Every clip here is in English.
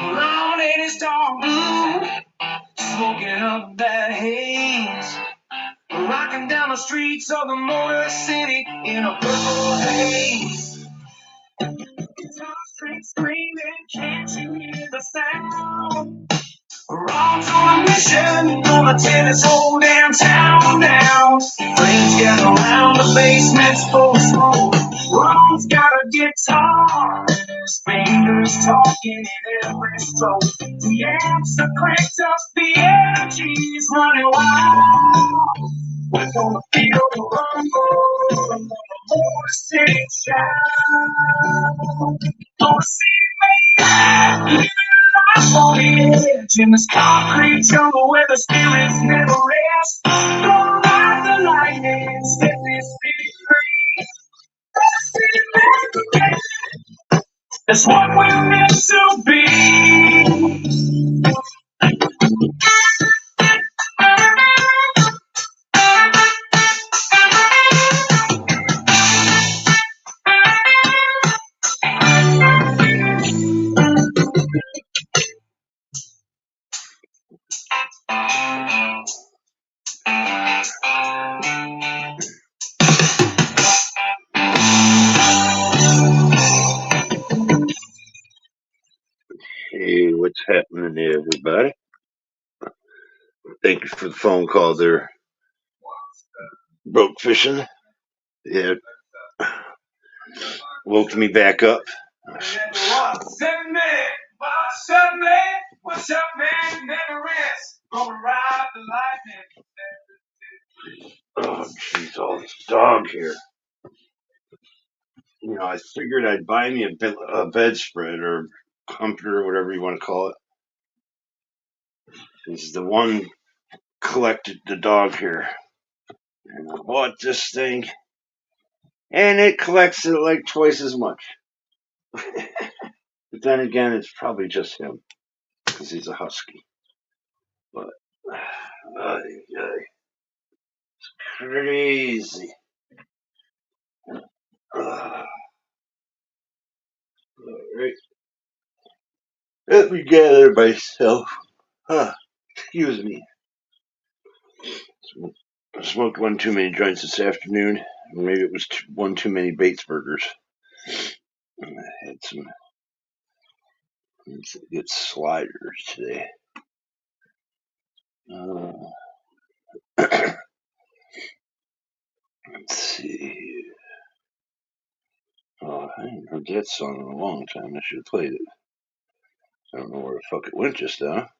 Alone in his dark room, smoking up that haze, rocking down the streets of the Motor City in a purple haze. Guitar strings screaming, can't you hear the sound? We're on to a mission, gonna tear this whole damn town down. Flames gather around, the basement's full of smoke. Ron's got a guitar, his fingers talking in every stroke. The amps are cranked up, the energy's running wild. We're gonna feel the rumble, the Motor City shout. Gonna see me living life on the edge in this concrete jungle where the spirits never rest. Gonna ride the lightning, set this city free. That's what we're meant to be. Hey, what's happening there, everybody? Thank you for the phone call there. Broke fishing. Yeah. Woke me back up. What's up, man? What's up, man? Never rest. Gonna ride the lightning. Oh, jeez, all this dog here. You know, I figured I'd buy me a bedspread or comforter or whatever you want to call it. This is the one collected the dog here. And I bought this thing, and it collects it like twice as much. But then again, it's probably just him, because he's a husky. But, it's crazy. Alright. Let me gather myself. Excuse me. I smoked one too many joints this afternoon. Maybe it was one too many Bates burgers. And I had some good sliders today. Let's see. Oh, I haven't heard that song in a long time. I should have played it. I don't know where the fuck it went just now.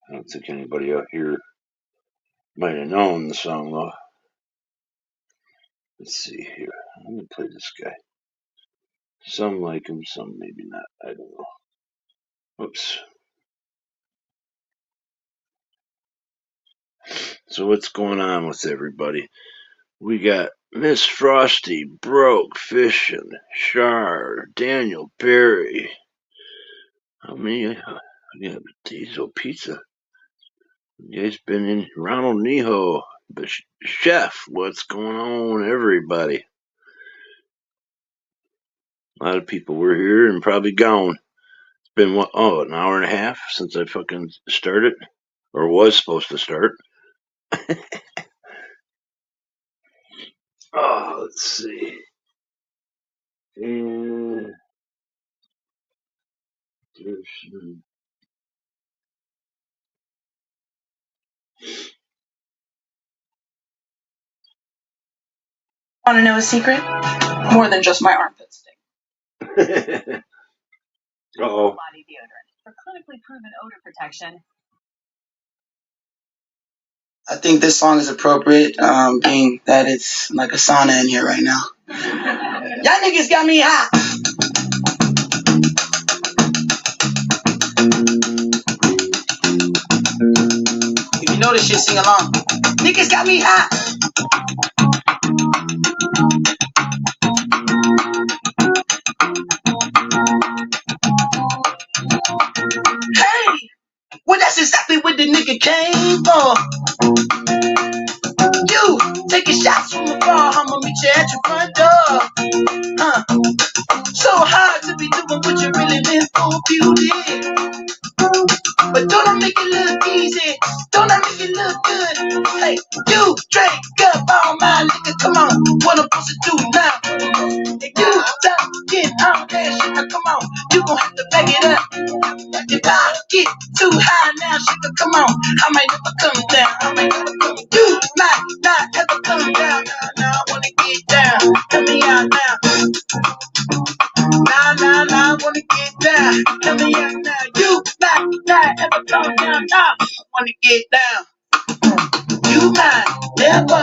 I don't think anybody out here might have known the song though. Let's see here. I'm gonna play this guy. Some like him, some maybe not. I don't know. Whoops. So what's going on with everybody? We got Miss Frosty, Broke Fishing, Char, Daniel Perry. How many? Yeah, Diesel Pizza. You guys been in? Ronald Neho, the chef. What's going on, everybody? A lot of people were here and probably gone. It's been what? Oh, an hour and a half since I fucking started, or was supposed to start. Oh, let's see. And there's some. Want to know a secret? More than just my armpits stink. Uh-oh. Body deodorant for clinically proven odor protection. I think this song is appropriate, being that it's like a sauna in here right now. Y'all niggas got me hot. If you know this shit, sing along. Niggas got me hot. Hey, well that's exactly what the nigga came for. You taking shots from afar, I'ma meet you at your front door. So hard to be doing what you really meant for beauty. But don't I make it look easy? Don't I make it look good? Hey, you drink up all my liquor. Come on, what I'm supposed to do now? Hey, you stop getting all that shit. Now, come on, you gon' have to back it up. If I get too high now, sugar, come on, I might never come down. I might never come. You might not ever come down. Nah, I wanna get down. Help me out now. Nah, I wanna get down. Help me out now. You might not ever come down. Nah, I wanna get down. You might never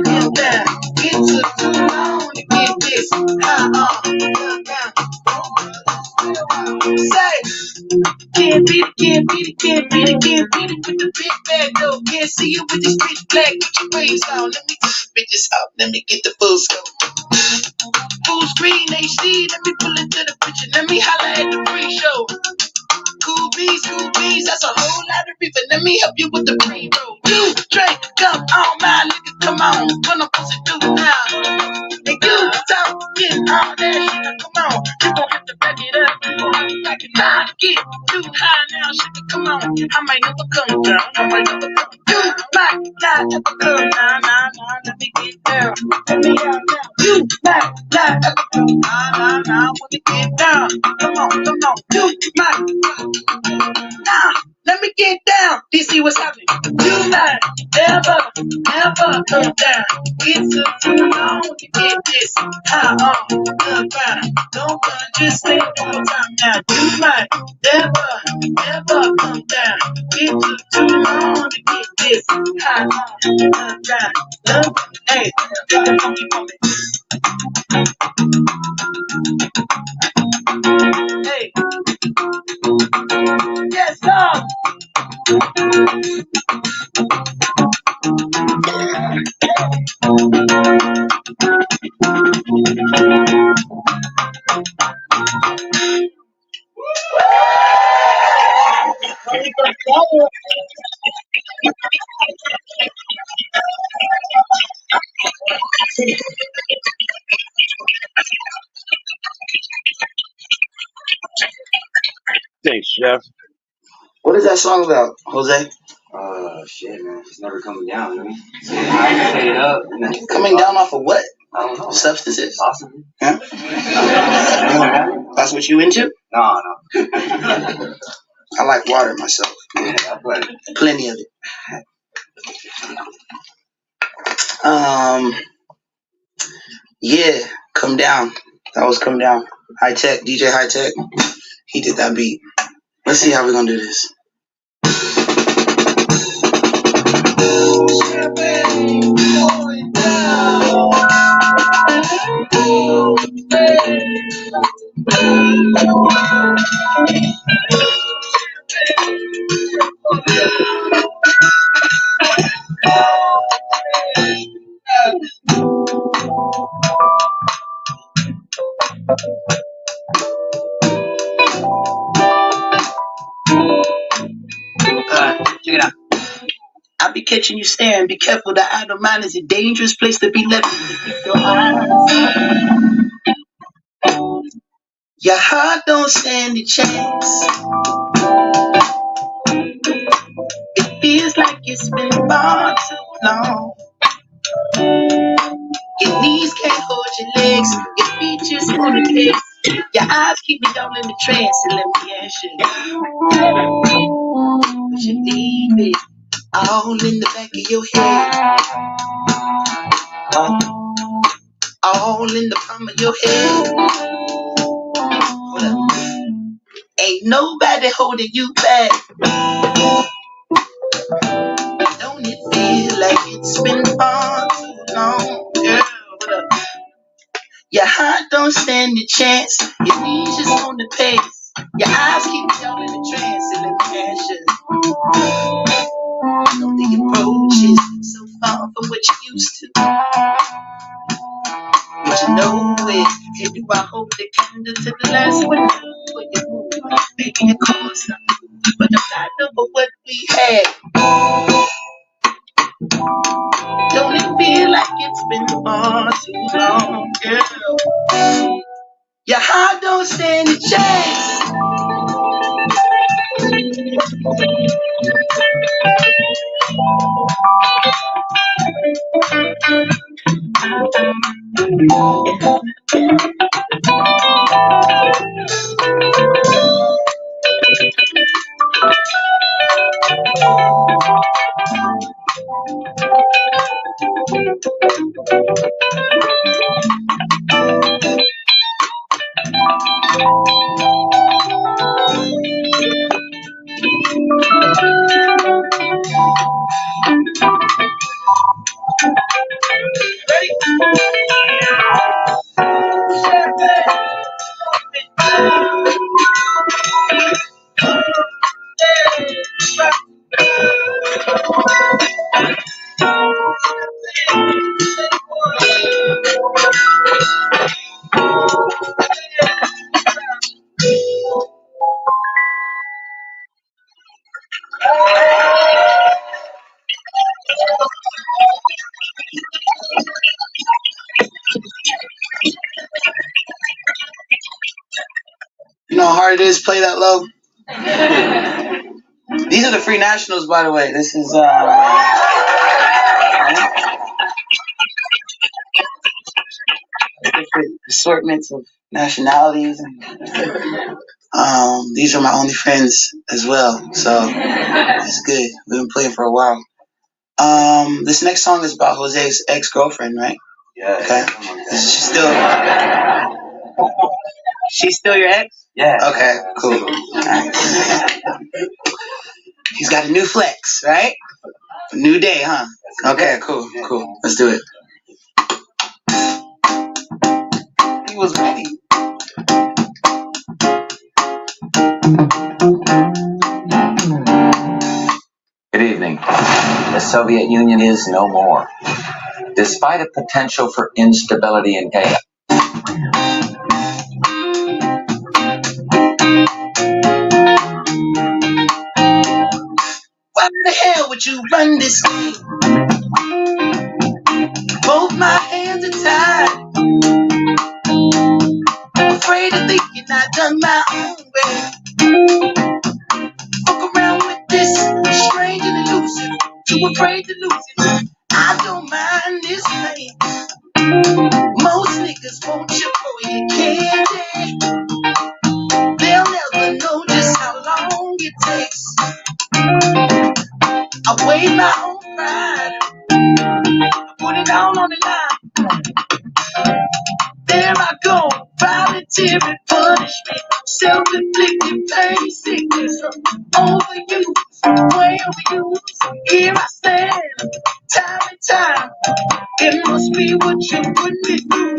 get down. It took too long to get this high down. Say, can't beat it with the big bag though. Can't see you with this big black. Get your waves on. Let me get the bitches out. Let me get the full scope. Full screen HD. Let me pull it to the picture. Let me holla at the pre-show. Cool bees, that's a whole lot of reason. Let me help you with the pre-roll. You drink up all my liquor. Come on, what I'm supposed to do now? And you stop getting all that shit. Come on, you gon' have to back it up. Nah, get too high now, shit. Come on, I might never come down. I might never come down. You might not ever come down. Nah, let me get down. Let me out now. You might not ever come down. Nah, I wanna get down. Come on. You might. Nah, let me get down. DC, what's happening? You might never come down. It took too long to get this high on the ground. Don't run, just say it one more time now. You might never come down. It took too long to get this high on the ground. Hey, get the funky for me. Hey. Yes, sir. Thanks, Chef. What is that song about, Jose? Shit, man. It's never coming down, man. I stay it up. Coming down off of what? I don't know. Substances? Possibly. Yeah? That's what you into? No. I like water myself. Yeah, I play. Plenty of it. Yeah, Come Down. That was Come Down. High Tech, DJ High Tech. He did that beat. Let's see how we're gonna do this. Check it out. I be catching you staring. Be careful, the idle mind is a dangerous place to be left. Your heart don't stand a chance. It feels like it's been far too long. Your knees can't hold your legs. Your feet just wanna kiss. Your eyes keep me all in the trance. And let me ask you, would you leave it all in the back of your head? All in the palm of your head. Well, ain't nobody holding you back. Don't it feel like it's been far too long, girl? Your heart don't stand a chance. Your knees just on the pace. Your eyes keep you all in the trance. And let me ask you, know the approach is so far from what you used to. But you know it. And do I hold the candle to the last one? When you move, maybe of course not. But I'm not over what we had. Don't it feel like it's been far too long, girl? You know how hard it is to play that low? These are the Free Nationals, by the way. This is different assortments of nationalities. These are my only friends as well, so it's good. We've been playing for a while. This next song is about Jose's ex-girlfriend, right? Yeah. Okay. She's still your ex? Yeah. Okay, cool. Right. He's got a new flex, right? A new day, huh? Okay, cool. Let's do it. He was ready. Good evening. The Soviet Union is no more. Despite a potential for instability and chaos. Why the hell would you run this thing? Both my hands are tied. Afraid of thinking I done my own way. Fuck around with this strange and elusive. Too afraid to lose it. I don't mind this pain. Most niggas want you for your candy. They'll never know just how long it takes. I weigh my own pride. I put it all on the line. There I go, voluntary punishment, self-inflicted pain, sickness, overuse, way overused. Here I stand, time and time. It must be what you put me through.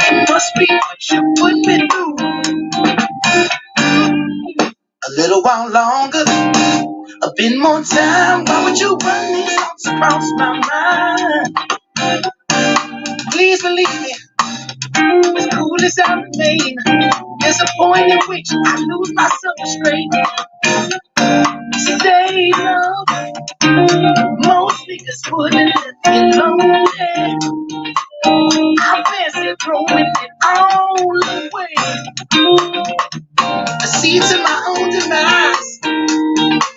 It must be what you put me through. A little while longer, a bit more time. Why would you run these thoughts across my mind? Please believe me, as cool as I remain, there's a point in which I lose my self-restraint. Stay love, most niggas wouldn't let me lonely. I fancy throwing it all away. I see to my own demise.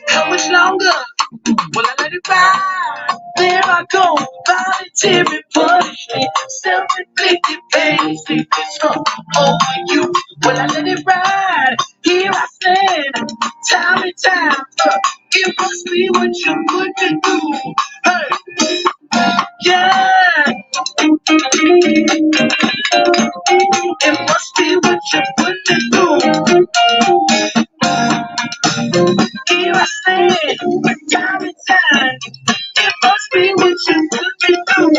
How much longer will I let it ride? There I go, voluntary punishment, self-inflicted pain, sickness from overuse. Will I let it ride? Here I stand, time and time. It must be what you put me through. Hey, yeah. It must be what you put me through. Here I stand, time and time. It must be what you put me through.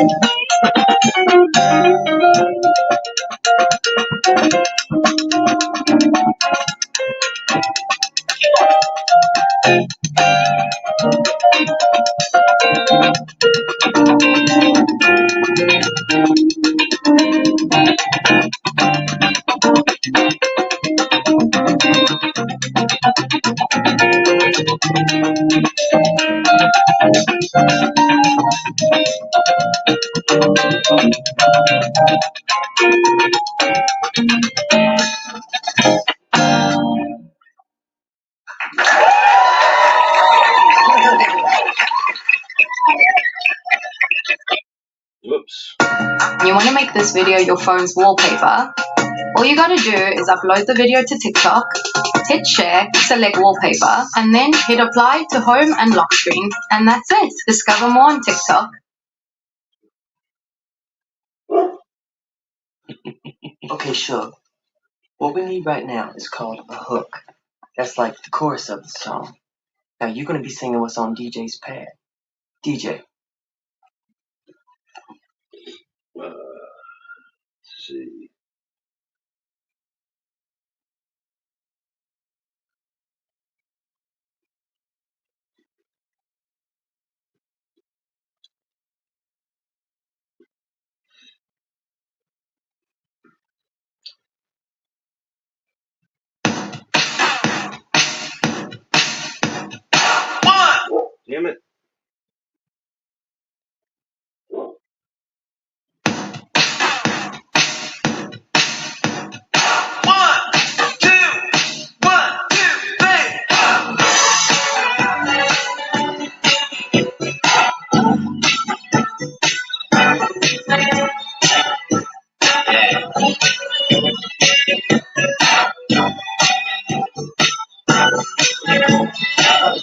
you want to make this video your phone's wallpaper, all you gotta do is upload the video to TikTok, hit share, select wallpaper, and then hit apply to home and lock screen, and that's it. Discover more on TikTok. Okay, sure. What we need right now is called a hook. That's like the chorus of the song. Now you're gonna be singing what's on DJ's pad. DJ. Let's see. Damn it.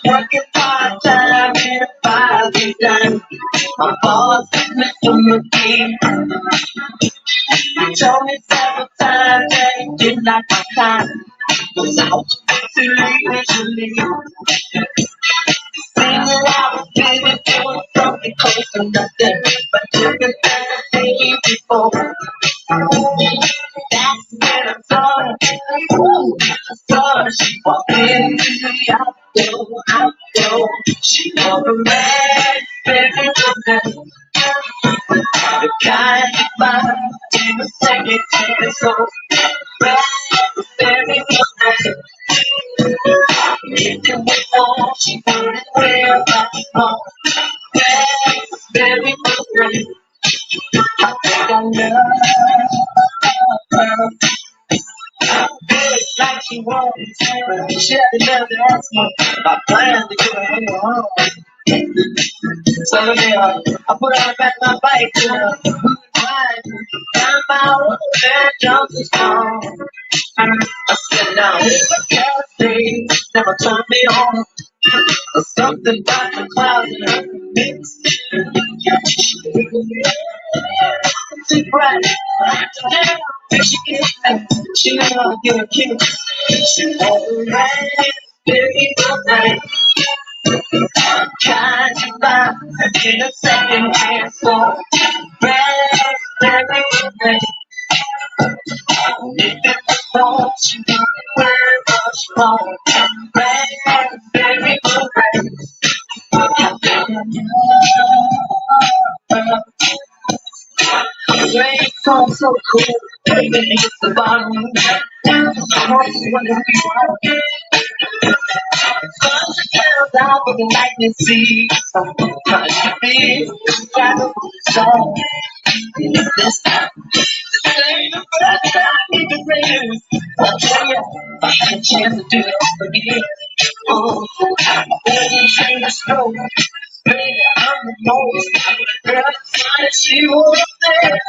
Working part-time in a 5 days time. My boss is Mr. McGee. He told me several times that he didn't like my time, 'cause I was too late to leave. Thinking I was busy doing something close to nothing, but different than the day before. That's when I saw her. She walked into the outdoor. She wore a red baby dress, the kind you find in a second hand store. Red baby dress. If it was on, she wouldn't wear that small. Red baby dress. I think I love her. It's like she wants to, she had to never ask me my plans to get her home. So yeah, I put her back my bike to her. Down my road and Johnson Strong. I sit down in the cafe, never turned me on. Something about the clouds in her mix. She's bright, she never get a kiss. She alright, baby, alright. Kind you find in a second hand store. Red, baby, alright. If it was wrong, she wouldn't wear much wrong. Red, baby, alright. The rain falls so cool, baby, it's the bottom. I'm always wondering why. Sun comes out with the lightning seeds. Sometimes you feel shadow song. This ain't the first time it rains. I'll tell you, I had a chance to do it again. Oh, baby, change the stroke. Baby, I'm the most. Girl, it's like she was there.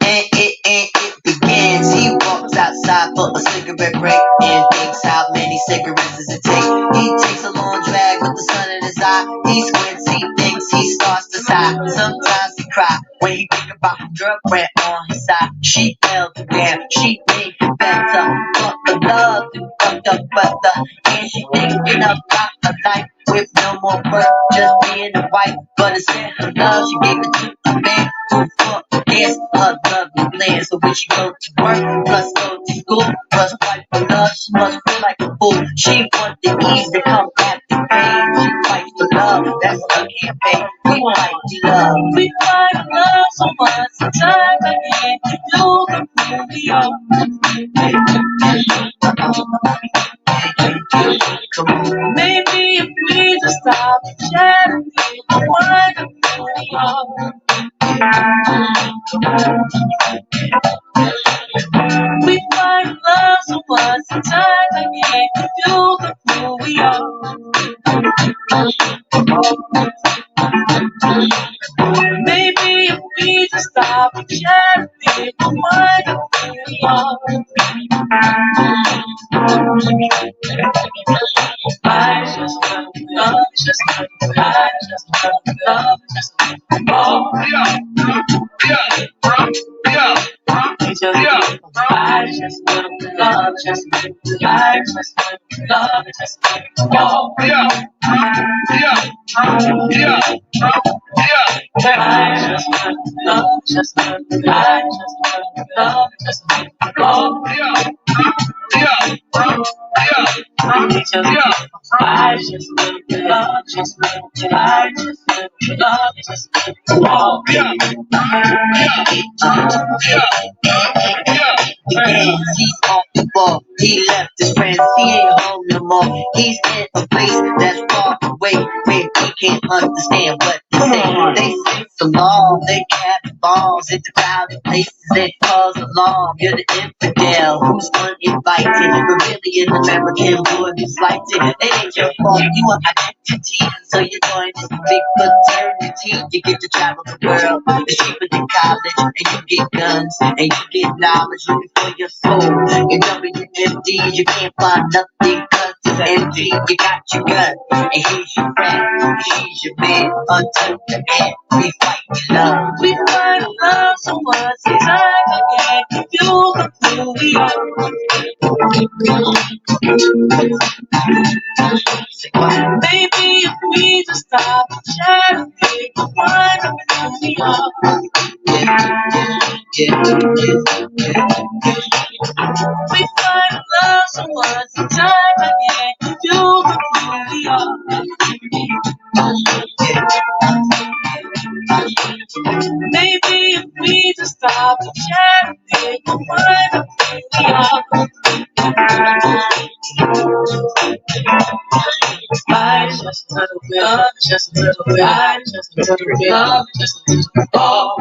It begins. He walks outside for a cigarette break and thinks how many cigarettes does it take. He takes a long drag with the sun in his eye. He squints, he thinks, he starts to sigh. Sometimes he cries when he think about his girlfriend on his side. She fell to down, she made him better. But the love through fucked up weather, and she thinking about her life. with no more work, just being a wife. But instead of love, she gave it to a man who fought against her loving plan. So when she go to work, plus go to school, plus fight for love, she must feel like a fool. She wants the ease to come at the pain. She fights for love, that's her campaign. We fight for love. We fight for love so much, sometimes I can't do the thing we are. Come on. Maybe if we just stop chatting, we'll find out who we are. We find love so much, sometimes I can't do the who we are. Maybe if we just stop chatting, we'll find out who we are. I just want love, just want I just want love, just want oh. I just want love, just want I just want love, just want oh. I just want love, just want I just want love, just want oh. I just want love, just want I just want love, just want He's off the ball, he left his friends, he ain't home no more. He's in a place that's far away, where he can't understand what they say. They sing so long, they carry bombs into crowded places and cause alarm. You're the infidel who's uninvited, Brazilian American boy who's slighted. It ain't your fault, you want identity, so you join this big fraternity. You get to travel the world, it's cheaper than college, and you get guns, and you get knowledge looking for your soul. In WMD, you can't find nothing cause it's empty. You got your gun, and he's your friend, and she's your man, until the end. We fight for love. We fight for love so much, sometimes I can't feel the who we are. Maybe if we just stop chatting, we'll find out who we are. We find love so much, sometimes I can't do the who we are. Maybe if we just stop chatting, we'll find out who we are. I just a little bit love, just a little bit. I just a little bit love, just a little bit. Oh.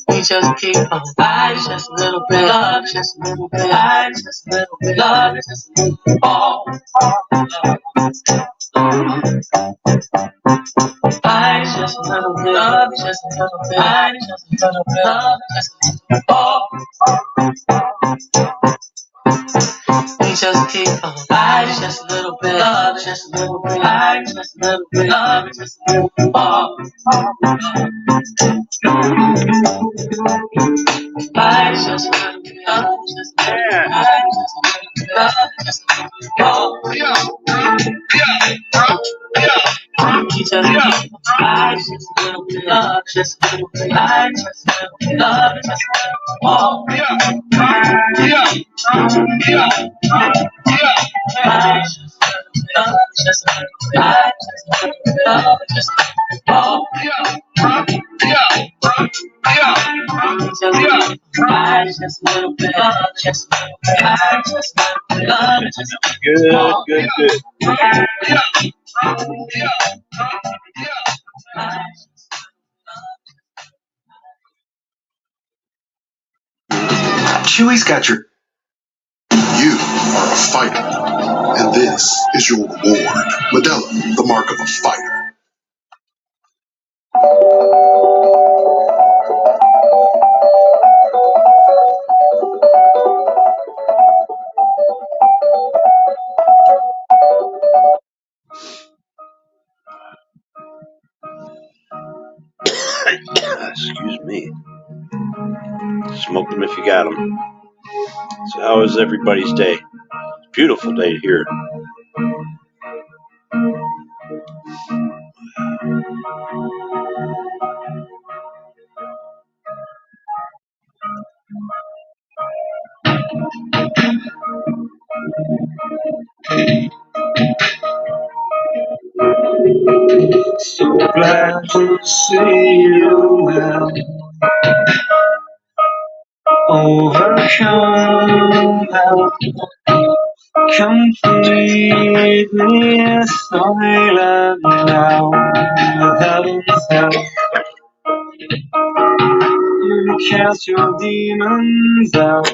We just keep on. I just a little bit love, just a little bit. I just a little bit love, just a little bit. Oh. I just a little bit love, just a little bit. I just a little bit love, just a little bit. Oh. We just keep on. I just a little bit love, just a little bit. I just a little bit love, just a little bit. Oh. I just a little bit love, just a little bit. I just a little bit love, just a little bit. Oh. We just keep on. I just a little bit love, just a little bit. I just a little bit love, just a little bit. Oh. I just love, just a little bit. I just love, just a little bit. Oh. I just a little bit love, just a little bit. I just love, just a little bit. Good. Chewy's got your... You are a fighter, and this is your reward. Modelo, the mark of a fighter. Excuse me. Smoke them if you got them. So how was everybody's day? Beautiful day here. So glad to see you now. Overcome now. Completely silent now. Heaven's help. You cast your demons out.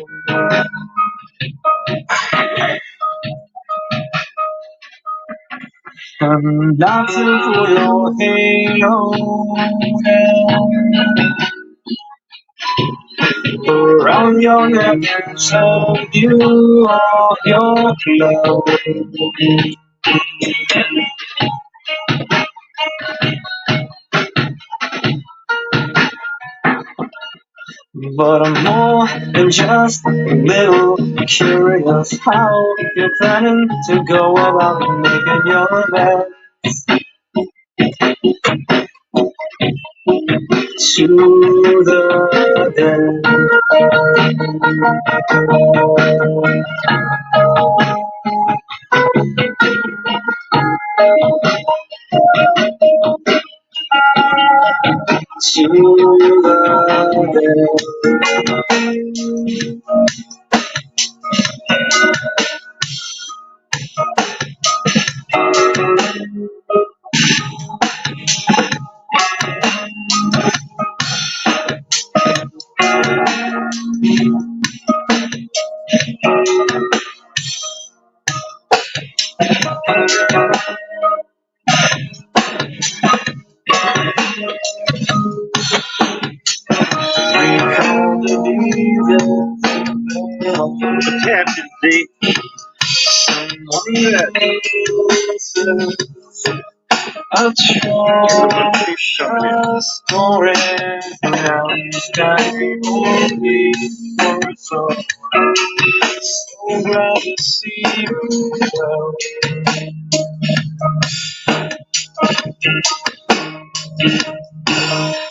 And that's it for your halo around your neck and show you all your clothes. But I'm more than just a little curious how you're planning to go about making your bed. To the dead. To the catastrophe. Someone that a true story. Now he's dying only for so glad to see you well.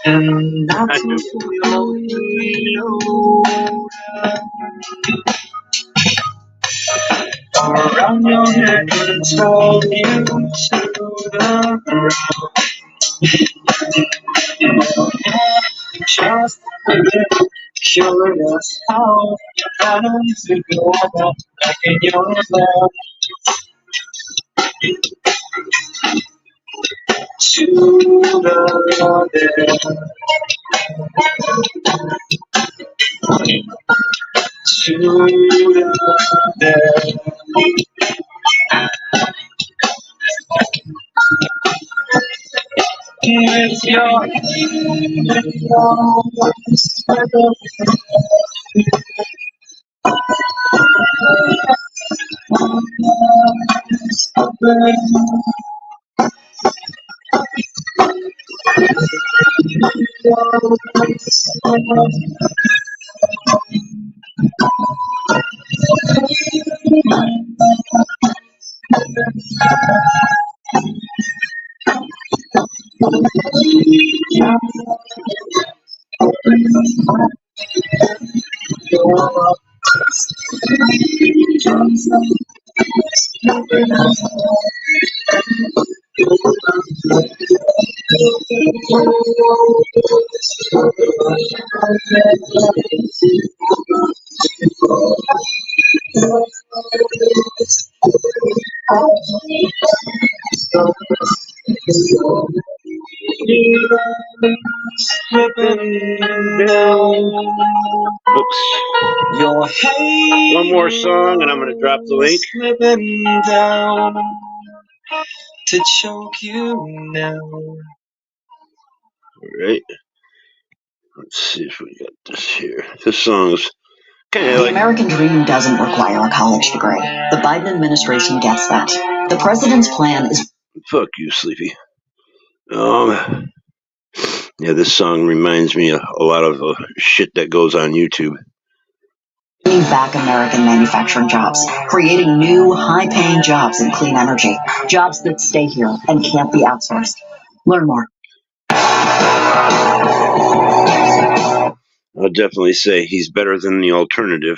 And that's what we'll know. Around your neck and told you to the ground. Just a little curious how you're planning to go about making your love. To the dead. To the dead. With your slipping down. Oops. Your hate. One more song and I'm going to drop the link. Slipping down to choke you now. Alright. Let's see if we got this here. This song's kind of The like... American dream doesn't require a college degree. The Biden administration gets that. The president's plan is... Fuck you, Sleepy. Yeah, this song reminds me of a lot of shit that goes on YouTube. bringing back American manufacturing jobs, creating new, high-paying jobs in clean energy, jobs that stay here and can't be outsourced. Learn more. I'll definitely say he's better than the alternative.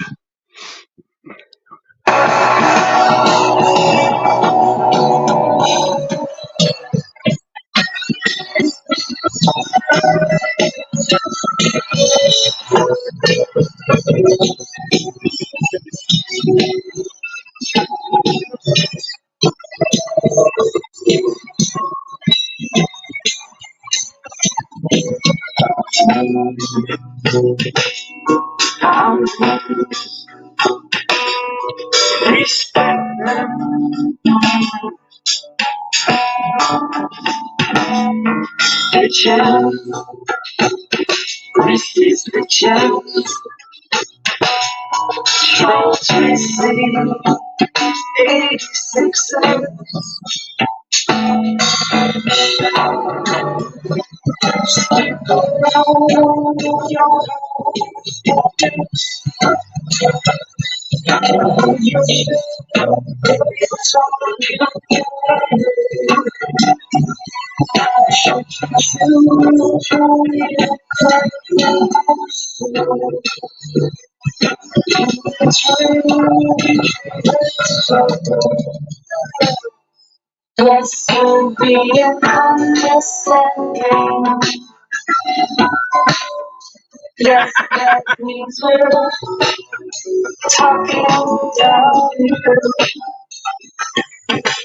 Respect the champ. This is the champ. Trolls receive 86 cents. Stick around your This will be a condescending. Yes, that means we're talking down here.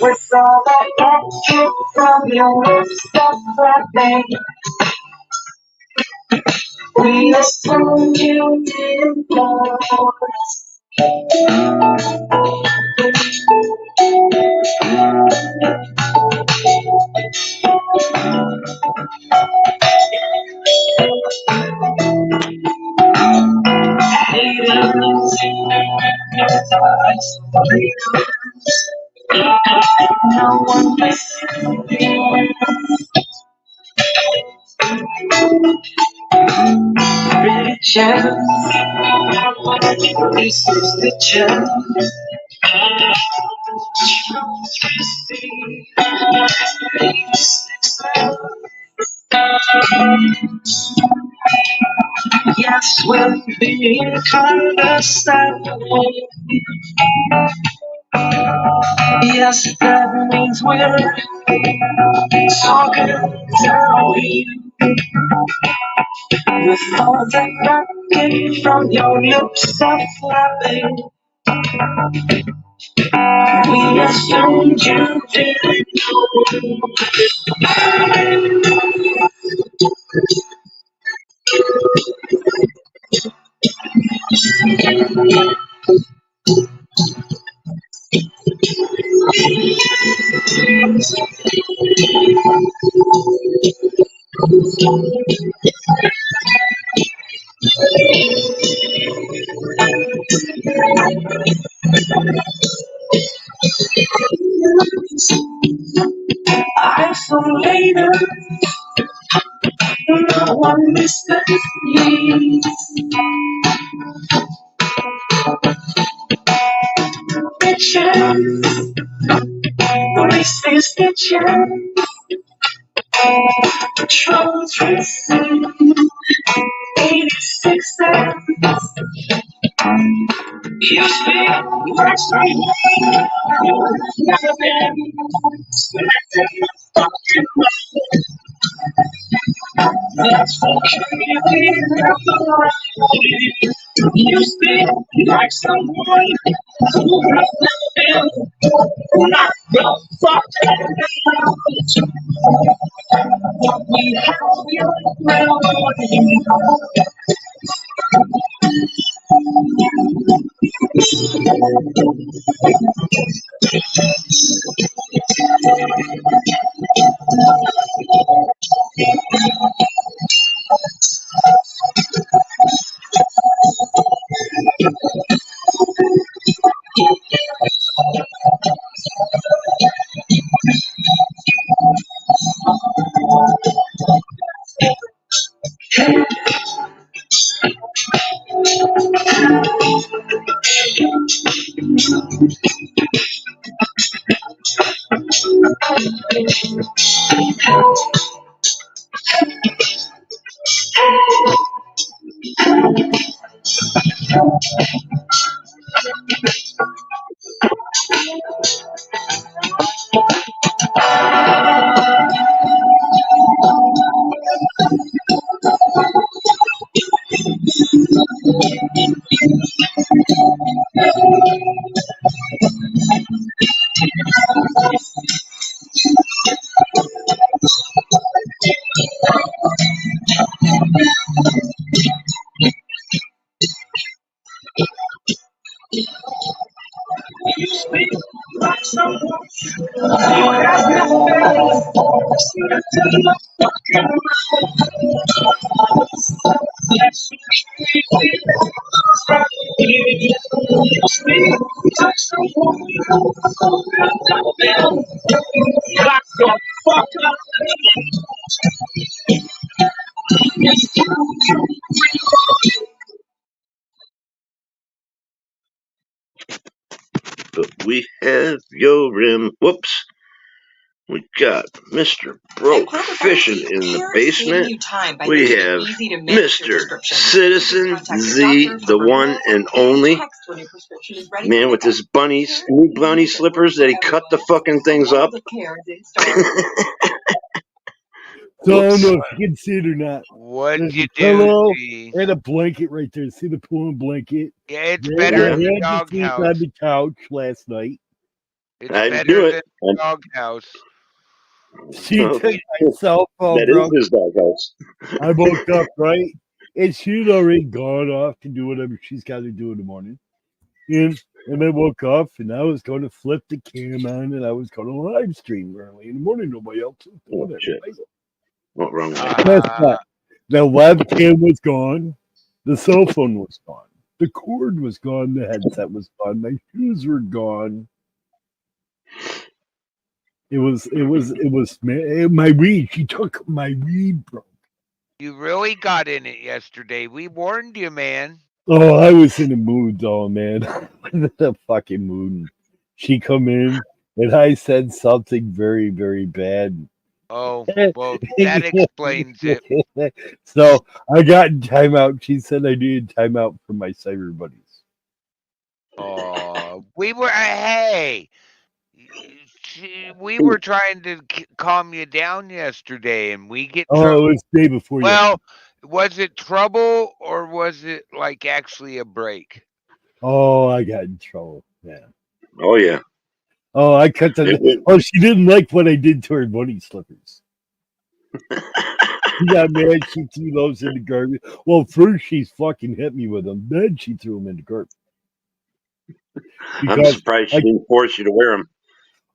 With all that extra from your lips stop flapping. We assumed you didn't know us. Haters, no one listens. Riches, this is the chance. Yes, we're being condescending. Yes, that means we're talking down here. With all that knocking from your lips stop flapping. We assumed you didn't know. Isolated, no one listens. Bitches, racist bitches, trolls receive 86 cents. You speak like someone who's never been fucking. That's okay. You speak like someone who has never been not the fucking. We have your melody. But we have your rim. Whoops. We got Mr. Broke Fishing in the basement. We have Mr. Citizen Z, the one and only. Man with his new bunny slippers that he cut the fucking things up. So I don't know if you can see it or not. What'd There's you a do, pillow Z? and a blanket right there. See the pool and blanket? Yeah, it's Yeah, better I than the had to sleep on doghouse. the couch last night. It's I better knew than it. the doghouse. She Well, took my cell phone, that bro. is his doghouse. I woke up, right? And she'd already gone off to do whatever she's got to do in the morning. And I woke up and I was going to flip the cam on and I was going to live stream early in the morning. Nobody else was doing it. Shit. Right? What wrong with Guess what? The webcam was gone. The cell phone was gone. The cord was gone. The headset was gone. My shoes were gone. It was my weed. She took my weed, bro. You really got in it yesterday. We warned you, man. Oh, I was in the mood, though, man. I was in the fucking mood. She come in and I said something very, very bad. Oh, well, that explains it. So I got in timeout. She said I needed timeout for my cyber buddies. Oh, we were, hey, we were trying to calm you down yesterday, and we get Oh, it was the day before. Well, was it trouble or was it like actually a break? Oh, I got in trouble. Yeah. Oh yeah. Oh, I cut the. Oh, she didn't like what I did to her bunny slippers. She got mad. She threw those in the garbage. Well, first she fucking hit me with them. Then she threw them in the garbage. I'm surprised she didn't force you to wear them.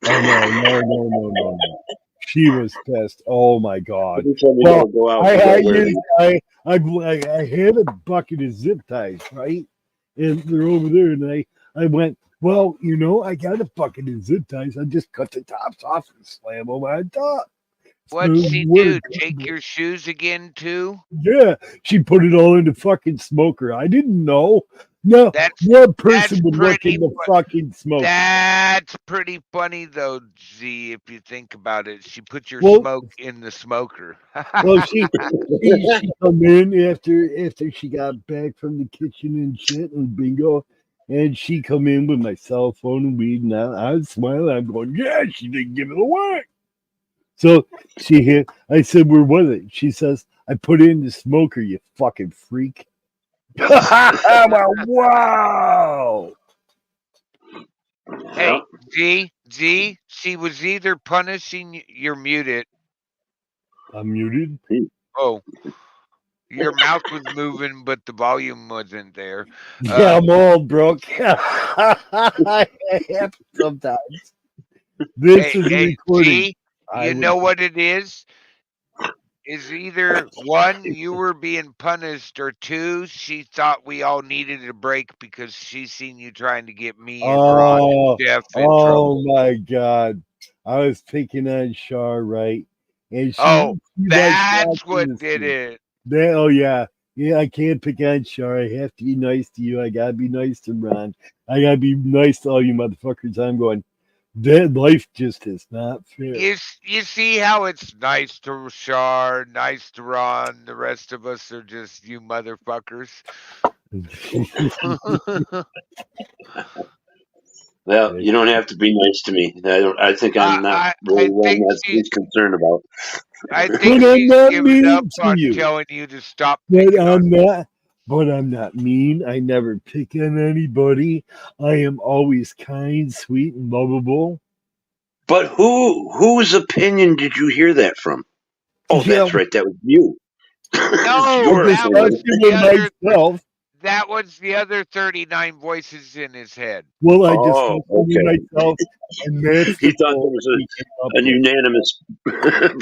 Oh no. She was pissed. Oh my god. Well, I had a bucket of zip ties, right? And they're over there, and I went, well, you know, I got a bucket of zip ties. I just cut the tops off and slam them on top. What'd she do? Take your shoes again too? Yeah, she put it all in the fucking smoker. I didn't know. No, one person would look in the fucking smoker. That's pretty funny though, Z, if you think about it. She put your smoke in the smoker. Well, she come in after she got back from the kitchen and shit and bingo. And she come in with my cell phone and weed, and I was smiling. I'm going, yeah, she didn't give it away. So I said, where was it? She says, I put it in the smoker, you fucking freak. Wow. Hey, Z, she was either punishing, you're muted. I'm muted? Oh. Your mouth was moving, but the volume wasn't there. Yeah, I'm old, bro. I have sometimes. This is recording. You know what it is? Is either one, you were being punished, or two, she thought we all needed a break because she's seen you trying to get me and Ron and Jeff in trouble. Oh my god. I was picking on Char, right? And that's what did it. Oh yeah. Yeah, I can't pick on Char. I have to be nice to you. I gotta be nice to Ron. I gotta be nice to all you motherfuckers. I'm going, that life just is not fair. You see how it's nice to Char, nice to Ron. The rest of us are just you motherfuckers. Well, you don't have to be nice to me. I think I'm not really one that he's concerned about. I think she's giving up on telling you to stop. But I'm not mean. I never pick on anybody. I am always kind, sweet, and lovable. But whose opinion did you hear that from? Oh, that's right. That was you. No, myself. that was the other 39 voices in his head. Well, I just Oh, talked to okay. myself, and that's He the thought vote there we came up was a with. unanimous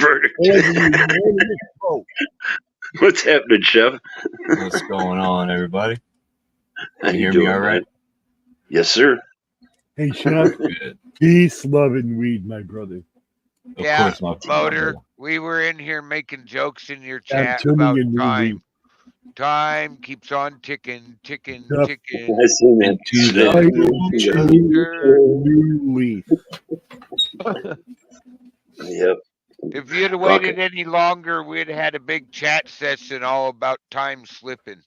verdict. It was a unanimous vote. What's happening, Chef? What's going on, everybody? How You you hear doing, me all right? man? Yes, sir. Hey, Chef, Good. peace, love, and weed, my brother. Of Yeah, course, my Motor. We were in here making jokes in your I'm chat turning about a new time. leaf. Time keeps on ticking, ticking, Yep. ticking. I seen that. Into the I Slipping am into turning a new leaf. Yep. If you'd have Rocket. waited any longer, we'd have had a big chat session all about time slipping.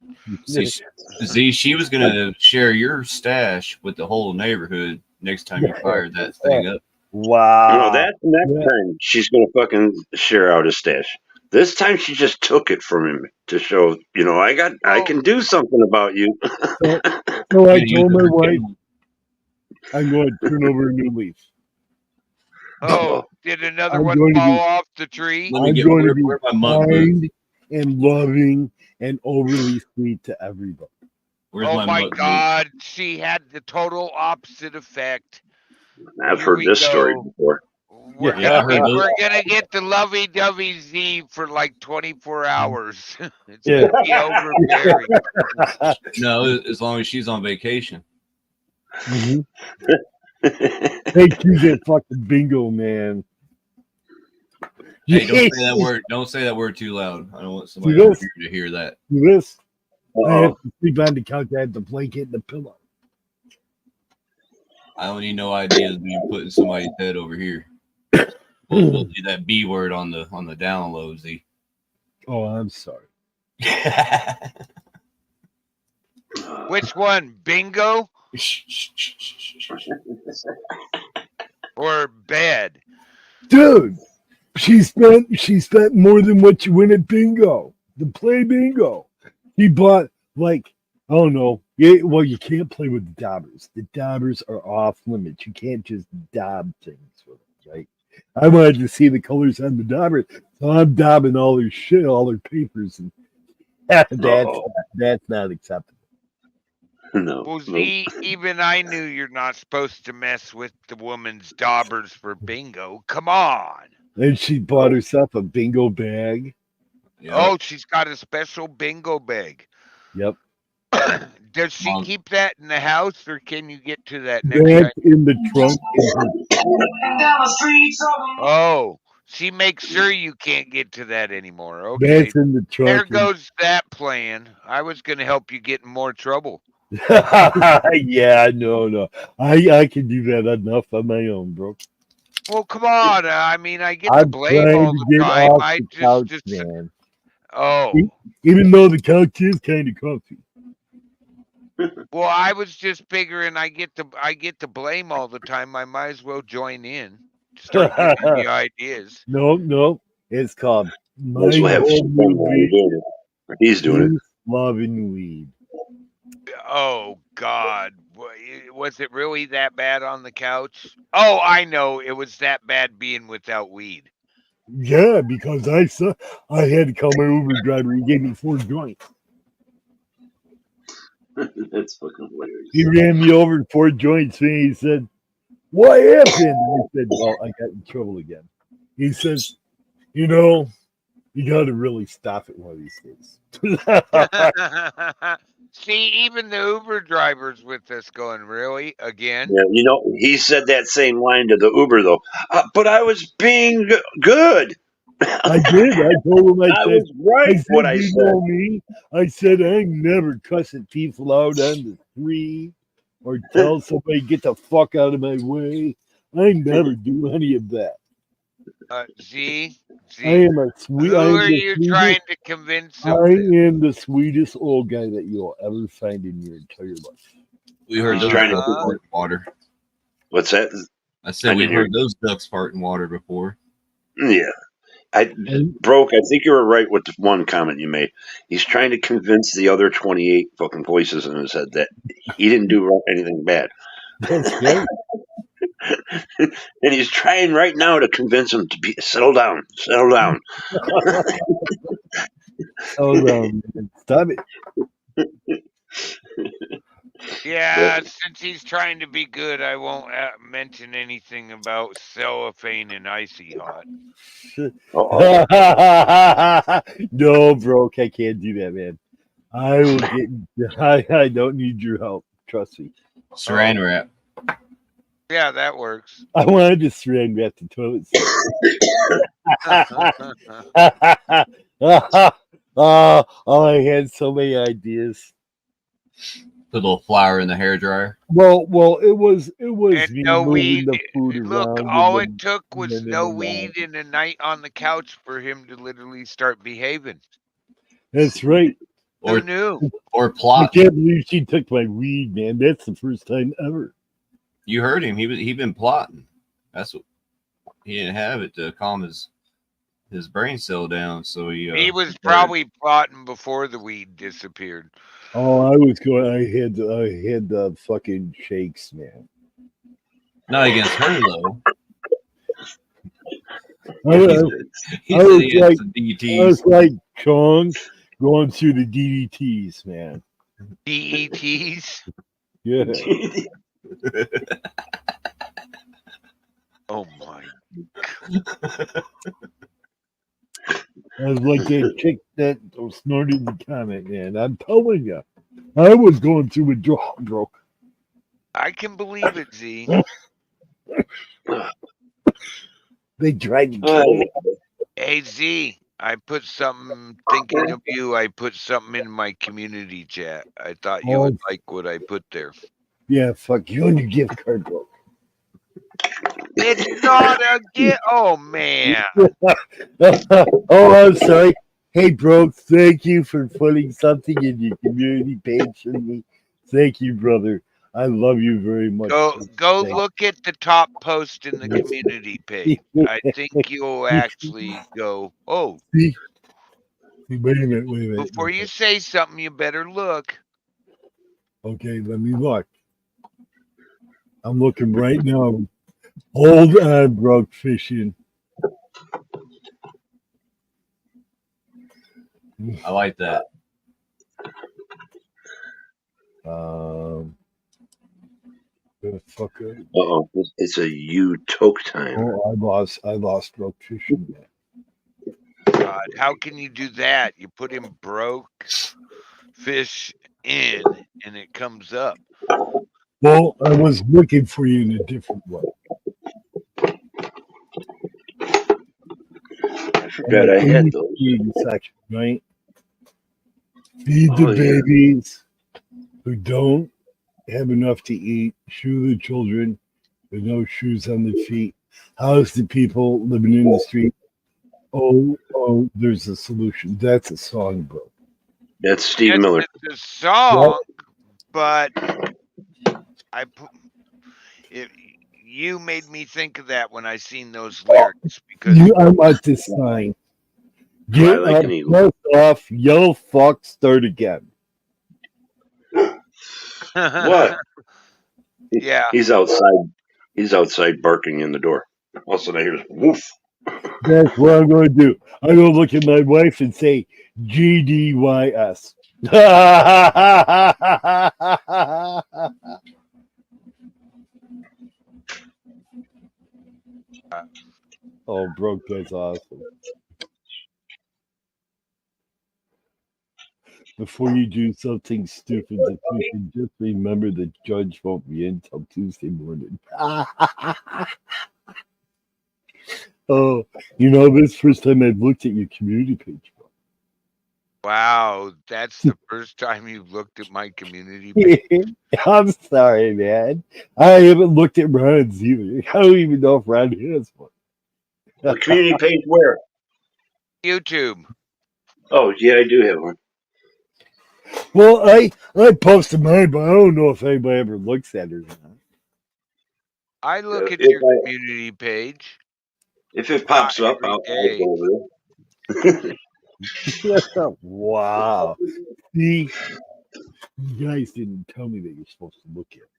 See, she was gonna share your stash with the whole neighborhood next time you fired that thing up. Wow. No, that's the next Yeah. time she's gonna fucking share out his stash. This time she just took it from him to show, I can do something about you. So I Gonna use told it my for wife kindling. I'm going to turn over a new leaf. Oh, did another I'm one going to fall be- off the tree? Let me I'm get going to where be my mug boots. kind and loving and overly sweet to everybody. Where's Oh my my mug boots? God, she had the total opposite effect. I've Here heard we this story go. before. We're Yeah, I gonna heard those. we're gonna get the lovey-dovey Z for like 24 hours. It's Yeah. gonna be overbearing. No, as long as she's on vacation. Mhm. Hey, choose that fucking bingo, man. Hey, don't say that word. Don't say that word too loud. I don't want somebody You over guys- here to hear that. Do this. I have Uh-oh. to sleep on the couch. I have the blanket and the pillow. I don't need no ideas of you putting somebody's head over here. We'll do that B word on the down low, Z. Oh, I'm sorry. Which one? Bingo or bed? Dude, she spent more than what you win at bingo to play bingo. He bought I don't know. Yeah, well, you can't play with the daubers. The daubers are off limits. You can't just daub things with them, right? I wanted to see the colors on the dauber, so I'm daubing all their shit, all their papers, and that's not acceptable. No. Well, no. Z, even I knew you're not supposed to mess with the woman's daubers for bingo. Come on. And she bought herself a bingo bag. Yep. Oh, she's got a special bingo bag. Yep. Does she Mom. keep that in the house, or can you get to that next That's time? in the trunk. Down the streets of the Oh, she makes sure you can't get to that anymore. Okay, That's in the there trunk. goes that plan. I was going to help you get in more trouble. Yeah, no. I can do that enough on my own, bro. Well, come on. I mean, I get the I'm blame trying all to the get time. off I the couch, just man. oh. Even though the couch is kind of comfy. Well, I was just figuring I get the blame all the time. I might as well join in. Start giving you ideas. No. It's called Might as well have some fun while you're doing it. Or he's doing it. Peace, love, and weed. Oh God, was it really that bad on the couch? Oh, I know, it was that bad being without weed. Yeah, because I had to call my Uber driver. He gave me 4 joints. That's fucking hilarious. He ran me over 4 joints, and he said, "What happened?" I said, "Well, I got in trouble again." He says, "You know, you got to really stop it one of these days." See, even the Uber drivers with us going, really? Again? Yeah, he said that same line to the Uber though. But I was being good. I did. I told him. I was right. What I you said. know me. I said I never cussing people out on the street or tell somebody get the fuck out of my way. I never do any of that. Z, I am a sweet. who I am are the you sweetest- trying to convince I of this? am the sweetest old guy that you'll ever find in your entire life. We heard He's those trying to ducks put- fart in water. What's that? I said I we didn't hear heard those ducks fart in water before. Yeah. Broke, I think you were right with the one comment you made. He's trying to convince the other 28 fucking voices in his head that he didn't do anything bad. That's right. And he's trying right now to convince him to settle down. Hold on, man. Stop it. Yeah, since he's trying to be good, I won't mention anything about cellophane and icy hot. No, bro, I can't do that, man. I will get. I don't need your help. Trust me. Saran wrap. Yeah, that works. I wanted to saran wrap the toilet seat. Oh, I had so many ideas. Put a little flour in the hair dryer. Well, it was And me no moving weed. the food Look, around. all and it took was then no around. weed and a night on the couch for him to literally start behaving. That's right. Who knew? Or I plot. can't believe she took my weed, man. That's the first time ever. You heard him. He been plotting. That's what he didn't have it to calm his brain cell down. So He was probably plotting before the weed disappeared. Oh, I was going. I had the fucking shakes, man. Not against her though. I was like, DDTs. I was like Chong going through the DDTs, man. DETs. Yeah. Oh my. I was like that chick that snorted the comment, man. I'm telling you, I was going through a jaw broke. I can believe it, Z. They tried to kill me. Hey Z, I put something thinking of you. I put something in my community chat. I thought you would like what I put there. Yeah, fuck you and your gift card broke. It's not a gift. Oh man. Oh, I'm sorry. Hey, bro, thank you for putting something in your community page for me. Thank you, brother. I love you very much. Go look at the top post in the community page. I think you'll actually go, oh. Wait a minute. Before you say something, you better look. Okay, let me look. I'm looking right now. Hold on, broke fishing. I like that. The fucker. Uh-oh, it's a you toke time. Oh, I lost broke fishing. God, how can you do that? You put in broke fish in and it comes up. Well, I was looking for you in a different way. I forgot I had those. Section, right? Feed the babies who don't have enough to eat, shoe the children with no shoes on their feet, house the people living in the street. Oh, there's a solution. That's a song, bro. That's Steve Miller. It's a song, but you made me think of that when I seen those lyrics because I want this sign. Get like up, dust off, yellow fuck, start again. What? Yeah. He's outside. He's outside barking in the door. All of a sudden I hear this woof. That's what I'm going to do. I'm going to look at my wife and say GDYS. Oh, broke, that's awesome. Before you do something stupid, just remember the judge won't be in until Tuesday morning. Oh, this first time I've looked at your community page. Wow, that's the first time you've looked at my community page. I'm sorry, man. I haven't looked at Ron's either. I don't even know if Ron has one. The community page where? YouTube. Oh, yeah, I do have one. Well, I posted mine, but I don't know if anybody ever looks at it or not. I look at your community page. If it pops up, I'll go over there. Wow. See, you guys didn't tell me that you're supposed to look at it.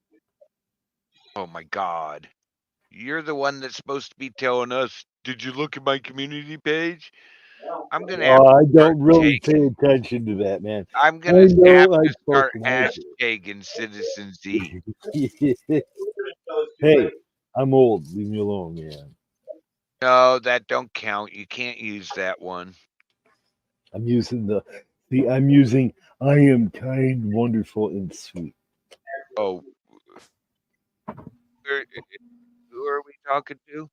Oh my God. You're the one that's supposed to be telling us, did you look at my community page? I'm gonna have I to start don't really taking. pay attention to that, man. I'm I gonna have know I to start fucking like hashtagging Citizen Z. it. Hey, I'm old. Leave me alone, man. No, that don't count. You can't use that one. I'm using I'm using I am kind, wonderful, and sweet. Oh, who are we talking to?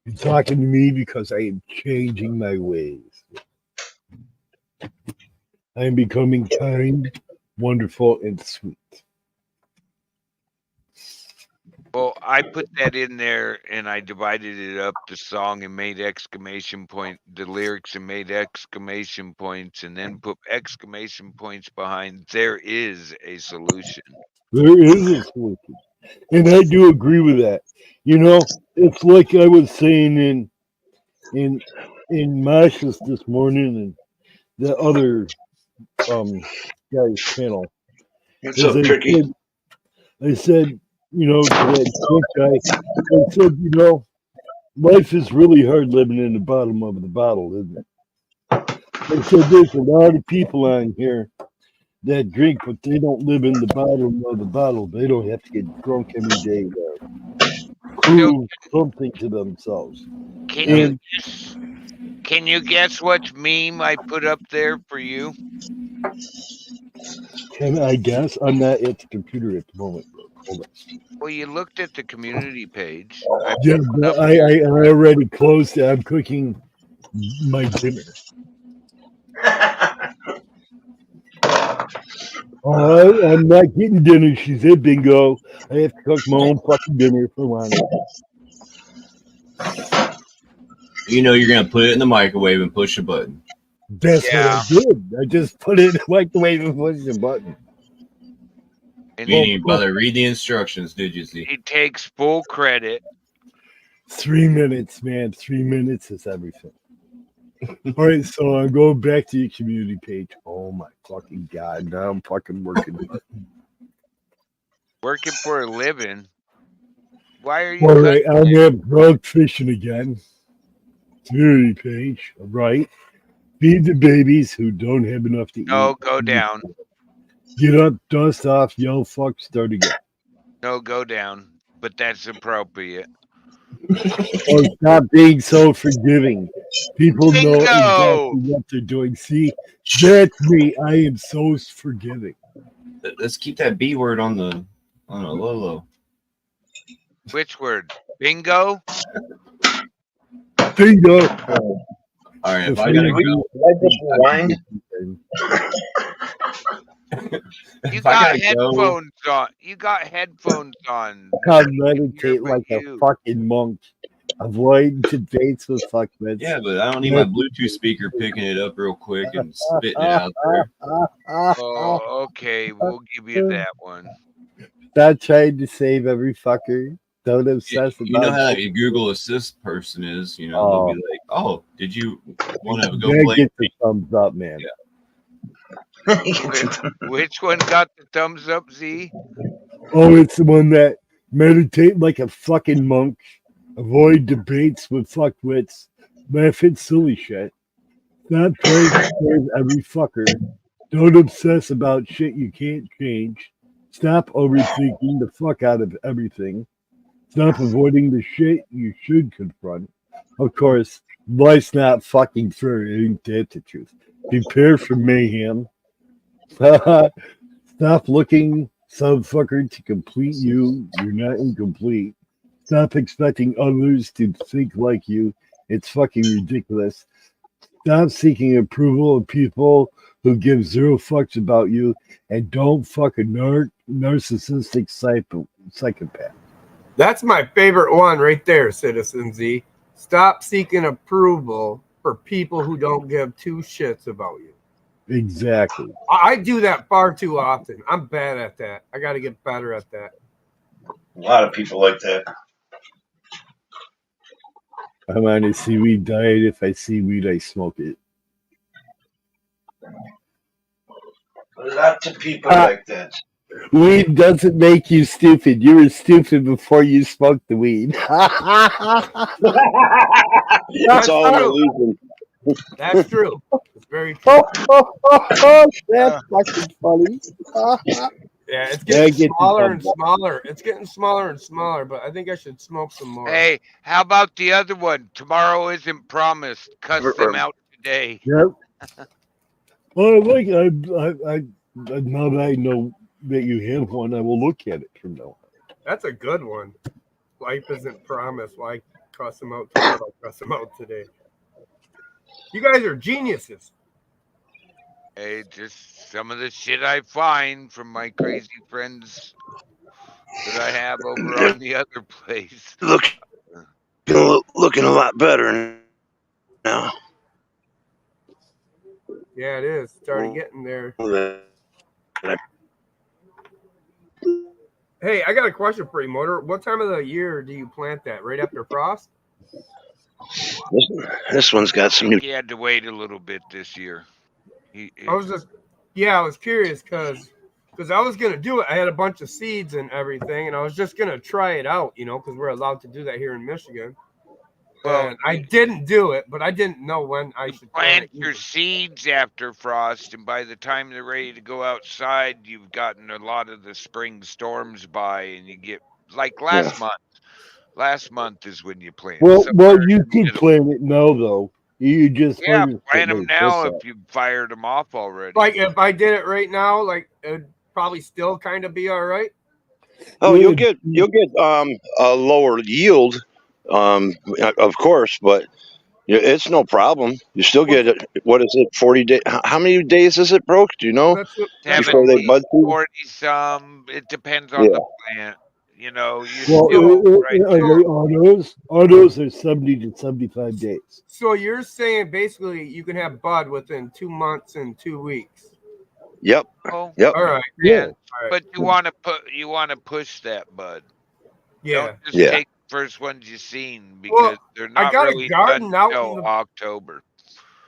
You're talking to me because I am changing my ways. I am becoming kind, wonderful, and sweet. Well, I put that in there and I divided it up, the song, and made the lyrics and made exclamation points, and then put exclamation points behind there is a solution. There is a solution. And I do agree with that. You know, it's like I was saying in Mashes this morning and the other guy's channel. What's up, Tricky? I said, you know, to that guy, I said, you know, life is really hard living in the bottom of the bottle, isn't it? I said, there's a lot of people on here that drink, but they don't live in the bottom of the bottle. They don't have to get drunk every day to prove something to themselves. Can you guess what meme I put up there for you? Can I guess? I'm not at the computer at the moment, bro. Hold on. Well, you looked at the community page. Yeah, but I already closed it. I'm cooking my dinner. I'm not getting dinner. She said, bingo. I have to cook my own fucking dinner for Ronnie. You know you're going to put it in the microwave and push a button. That's what I did. I just put it in the microwave and pushed the button. And you didn't bother read the instructions, did you? See? He takes full credit. 3 minutes, man. 3 minutes is everything. All right, so I'm going back to your community page. Oh my fucking god! Now I'm fucking working. Working for a living. Why are you? All right, I'm at drug fishing again. Community page. All right. Feed the babies who don't have enough to eat. No, go down. Get up, dust off, yell fuck, start again. No, go down. But that's appropriate. Oh, stop being so forgiving. People know exactly what they're doing. See, that's me. I am so forgiving. Let's keep that B word on the low. Which word? Bingo? Bingo. All right, if I gotta go. Rewind? You got headphones on. You got headphones on. I meditate like a fucking monk. Avoid debates with fuckwits. Yeah, but I don't need my Bluetooth speaker picking it up real quick and spitting it out there. Oh, okay. We'll give you that one. Stop trying to save every fucker. Don't obsess about You know how your Google Assist person is, you know, they'll be like, oh, did you want to go play? Get the thumbs up, man. Yeah. Which one got the thumbs up, Z? Oh, it's the one that meditate like a fucking monk. Avoid debates with fuckwits. Laugh at silly shit. Stop trying to save every fucker. Don't obsess about shit you can't change. Stop overthinking the fuck out of everything. Stop avoiding the shit you should confront. Of course, life's not fucking fair. Ain't that the truth? Prepare for mayhem. Stop looking some fucker to complete you. You're not incomplete. Stop expecting others to think like you. It's fucking ridiculous. Stop seeking approval of people who give zero fucks about you, and don't fuck a narcissistic psychopath. That's my favorite one right there, Citizen Z. Stop seeking approval for people who don't give two shits about you. Exactly. I do that far too often. I'm bad at that. I got to get better at that. A lot of people like that. I'm on a seaweed diet. If I see weed, I smoke it. Lots of people like that. Weed doesn't make you stupid. You were stupid before you smoked the weed. That's all an illusion. That's true. It's very true. That's fucking funny. Yeah, it's Yeah, I getting get you, smaller and Bob. smaller. It's getting smaller and smaller, but I think I should smoke some more. Hey, how about the other one? Tomorrow isn't promised. Cuss them out today. Yep. Well, like I now that I know that you have one, I will look at it from now on. That's a good one. Life isn't promised. Why cuss them out tomorrow? Cuss them out today. You guys are geniuses. Hey, just some of the shit I find from my crazy friends that I have over on the other place. Looking a lot better now. Yeah, it is. Started getting there. Hey, I got a question for you, Motor. What time of the year do you plant that? Right after frost? This one's got some new. He had to wait a little bit this year. I was curious because I was gonna do it. I had a bunch of seeds and everything, and I was just gonna try it out, because we're allowed to do that here in Michigan. And I didn't do it, but I didn't know when I should plant your seeds after frost, and by the time they're ready to go outside, you've gotten a lot of the spring storms by, and you get like last month. Last month is when you plant. Well, you can plant it now though. You just plant them now if you fired them off already. Like if I did it right now, like it'd probably still kind of be all right. Oh, you'll get a lower yield, of course, but it's no problem. You still get it. What is it? 40 days? How many days is it broke? Do you know? Before they bud? 40 some. It depends on the plant. Autos are 70 to 75 days. So you're saying basically you can have bud within 2 months and 2 weeks. Yep. Oh, yep. All right. Yeah. But you want to push that bud. Yeah. Don't just take the first ones you've seen because they're not really done until October.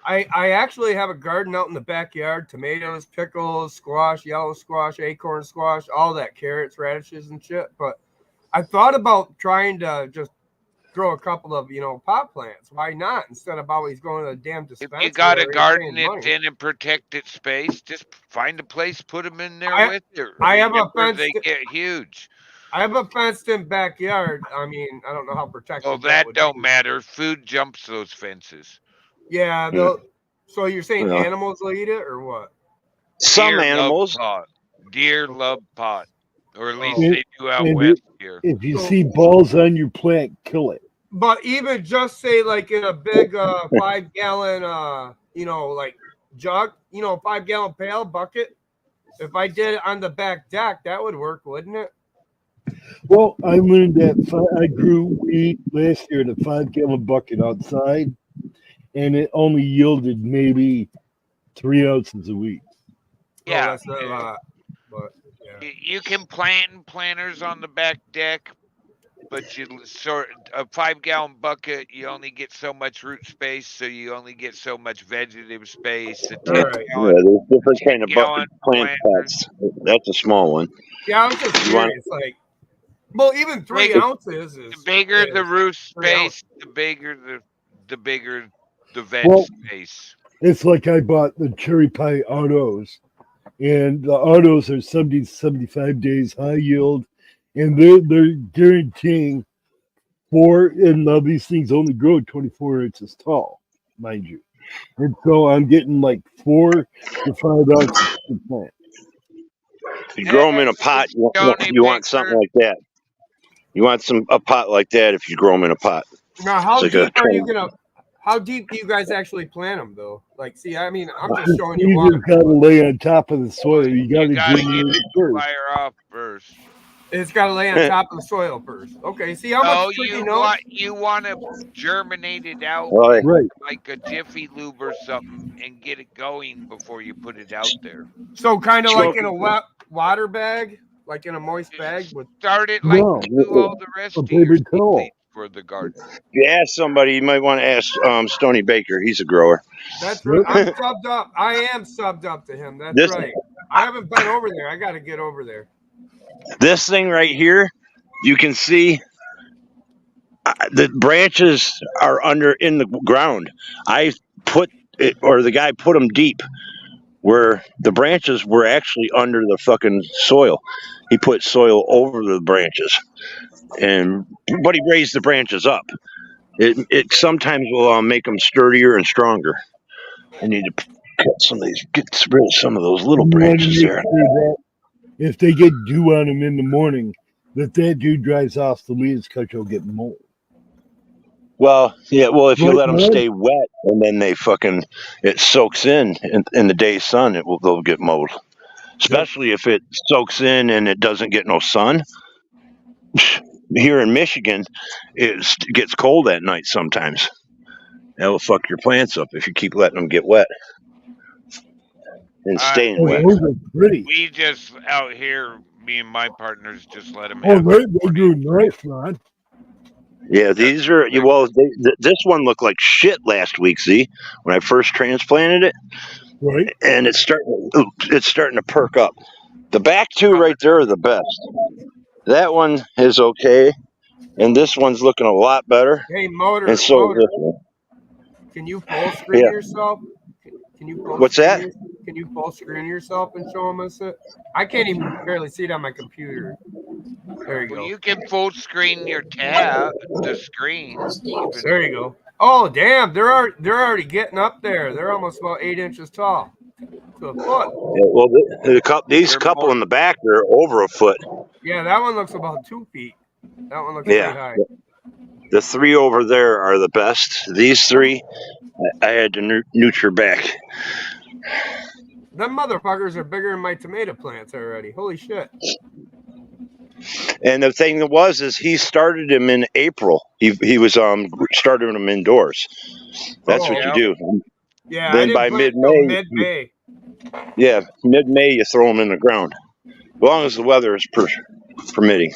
I actually have a garden out in the backyard: tomatoes, pickles, squash, yellow squash, acorn squash, all that, carrots, radishes, and shit. But I thought about trying to just grow a couple of pot plants. Why not? Instead of always going to the damn dispensary. If you got a garden in a protected space, just find a place, put them in there with you. I have a fence. They get huge. I have a fenced-in backyard. I mean, I don't know how protected. Well, that don't matter. Food jumps those fences. Yeah. So you're saying animals will eat it, or what? Some animals. Deer love pot, or at least they do out west here. If you see balls on your plant, kill it. But even just say like in a big 5-gallon, like jug, 5-gallon pail bucket. If I did it on the back deck, that would work, wouldn't it? Well, I learned that I grew wheat last year in a 5-gallon bucket outside, and it only yielded maybe 3 ounces a week. Yeah, that's not a lot. But you can plant in planters on the back deck, but you sort a 5-gallon bucket, you only get so much root space, so you only get so much vegetative space. A 10-gallon, there's different kind of bucket plant pots. That's a small one. Yeah, I was just curious, well, even 3 ounces is the bigger the root space, the bigger the veg space. It's like I bought the cherry pie autos, and the autos are 70 to 75 days high yield, and they're guaranteeing and now these things only grow 24 inches tall, mind you. And so I'm getting like 4 to 5 ounces per plant. If you grow them in a pot, you want something like that. You want a pot like that if you grow them in a pot. Now, how deep do you guys actually plant them, though? Like, see, I mean, I'm just showing you. You just gotta lay on top of the soil. You gotta get the fire off first. It's got to lay on top of the soil first. Okay, see how much you want to germinate it out like a Jiffy Lube or something and get it going before you put it out there. So kind of like in a wet water bag, like in a moist bag. Start it like you do all the rest of your seedlings for the garden. If you ask somebody, you might want to ask Stony Baker. He's a grower. That's right. I'm subbed up. I am subbed up to him. That's right. I haven't been over there. I got to get over there. This thing right here, you can see the branches are in the ground. I put or the guy put them deep where the branches were actually under the fucking soil. He put soil over the branches, but he raised the branches up. It sometimes will make them sturdier and stronger. I need to cut some of these, get rid of some of those little You want to branches make there. sure that if they get dew on them in the morning, that dew dries off the leaves because you'll get mold. Well, yeah. Well, if you Right, let them Mark? stay wet and then it soaks in the day's sun, they'll get mold. Especially if it soaks in and it doesn't get no sun. Here in Michigan, it gets cold at night sometimes. That'll fuck your plants up if you keep letting them get wet and staying Oh, wet. those are pretty. We just out here, me and my partners just let them Oh, have. they're doing nice, man. Yeah, these are well. This one looked like shit last week. See, when I first transplanted it, right? And it's starting to perk up. The back two right there are the best. That one is okay, and this one's looking a lot better. Hey, Motor, And so Motor, is this one. can you full screen Yeah. yourself? Can you full What's that? Can you full screen yourself and show them us it? I can't even barely see it on my computer. There you Well, go. you can full screen your tab, the screen. There you go. Oh, damn! They're already getting up there. They're almost about 8 inches tall to a foot. Yeah, well, these couple in the back are over a foot. Yeah, that one looks about 2 feet. That one looks Yeah. pretty high. The three over there are the best. These three, I had to neuter back. Them motherfuckers are bigger than my tomato plants already. Holy shit! And the thing is he started him in April. He was started them indoors. That's what you do. Yeah, Then I didn't by plant till mid-May, mid-May. mid-May you throw them in the ground, as long as the weather is permitting.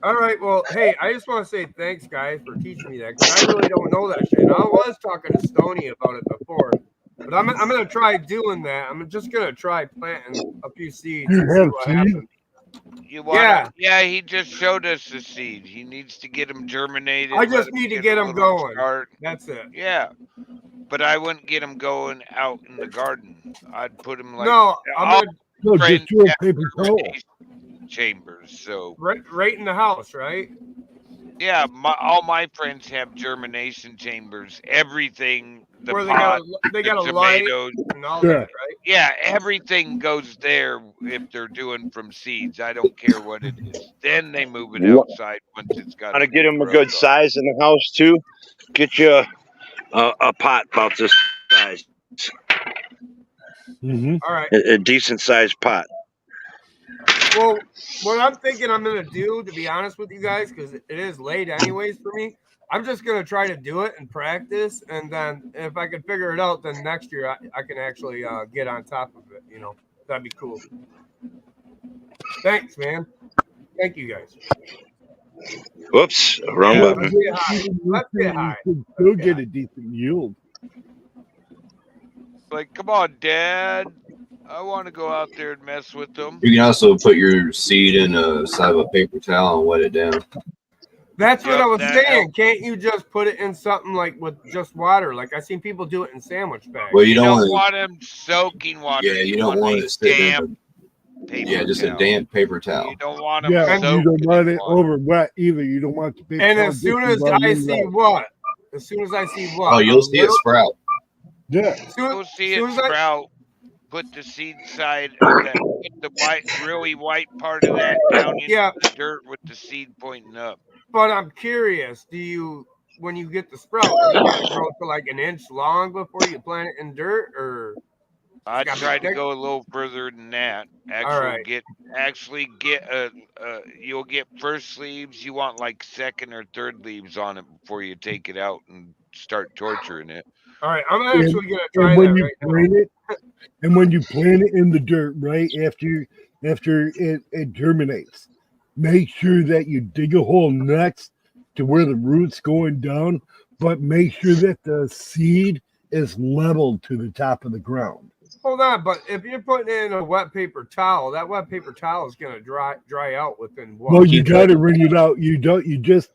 All right, well, hey, I just want to say thanks, guys, for teaching me that, because I really don't know that shit. I was talking to Stony about it before, but I'm gonna try doing that. I'm just gonna try planting a few seeds and see what happens. You want? Yeah, he just showed us the seed. He needs to get them germinated. I just need to get them going. Start. That's it. Yeah, but I wouldn't get them going out in the garden. I'd put them like No, I'm gonna just do a paper towel. chambers. So right in the house, right? yeah, all my friends have germination chambers. Everything, the Where pot, they got the a light tomatoes, and all that, right? Yeah, everything goes there if they're doing from seeds. I don't care what it is. Then they move it outside once it's got. How to get them a good size in the house too? Get you a pot about this size. Mm-hmm. All right. A decent sized pot. Well, what I'm thinking I'm gonna do, to be honest with you guys, because it is late anyways for me, I'm just gonna try to do it and practice, and then if I can figure it out, then next year I can actually get on top of it. You know, that'd be cool. Thanks, man. Thank you guys. Whoops, wrong button. Let's get high. Still get a decent yield. Like, come on, Dad. I want to go out there and mess with them. You can also put your seed in a side of a paper towel and wet it down. That's what I was that saying. helps. Can't you just put it in something like with just water? Like I seen people do it in sandwich bags. Well, you You don't don't want want them soaking water. Yeah, you don't want it sitting in damp just paper a damp paper towel. You don't want them Yeah, you soaking. don't want it over wet either. You don't want the paper And towel as soon dripping as down I in see the- what? As soon as I see what? Oh, you'll see it sprout. Yeah. You'll see it soon as I- sprout. Put the seed side of that, put the really white part of that down into the dirt with the seed pointing up. But I'm curious, when you get the sprout, do you let it grow to like an inch long before you plant it in dirt, or? I Got tried to thick? go a little further than that. right. You'll get first leaves. You want like second or third leaves on it before you take it out and start torturing it. All right, I'm actually gonna try and when that you right plant it, and when you plant it in the dirt, right after it germinates, make sure that you dig a hole next to where the root's going down, but make sure that the seed is leveled to the top of the ground. Hold on, but if you're putting it in a wet paper towel, that wet paper towel is gonna dry out within what? Well, you got to wring it out. You just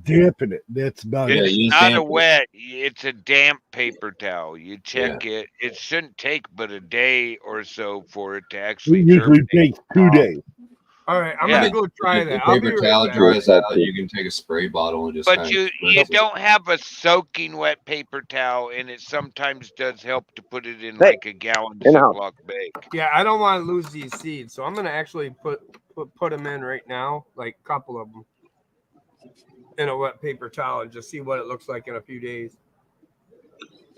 dampen it. That's about Yeah, it. use Not a damp. wet. It's a damp paper towel. You check it. It shouldn't take but a day or so for it to It actually usually germinate. takes 2 days. All right, I'm Yeah. gonna go try If the that. I'll be paper right towel back. dries out, you can take a spray bottle and just But kind you of don't have a soaking wet paper towel, and it sometimes does help to put it in Hey, like a gallon in the house. Ziploc bag. Yeah, I don't want to lose these seeds, so I'm gonna actually put them in right now, like a couple of them, in a wet paper towel, and just see what it looks like in a few days.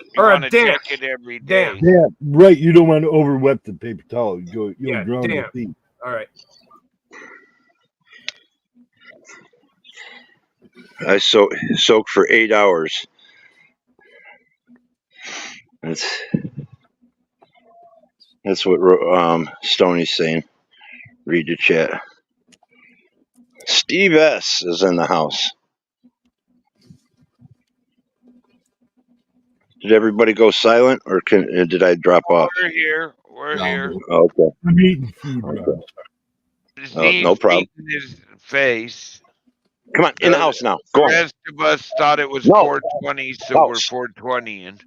You Or want a to damp. check it every day. Damp. Yeah, right. You don't want to over wet the paper towel. You'll Yeah, drown the damp. seed. All right. I soak for 8 hours. That's what Stoney's saying. Read the chat. Steve S is in the house. Did everybody go silent, or did I drop off? We're here. We're here. Oh, okay. I'm eating food. Okay. Steve's no problem. beating his face. Come on, in the house now. Go The on. rest of us thought it was No. 420, so we're House. 420ing.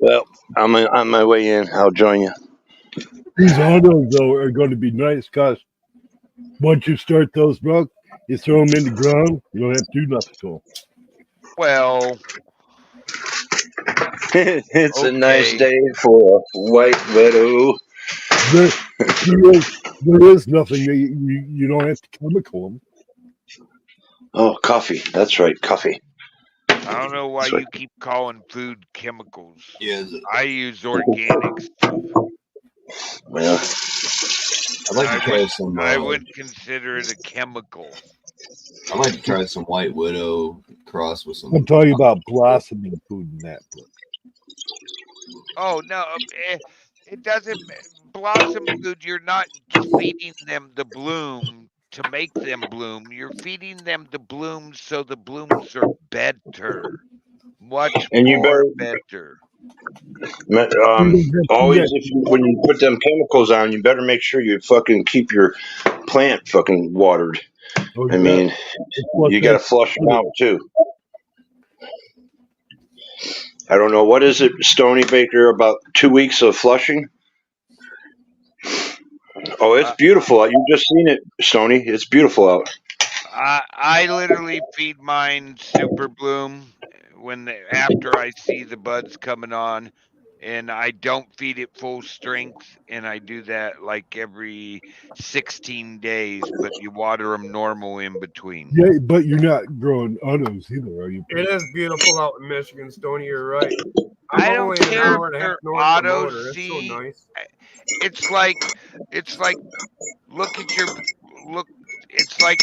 Well, I'm on my way in. I'll join you. These autos, though, are going to be nice because once you start those, bro, you throw them in the ground, you don't have to do nothing to them. Well, It's a nice okay. day for a white widow. There is nothing that you don't have to chemical them. Oh, coffee. That's right, coffee. I don't know why That's right. you keep calling food chemicals. Yeah, I use organic stuff. Well, I'd like to try some. I wouldn't consider it a chemical. I'd like to try some White Widow cross with some. I'm talking about blossoming food and that. Oh no, it doesn't. Blossom food, you're not feeding them the bloom to make them bloom. You're feeding them the blooms so the blooms are better, much And you more better. Always, when you put them chemicals on, you better make sure you fucking keep your plant fucking watered. Oh, I mean, you got to flush them out too. I don't know, what is it, Stony Baker, about 2 weeks of flushing? Oh, it's beautiful. You just seen it, Stony. It's beautiful out. I literally feed mine Super Bloom after I see the buds coming on, and I don't feed it full strength, and I do that like every 16 days, but you water them normal in between. Yeah, but you're not growing autos either, are you? It is beautiful out in Michigan, Stoney. You're right. I don't only an care hour if and a half they're north of auto Motor. It's so seed. nice. It's like it's like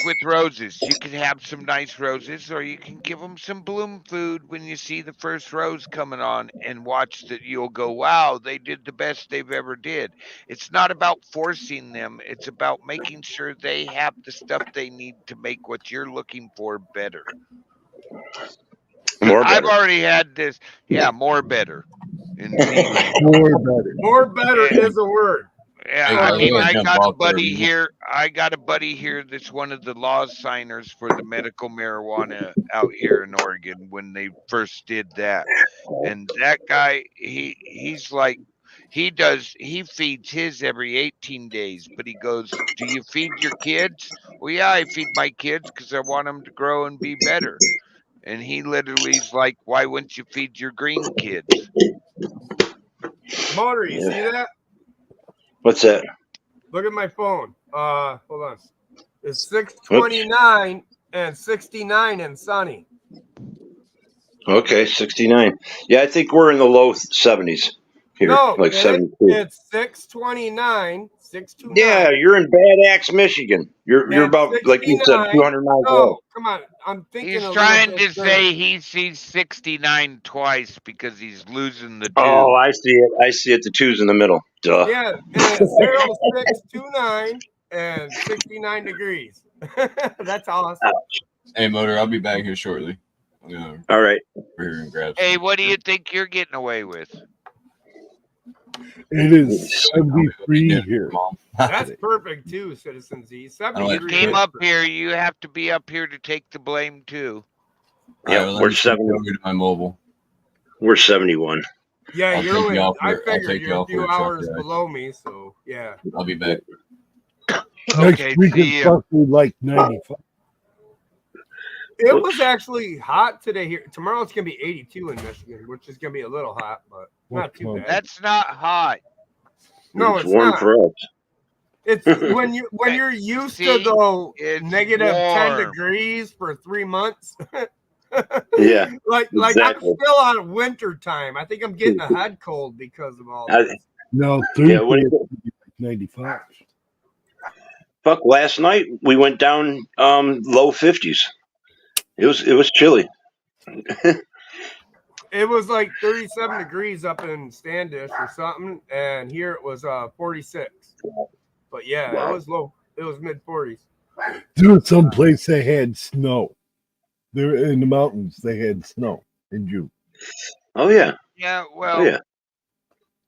with roses. You can have some nice roses, or you can give them some bloom food when you see the first rose coming on, and watch that. You'll go, wow, they did the best they've ever did. It's not about forcing them. It's about making sure they have the stuff they need to make what you're looking for better. More better. I've already had this. Yeah, more better. Indeed. More better. More better is a word. Yeah, I mean, I got a buddy here. I got a buddy here that's one of the law signers for the medical marijuana out here in Oregon when they first did that. And that guy, he's like, he feeds his every 18 days, but he goes, do you feed your kids? Well, yeah, I feed my kids because I want them to grow and be better. And he literally is like, why wouldn't you feed your green kids? Motor, you see that? What's that? Look at my phone. Hold on. It's 6:29 and 69 and sunny. Okay, 69. Yeah, I think we're in the low 70s here. No, like 72. it's 6:29, 6:29. Yeah, you're in Bad Axe, Michigan. You're about, like you said, 200 miles away. No, come on. I'm thinking He's a trying little to bit say he sees 69 twice because he's losing the two. Oh, I see it. I see it. The two's in the middle. Duh. Yeah, and it's 0629 and 69 degrees. That's awesome. Hey, Motor, I'll be back here shortly. All right. Here and grab Hey, what do you think you're getting away with? It is 73 here. That's perfect too, Citizen Z. 70 You came up here, you have to be up here to take the blame too. Yeah, we're 70. Over to my mobile. We're 71. Yeah, I'll you're take only. you out I for- I'll figured take you you're a out for few a truck hours ride. below me, so yeah. I'll be back. Next Okay, week see it's ya. supposed to be like 95. It was actually hot today here. Tomorrow it's gonna be 82 in Michigan, which is gonna be a little hot, but not too bad. That's not hot. No, It's it's warm not. for us. It's when you're used to See, the it's negative 10 warm. degrees for 3 months. Yeah, like exactly. I'm still on winter time. I think I'm getting a head cold because of all I- this. No, Yeah, what Thursday is it? it's like 95. Fuck, last night we went down low 50s. It was chilly. It was like 37 degrees up in Standish or something, and here it was 46. But yeah, Wow. it was low. It was mid 40s. There was some place they had snow. There in the mountains, they had snow in June. Oh yeah. Yeah, Oh well, yeah.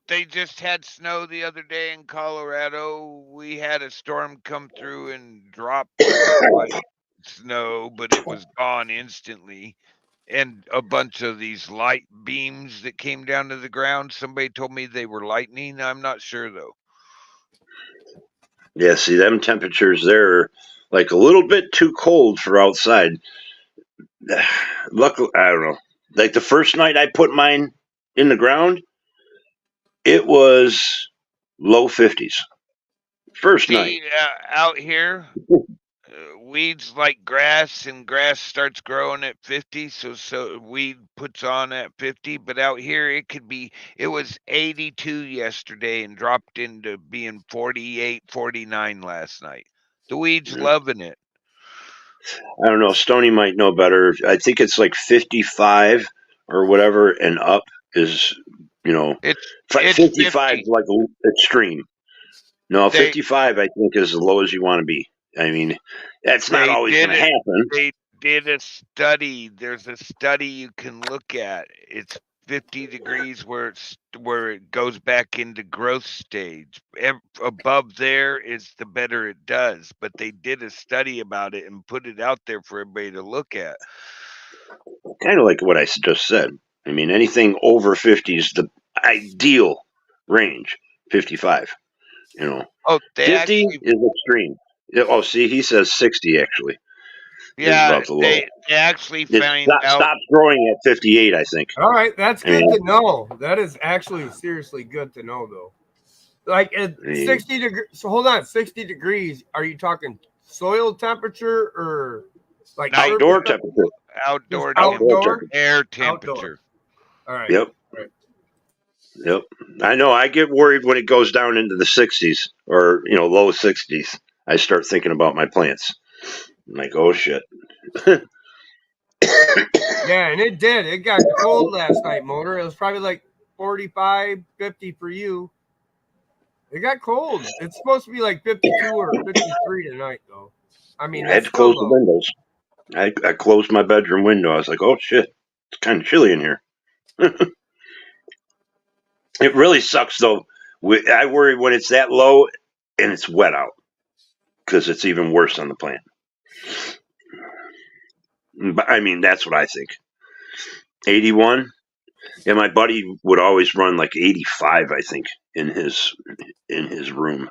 they just had snow the other day in Colorado. We had a storm come through and drop like snow, but it was gone instantly. And a bunch of these light beams that came down to the ground. Somebody told me they were lightning. I'm not sure though. Yeah, see them temperatures there are like a little bit too cold for outside. Luckily, I don't know. Like the first night I put mine in the ground, it was low 50s. First night. See, out here, weeds like grass, and grass starts growing at 50, so weed puts on at 50. But out here, it was 82 yesterday and dropped into being 48, 49 last night. The weeds Yeah. loving it. I don't know. Stony might know better. I think it's like 55 or whatever, and up is, It's 55 50. is like extreme. No, They 55 I think is as low as you want to be. I mean, that's not they always did going to it. happen. They did a study. There's a study you can look at. It's 50 degrees where it goes back into growth stage. Above there is the better it does. But they did a study about it and put it out there for everybody to look at. Kind of like what I just said. I mean, anything over 50 is the ideal range. 55. Oh, they 50 actually, is extreme. Oh, see, he says 60 actually. Is yeah, about the low. they actually It found out. stops growing at 58, I think. All right, that's I mean, good to know. That is actually seriously good to know, though. Like at 60 degrees. So hold on, 60 degrees. Are you talking soil temperature or like outdoor temperature? Outdoor outdoor air temperature. All right. Yep. Right. Yep. I know. I get worried when it goes down into the 60s or low 60s. I start thinking about my plants. I'm like, oh shit. Yeah, and it did. It got cold last night, Motor. It was probably like 45, 50 for you. It got cold. It's supposed to be like 52 or 53 tonight, though. I mean, I had to close the windows. I closed my bedroom window. I was like, oh shit, it's kind of chilly in here. It really sucks though. I worry when it's that low and it's wet out because it's even worse on the plant. But I mean, that's what I think. 81. Yeah, my buddy would always run like 85, I think, in his room.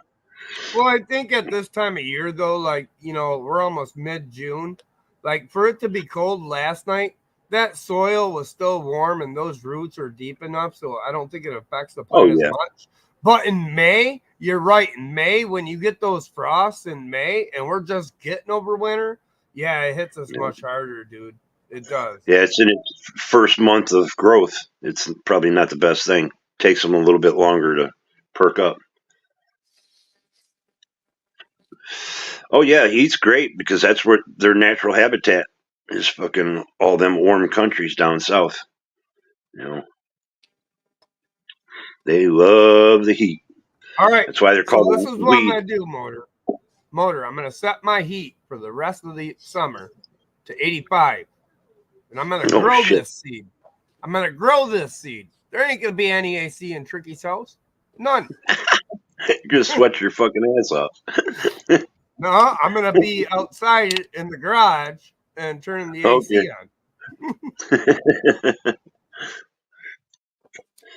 Well, I think at this time of year, though, like, we're almost mid-June. Like, for it to be cold last night, that soil was still warm and those roots are deep enough, so I don't think it affects the plant as much. But in May, you're right. In May, when you get those frosts in May and we're just getting over winter, yeah, it hits us much harder, dude. It does. Yeah, it's in its first month of growth. It's probably not the best thing. Takes them a little bit longer to perk up. Oh yeah, heat's great because that's where their natural habitat is. Fucking all them warm countries down south. They love the heat. All right. That's why they're called this is what I'm weed. going to do, Motor. I'm going to set my heat for the rest of the summer to 85. And I'm going to grow this seed. There ain't going to be any AC in Tricky's house. None. You're gonna sweat your fucking ass off. No, I'm gonna be outside in the garage and turning the AC on.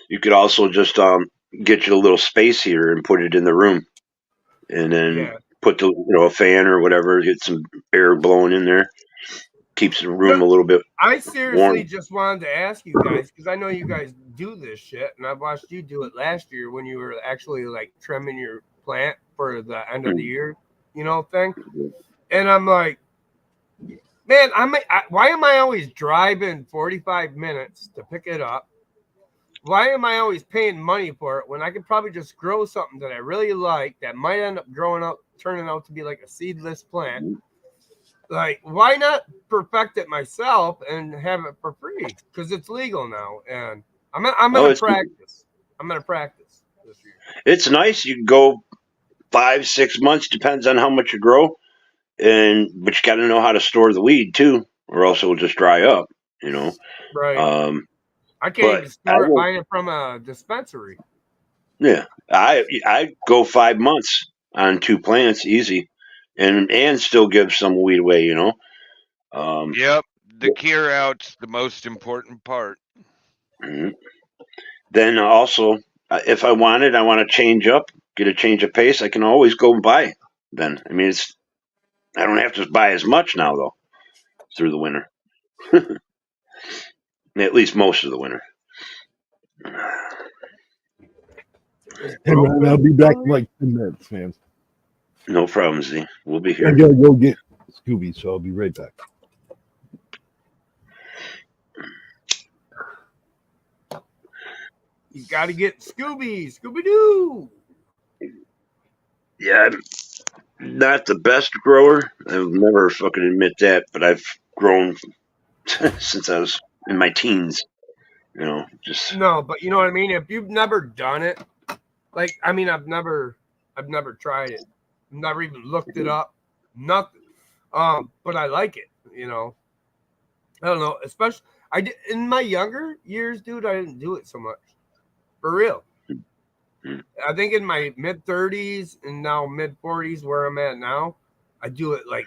You could also just get you a little space heater and put it in the room, and then put the a fan or whatever, get some air blowing in there, keeps the room a little bit. I seriously warm. just wanted to ask you guys, because I know you guys do this shit, and I've watched you do it last year when you were actually like trimming your plant for the end of the year, thing. And I'm like, man, why am I always driving 45 minutes to pick it up? Why am I always paying money for it when I could probably just grow something that I really like that might end up turning out to be like a seedless plant? Like, why not perfect it myself and have it for free? Because it's legal now, and I'm gonna practice. I'm gonna practice this year. It's nice. You can go 5-6 months, depends on how much you grow, but you got to know how to store the weed too, or else it will just dry up. Right. I can't even start buying it from a dispensary. Yeah, I go 5 months on 2 plants easy, and still give some weed away. Yep, the cure out's the most important part. Mm-hmm. Then also, if I want to change up, get a change of pace, I can always go and buy. Then I mean, I don't have to buy as much now though through the winter. At least most of the winter. Hey man, I'll be back in like 10 minutes, man. No problem, Z. We'll be here. I gotta go get Scooby, so I'll be right back. You got to get Scooby-Doo. Yeah, I'm not the best grower. I'll never fucking admit that, but I've grown since I was in my teens. Just no, but you know what I mean. If you've never done it, like I've never tried it. Never even looked it up. Nothing. But I like it. I don't know. Especially I did in my younger years, dude. I didn't do it so much. For real. I think in my mid-30s and now mid-40s, where I'm at now, I do it like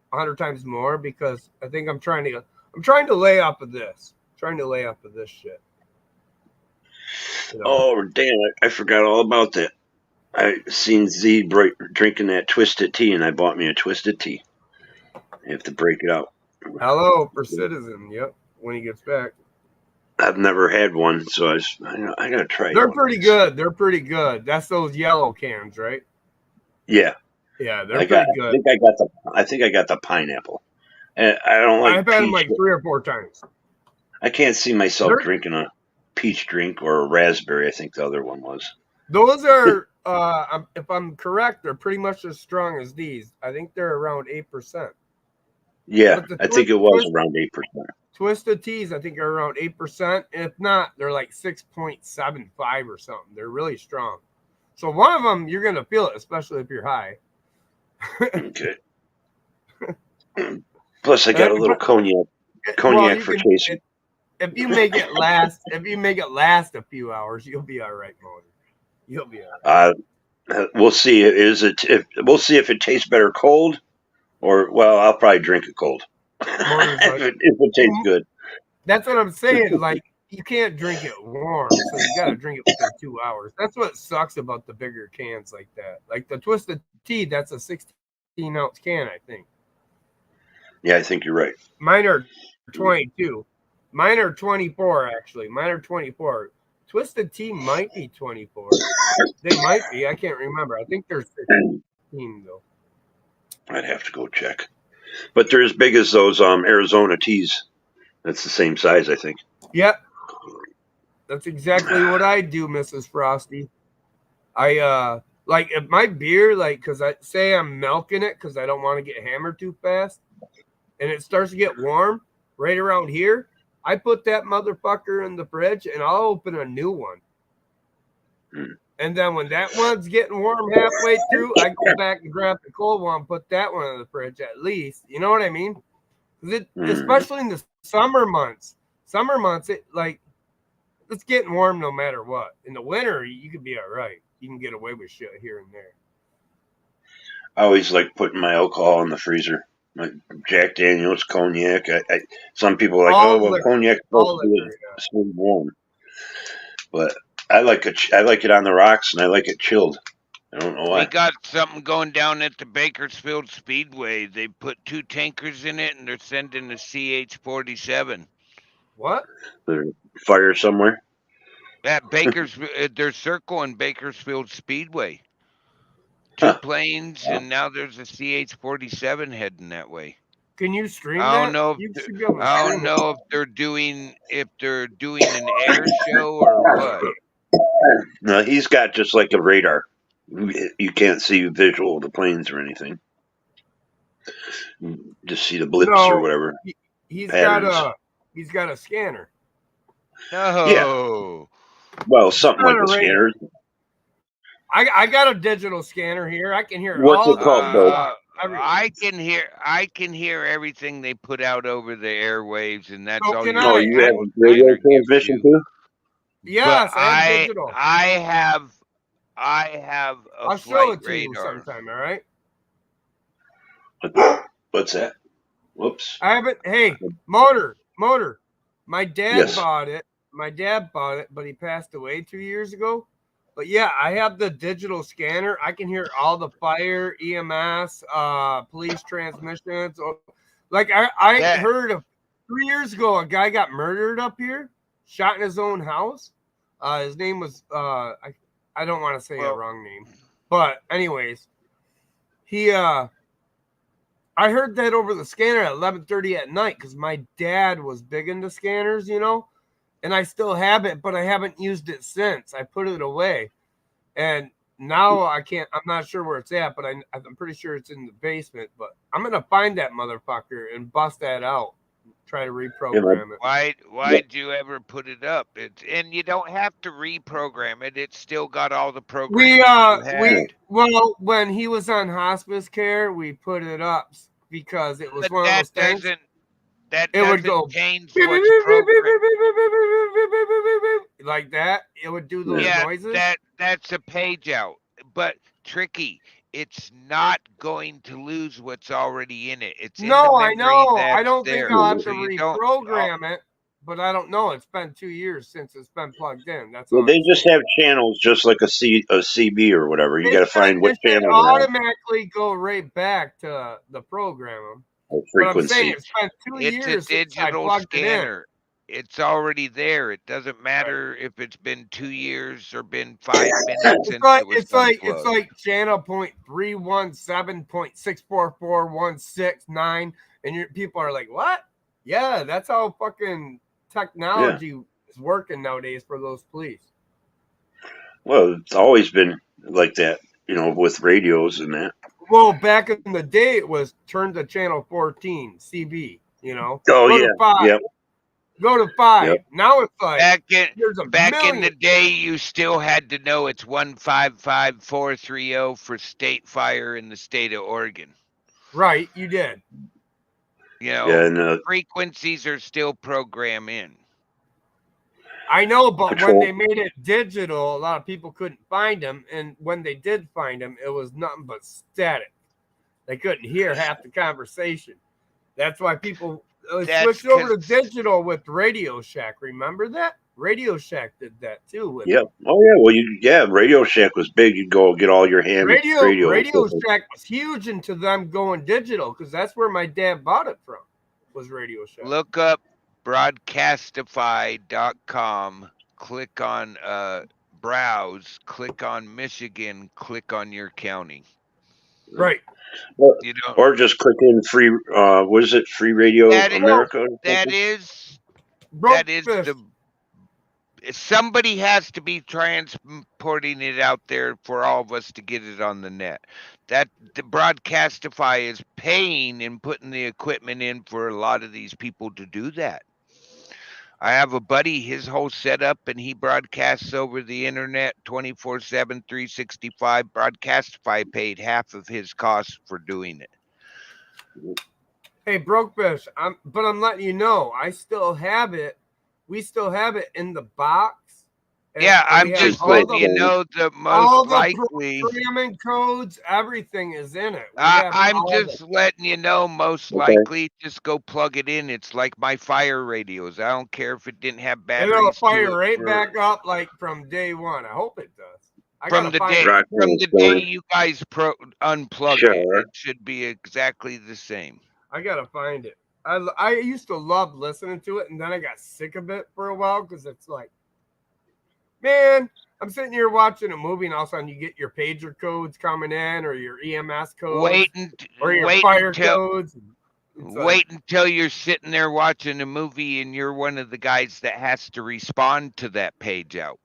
100 times more because I think I'm trying to lay off of this. Trying to lay off of this shit. Oh damn! I forgot all about that. I seen Z drinking that twisted tea, and I bought me a twisted tea. I have to break it out. Hello for Citizen. Yep, when he gets back. I've never had one, so I gotta try. They're pretty good. They're pretty good. That's those yellow cans, right? Yeah. Yeah, they're pretty good. I think I got the pineapple. And I don't like. I've had them like 3 or 4 times. I can't see myself drinking a peach drink or a raspberry. I think the other one was. Those are, if I'm correct, they're pretty much as strong as these. I think they're around 8%. Yeah, I think it was around 8%. Twisted teas, I think, are around 8%. If not, they're like 6.75 or something. They're really strong. So one of them, you're gonna feel it, especially if you're high. Okay. Plus, I got a little cognac for chasing. If you make it last, a few hours, you'll be all right, Motor. You'll be all right. We'll see. We'll see if it tastes better cold, or I'll probably drink it cold. If it tastes good. That's what I'm saying. Like, you can't drink it warm, so you got to drink it within 2 hours. That's what sucks about the bigger cans like that. Like the Twisted Tea, that's a 16-ounce can, I think. Yeah, I think you're right. Mine are 22. Mine are 24, actually. Mine are 24. Twisted Tea might be 24. They might be. I can't remember. I think they're 16, though. I'd have to go check. But they're as big as those Arizona teas. That's the same size, I think. Yep. That's exactly what I do, Mrs. Frosty. I like if my beer, like, because I say I'm milking it because I don't want to get hammered too fast, and it starts to get warm right around here, I put that motherfucker in the fridge and I'll open a new one. And then when that one's getting warm halfway through, I go back and grab the cold one, put that one in the fridge at least. You know what I mean? Especially in the summer months. Summer months, it like it's getting warm no matter what. In the winter, you could be all right. You can get away with shit here and there. I always like putting my alcohol in the freezer. Like Jack Daniels, cognac. Some people are like, All oh well, liquor. cognac All supposed to be liquor, yeah. stay warm, but I like it on the rocks, and I like it chilled. I don't know We why. got something going down at the Bakersfield Speedway. They put 2 tankers in it, and they're sending a CH-47. What? There's fire somewhere. At Bakersfield, they're circling Bakersfield Speedway. 2 planes, and now there's a CH-47 heading that way. Can you stream I don't that? know. You should be able to I stream don't it. know if they're doing an air show or what. No, he's got just like a radar. You can't see visual of the planes or anything. You just see the blips or whatever. He's patterns. got a scanner. No. Well, something like Not the a radar. scanners. I got a digital scanner here. I can hear What's all it called, Bo? I can hear everything they put out over the airwaves, and that's So all can your Oh, I. you have digital radio scanner gives transmission you. too? Yes, But I have digital. I have a I'll show flight it to you radar. sometime. All right. What's that? Whoops. I haven't. Hey, motor. My dad Yes. bought it. But he passed away 2 years ago. But yeah, I have the digital scanner. I can hear all the fire, EMS, police transmissions. Like I heard 3 years ago, a guy got murdered up here, shot in his own house. His name was I don't want to say a wrong name, but anyways, he I heard that over the scanner at 11:30 at night because my dad was big into scanners, you know, and I still have it, but I haven't used it since. I put it away, and now I can't. I'm not sure where it's at, but I'm pretty sure it's in the basement. But I'm gonna find that motherfucker and bust that out. Try to reprogram it. Why'd you ever put it up? And you don't have to reprogram it. It's still got all the programs Well, when he was on hospice care, we put it up because it was but one of those things. That it would go change what's programmed. Like that. It would do those noises. That's a page out. But Tricky, it's not going to lose what's already in it. It's in the I memory know. that's I don't there. think I'll have So to you don't- reprogram it, but I don't know. It's been 2 years since it's been plugged in. That's Well, all. they just have channels just like a CB or whatever. You got to find what It should channel they're on. automatically go right back to the program. Or But I'm saying frequency. it's been 2 It's years a since I digital plugged it in. scanner. It's already there. It doesn't matter if it's been 2 years or been 5 minutes since it was It's like channel 0.317.64416.9, and people are like, "What?" Yeah, that's how fucking technology is working nowadays for those police. Well, it's always been like that, with radios and that. Well, back in the day, it was turn to channel 14 CB. Oh, Go yeah. to 5. Yep. Go to 5. Yep. Now it's like back there's a in the day, you still had to know it's 155430 for state fire in the state of Oregon. Right, you did. Frequencies are still programmed in. I know, but Patrol. when they made it digital, a lot of people couldn't find them, and when they did find them, it was nothing but static. They couldn't hear half the conversation. That's why people switched over to digital with Radio Shack. Remember that? Radio Shack did that too. Yep. Oh yeah. Well, Radio Shack was big. You'd go get all your ham radio. Radio Shack was huge into them going digital because that's where my dad bought it from. Was Radio Shack. Look up broadcastify.com. Click on browse. Click on Michigan. Click on your county. Right. Or just click in free. What is it? Free Radio America. That is somebody has to be transporting it out there for all of us to get it on the net. That the Broadcastify is paying and putting the equipment in for a lot of these people to do that. I have a buddy, his whole setup, and he broadcasts over the internet 24/7, 365. Broadcastify paid half of his cost for doing it. Hey, Brokefish, I'm letting you know, I still have it we still have it in the box. and- Yeah, and I'm we have just all letting the- you know the all most the likely. programming codes, everything is in it. We have I'm all just letting you know, most likely, just go plug it in. It's like my Fire radios. I don't care if it didn't have It'll batteries to fire it right for- back up like from day one. I hope it does. I from gotta the find day it. Rock from and the day Stone. you guys unplug Sure. it. It should be exactly the same. I gotta find it. I used to love listening to it, and then I got sick of it for a while because it's like, man, I'm sitting here watching a movie, and all of a sudden you get your pager codes coming in, or your EMS codes, or your fire codes. Wait until you're sitting there watching a movie, and you're one of the guys that has to respond to that page out.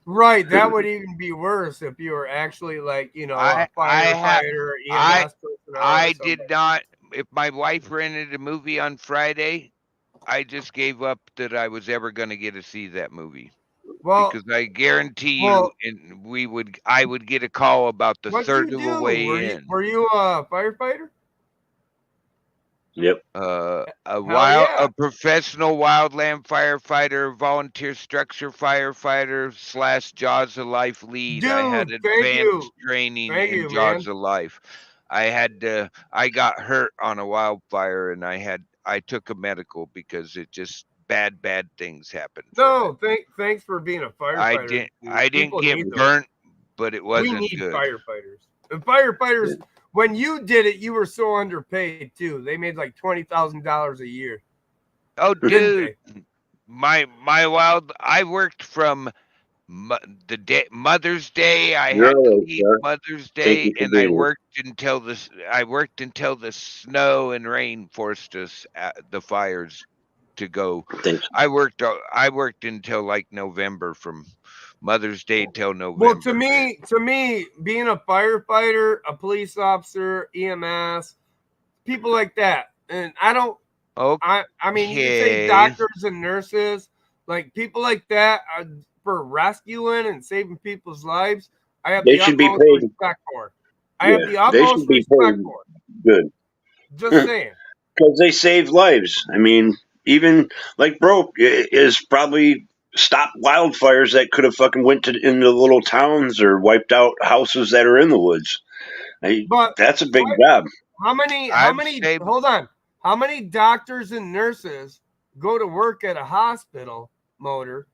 Right, that would even be worse if you were actually like, a firefighter, EMS personnel. I did not. If my wife rented a movie on Friday, I just gave up that I was ever going to get to see that movie. Well, because I guarantee you, and I would get a call about the what'd third you of the do? way in. Were you a firefighter? Yep. A professional wildland firefighter, volunteer structure firefighter / Jaws of Life lead. I had Dude, thank advanced you. training Thank in you, Jaws man. of Life. I got hurt on a wildfire, and I took a medical because it just bad things happened. No, thanks for being a firefighter. I didn't People get need those. burnt, but it wasn't We need good. firefighters. And firefighters, when you did it, you were so underpaid too. They made like $20,000 a year. Oh, dude, I worked from the day Mother's Day. I had to leave Mother's Day, and I worked until the snow and rain forced us the fires to go. I worked until like November, from Mother's Day till November. Well, to me, being a firefighter, a police officer, EMS, people like that, and I don't. I mean, you can say doctors and nurses, like people like that, are for rescuing and saving people's lives. I have the utmost respect for. I have the utmost respect for. Good. Just saying. Because they save lives. I mean, even like Broke is probably stopped wildfires that could have fucking went into little towns or wiped out houses that are in the woods. That's a big job. How many? Hold on. How many doctors and nurses go to work at a hospital motor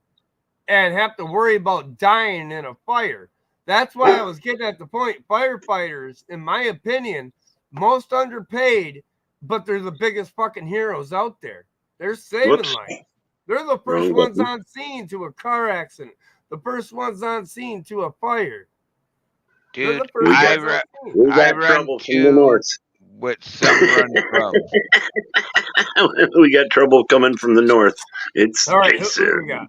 and have to worry about dying in a fire? That's why I was getting at the point. Firefighters, in my opinion, most underpaid, but they're the biggest fucking heroes out there. They're saving lives. They're the first ones on scene to a car accident. The first ones on scene to a fire. Dude, I run to what some run from. We got trouble coming from the north. It's all right. Jason. Who we got?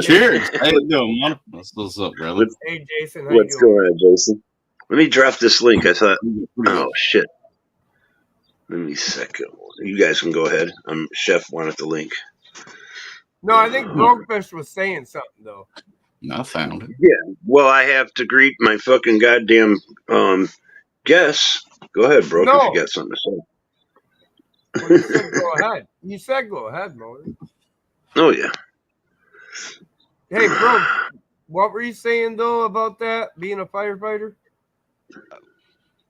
Cheers. How you doing, man? What's up, brother? Hey, Jason. How What's you doing? going on, Jason? Let me drop this link. I thought, oh shit. Let me second. You guys can go ahead. Chef wanted the link. No, I think Brokefish was saying something though. I found it. Yeah. Well, I have to greet my fucking goddamn guests. Go ahead, Broke, if you got something to say. Well, you said go ahead. You said go ahead, Moses. Oh yeah. Hey, bro, what were you saying though about that being a firefighter?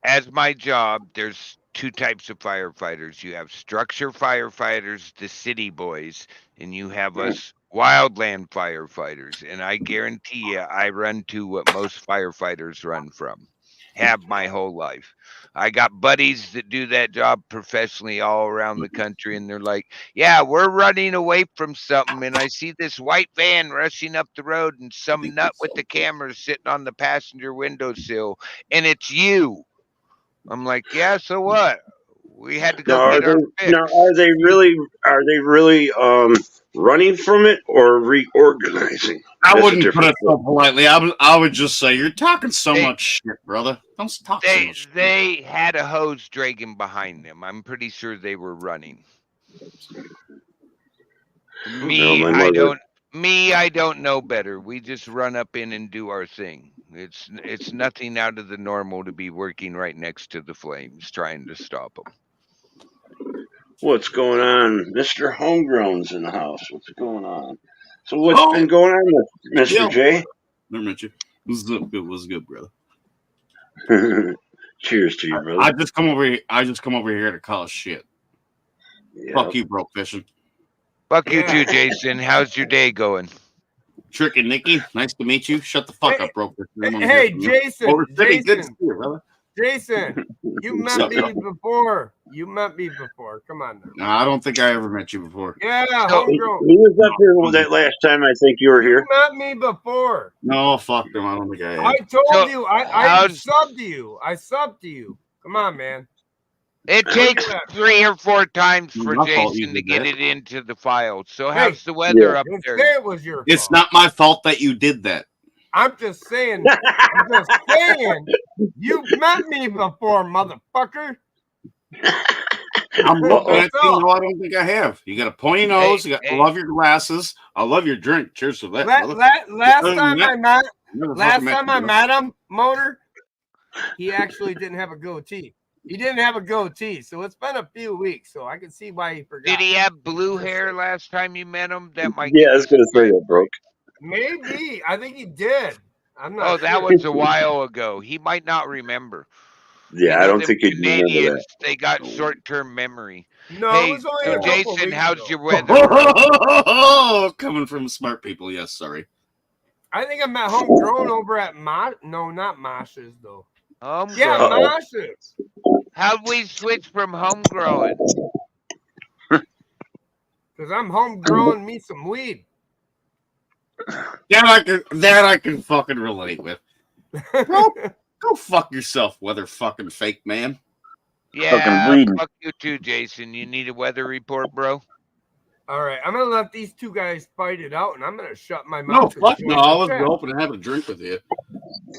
As my job, there's two types of firefighters. You have structure firefighters, the city boys, and you have us wildland firefighters. And I guarantee you, I run to what most firefighters run from. Have my whole life. I got buddies that do that job professionally all around the country, and they're like, yeah, we're running away from something, and I see this white van rushing up the road and some nut with the camera sitting on the passenger windowsill, and it's you. I'm like, yeah, so what? We had to go get our fix. Now, are they really running from it or reorganizing? I wouldn't put it so politely. I would just say you're talking so much shit, brother. Don't talk so much shit. They had a hose dragging behind them. I'm pretty sure they were running. I don't know better. We just run up in and do our thing. It's nothing out of the normal to be working right next to the flames trying to stop them. What's going on? Mr. Homegrown's in the house. What's going on? So what's Oh, been going on, Mr. yo. J? Never met you. What's good, brother? Cheers to you, brother. I just come over here to call shit. Yeah. Fuck you, broke fishing. Fuck you too, Jason. How's your day going? Trick and Nikki, nice to meet you. Shut the fuck up, broke fishing. Hey, Jason. Motor City, good to Jason. see you, brother. Jason, you What's met up, me bro? before. You met me before. Come on now. No, I don't think I ever met you before. Yeah, He homegrown. was up here that last time I think you were You here. met me before. No, fuck them. I don't think I have. I told So, you. I how's- subbed to you. I subbed to you. Come on, man. It takes 3 or 4 times for My fault you Jason to did get that. it into the file. So Hey, how's the weather up Didn't there? say it was your It's fault. not my fault that you did that. I'm just saying. I'm just saying. You met me before, motherfucker. I'm looking at That's you. all. No, I don't think I have. You got a pointy nose. I love your glasses. I love your drink. Cheers to that, brother. Last Other than time that, I met, never last fucking met time you, I bro. met him, Motor, he actually didn't have a goatee. He didn't have a goatee, so it's been a few weeks, so I can see why he forgot. Did he have blue hair last time you met him? That might Yeah, give I was us going to a say red that, broke. Maybe. I think he did. I'm not Oh, that sure. was a while ago. He might not remember. Yeah, I don't them think he'd remember Canadians, that. they got short-term memory. No, Hey, it was only so a couple Jason, weeks how's ago. your weather? bro? Coming from smart people. Yes, sorry. I think I met homegrown over at No, not Mosh's though. Homegrown. Yeah, Mosh's. How'd we switch from homegrown? Because I'm homegrown me some weed. That I can fucking relate with. Go fuck yourself, weather fucking fake man. Yeah, bleeding. fuck you too, Jason. You need a weather report, bro? All right, I'm gonna let these two guys fight it out, and I'm gonna shut my No, mouth. fuck no. I was open and have a drink with you.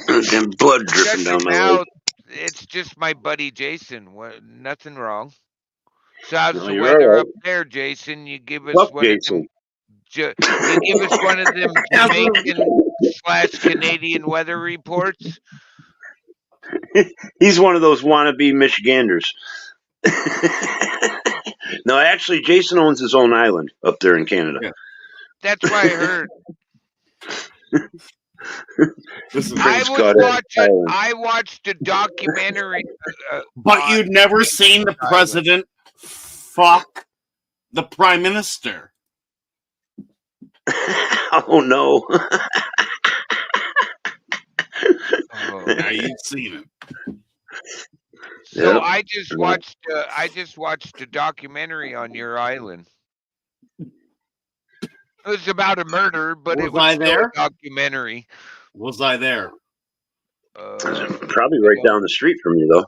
And blood dripping Shut down your my leg. mouth. It's just my buddy Jason. Nothing wrong. So how's No, the you're weather all right. up there, Jason? You give us Fuck one Jason. of them. You give us one of them Jamaican/Canadian weather reports. He's one of those wannabe Michiganders. No, actually, Jason owns his own island up there in Canada. Yeah. That's what I heard. This is I watched a documentary. But you'd never seen the president fuck the prime minister. Oh no! Now you've seen it. So Yep. I just watched a documentary on your island. It was about a murder, but Was it was I still there? a documentary. Was I there? Probably right down the street from you, though.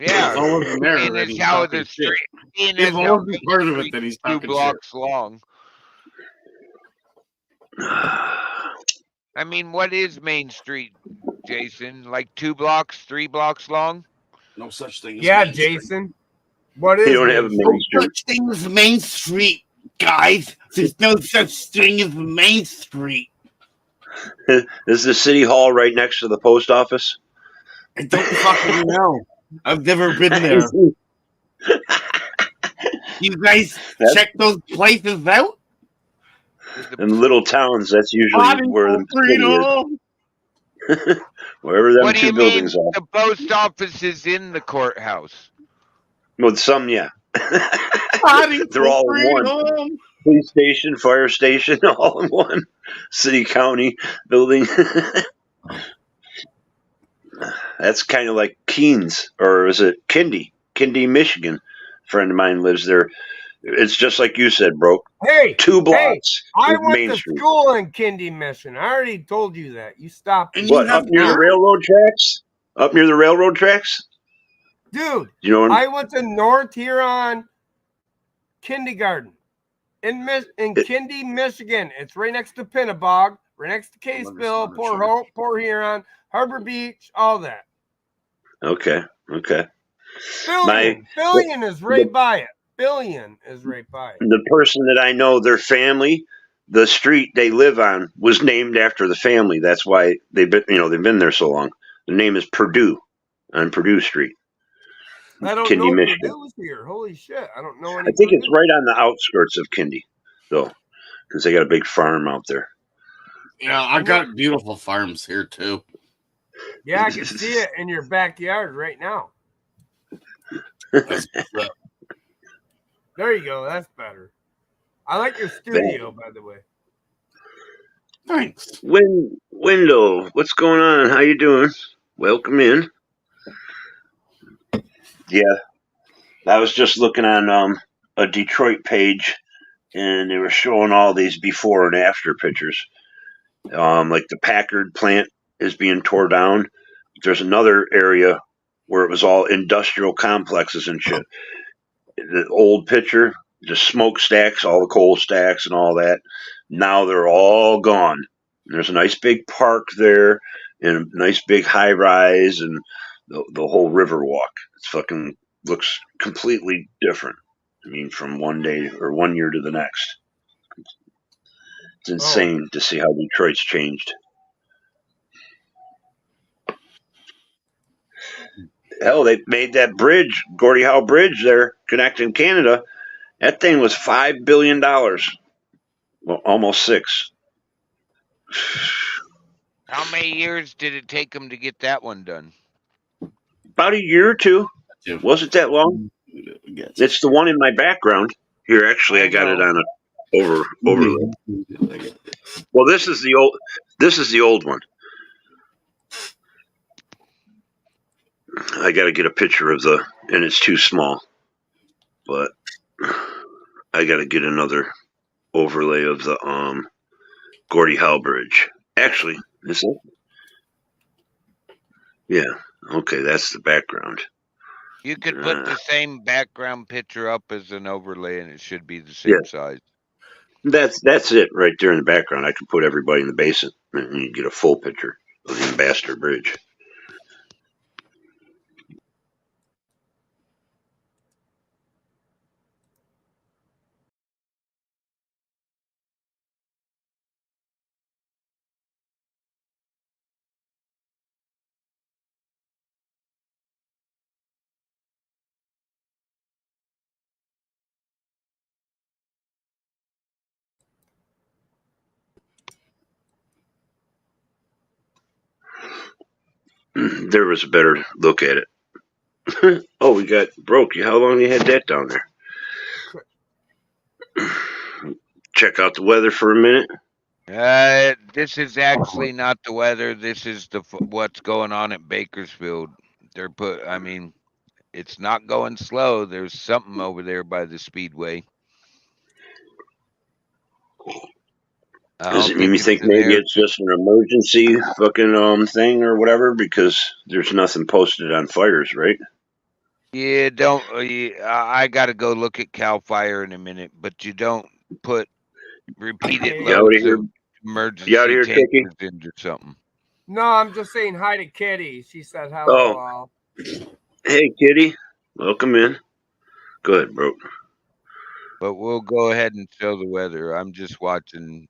Yeah, If I wasn't there, being then as he's how talking the shit. street, being If as I how wasn't the part of it, street then he's 2 talking blocks long. I mean, what is Main Street, Jason? Like 2 blocks, 3 blocks long? No such thing as Yeah, Main Street. Jason. What is You don't have a Main Main No Street. such thing as Main Street, guys. There's no such thing as Main Street. Is the city hall right next to the post office? I don't fucking know. I've never been there. You guys check those places out? In little towns, that's usually where the city is. Wherever them What do two you mean? buildings are. The post office is in the courthouse. With some, yeah. They're all in one. Police station, fire station, all in one. City, county building. That's kind of like Keens, or is it Kindy? Kindy, Michigan. A friend of mine lives there. It's just like you said, bro. Hey, 2 blocks. I is went Main to Street. school in Kindy Mission. I already told you that. You stopped. What, up near the railroad tracks? Up near the railroad tracks? Dude, You know what I went to North Huron Kindergarten in Kindy, Michigan. It's right next to Pinnabog, right next to Caseville, Port Hope, Port Huron, Harbor Beach, all that. Okay. Billion is right by it. Billion is right by it. The person that I know, their family, the street they live on was named after the family. That's why they've been there so long. The name is Purdue on Purdue Street. I don't Kindy, know Michigan. Purdue's here. Holy shit! I don't know any. I think it's Purdue. right on the outskirts of Kindy, though, because they got a big farm out there. Yeah, I got beautiful farms here too. Yeah, I can see it in your backyard right now. That's what's up. There you go. That's better. I like your studio, by the way. Thanks. Window, what's going on? How you doing? Welcome in. Yeah, I was just looking on a Detroit page, and they were showing all these before and after pictures. Like the Packard plant is being tore down. There's another area where it was all industrial complexes and shit. The old picture, just smokestacks, all the coal stacks and all that. Now they're all gone. There's a nice big park there and a nice big high rise and the whole river walk. It's fucking looks completely different. I mean, from one day or 1 year to the next. It's insane to see how Detroit's changed. Hell, they made that bridge, Gordie Howe Bridge there, connecting Canada. That thing was $5 billion. Well, almost 6. How many years did it take them to get that one done? About a year or two. Wasn't that long? It's the one in my background. Here, actually, I got it on a overlay. Well, this is the old one. I got to get a picture of and it's too small. But I got to get another overlay of the Gordie Howe Bridge. Actually, is it? Yeah. Okay, that's the background. You could put the same background picture up as an overlay, and it should be the same size. That's it right there in the background. I could put everybody in the basin, and you get a full picture of the Ambassador Bridge. There was a better look at it. Oh, we got broke. How long you had that down there? Check out the weather for a minute. This is actually not the weather. This is what's going on at Bakersfield. I mean, it's not going slow. There's something over there by the Speedway. Does it mean you think maybe it's just an emergency fucking thing or whatever? Because there's nothing posted on fires, right? Yeah, I got to go look at CAL FIRE in a minute, but you don't put repeated loads of emergency tankers into something. No, I'm just saying hi to Kitty. She said hello. Oh. Hey, Kitty. Welcome in. Go ahead, bro. But we'll go ahead and show the weather. I'm just watching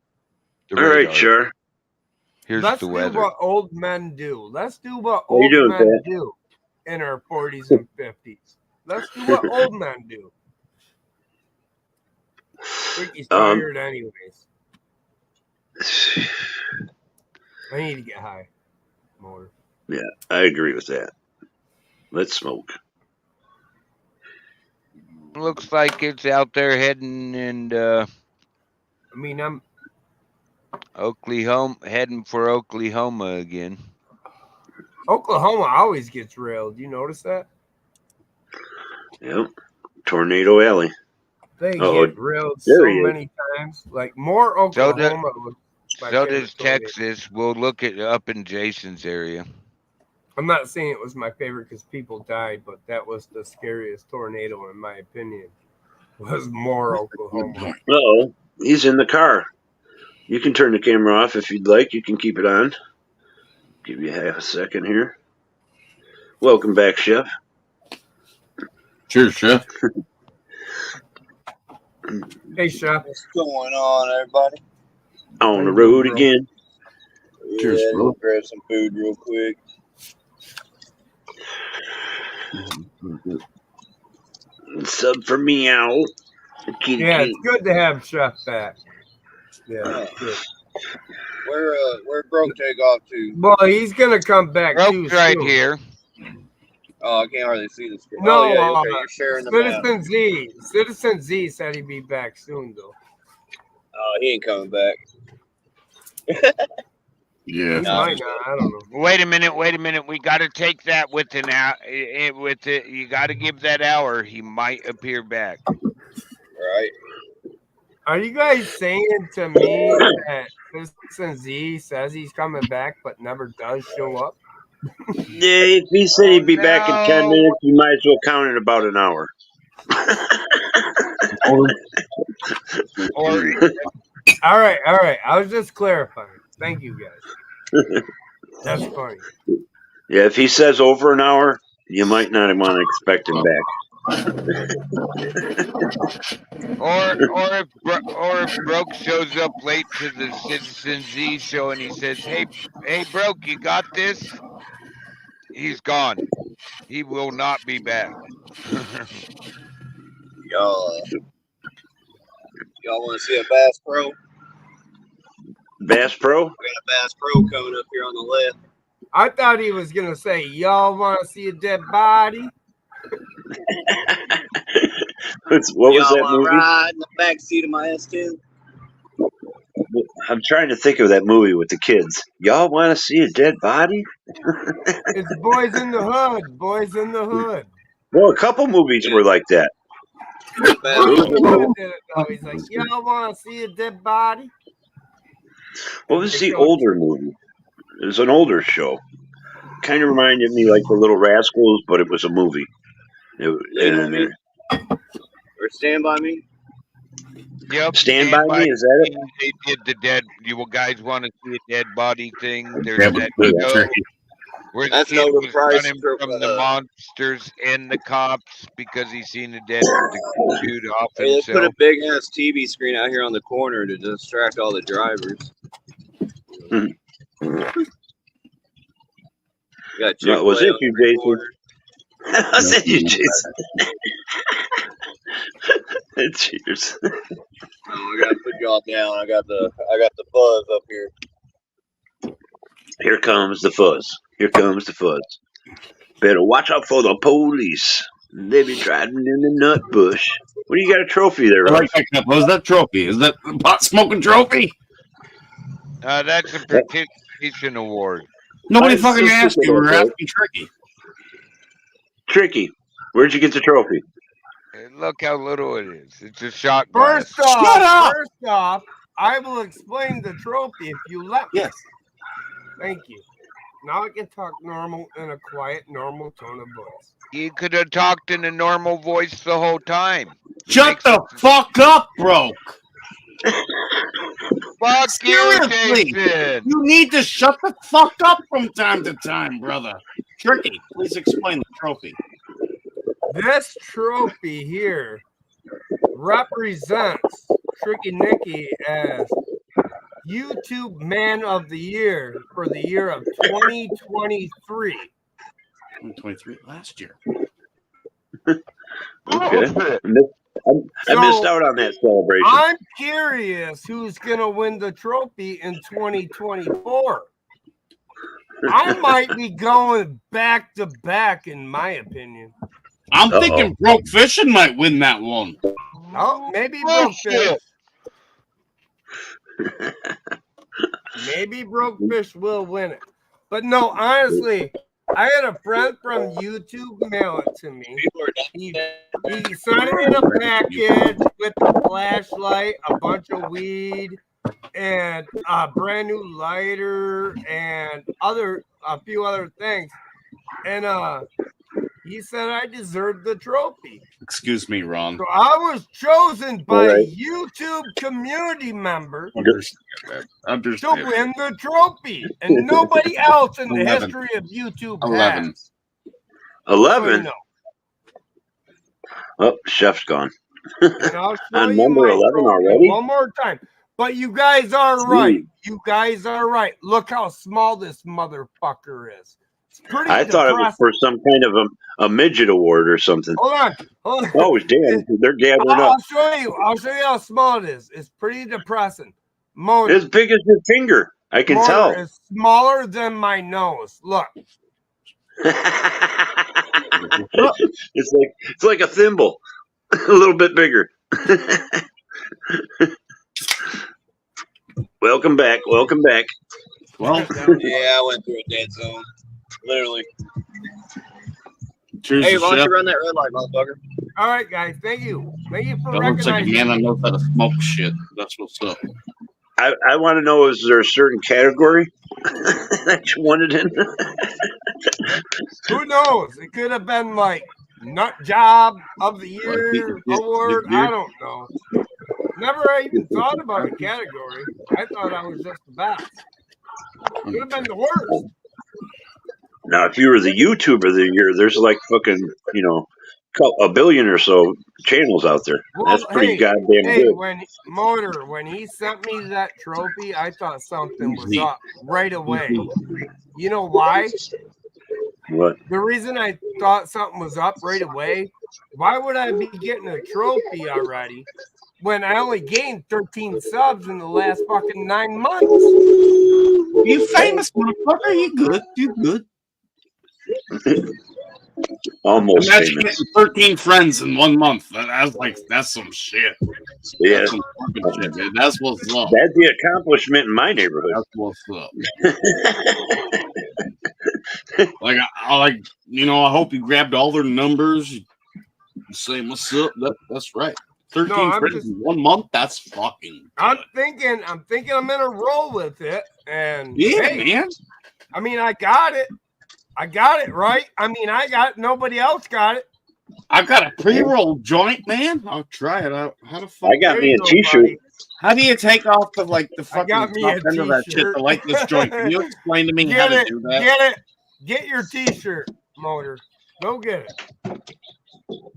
the radar. All right, sure. Here's the weather. Let's do what old men do. Let's do what old men do in our 40s and 50s. Let's do what old men do. Ricky's tired anyways. I need to get high more. Yeah, I agree with that. Let's smoke. Looks like it's out there heading and I mean, I'm heading for Oklahoma again. Oklahoma always gets railed. You notice that? Yep. Tornado Alley. They get railed so many times. Like more Oklahoma. So does Texas. We'll look it up in Jason's area. I'm not saying it was my favorite because people died, but that was the scariest tornado in my opinion. Was more Oklahoma. Uh-oh. He's in the car. You can turn the camera off if you'd like. You can keep it on. Give you half a second here. Welcome back, Chef. Cheers, Chef. Hey, Chef. What's going on, everybody? On the road again. Yeah, cheers, bro. Grab some food real quick. Sub for meow. Kitty Yeah, kitty. it's good to have Chef back. Yeah, it's good. Where Broke take off to? Well, he's gonna come back too Broke's right soon. here. Oh, I can't hardly see the screen. No, oh, yeah, okay, you're sharing the map. Citizen Z said he'd be back soon, though. Oh, he ain't coming back. Yeah. He might not. I don't know. Wait a minute. We got to take that with an hour. With it, you got to give that hour. He might appear back. Right. Are you guys saying to me that Citizen Z says he's coming back but never does show up? Yeah, if he said he'd be back in 10 minutes, you might as well count it about an hour. All right. I was just clarifying. Thank you, guys. That's funny. Yeah, if he says over an hour, you might not want to expect him back. or if Broke shows up late to the Citizen Z show and he says, "Hey, Broke, you got this?" He's gone. He will not be back. Y'all want to see a Bass Pro? Bass Pro? We got a Bass Pro coming up here on the left. I thought he was gonna say, "Y'all want to see a dead body?" What was that movie? Ride in the back seat of my S10. I'm trying to think of that movie with the kids. Y'all want to see a dead body? It's Boys in the Hood. Boys in the Hood. Well, a couple movies were like that. He's like, "Y'all want to see a dead body?" What was the older movie? It was an older show. Kind of reminded me like the Little Rascals, but it was a movie. Or Stand By Me? Yep. Stand By Me, is that it? They did the dead. You guys want to see a dead body thing? There's Yeah, that but show where the That's kid no was price running for, from the monsters and the cops because he seen a dead dude off Hey, let's put a himself. big ass TV screen out here on the corner to distract all the drivers. Got No, was Chick-fil-A it on you, the Jason? corner. Was it you, Jason? Cheers. Oh, I gotta put y'all down. I got the buzz up here. Here comes the fuzz. Here comes the fuzz. Better watch out for the police. They be driving in the nut bush. What do you got a trophy there, I Russ? like that cup. What was that trophy? Is that a pot smoking trophy? That's a participation award. Nobody I fucking still asked think you. We it were is. asking Tricky. Tricky. Where'd you get the trophy? Look how little it is. It's a shot glass. First off, Shut up! I will explain the trophy if you let me. Yes. Thank you. Now I can talk normal in a quiet, normal tone of voice. You could have talked in a normal voice the whole time. Shut the fuck up, Broke. Fuck Seriously, you, Jason. you need to shut the fuck up from time to time, brother. Tricky, please explain the trophy. This trophy here represents Tricky Nicky as YouTube Man of the Year for the year of 2023. 2023 last year. Okay. I missed out on that celebration. I'm curious who's going to win the trophy in 2024. I might be going back to back, in my opinion. I'm thinking Broke Fishing might win that one. Oh, maybe Broke Fish. Maybe Broke Fish will win it. But no, honestly, I had a friend from YouTube mail it to me. He sent it in a package with a flashlight, a bunch of weed, and a brand new lighter, and a few other things. And he said I deserved the trophy. Excuse me, Ron. So I was chosen by Right. a YouTube community member Understand. to win the trophy, and nobody else in the 11. history of YouTube 11. has. 11? No. Oh, Chef's gone. And I'll show On you number my 11 trophy already? one more time. But you guys are right. You guys are right. Look how small this motherfucker is. pretty I thought it was depressing. for some kind of a midget award or something. Hold on. Oh, damn. They're gathering I'll up. show you. I'll show you how small it is. It's pretty depressing. Motor. As big as your finger. I can Motor tell. is smaller than my nose. Look. It's like a thimble. A little bit bigger. Welcome back. Welcome back. Well, Yeah, I went through a dead zone. Literally. cheers Hey, to why don't Chef. you run that red light, motherfucker? All right, guys. Thank you. Thank you for That looks like a recognizing man that me. knows how to smoke shit. That's what's up. I want to know, is there a certain category that you wanted in? Who knows? It could have been like Nut Job of the Year award. I don't know. Never even thought about a category. I thought I was just the best. Could have been the worst. Now, if you were the YouTuber of the year, there's like fucking, a billion or so channels out there. That's pretty goddamn good. When he sent me that trophy, I thought something was up right away. You know why? What? The reason I thought something was up right away, why would I be getting a trophy already when I only gained 13 subs in the last fucking 9 months? You famous motherfucker. You good. You good. Almost Imagine famous. getting 13 friends in 1 month. That's some shit. Yeah. That's some fucking shit, man. That's what's up. That's the accomplishment in my neighborhood. That's what's up. Like, I hope you grabbed all their numbers. You say, what's up? That's right. 13 No, I'm friends just- in 1 month? That's fucking I'm thinking I'm gonna roll with it. And yeah, hey, man. I mean, I got it. Right. I mean, nobody else got it. I got a pre-roll joint, man. I'll try it out. How the fuck? I got me a t-shirt. buddy. How do you take off the fucking got me top a end of that shit t-shirt. to light this joint? Can you explain to me how Get to it. do that? Get it. Get your t-shirt, Motor. Go get it.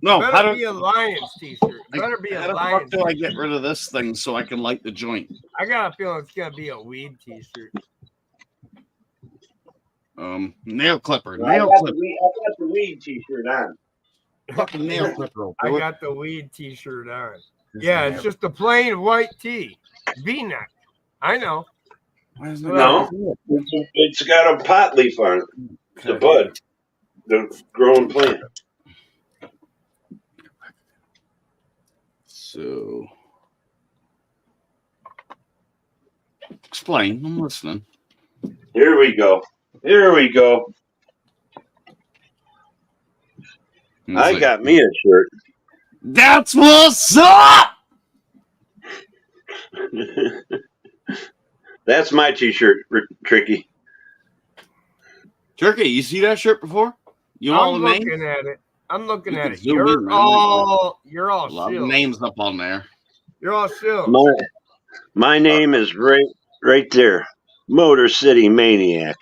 No, Better how do be a Lions t-shirt. Better be how a the fuck Lions. do I get rid of this thing so I can light the joint? I got a feeling it's gonna be a weed t-shirt. Nail clipper. I Nail got clipper. the weed t-shirt on. Fucking nail clipper. will I do it. got the weed t-shirt on. Yeah, it's just a plain white tee. V-neck. I know. Why isn't No, it's got a pot leaf on it. The bud. The growing plant. So, explain. I'm listening. Here we go. Here we go. I got me a shirt. That's what's up. That's my t-shirt, Tricky. Turkey, you see that shirt before? You know all I'm the names? looking at it. I'm looking You at can it. zoom You're in, man. all A lot of shield. names up on there. You're all shield. My name is right there. Motor City Maniac.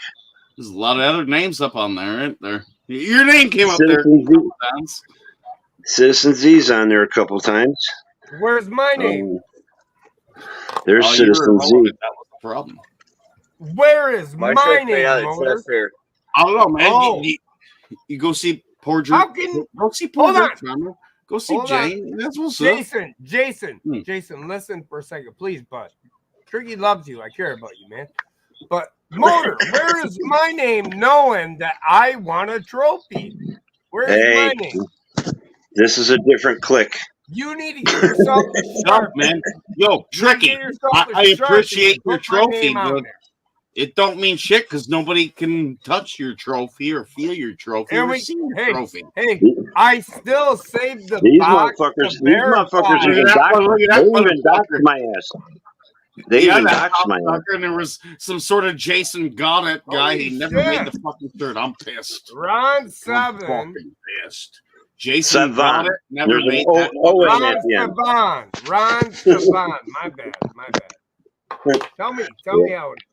There's a lot of other names up on there, ain't there? Your name came up there. Citizen Z. Citizen Z's on there a couple times. Where's my name? There's Oh, you were Citizen Z. loaded. That was the problem. Where is My my shirt's made name, out of Motor? chest hair. I don't know, man. Oh. You go see poor How Drew. can Go see poor hold on. Drew. Go see Hold Jane. That's what's up. Jason, Hmm. Jason, listen for a second, please, bud. Tricky loves you. I care about you, man. But Motor, where is my name knowing that I want a trophy? Where's Hey, my name? this is a different click. You need to get yourself a Stop, Sharpie. man. Yo, Tricky. Get yourself a I Sharpie appreciate and your put my trophy, name on but there. it don't mean shit because nobody can touch your trophy or feel your trophy And or we, see your hey, trophy. hey, I still saved the These box motherfuckers, to verify. even Look at that doxed, one, look at they that even doxed motherfucker. my ass. They Yeah, even that doxed my ass. cocksucker, and there was some sort of Jason Goddard guy. Holy He never shit. made the fucking shirt. I'm pissed. Ron I'm 7. fucking pissed. Jason Savan. Goddard never There's an made O that. in Ron at the end. Saban. Ron Saban. My bad. Tell me how it is.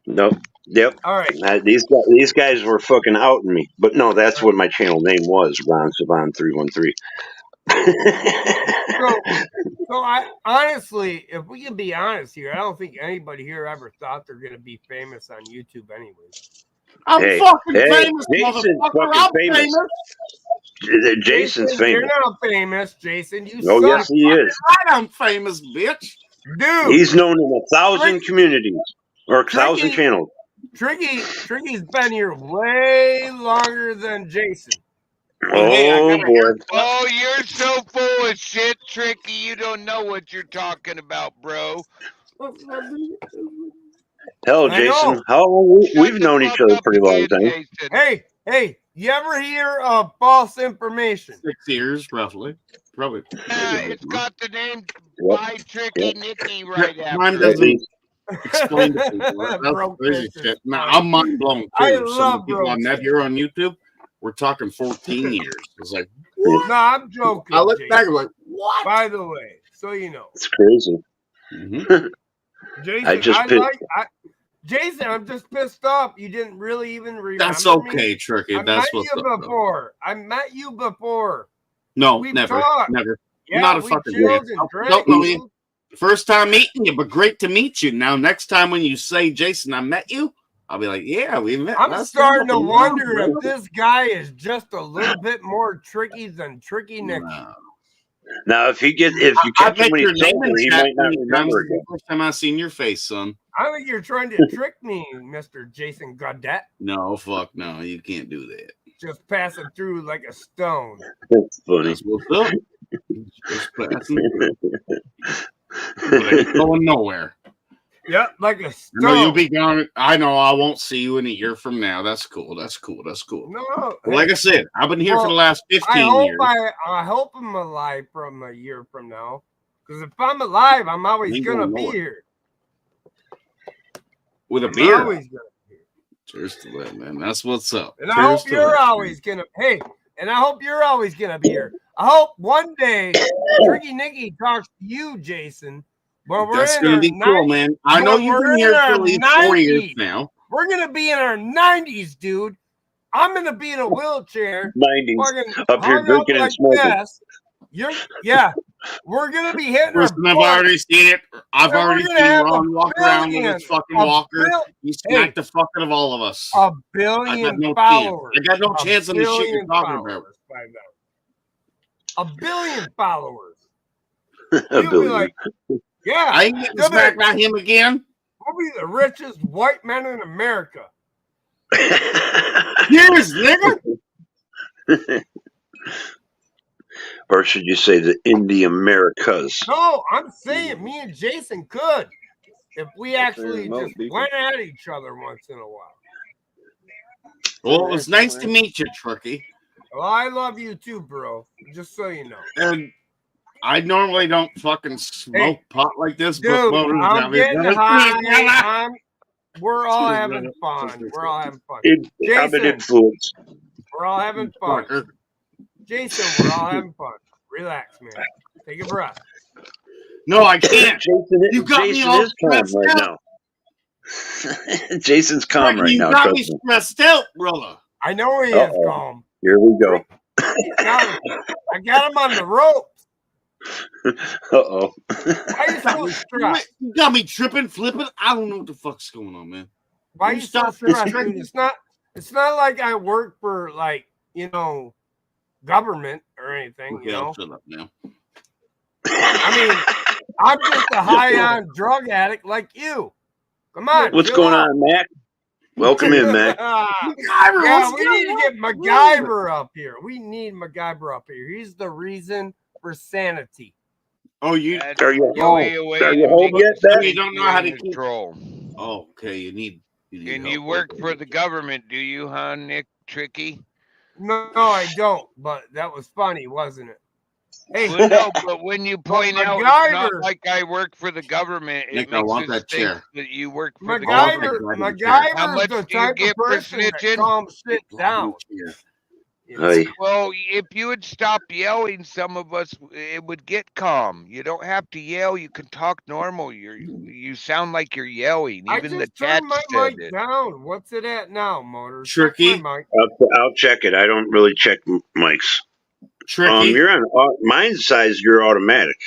Nope. Yep. All right. These guys were fucking outing me. But no, that's what my channel name was, Ron Saban 313. So I honestly, if we can be honest here, I don't think anybody here ever thought they're gonna be famous on YouTube anyways. I'm Hey, fucking hey, famous, Jason's motherfucker. fucking I'm famous. famous. Jason's You're famous. not famous, Jason. You Oh, suck. yes, he is. I'm famous, bitch. Dude, He's known in 1,000 communities or 1,000 Tricky. channels. Tricky's been here way longer than Jason. Oh, boy. Oh, you're so full of shit, Tricky. You don't know what you're talking about, bro. Hell, I Jason, know. how long we've the known each fuck other a up pretty long again, time. Jason. Hey, you ever hear of false information? 6 years, roughly. Probably. It's got the name Yep. by Tricky Nicky right Mine after it. doesn't explain to people. That's Broke crazy bitches. shit. Now, I'm mind blown too. I Some love of the people on broke that here on YouTube, we're talking 14 years. It's like, No, I'm joking. I look Jason. back and like, what? By the way, so you know, It's crazy. Jason, Jason, I'm just pissed off. You didn't really even remember That's okay, me. Tricky. I That's met what's you up, though. before. I met you before. No, We've never. talked. Never. Yeah, I'm not a we fucking chilled idiot. and drank, Don't know you. dude. First time meeting you, but great to meet you. Now, next time when you say, Jason, I met you, I'll be like, yeah, we met. I'm That's starting to fucking wonder wild, if bro. this guy is just a little bit more tricky than Tricky Nicky. Now, if you I catch him met when your he's name sober, in he chat might not many times. remember This is again. the first time I seen your face, son. I think you're trying to trick me, Mr. Jason Godet. No, fuck no. You can't do that. Just passing through like a stone. That's funny. That's what's up. Just passing through. But ain't going nowhere. Yep, like a I stone. know you'll be gone. I know I won't see you in a year from now. That's cool. That's cool. That's cool. No, But like I said, I've been here for the last 15 years. I hope I'm alive from a year from now. Because if I'm alive, I'm always Ain't gonna going be nowhere. here. With a I'm beer. always gonna be here. Cheers to that, man. That's what's up. And I Cheers hope to you're that. always gonna and I hope you're always gonna be here. I hope one day Tricky Nicky talks to you, Jason. But we're That's in gonna our be cool, man. I know you've been here for at least 4 years now. We're gonna be in our 90s, dude. I'm gonna be in a wheelchair. 90s. fucking Up here hung drinking and like smoking. this. We're gonna be hitting our Listen, I've butt. already seen it. I've And we're already gonna seen have Ron walk around with billion- his fucking a walker. bil- He smacked the fuck out of all of us. A I got billion no followers. chance. I got no A chance on the shit you're billion talking about. followers by now. A billion followers. A You'll be billion. like, yeah. I ain't getting you'll be smacked like, by him again. we'll be the richest white men in America. Cheers, nigga. Or should you say the Indie Americas? No, I'm saying me and Jason could if we actually remote, just people. went at each other once in a while. Well, it was nice to meet you, Tricky. Well, I love you too, bro. Just so you know. And I normally don't fucking smoke pot like this, but Dude, Motors I'm got me. getting high. We're all having fun. We're all having fun. I'm an influence. We're all having fun. Jason, we're all having fun. Relax, man. Take a breath. No, I can't. You got me Jason all is calm stressed right out. now. Jason's calm right You now. got me Trust me. stressed out, brother. I know he is Uh-oh. calm. Here we go. I got him on the ropes. Uh-oh. Why are you so stressed? You got me tripping, flipping. I don't know what the fuck's going on, man. Why are You you so stop stressed? restricting- Dude, it's not like I work for government or anything, Okay, I'll shut up now. I mean, I'm just a high on drug addict like you. Come on. What's chill going out. on, Mac? Welcome in, Mac. Yeah, we need to get MacGyver up here. We need MacGyver up here. He's the reason for sanity. Oh, you Are you the home? way away Are to you home make yet, the Mac? You don't know how to keep control. Oh, okay. You need And help. you work for the government, do you, huh, Nick Tricky? No, I don't. But that was funny, wasn't it? Hey, Well, no, but when you point out it's not MacGyver. like I work for the government, it Nick, I makes want us that think chair. that you work for the MacGyver, government. How MacGyver's much the do you type of get for person that snitching? calms shit down. Hey. Well, if you would stop yelling, some of us it would get calm. You don't have to yell. You can talk normal. You sound like you're yelling. I Even the just cat turned my said mic it. down. What's it at now, Motors? Tricky. Check my mic. I'll check it. I don't really check mics. Tricky. You're on mine's size. You're automatic.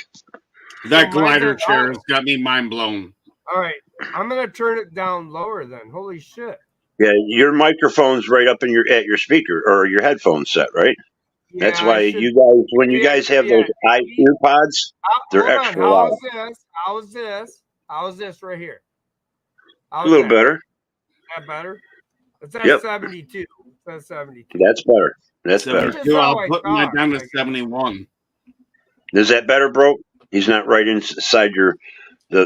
That So mine's glider an chair auto. has got me mind blown. All right, I'm gonna turn it down lower then. Holy shit! Yeah, your microphone's right up in at your speaker or your headphone set, right? That's Yeah, why you guys, when you guys have those earpods, they're hold on. extra loud. How's this? How's this right here? A little better. Is that better? It's at Yep. 72. It's at 72. That's better. That's better. 72, I'll put mine down to 71. Is that better, bro? He's not right inside the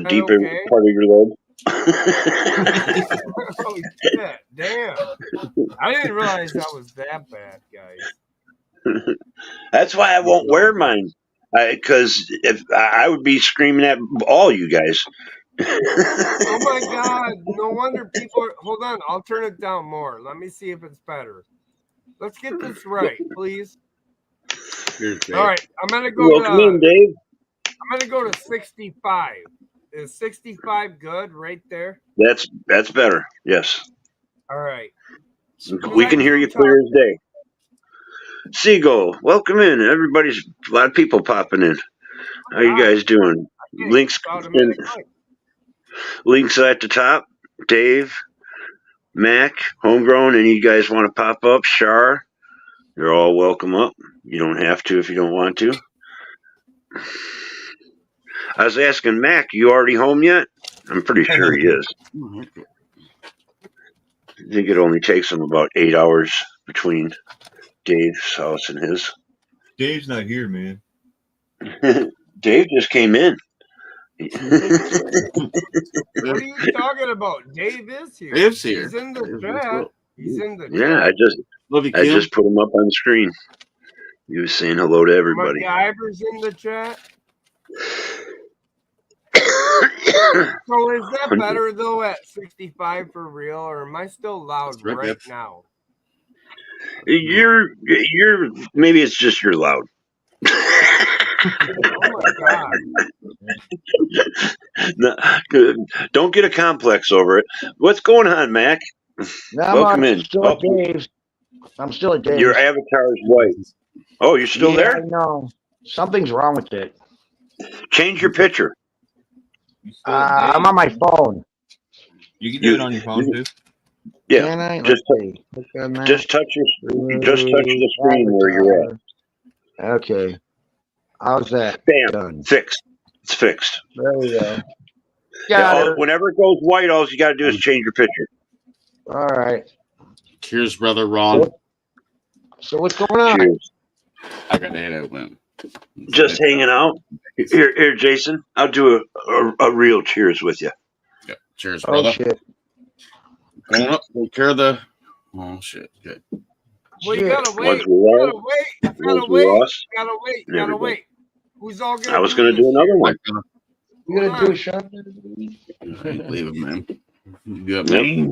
deeper okay? part of your lobe. Oh shit! Damn! I didn't realize that was that bad, guys. That's why I won't wear mine, because if I would be screaming at all you guys. Oh my god! No wonder people are. Hold on, I'll turn it down more. Let me see if it's better. Let's get this right, please. All right, I'm gonna go Welcome in, Dave. I'm gonna go to 65. Is 65 good right there? That's better. Yes. All right. We can hear you clear as day. Seagull, welcome in. A lot of people popping in. How you guys doing? Links at the top. Dave, Mac, Homegrown, and you guys want to pop up? Shar, you're all welcome up. You don't have to if you don't want to. I was asking Mac, you already home yet? I'm pretty sure he is. I think it only takes him about 8 hours between Dave's house and his. Dave's not here, man. Dave just came in. What are you talking about? Dave is here. Dave's here. He's in the chat. He's in the Yeah, chat. I just put him up on the screen. He was saying hello to everybody. MacGyver's in the chat. So is that better though at 65 for real, or am I still loud right now? You're maybe it's just you're loud. Oh my god. No, don't get a complex over it. What's going on, Mac? Welcome in. I'm still at Dave's. Your avatar is white. Oh, you're still there? I know. Something's wrong with it. Change your picture. I'm on my phone. You can do it on your phone too. Yeah. Can I? Just touch the screen where you're at. Okay. How's that? Bam. Done. Fixed. It's fixed. There we go. Whenever it goes white, all you got to do is change your picture. All right. Cheers, brother Ron. So what's going on? Cheers. I got to head out, man. Just hanging out. Here, Jason. I'll do a real cheers with you. Yeah. Cheers, brother. Oh shit. Going up. Take care of the. Oh shit. Good. Well, you gotta wait. You gotta wait. Who's all gonna? I was gonna do another one. You gonna do a shot? Leave it, man. You got me.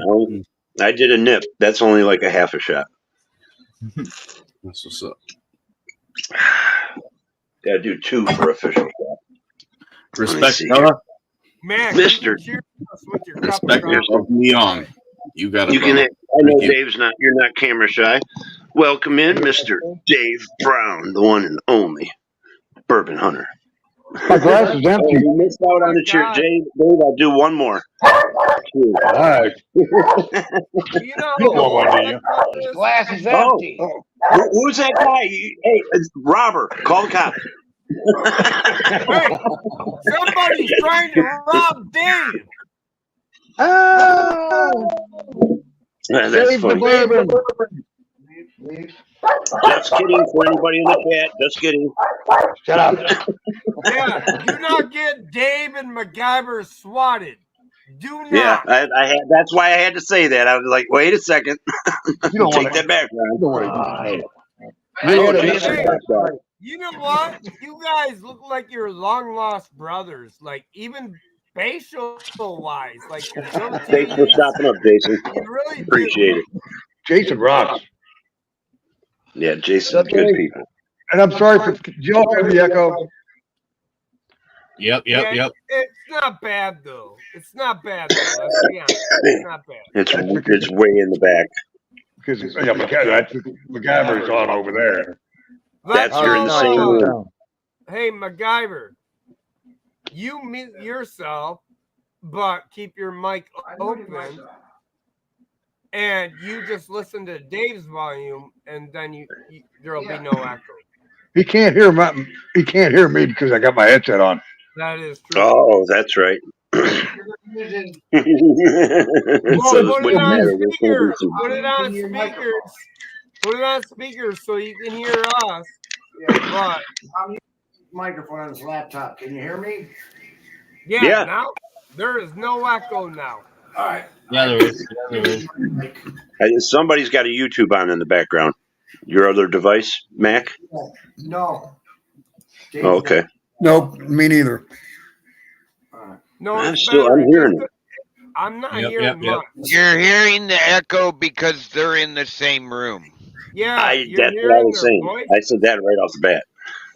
I did a nip. That's only like a half a shot. That's what's up. Gotta do 2 for official shot. Respect, brother. Man, Mister. Respect yourself, Leon. You got it. You can. I know Dave's not. You're not camera shy. Welcome in, Mr. Dave Brown, the one and only bourbon hunter. My glass is empty. You missed out on the cheer. Dave, I'll do one more. Cheers. All right. Glass is empty. Who's that guy? Hey, it's Robert. Call the cop. Hey, somebody's trying to rob Dave. That's funny. Just kidding for anybody in the chat. Just kidding. Shut up. Yeah, do not get Dave and MacGyver swatted. Do not. Yeah, I had. That's why I had to say that. I was like, wait a second. Take that back, Ron. You know what? You guys look like you're long lost brothers. Like even facial wise, like you're really Thanks for stopping up, Jason. You really Appreciate it. Jason rocks. Yeah, Jason's good people. And I'm sorry for Joe and the echo. Yep. It's not bad though. It's not bad though. Let's be honest. It's not bad. It's way in the back. Because MacGyver's on over there. That's you're in the same room. Hey, MacGyver, you mute yourself, but keep your mic open. and you just listen to Dave's volume, and then there'll be no echo. He can't hear me because I got my headset on. That is true. Oh, that's right. Well, So put it it wouldn't on matter. There's no speakers. reason. Put it on speakers. Put it on speakers so you can hear us. But I'm using the microphone on his laptop. Can you hear me? Yeah. Now there is no echo now. All right. Yeah, there is. Somebody's got a YouTube on in the background. Your other device, Mac? No. Oh, okay. Nope, me neither. No, I'm it's still. better. I'm hearing it. I'm not hearing much. You're hearing the echo because they're in the same room. Yeah, That's what I was saying. I said that right off the bat.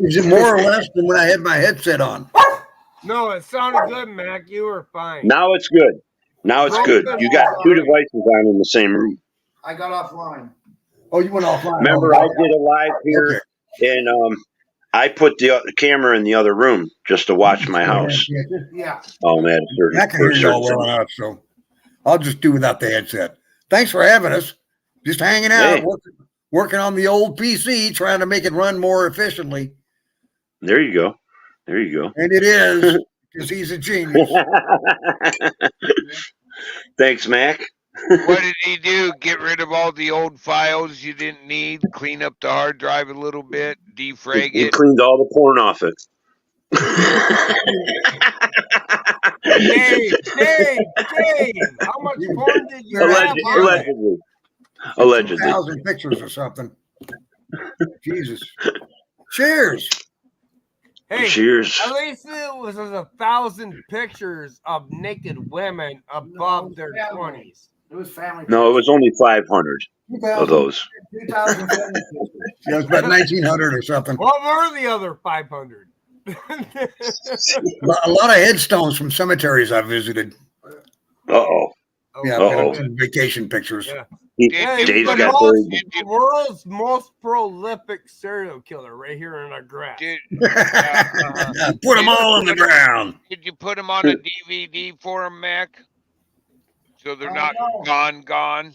Is it more or less than when I had my headset on? No, it sounded good, Mac. You were fine. Now it's good. Now it's good. You got two devices on in the same room. I got offline. Oh, you went offline. Remember, I did a live here, and I put the camera in the other room just to watch my house. Yeah. Oh man, I can hear y'all well enough, so I'll just do without the headset. Thanks for having us. Just hanging out, Hey. working on the old PC, trying to make it run more efficiently. There you go. There you go. And it is, because he's a genius. Thanks, Mac. What did he do? Get rid of all the old files you didn't need, clean up the hard drive a little bit, defrag He it. cleaned all the porn off it. Dave, how much porn did you have? Allegedly. Allegedly. 2,000 pictures or something. Jesus. Cheers. Hey, Cheers. at least it was 1,000 pictures of naked women above their 20s. It was family. No, it was only 500 of those. 2,000. Yeah, it was about 1,900 or something. What were the other 500? A lot of headstones from cemeteries I visited. Uh-oh. Yeah, Uh-oh. some vacation pictures. Dave's the got the world's most prolific serial killer right here in our grass. Put them all on the ground. Did you put them on a DVD for him, Mac? So they're not gone?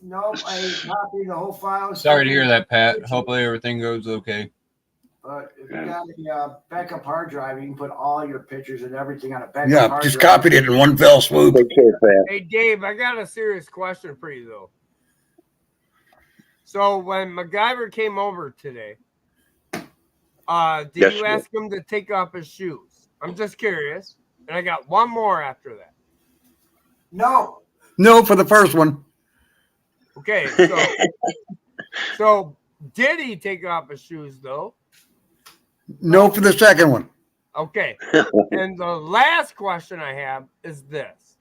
Nope, I copied the whole file. Sorry to hear that, Pat. Hopefully everything goes okay. But if you got a backup hard drive, you can put all your pictures and everything on a backup Yeah, hard just drive. copied it in one fell swoop. Hey, Dave, I got a serious question for you, though. So when MacGyver came over today, did Yes, you ask him to take off his shoes? I'm just curious. And I got one more after that. No. No, for the first one. Okay, so did he take off his shoes, though? No, for the second one. Okay. And the last question I have is this.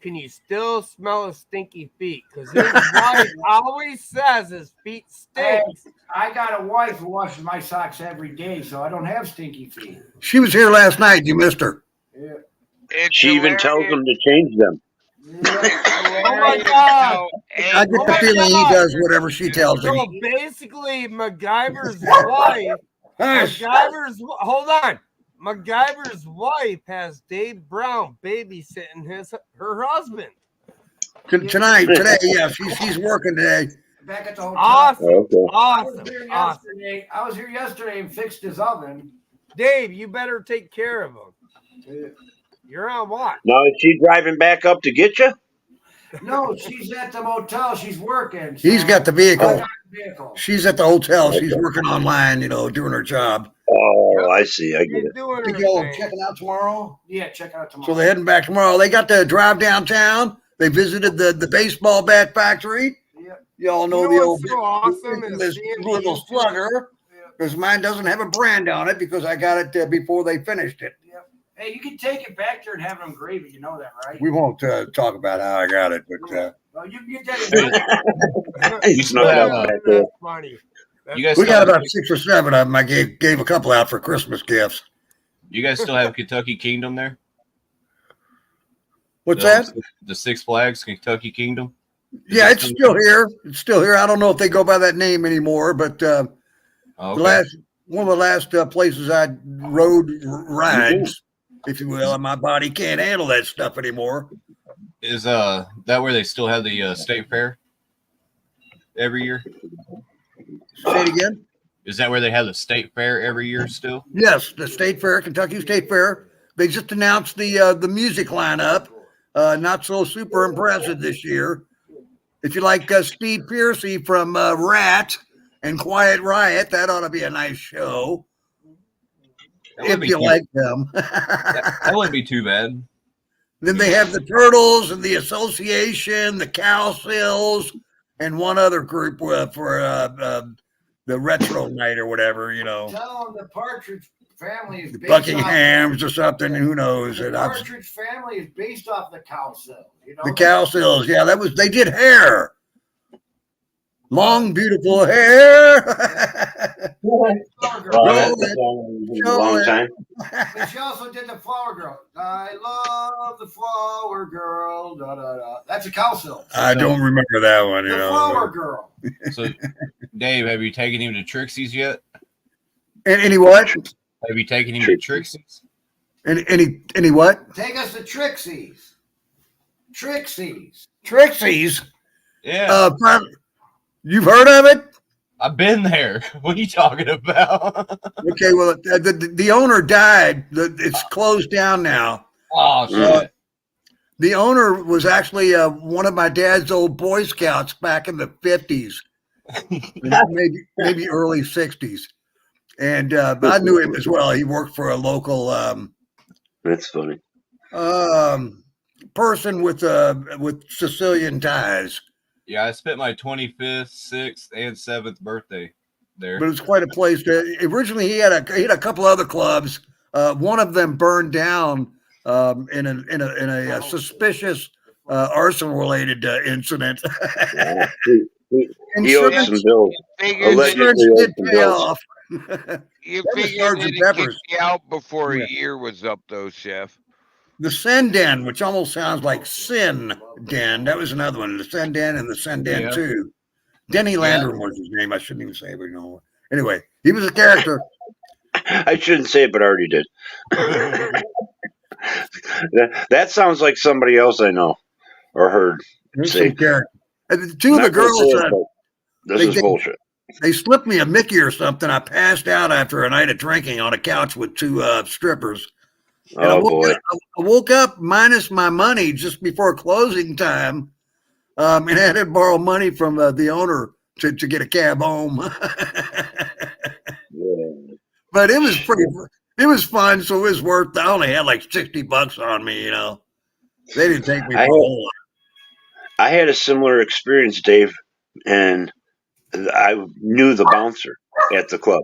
Can you still smell his stinky feet? Because his wife always says his feet stink. I got a wife who washes my socks every day, so I don't have stinky feet. She was here last night. You missed her. She even tells them to change them. Oh my God! I get the feeling he does whatever she tells him. So basically, MacGyver's wife. Hold on. MacGyver's wife has Dave Brown babysitting her husband. Today, yeah, she's working today. Back at the hotel. Awesome. Okay. Awesome. I was here yesterday and fixed his oven. Dave, you better take care of him. You're on watch. Now, is she driving back up to get you? No, she's at the motel. She's working. He's got the vehicle. I got the vehicle. She's at the hotel. She's working online, doing her job. Oh, I see. I get it. Think y'all checking out tomorrow? Yeah, check it out tomorrow. So they're heading back tomorrow. They got to drive downtown. They visited the baseball bat factory. Y'all know the old so awesome this little slugger. Because mine doesn't have a brand on it because I got it before they finished it. Hey, you can take it back there and have it engraved. You know that, right? We won't talk about how I got it, but Well, you can get that. He snuck it out back there. That's funny. You guys we still got have, about 6 or 7 of them. I gave a couple out for Christmas gifts. you guys still have Kentucky Kingdom there? What's that? The Six Flags Kentucky Kingdom? Yeah, it's still here. It's still here. I don't know if they go by that name anymore, but Okay. one of the last places I rode rides, if you will, and my body can't handle that stuff anymore. Is that where they still have the state fair every year? Say it again. Is that where they have the state fair every year still? Yes, the State Fair, Kentucky State Fair. They just announced the music lineup. Not so super impressive this year. If you like Steve Piercy from Rat and Quiet Riot, that ought to be a nice show. If you like them. That wouldn't be too bad. Then they have the Turtles and the Association, the Cowsills, and one other group for the Retro Night or whatever, you know. Tell them the Partridge Family is The based off Buckinghams or something, who knows? the And I've- Partridge Family is based off the Cowsills. You know, The Cowsills, yeah, they did hair. Long, beautiful hair. Well, that's a long time. But she also did the Flower Girl. I love the Flower Girl. Da, da, da. That's a Cowsill. I don't remember that one. You The know. Flower Girl. So, Dave, have you taken him to Trixie's yet? And any what? Have you taken him to Trixie's? Any what? Take us to Trixie's. Trixie's. Trixie's. Yeah. You've heard of it? I've been there. What are you talking about? Okay, well, the owner died. It's closed down now. Oh, shit. The owner was actually one of my dad's old Boy Scouts back in the 50s, maybe early 60s. And I knew him as well. He worked for a local That's funny. person with Sicilian ties. Yeah, I spent my 25th, 6th, and 7th birthday there. But it's quite a place. Originally, he had a couple other clubs. One of them burned down in a suspicious arson-related incident. He owed some bills. Allegedly owed some bills. You That was figured Sgt. it Pepper's. kicked you out before Yeah. a year was up, though, Chef. The Sendan, which almost sounds like Sin Den. That was another one. The Sendan and the Sendan Yeah. 2. Denny Landrum was his name. I shouldn't even say it, but you know. Anyway, he was a character. I shouldn't say it, but I already did. that sounds like somebody else I know or heard He's say. some character. And the two of the Not gonna girls, say it, but this is bullshit. They slipped me a Mickey or something. I passed out after a night of drinking on a couch with two strippers. And I woke up minus my money just before closing time, and I had to borrow money from the owner to get a cab home. But it was it was fun, so it was worth. I only had like $60 on me, you know. They didn't take me for a whole lot. I had a similar experience, Dave, and I knew the bouncer at the club,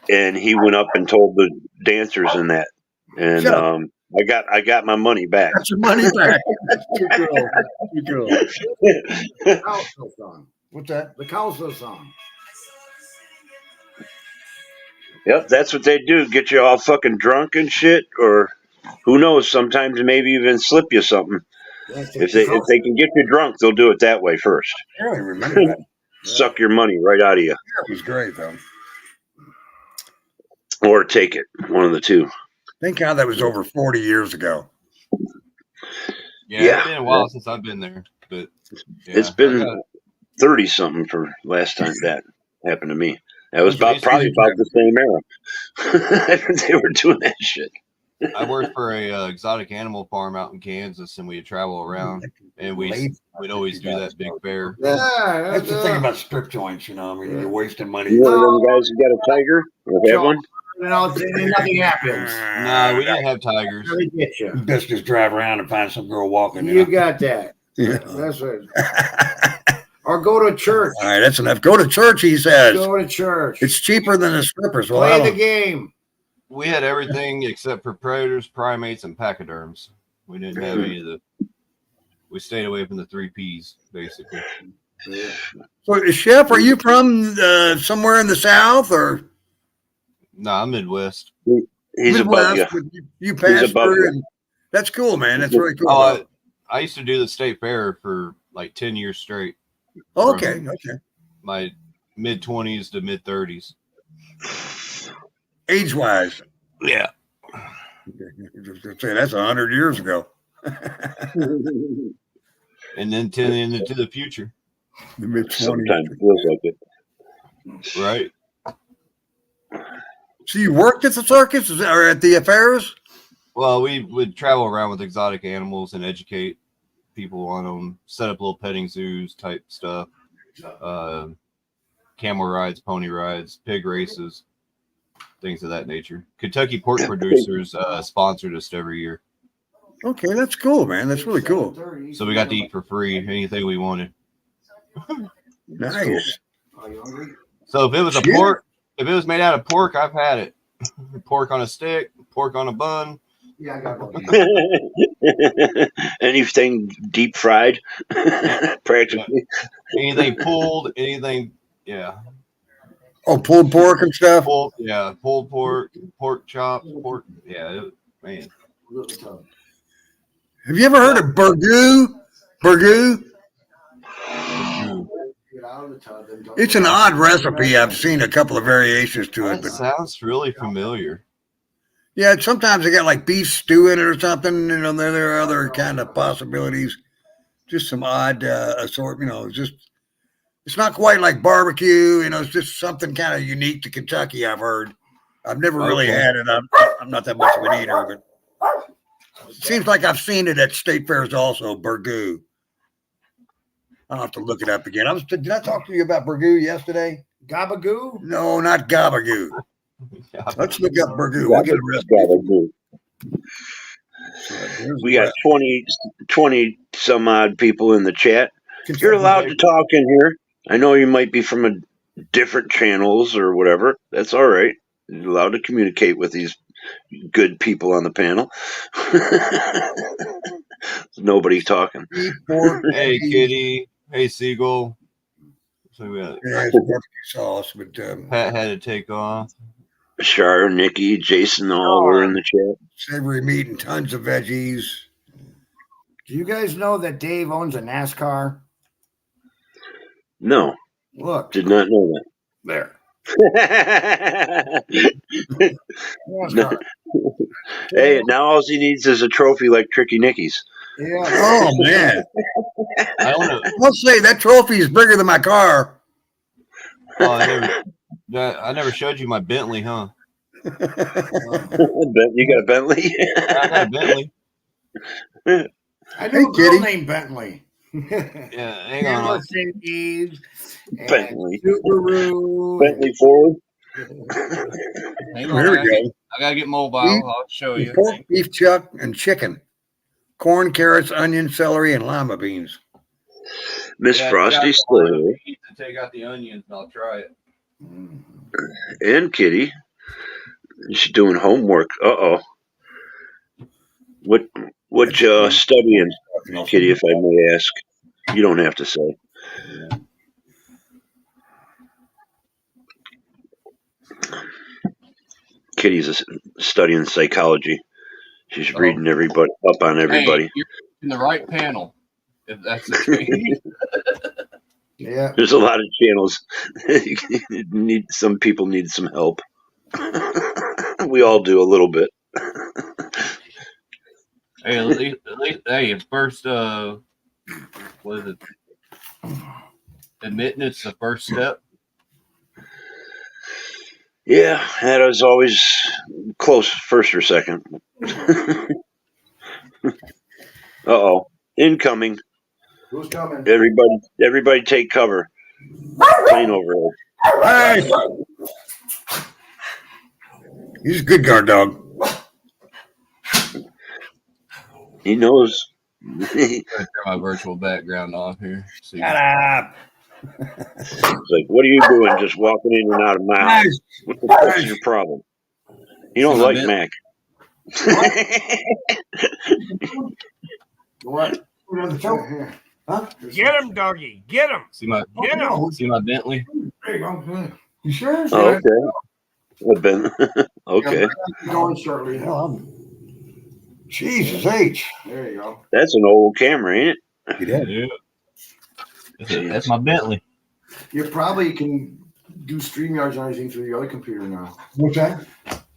and he went up and told the dancers and that, and I got my money back. Got your money back. That's too cool. Too cool. The Cowsill song. What's that? The Cowsill song. Yep, that's what they do. Get you all fucking drunk and shit, or who knows? Sometimes maybe even slip you something. If they can get you drunk, they'll do it that way first. I don't even remember that. Suck your money right out of you, It was great, though. or take it. One of the two. Thank God that was over 40 years ago. Yeah, it's been a while since I've been there, but yeah, It's been 30 something for last time that happened to me. That was probably about the same era. They were doing that shit. I worked for a exotic animal farm out in Kansas, and we'd travel around, and we'd always do that big fair. Yeah, That's the thing about strip joints, you know. I mean, you're wasting money. You one of them guys who got a tiger? Or have one? You know, nothing happens. No, we didn't have tigers. Let me get you. Best just drive around and find some girl walking. You got that. Yeah. That's it. Or go to church. All right, that's enough. Go to church, he says. Go to church. It's cheaper than the strippers. Well, I Play the don't- game. We had everything except for predators, primates, and pachyderms. We didn't have any of the. We stayed away from the 3 Ps, basically. So, Chef, are you from somewhere in the South or No, I'm Midwest. He's above you. Midwest? You pass above through, you. and that's cool, man. That's very cool. Oh, I used to do the state fair for like 10 years straight. Okay, From okay. My mid-20s to mid-30s. Age-wise, Yeah. that's 100 years ago. And then into the future. The mid-20s. Sometimes it feels like it. Right. So you worked at the circus or at the fairs? Well, we would travel around with exotic animals and educate people on them, set up little petting zoos type stuff, camel rides, pony rides, pig races, things of that nature. Kentucky Pork Producers sponsored us every year. Okay, that's cool, man. That's really cool. So we got to eat for free anything we wanted. Nice. So if it was if it was made out of pork, I've had it. Pork on a stick, pork on a bun. Yeah, I got one. Anything deep fried, practically. Anything pulled, anything, yeah. Oh, pulled pork and stuff? Pulled pork, pork chops, pork, yeah, man. Have you ever heard of burgoo? Burgoo? It's an odd recipe. I've seen a couple of variations to it. That sounds really familiar. Yeah, sometimes they got like beef stew in it or something. You know, there are other kind of possibilities. Just some odd assortment. You know, it's not quite like barbecue. You know, it's just something kind of unique to Kentucky. I've heard. I've never really had it. I'm not that much of an eater, but it seems like I've seen it at state fairs also. Burgoo. I'll have to look it up again. Did I talk to you about burgoo yesterday? Gabagoo? No, not gabagoo. Let's look up burgoo. We'll get a recipe. We got 20 some odd people in the chat. You're allowed to talk in here. I know you might be from a different channels or whatever. That's all right. You're allowed to communicate with these good people on the panel. Nobody talking. Hey, Kitty. Hey, Seagull. So we got barbecue sauce, but Pat had to take off. Char, Nikki, Jason, all were in the chat. Savory meat and tons of veggies. Do you guys know that Dave owns a NASCAR? No. Look. Did not know that. There. No. Hey, now all he needs is a trophy like Tricky Nicky's. Yeah. Oh man. Let's say that trophy is bigger than my car. Oh, I never showed you my Bentley, huh? You got a Bentley? I got a Bentley. I know a girl named Bentley. Yeah, hang on. Bentley. Subaru. Bentley Ford. Hang on, Here we go. I gotta get mobile. I'll show you. Pork, beef chuck, and chicken. Corn, carrots, onion, celery, and lima beans. Miss Frosty still here. Take out the onions and I'll try it. And Kitty. She's doing homework. Uh-oh. What you studying, Kitty, if I may ask? You don't have to say. Kitty's studying psychology. She's reading everybody up on everybody. Hey, you're in the right panel, if that's the case. Yeah. There's a lot of channels. Some people need some help. We all do a little bit. Hey, at least, hey, first, what is it? Admitting it's the first step. Yeah, that was always close, first or second. Uh-oh, incoming. Who's coming? Everybody take cover. Plane overhead. Hey! He's a good guard dog. He knows. Turn my virtual background off here. See. Shut up. It's like, what are you doing just walking in and out of my house? What the fuck is your problem? You don't like Mac. What? Huh? Get him, doggy. Get him. See my Bentley. There you go. You sure? Oh, okay. Well, Ben. Okay. Going shortly. Jesus H. There you go. That's an old camera, ain't it? Yeah. That's my Bentley. You probably can do StreamYards and everything through the other computer now. What's that?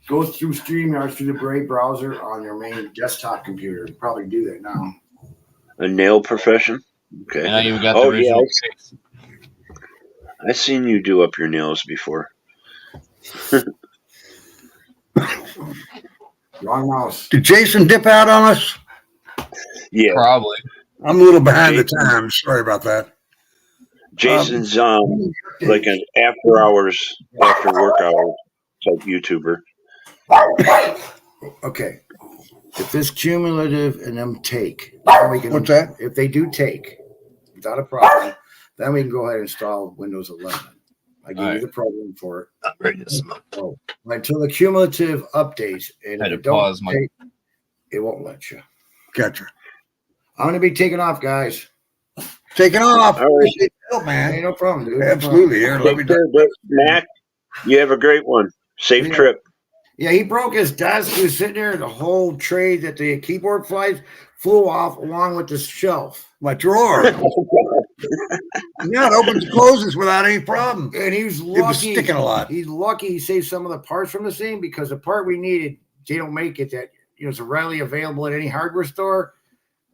go through StreamYard through the Brave browser on your main desktop computer. Probably do that now. A nail profession? Okay. And I even got the Oh, original yeah. case. I've seen you do up your nails before. Wrong mouse. Did Jason dip out on us? Yeah. Probably. I'm a little behind the times. Sorry about that. Jason's like an after work hours type YouTuber. Okay. If this cumulative and them take, then we can. What's that? If they do take without a problem, then we can go ahead and install Windows 11. I give you the program for it. I'm ready to smoke. So, until the cumulative updates, and I had if to it don't pause my. take, it won't let you. Gotcha. I'm going to be taking off, guys. Taking off. All right. Appreciate the help, man. Hey, no problem, dude. Absolutely. Here, let me Take care, Mac. You have a great one. Safe trip. Yeah, he broke his desk. He was sitting there. The whole tray that the keyboard flew off along with the shelf. My drawer. Yeah, it opens and closes without any problem. And he was lucky. It was sticking a lot. He's lucky he saved some of the parts from the thing because the part we needed, they don't make it that it's readily available at any hardware store.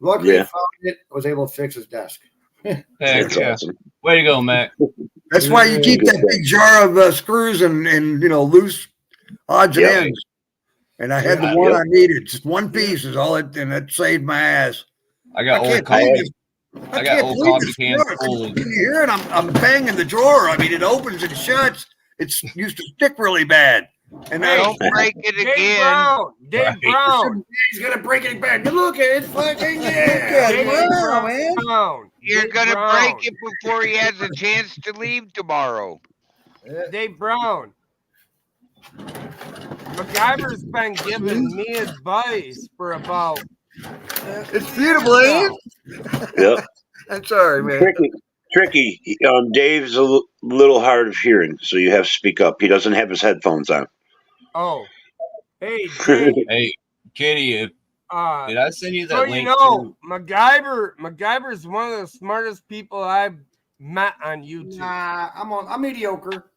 Luckily, he found it. Was able to fix his desk. Heck yeah. Awesome. Way to go, Mac. That's why you keep that big jar of screws and loose odds and ends. And I had the one I needed. Just one piece is all it, and it saved my ass. I got old coffee. I got old coffee cans full of. Can you hear it? I'm banging the drawer. I mean, it opens and shuts. It's used to stick really bad. And hey, don't break it again. Dave Brown. He's gonna break it back. Look at it, fucking man. You're gonna break it before he has a chance to leave tomorrow. Dave Brown. MacGyver's been giving me advice for about. It's beautiful, ain't it? Yep. I'm sorry, man. Tricky. Dave's a little hard of hearing, so you have to speak up. He doesn't have his headphones on. Oh, hey, Dave. Hey, Kitty, did I send you that so link? MacGyver's one of the smartest people I've met on YouTube. Nah, I'm mediocre.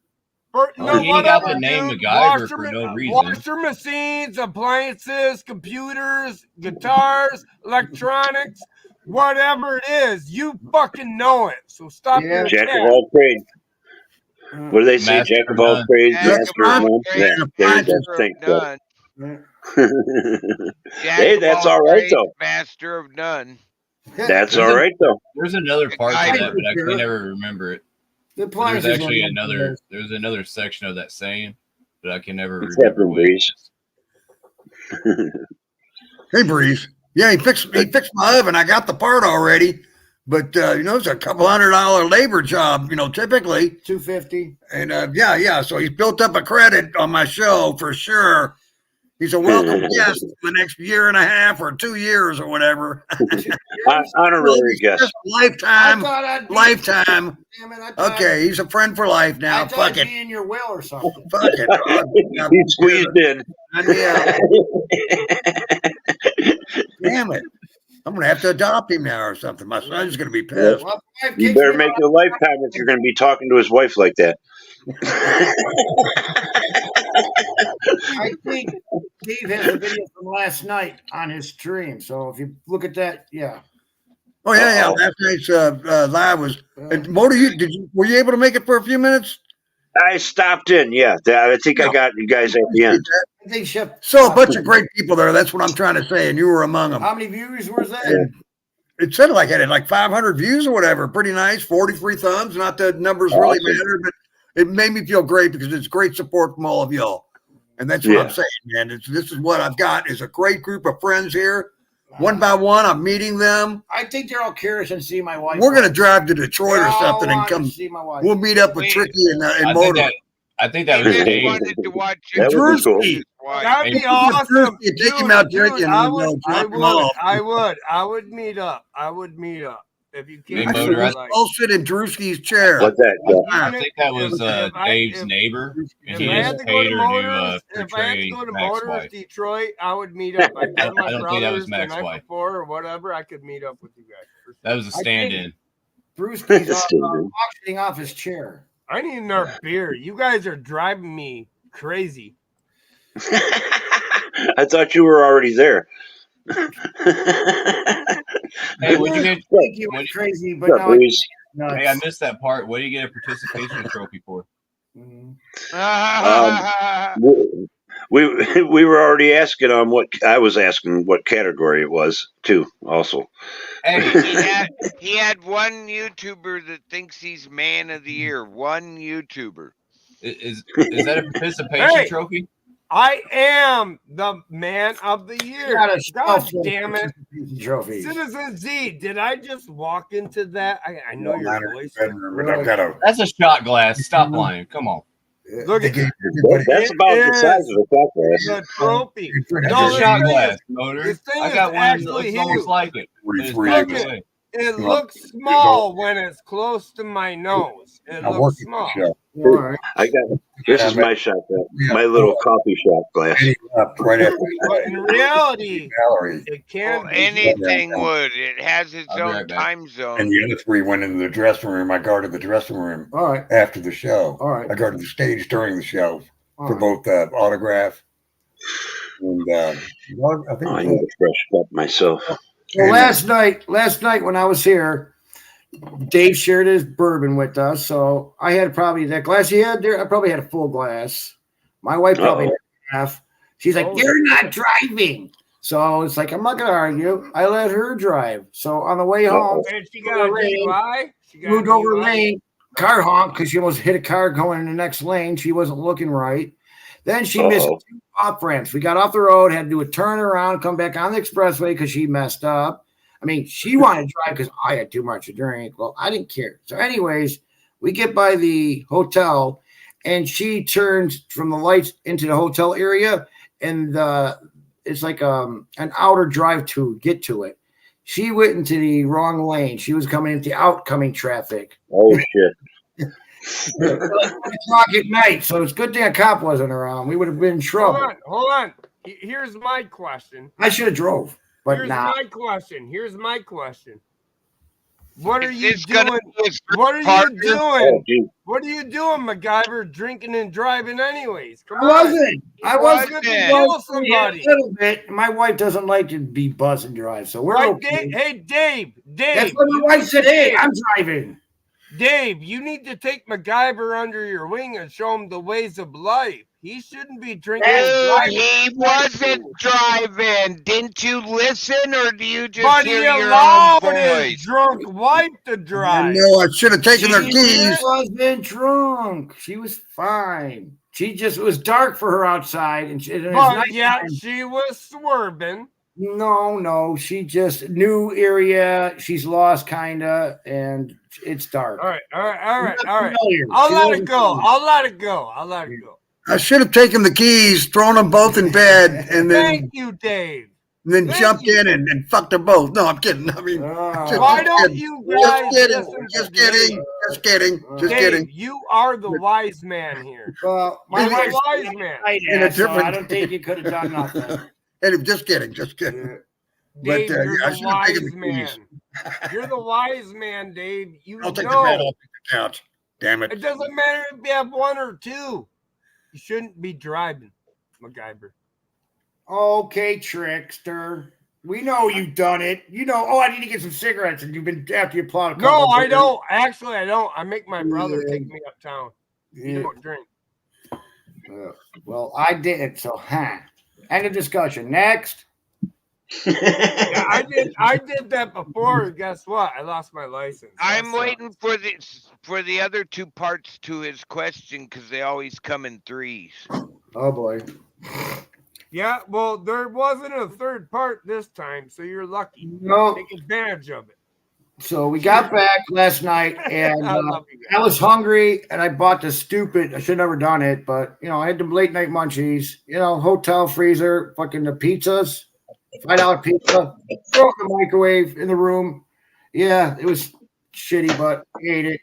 He got the name MacGyver for no reason. Washer machines, appliances, computers, guitars, electronics, whatever it is, you fucking know it. So stop your Jack chat. of all trades. What do they say? Jack of all trades, master of none. Yeah, there you go. Thank God. Hey, that's all right though. Master of none. That's all right though. There's another part to that, but I can never remember it. There's actually another section of that saying, but I can never remember. Breeze. Hey, Breeze. Yeah, he fixed my oven. I got the part already, but it's a couple $100 labor job. Typically $250. And yeah. So he's built up a credit on my show for sure. He's a welcome guest for the next year and a half or 2 years or whatever. Honorary guest. Lifetime. Okay, he's a friend for life now. I Fuck it. be in your will or something. Fuck it. He squeezed in. Damn it. I'm going to have to adopt him now or something. My son's going to be pissed. You better make it a lifetime if you're going to be talking to his wife like that. I think Steve has a video from last night on his stream. So if you look at that, yeah. Oh yeah. Last night's live was. Motor, were you able to make it for a few minutes? I stopped in. Yeah, I think I got you guys at the end. I think So a bunch of great people there. That's what I'm trying to say, and you were among them. How many views was that? It said like it had like 500 views or whatever. Pretty nice. 43 thumbs. Not that numbers really matter, but it made me feel great because it's great support from all of y'all. And that's what I'm saying, man. This is what I've got is a great group of friends here. One by one, I'm meeting them. I think they're all curious and see my wife. We're going to drive to Detroit or something and come. We'll meet up with Tricky and Motor. I think that was Dave. Wanted to watch that would be cool. That'd be awesome. You take him out drinking. I would meet up. If you can't, I'll sit in Drewski's chair. What's that? I think that was Dave's neighbor, and he just paid her to if I had to go to Motors Detroit, I would meet up. I don't think that was Mac's wife. Before or whatever, I could meet up with you guys. That was a stand-in. Drewski's auctioning off his chair. I need another beer. You guys are driving me crazy. I thought you were already there. Hey, what'd you get? I think you went crazy, but What's up, now I Reese? nuts. Hey, I missed that part. What do you get a participation trophy for? We were already asking on what I was asking what category it was too. Also, Hey, he had one YouTuber that thinks he's man of the year. One YouTuber. Is that a participation Hey, trophy? I am the man of the year. got a God shelf full of damn it. trophies. Citizen Z, did I just walk into that? I know your voice. That's a shot glass. Stop lying. Come on. Look at that's about the size of a shot glass. the trophy. That's No, a this shot thing glass, is- Motor. this thing I is got one that actually looks almost huge. like it. But it's Look tucked at away. it looks small when it's close to my nose. It looks small. I got this is my shot glass, my little coffee shop glass. Right after But in reality, Valerie. it can Well, be. anything would. It has its I'll be own right back. time zone. And the other three went into the dressing room. I guarded the dressing room All right. after the show. All right. I guarded the stage during the show All for right. both autograph and I think I need a fresh cup myself. Well, last night when I was here, Dave shared his bourbon with us. So I had probably that glass he had there. I probably had a full glass. My wife probably had half. She's like, "You're not driving." So it's like, I'm not going to argue. I let her drive. So on the way home, And she got a DUI. She got moved a over DUI. lane, car honk because she almost hit a car going in the next lane. She wasn't looking right. Then she missed 2 off ramps. We got off the road, had to do a turn around, come back on the expressway because she messed up. I mean, she wanted to drive because I had too much to drink. Well, I didn't care. So, anyways, we get by the hotel, and she turns from the lights into the hotel area, and it's like an outer drive to get to it. She went into the wrong lane. She was coming into outcoming traffic. Oh shit! Like 1 o'clock at night, so it's a good thing a cop wasn't around. We would have been in trouble. Hold on. Here's my question. I should have drove, but Here's nah. my question. What are Is you this gonna doing? be his What are you partner? doing? Oh, geez. What are you doing, MacGyver? Drinking and driving, anyways. Come I on. wasn't. I wasn't. Good to kill somebody. A little bit. My wife doesn't like to be buzz and drive, so we're Right, okay. Hey, Dave. That's what my wife said. Hey, I'm driving. Dave, you need to take MacGyver under your wing and show him the ways of life. He shouldn't be drinking and Dude, driving. he wasn't driving. Didn't you listen, or do you just But hear he your own allowed his voice? drunk wife to I drive. know I should have taken their She keys. wasn't drunk. She was fine. It was dark for her outside, and it was But yeah, nighttime. she was swerving. No, she just new area. She's lost, kinda, and it's dark. All right. Not familiar. I'll She let it wasn't go. familiar. I'll let it go. I should have taken the keys, thrown them both in bed, and Thank you, Dave. then jumped in and fucked them both. No, I'm kidding. I mean, Why don't you guys listen Just to Dave? kidding. Just Dave, kidding. you are the wise man here. Well, You're my the wife's wise man. In a so I different- don't think you could have done nothing. And just kidding. Dave, But, you're I the should have taken wise the man. keys. You're the wise man, Dave. You I'll take the know. bed off the couch. Damn it. It doesn't matter if you have 1 or 2. You shouldn't be driving, MacGyver. Okay, trickster. We know you've done it. You know. Oh, I need to get some cigarettes, and you've been after you plowed a couple. No, I of- don't. Actually, I don't. I make my brother take me uptown. Yeah. You don't drink. Well, I didn't. So, end of discussion. Next. Yeah, I did that before. Guess what? I lost my license. I'm waiting for the other 2 parts to his question because they always come in threes. Oh boy. Yeah, well, there wasn't a third part this time, so you're lucky. No. Take advantage of it. So we got back last night, and I love you I was hungry, and I bought the stupid. I should have never done it, but I had the late night munchies. Hotel freezer, fucking the pizzas, $5 pizza. Throw it in the microwave in the room. Yeah, it was shitty, but I ate it.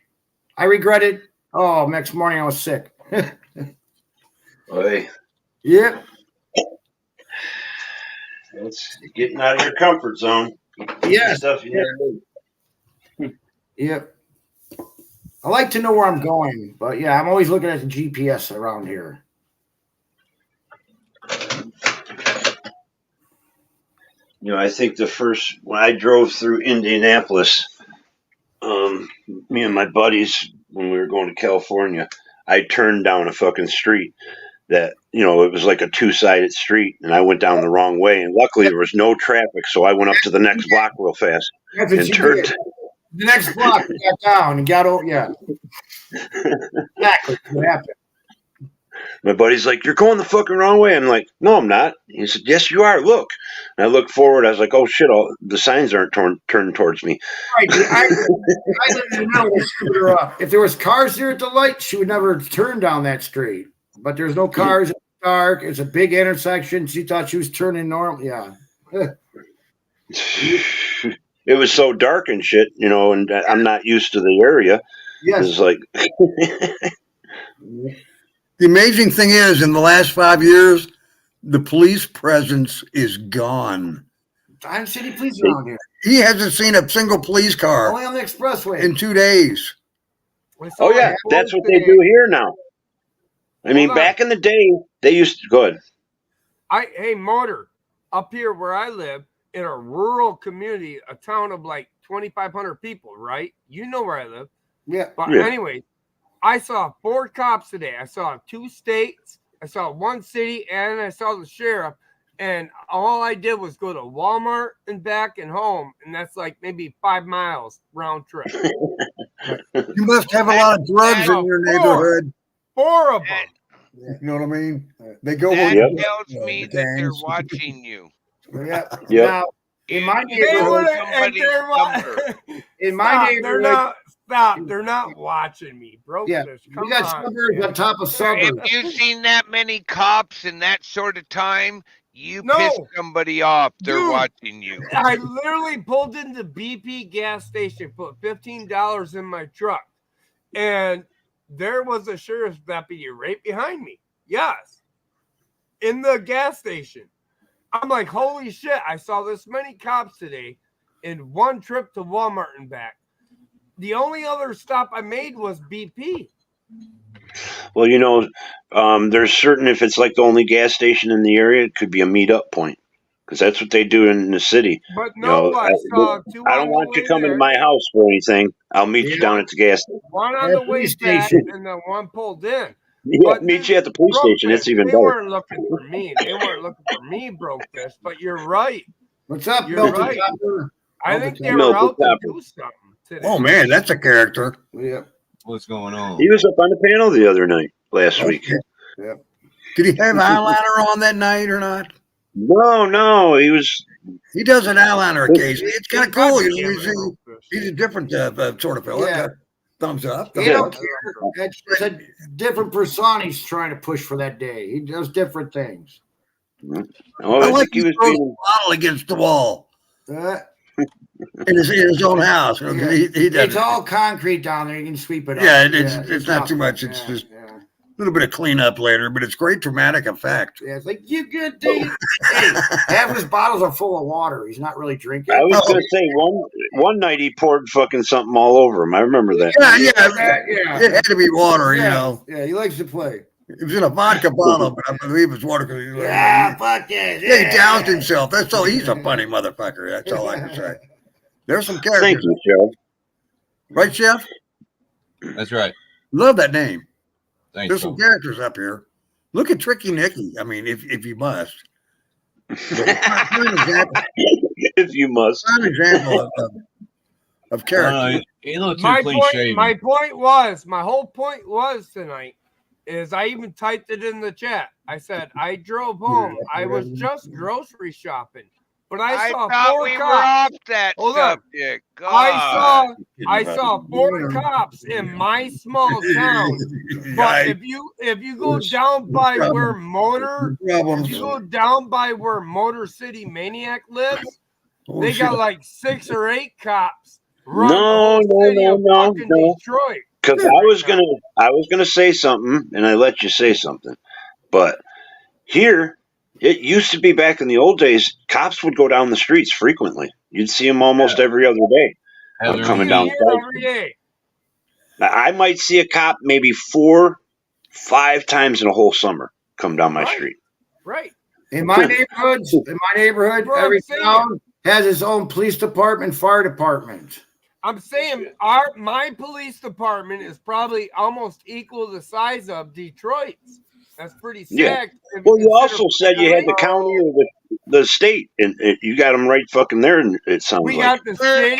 I regret it. Oh, next morning I was sick. Boy, Yep. that's getting out of your comfort zone. Yeah. Stuff you never do. Yep. I like to know where I'm going, but yeah, I'm always looking at the GPS around here. I think when I drove through Indianapolis, me and my buddies, when we were going to California, I turned down a fucking street that, it was like a two-sided street, and I went down the wrong way, and luckily there was no traffic, so I went up to the next block real fast That's what and you turned. did. The next block, you got down and got over. Yeah. Exactly what happened. My buddy's like, "You're going the fucking wrong way." I'm like, "No, I'm not." He said, "Yes, you are. Look." And I looked forward. I was like, "Oh shit! The signs aren't turned towards me." Right. I didn't know to screwed her up. If there was cars there at the light, she would never turn down that street. But there's no cars. It's dark. It's a big intersection. She thought she was turning normal. Yeah. It was so dark and shit, and I'm not used to the area. Yes. It's like. The amazing thing is, in the last 5 years, the police presence is gone. I haven't seen any police around here. He hasn't seen a single police car Only on the expressway. in 2 days. Oh yeah, that's what they do here now. I mean, back in the day, they used to go ahead. Hey, Motor, up here where I live, in a rural community, a town of like 2,500 people, right? You know where I live. Yeah. But Yeah. anyway, I saw 4 cops today. I saw 2 states, I saw 1 city, and I saw the sheriff. And all I did was go to Walmart and back and home. And that's like maybe 5 miles round trip. You must have a lot of drugs in your neighborhood. 4 of them. You know what I mean? They go That with tells me that they're gangs. watching you. Yeah. Yep. Now, in my They neighborhood, would've- Somebody's number. in my Stop, neighborhood, they're not watching me, bro. yeah, Come we got on, suburbs man. on top of suburbs. If you've seen that many cops in that sort of time, you No. piss somebody off. They're Dude. watching you. I literally pulled into BP gas station, put $15 in my truck, and there was a sheriff's deputy right behind me. Yes, in the gas station. I'm like, holy shit! I saw this many cops today in one trip to Walmart and back. The only other stop I made was BP. Well, there's certain, if it's like the only gas station in the area, it could be a meetup point, because that's what they do in the city. But no, I saw 2 I on don't the want you way coming there. to my house for anything. I'll meet you down at the gas station. One on the way back, and then one pulled in. Yeah, meet you at the police station. It's even They better. weren't looking for me. They weren't looking for me, Brokefish. But you're right. What's up, You're Milton right. Copper? I think they were Milton out to Copper. do something today. Oh man, that's a character. Yeah. What's going on? He was up on the panel the other night, last week. Yeah. Did he have eyeliner on that night or not? No, he was. He does an eyeliner occasionally. It's kind of cool. Brokefish. He's a different sort of fella. Yeah. Thumbs up. He don't care. It's a different persona he's trying to push for that day. He does different things. Oh, I I like think he he was throws being. a bottle against the wall Uh, in his own house. You know, 'cause he does it's all concrete down there. You can sweep it up. Yeah, it's not too much. It's Yeah, just yeah. a little bit of cleanup later, but it's great dramatic effect. Yeah, it's like you good day. Hey, half his bottles are full of water. He's not really drinking. I was gonna say one night he poured fucking something all over him. I remember that. Yeah. It had to be water, Yeah. you know. Yeah, he likes to play. It was in a vodka bottle, but I believe it's water. Yeah, fuck it. Yeah, he doused himself. That's all. He's a funny motherfucker. That's all I can say. There's some characters. Thank you, Joe. Right, Chef? That's right. Love that name. Thanks, There's some Joe. characters up here. Look at Tricky Nicky. I mean, if you must. Prime example, If you must. prime example of character. He looked too My clean point, shaven. my whole point was tonight is I even typed it in the chat. I said I drove home. I was just grocery shopping, but I saw thought 4 we were cops. off that Hold on. subject. I saw 4 cops in my small town. But if you go down by where Motor City Maniac lives, they got like 6 or 8 cops. No. Detroit. Because I was gonna say something, and I let you say something, but here it used to be back in the old days. Cops would go down the streets frequently. You'd see them almost every other day. Coming down. Every day. Now, I might see a cop maybe 4-5 times in a whole summer come down my street. Right. In my neighborhood, Bro, I'm every saying- town has its own police department, fire department. I'm saying my police department is probably almost equal to the size of Detroit's. That's pretty Yeah. sad. if Well, you consider also said you had the LA. county or the state, and you got them right fucking there. It sounds We like. got the city,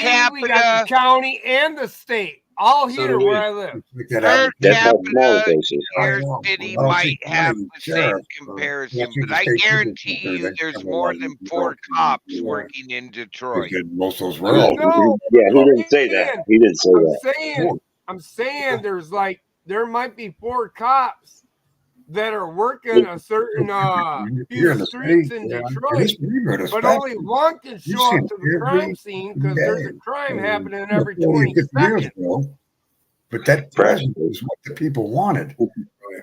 we got the county, and the state. All So here do we. where I live. That's how small the place is. Your city might have the same comparison, but I guarantee you there's more than 4 cops working in Detroit. Most of those were Yeah, all. yeah, he didn't say that. He didn't say that. I'm saying there might be 4 cops that are working a certain Here in few the streets city, in yeah. In Detroit, this neighborhood but especially. only one can You show see up to the crime every scene because there's a day. crime happening every That's only 20 50 years seconds. ago. But that present is what the people wanted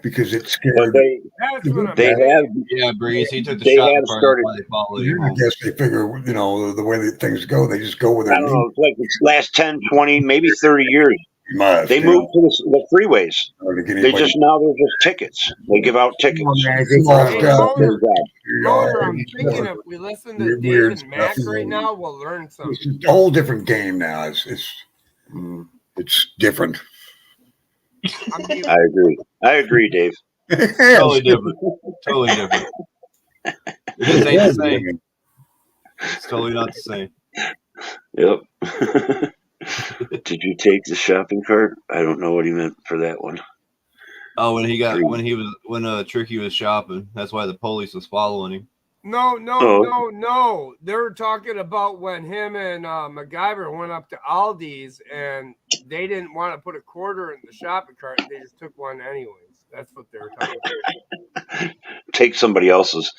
because it scared. But That's what I'm they saying. have. Yeah, Breeze. He took the They shot have card. started. That's why they followed Yeah, him I home. guess they figure, the way that things go, they just go with I their don't know. It's like it's last 10, 20, maybe 30 years. must. They moved to the freeways. They just now they're just tickets. They give out tickets. Hey, Motor, I'm thinking if we listen to Weird David stuff. Mack right now, we'll learn something. It's a whole different game now. It's different. I agree, Dave. Totally different. Totally different. It just ain't the same. It's totally not the same. Yep. Did you take the shopping cart? I don't know what he meant for that one. Oh, when Tricky was shopping, that's why the police was following him. No. They were talking about when him and MacGyver went up to Aldi's and they didn't want to put a quarter in the shopping cart. They just took one anyways. That's what they were talking about. Take somebody else's.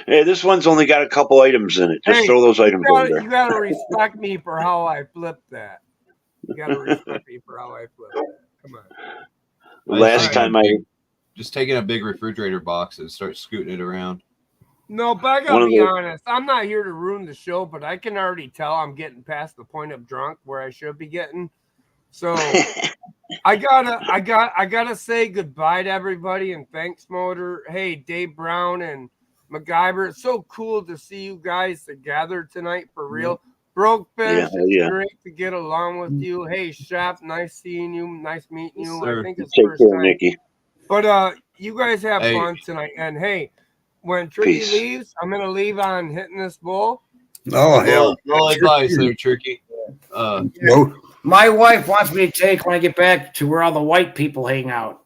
Hey, this one's only got a couple items in it. Just throw those items in there. You gotta respect me for how I flipped that. You gotta respect me for how I flipped that. Come on. Last time just taking a big refrigerator box and start scooting it around. No, but I gotta be honest. I'm not here to ruin the show, but I can already tell I'm getting past the point of drunk where I should be getting. So I gotta say goodbye to everybody and thanks, Motor. Hey, Dave Brown and MacGyver. It's so cool to see you guys together tonight for real. Broke Fish, it's great to get along with you. Hey, Chef, nice seeing you. Nice meeting you. Yes, I think it's take first care, time. Nikki. But you guys have Hey. fun tonight. And hey, when Tricky Peace. leaves, I'm gonna leave on hitting this bull. Oh, hell. No advice there, Tricky. My wife wants me to take when I get back to where all the white people hang out.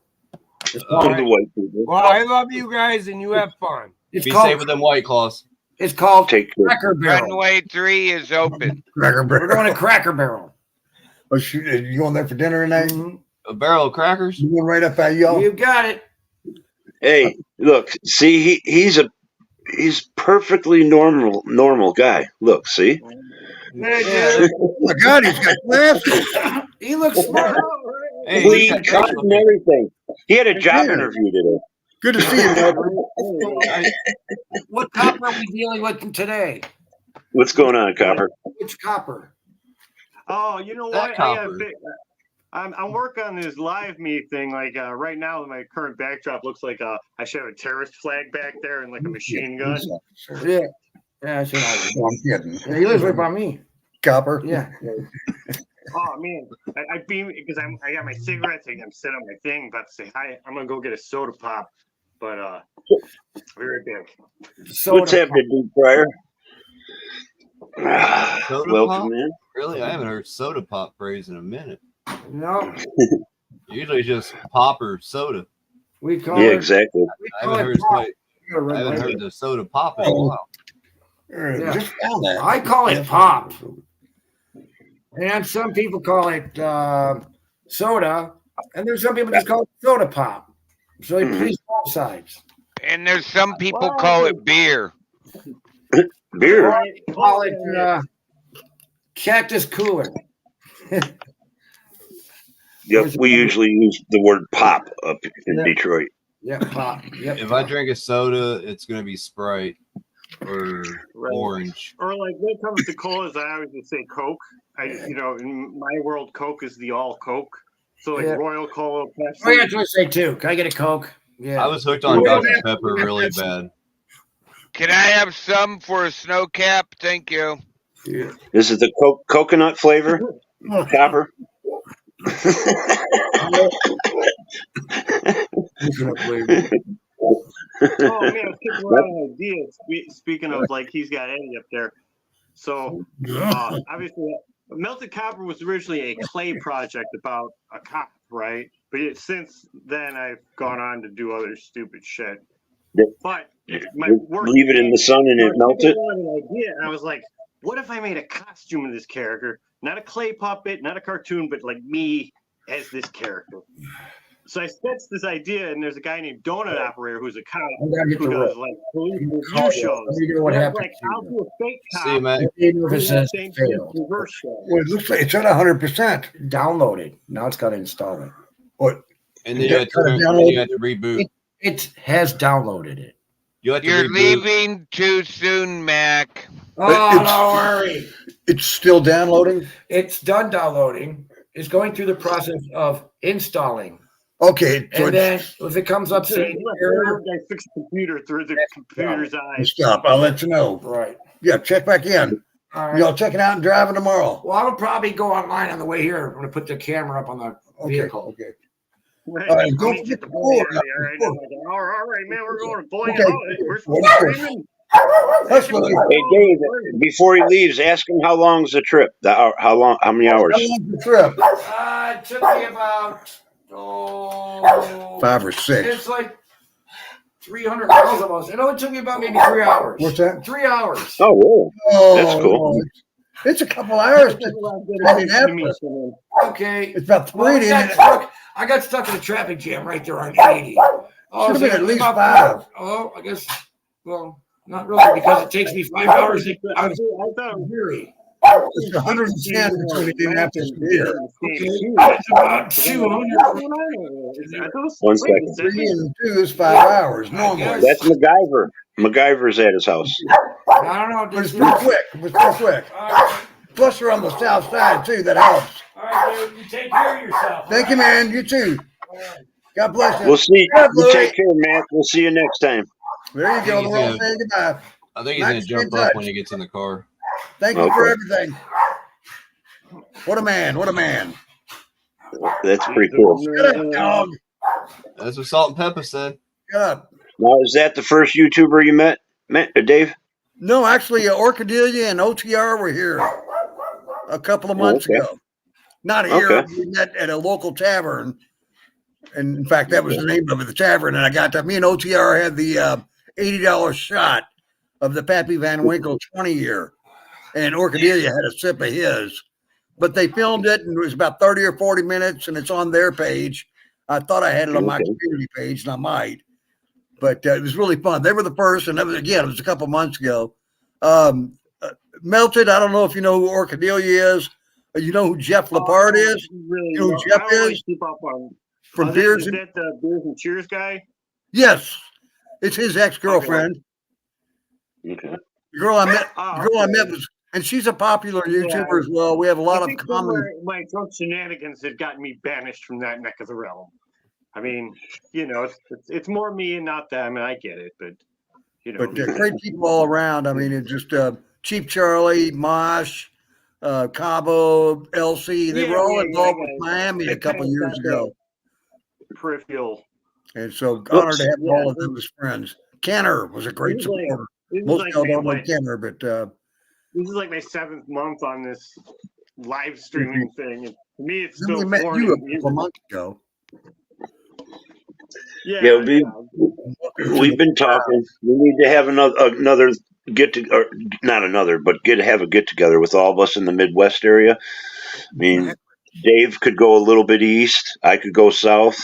It's called, The white people. Well, I love you guys and you have fun. it's Be called, safe with them White Claws. it's called Take care. Cracker Barrel. Runway 3 is open. Cracker We're Barrel. going to Cracker Barrel. Oh, shoot. You going there for dinner tonight? A barrel of crackers? You going right up at y'all? You got it. Hey, look, see, he's perfectly normal guy. Look, see. Oh my God, he's got glasses. He looks smart. Hey, Clean he's cut got and everything. He had a job Yeah. interview today. Good to see you, man. What copper are we dealing with today? What's going on, Copper? Which copper? Oh, you know That what? copper. I'm working on this live me thing. Like right now, my current backdrop looks like I should have a terrorist flag back there and like a machine gun. Yeah. Yeah, I should know. Oh, I'm kidding. Yeah, he lives right by me. Copper. Yeah. Oh man, I beam because I got my cigarettes. I'm sitting on my thing, about to say hi. I'm gonna go get a soda pop, but I'll be right back. What's happening, Deep Fryer? Soda Welcome, pop? man. Really? I haven't heard soda pop phrase in a minute. No, Usually just pop or soda. we call Yeah, it. exactly. I haven't heard somebody, I haven't heard the soda pop in a while. Yeah. Just found that. I call it pop. And some people call it soda. And there's some people just call it soda pop. So you please both sides. And there's some people call it beer. Beer. Call it cactus cooler. Yep, we usually use the word pop up in Yeah. Detroit. Yeah, pop. Yep. If I drink a soda, it's going to be Sprite or orange. Or like when it comes to colas, I always just say Coke. In my world, Coke is the all Coke. So like Yeah. Royal Cola, Pepsi. Oh, yeah, that's what I say too. Can I get a Coke? Yeah. I was hooked on Dr. Pepper really bad. Can I have some for a snow cap? Thank you. Yeah. This is the coconut flavor, Copper. Oh man, I skipped around an idea. Speaking of, like, he's got Eddie up there. So obviously, Melted Copper was originally a clay project about a cop, right? But since then, I've gone on to do other stupid shit. But my work, leave it in the sun and it melts it. An idea, and I was like, what if I made a costume of this character? Not a clay puppet, not a cartoon, but like me as this character. So I sketched this idea, and there's a guy named Donut Operator who's a cop who does like police review shows. What And I was happened like, I'll do a fake cop. See you, man. If it says failed. Reverse show. Well, it looks like it's at 100%. Downloaded. Now it's got to install it. What? And then you had to reboot. It has downloaded it. You You're leaving too soon, Mac. Oh, don't worry. It's still downloading? It's done downloading. It's going through the process of installing. Okay. So And then if it comes up saying error, I fixed the computer through the computer's eyes. stop. I'll let you know. Right. Yeah, check back in. All right. Y'all checking out and driving tomorrow. Well, I'll probably go online on the way here. I'm going to put the camera up on the vehicle. Okay. Right. All right, Let don't me forget get the the boy board. out of there. All right, I'm like, all right, man, we're going to boy Okay. out. We're screaming. That's what Hey Dave, before he leaves, ask him how long's the trip. How many hours? How long's the trip? It took me about 5 or 6. It's like 300 miles almost. You know, it took me about maybe 3 hours. What's that? 3 hours. Oh, whoa. Oh, That's cool. It's a couple hours to Indianapolis. Okay. It's about 3 Well, to I got stuck in a traffic jam right there on 80. Should have been so at least about 5. Oh, I guess. Well, not really, because it takes me 5 hours. I was weary. It's 110 between Indianapolis and here. Okay, that's about 200. 1 second. 3 and 2 is 5 hours normally. That's MacGyver. MacGyver's at his house. I don't know. But it's pretty quick. It's pretty quick. Plus, you're on the south side too. That helps. All right, dude, you take care of yourself. Thank you, man. You too. God bless you. We'll see. God You bless. take care, Mac. We'll see you next time. There you go. He's We're all gonna- saying goodbye. I think he's Nice going to to be in jump up touch. when he gets in the car. Thank you for Okay. everything. What a man. What a man. That's pretty cool. Shut up, dog. That's what Salt and Pepper said. Shut up. Now, is that the first YouTuber you met Dave? No, actually, Orchidelia and OTR were here a couple of months Okay. ago. Not here. Okay. We met at a local tavern. And in fact, that was the name of it, the tavern. And I got to, me and OTR had the $80 shot of the Pappy Van Winkle 20 year. And Orchidelia had a sip of his. But they filmed it, and it was about 30 or 40 minutes, and it's on their page. I thought I had it on my Okay. community page, and I might. But it was really fun. They were the first, and that was, again, it was a couple months ago. Melted, I don't know if you know who Orchidelia is. You know who Jeff Lepard is? Really, You know who no, Jeff I don't really is? keep up on. From Is Beers that- and Is that the Beers and Cheers guy? Yes, it's his ex-girlfriend. Okay. The girl I met, Oh, the girl I okay. met was, and she's a popular Yeah. YouTuber as well. We have a lot I of think common. somewhere my drunk shenanigans had gotten me banished from that neck of the realm. I mean, you know, it's more me and not them, and I get it, but you know, But great people all around. I mean, it's just Cheap Charlie, Mosh, Cabo, LC. They Yeah, were all yeah, involved yeah, with yeah. Miami They a couple kinda years got ago, peripheral. and so honored to have Yeah, all of them as friends. Kenner was a great This is like- supporter. this is Most like people don't know my- Kenner, but This is like my 7th month on this live streaming thing, and to me, it's then we still met foreign. you a couple months ago. Yeah, we've been talking. We need to have another or not another, but have a get together with all of us in the Midwest area. I mean, Dave could go a little bit east. I could go south.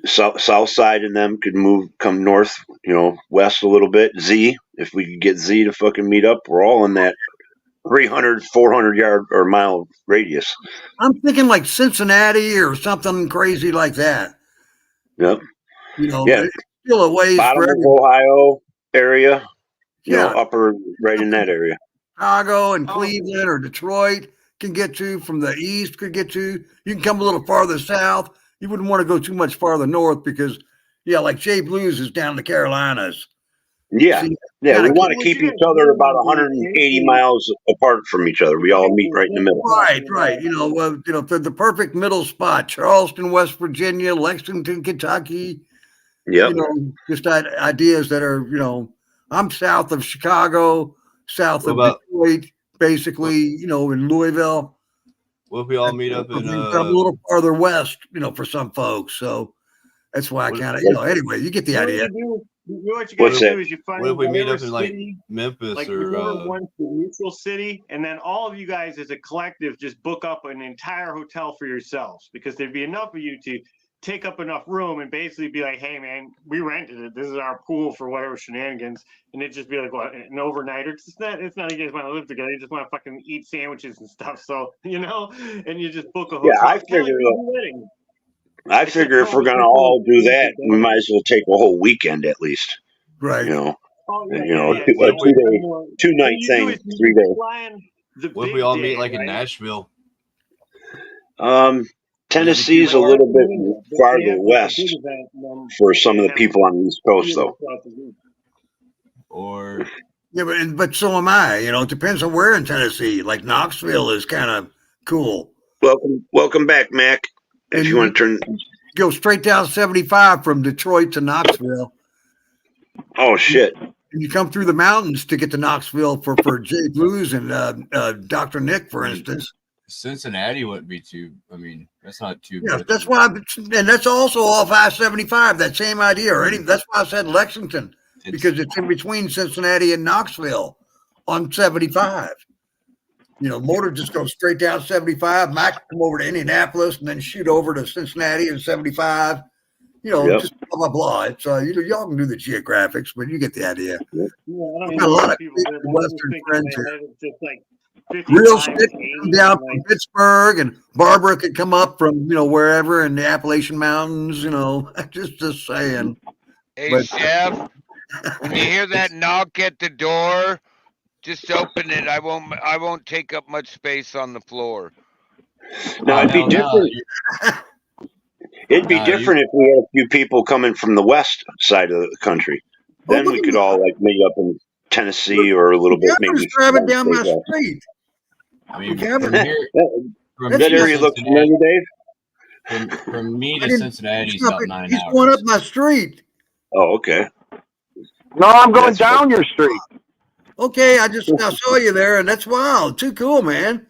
South side, and them could come north. West a little bit. Z, if we could get Z to fucking meet up, we're all in that 300, 400 yard or mile radius. I'm thinking like Cincinnati or something crazy like that. Yep. Yeah. It's still a ways Bottom for of everyone. Ohio area. Yeah. Upper right in that area. Chicago and Cleveland or Detroit can get to from the east. Could get to. You can come a little farther south. You wouldn't want to go too much farther north because Yeah, like Jay Blues is down in the Carolinas. Yeah. See, Yeah, we kinda want to keep each other about 180 miles apart from each other. We all meet right in the middle. Right. For the perfect middle spot: Charleston, West Virginia, Lexington, Kentucky. Yep. Just ideas that are, I'm south of Chicago, south of Detroit, basically, in Louisville. What if we all meet up in I'm a little farther west, for some folks. So that's why I kind of, anyway, you get the idea. What you gotta do is you find what if we meet whatever up in like city, Memphis like or whoever wants the neutral city, and then all of you guys as a collective just book up an entire hotel for yourselves, because there'd be enough of you to take up enough room and basically be like, hey man, we rented it. This is our pool for whatever shenanigans, and it'd just be like, what, an overnighter? It's not you guys want to live together. You just want to fucking eat sandwiches and stuff. So and you just book a hotel. Yeah, I figure if we're gonna all do that, we might as well take a whole weekend at least. Right. A Yeah. 2-night thing, 3 days. What if we all meet like in Nashville? Tennessee's a little bit farther west for some of the people on the East Coast, though. Or but so am I. It depends on where in Tennessee. Like Knoxville is kind of cool. Welcome back, Mac. If you want to go straight down 75 from Detroit to Knoxville. Oh shit! And you come through the mountains to get to Knoxville for Jay Blues and Dr. Nick, for instance. Cincinnati wouldn't be too. I mean, that's not too. Yeah, that's why. And that's also off I-75. That same idea. That's why I said Lexington, because it's in between Cincinnati and Knoxville on 75. Motor just goes straight down 75. Mac come over to Indianapolis and then shoot over to Cincinnati and 75. Just blah, blah, blah. It's, y'all can do the geographics, but you get the idea. Yeah, I got a lot of Western friends here. Real stick come down from Pittsburgh, and Barbara could come up from, wherever in the Appalachian Mountains, just saying. Hey, Chef, when you hear that knock at the door, just open it. I won't take up much space on the floor. No, it'd be different. It'd be different if we had a few people coming from the west side of the country. Then we could all meet up in Tennessee or a little bit maybe. Driving down my street. I mean, from here, that area looks familiar, Dave. From me to Cincinnati is about 9 hours. He's going up my street. Oh, okay. No, I'm going down your street. Okay, I saw you there, and that's wild. Too cool, man.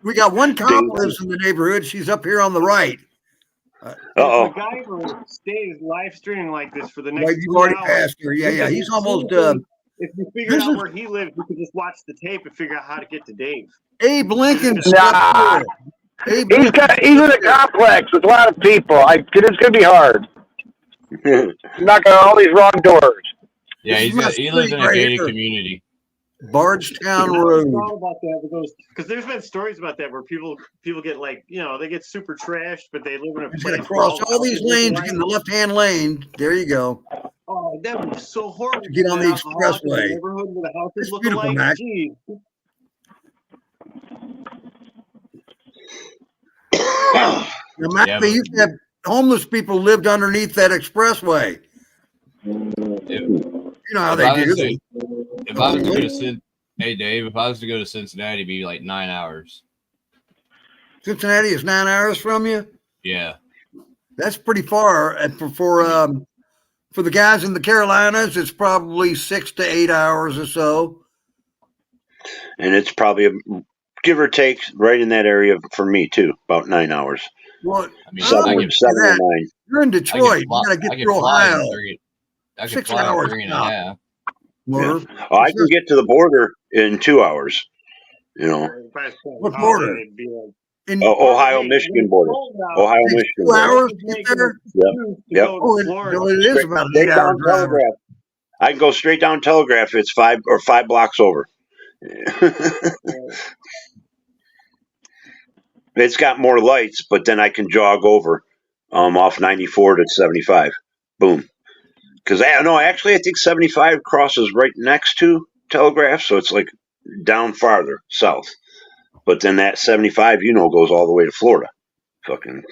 We got one cop lives in the neighborhood. She's up here on the right. The guy who stays live streaming like this for the next. You've already passed her. Yeah. He's almost. If you figure out where he lives, you can just watch the tape and figure out how to get to Dave. Abe Lincoln. Nah. He's in a complex with a lot of people. It's gonna be hard. Knocking on all these wrong doors. Yeah, he lives in a gated community. Bardstown Road. About that because there's been stories about that where people get they get super trashed, but they live in a place. You cross all these lanes in the left-hand lane. There you go. Oh, that would be so horrible. To get on the expressway. It's beautiful, Mac. Now, Mac, they used to have homeless people lived underneath that expressway. You know how they do. If I was to go to Hey Dave, if I was to go to Cincinnati, it'd be like 9 hours. Cincinnati is 9 hours from you? Yeah. That's pretty far. And for the guys in the Carolinas, it's probably 6 to 8 hours or so. And it's probably give or take right in that area for me too, about 9 hours. Well, I mean, 7 or 9. You're in Detroit. You got to get through Ohio. I can 6 fly hours. 3.5. Yeah. Oh, I can get to the border in 2 hours. What border? Ohio-Michigan border. Ohio-Michigan. 2 hours to get there? Yep. Oh, it is about an 8-hour drive. I can go straight down Telegraph. It's 5 blocks over. It's got more lights, but then I can jog over off 94 to 75. Boom. Because I think 75 crosses right next to Telegraph, so it's like down farther south. But then that 75, goes all the way to Florida. Fucking.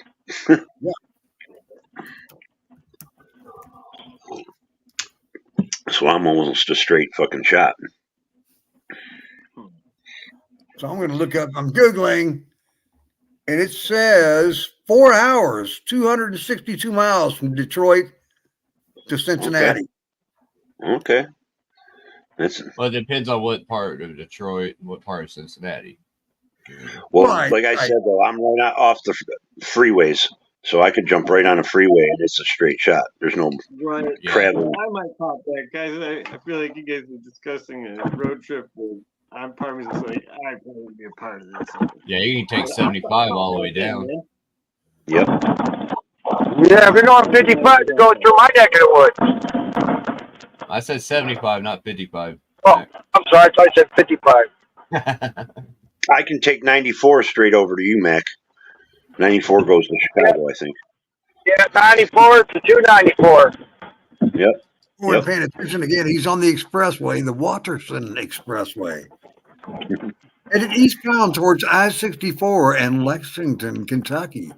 So I'm almost a straight fucking shot. So I'm going to look up, I'm Googling, and it says 4 hours, 262 miles from Detroit to Cincinnati. Okay. Well, it depends on what part of Detroit, what part of Cincinnati. Well, Right, like I right. said, though, I'm right off the freeways, so I could jump right on a freeway and it's a straight shot. There's no Right. traveling. I might pop that, guys. I feel like you guys are discussing a road trip. I'm part of me that's like, I'd probably be a part of this. Yeah, you can take 75 all the way down. Yep. Yeah, if you're going 55, you're going through my neck of the woods. I said 75, not 55. Oh, I'm sorry. I thought I said 55. I can take 94 straight over to you, Mac. 94 goes to Chicago, I think. Yeah, 94 to 294. Yep. We're paying attention again. He's on the expressway, the Watterson Expressway. Headed eastbound towards I-64 and Lexington, Kentucky.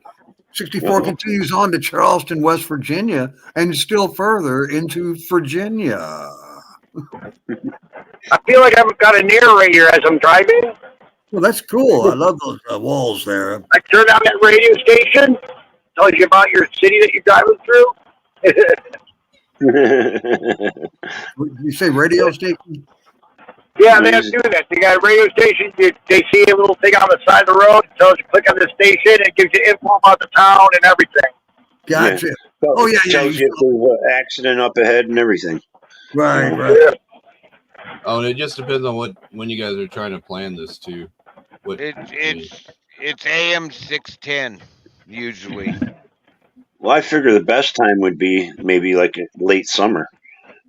64 continues on to Charleston, West Virginia, and still further into Virginia. I feel like I've got a narrator as I'm driving. Well, that's cool. I love those walls there. I turn on that radio station, tells you about your city that you're driving through. You say radio station? Yeah, they have to do that. They got a radio station. They see a little thing on the side of the road. It tells you click on the station. And it gives you info about the town and everything. Gotcha. Yeah. Oh, yeah, yeah. Tells you if there's an accident up ahead and everything. Right, right. Oh, and it just depends on when you guys are trying to plan this too. It's AM 610 usually. Well, I figure the best time would be maybe like late summer,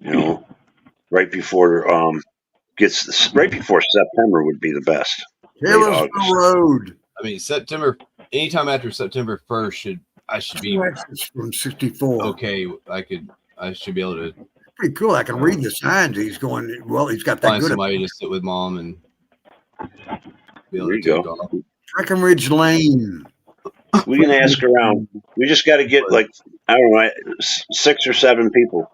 right before right before September would be the best. Taylorsville Road. I mean, anytime after September 1st I should be from 64. Okay, I should be able to pretty cool. I can read the signs. He's going, well, he's got that find good. somebody to sit with mom and be able There to you take go. off. Breckenridge Lane. We can ask around. We just got to get like, I don't know, 6 or 7 people,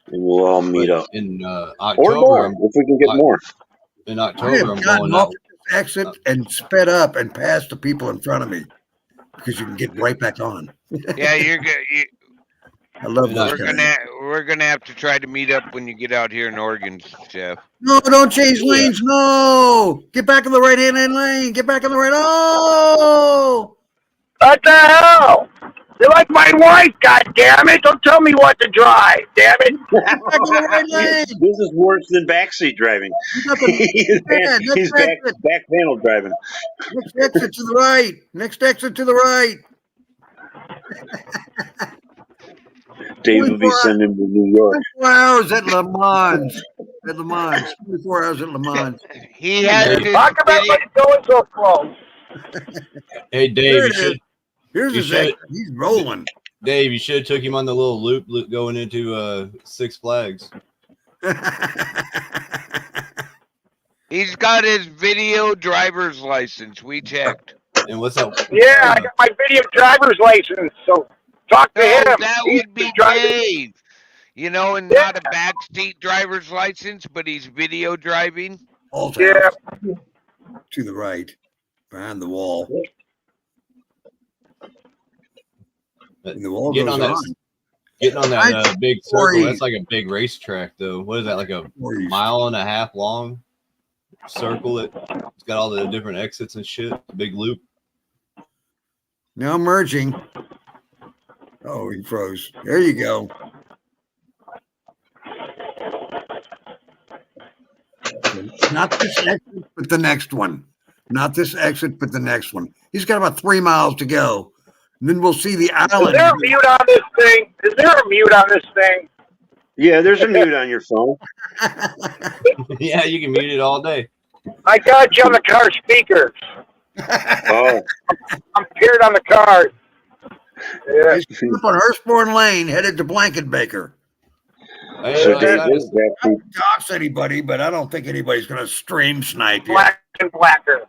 and we'll all meet up. In Or October, more, if we can get more. In I October, have I'm gotten going off out. this exit and sped up and past the people in front of me because you can get right back on. Yeah, you're good. I love those guys. We're gonna have to try to meet up when you get out here in Oregon, Jeff. No, don't change lanes. No, get back in the right-hand lane. Get back in the right. Oh, What the hell? You're like my wife, God damn it! Don't tell me what to drive, damn it! This is worse than backseat driving. He's back panel driving. Next exit to the right. Next exit to the right. Dave will be sending to New York. 24 hours at Le Mans. 24 hours at Le Mans. He had to talk about what's going so close. Hey, Dave, There you it should. is. Here's you his should- exit. He's rolling. Dave, you should have took him on the little loop going into Six Flags. He's got his video driver's license. We checked. And what's up? Yeah, I got my video driver's license, so talk to him. That He's would be driving. Dave. And not a backseat driver's license, but he's video driving. Yeah. To the right, behind the wall. And the wall Getting goes on that, on. getting on that big circle. Sorry. That's like a big racetrack, though. What is that? Like a mile and a half long circle? It's got all the different exits and shit. Big loop. Now merging. Oh, he froze. There you go. Not this exit, but the next one. Not this exit, but the next one. He's got about 3 miles to go. And then we'll see the Is island. there a mute on this thing? Is there a mute on this thing? Yeah, there's a mute on your phone. Yeah, you can mute it all day. I got you on the car speakers. Oh. I'm paired on the car. Yeah. He's up on Hurstbourne Lane, headed to Blankenbaker. So Dave is I don't dox anybody, but I don't think anybody's going to stream snipe you. Black and blacker.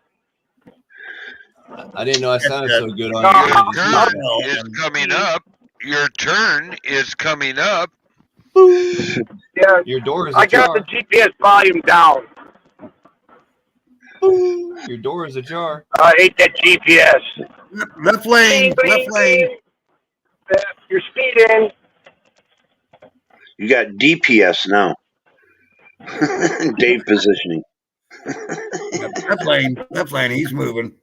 I didn't know I sounded so good on Your turn is coming up. Your turn is coming up. Yeah, Your door is I ajar. got the GPS volume down. Your door is ajar. I hate that GPS. Left lane, left lane. You're speeding. You got DPS now. Dave positioning. Left lane. He's moving.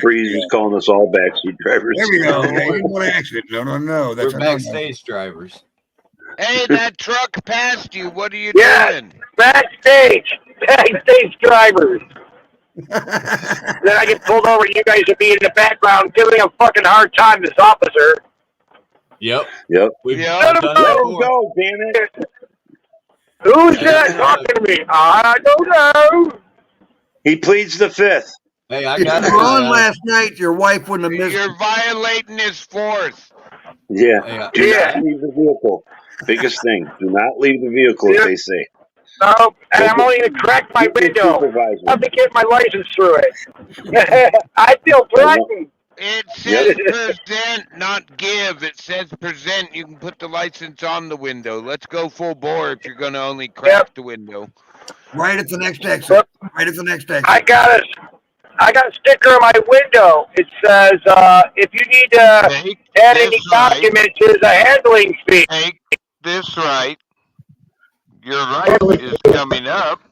Breeze is calling us all backseat drivers. There we go. Yeah, you didn't want to accident. No. That's We're a no-no. backstage drivers. Hey, that truck passed you. What are you doing? Backstage drivers. Then I get pulled over. You guys would be in the background giving a fucking hard time. This officer. Yep. We've done it Let him before. go, damn it. Who's that talking to me? I don't know. He pleads the fifth. Hey, I If got you it. were on last night, your wife wouldn't have missed it. You're violating his fourth. Yeah. Hey, Do not leave the vehicle. Biggest thing. Do not leave the vehicle, as they say. No, and I'm only going to crack my window. Supervisor. I'll be getting my license through it. I feel threatened. It says present, not give. It says present. You can put the license on the window. Let's go full bore if you're going to only crack the window. Right at the next exit. Right at the next exit. I got a sticker on my window. It says, if you need to add any documents, there's a handling fee. Take this right. Your right is coming up.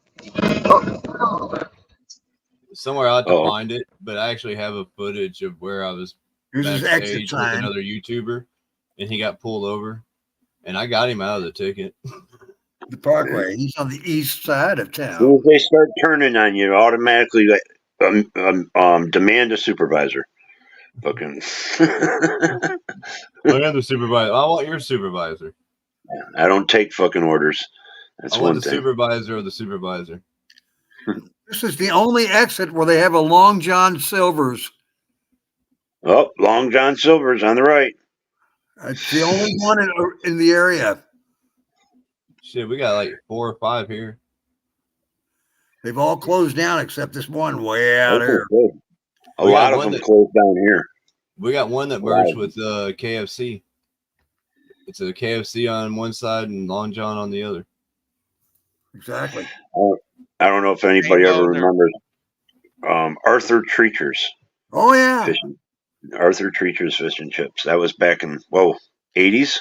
Somewhere I have to find it, but I actually have a footage of where I was Here's his exit backstage with sign. another YouTuber, and he got pulled over, and I got him out of the ticket. The Parkway. He's on the east side of As town. soon as they start turning on you, automatically demand a supervisor. Fucking. I got the supervisor. I want your supervisor. I don't take fucking orders. That's I one want the thing. supervisor of the supervisor. This is the only exit where they have a Long John Silver's. Oh, Long John Silver's on the right. It's the only one in the area. Shit, we got like 4 or 5 here. They've all closed down except this one way out here. A lot of them closed down here. We got one that merged with KFC. It's a KFC on one side and Long John on the other. Exactly. I don't know if anybody ever remembers Arthur Treacher's. Oh yeah. Fishing. Arthur Treacher's Fish and Chips. That was back in 80s.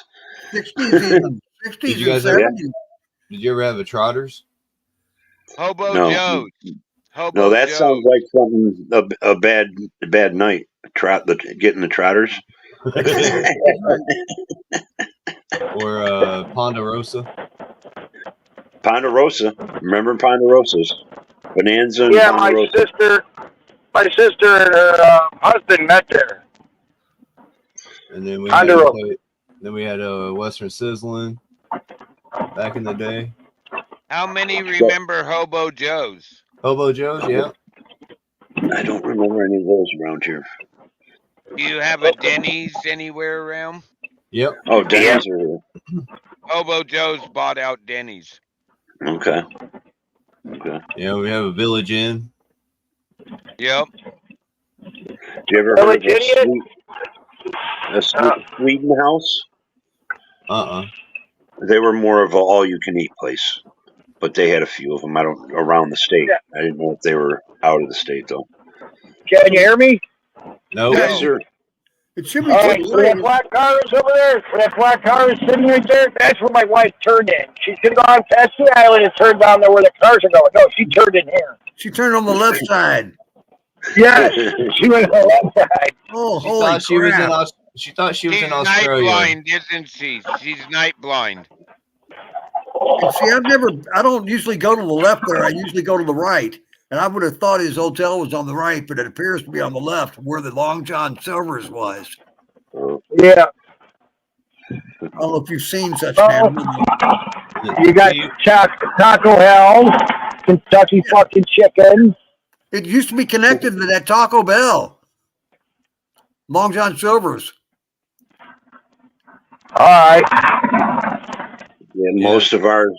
60s, 60s Did you guys and ever, 70s. did you ever have a Trotters? Hobo No. Joe's. No, that sounds like something a bad night. Getting the Trotters. Or Ponderosa? Ponderosa. Remember Ponderosas? Bonanza and Yeah, my Ponderosa. sister and her husband met there. And then we Ponderosa. had Western Sizzling back in the day. How many remember Hobo Joe's? Hobo Joe's, yeah. I don't remember any of those around here. Do you have a Denny's anywhere around? Yep. Oh, Denny's are here. Hobo Joe's bought out Denny's. Okay. Yeah, we have a Village Inn. Yep. Did you ever heard of a Sweden House? They were more of an all-you-can-eat place, but they had a few of them. Around the state. I didn't know if they were out of the state though. Can you hear me? No. Yes, sir. It should be All right, so that black car is over there. So that black car is sitting right there. That's where my wife turned in. She could have gone past the island and turned down there where the cars are going. No, she turned in here. She turned on the left side. Yes, she went on the left side. Oh, She thought she was in She thought she was She's in night Australia. blind, isn't she? She's night blind. See, I don't usually go to the left there. I usually go to the right. And I would have thought his hotel was on the right, but it appears to be on the left where the Long John Silver's was. Yeah. I don't know if you've seen such man. You got Taco Hell, Kentucky fucking chicken. It used to be connected to that Taco Bell. Long John Silver's. All right. Yeah, most of ours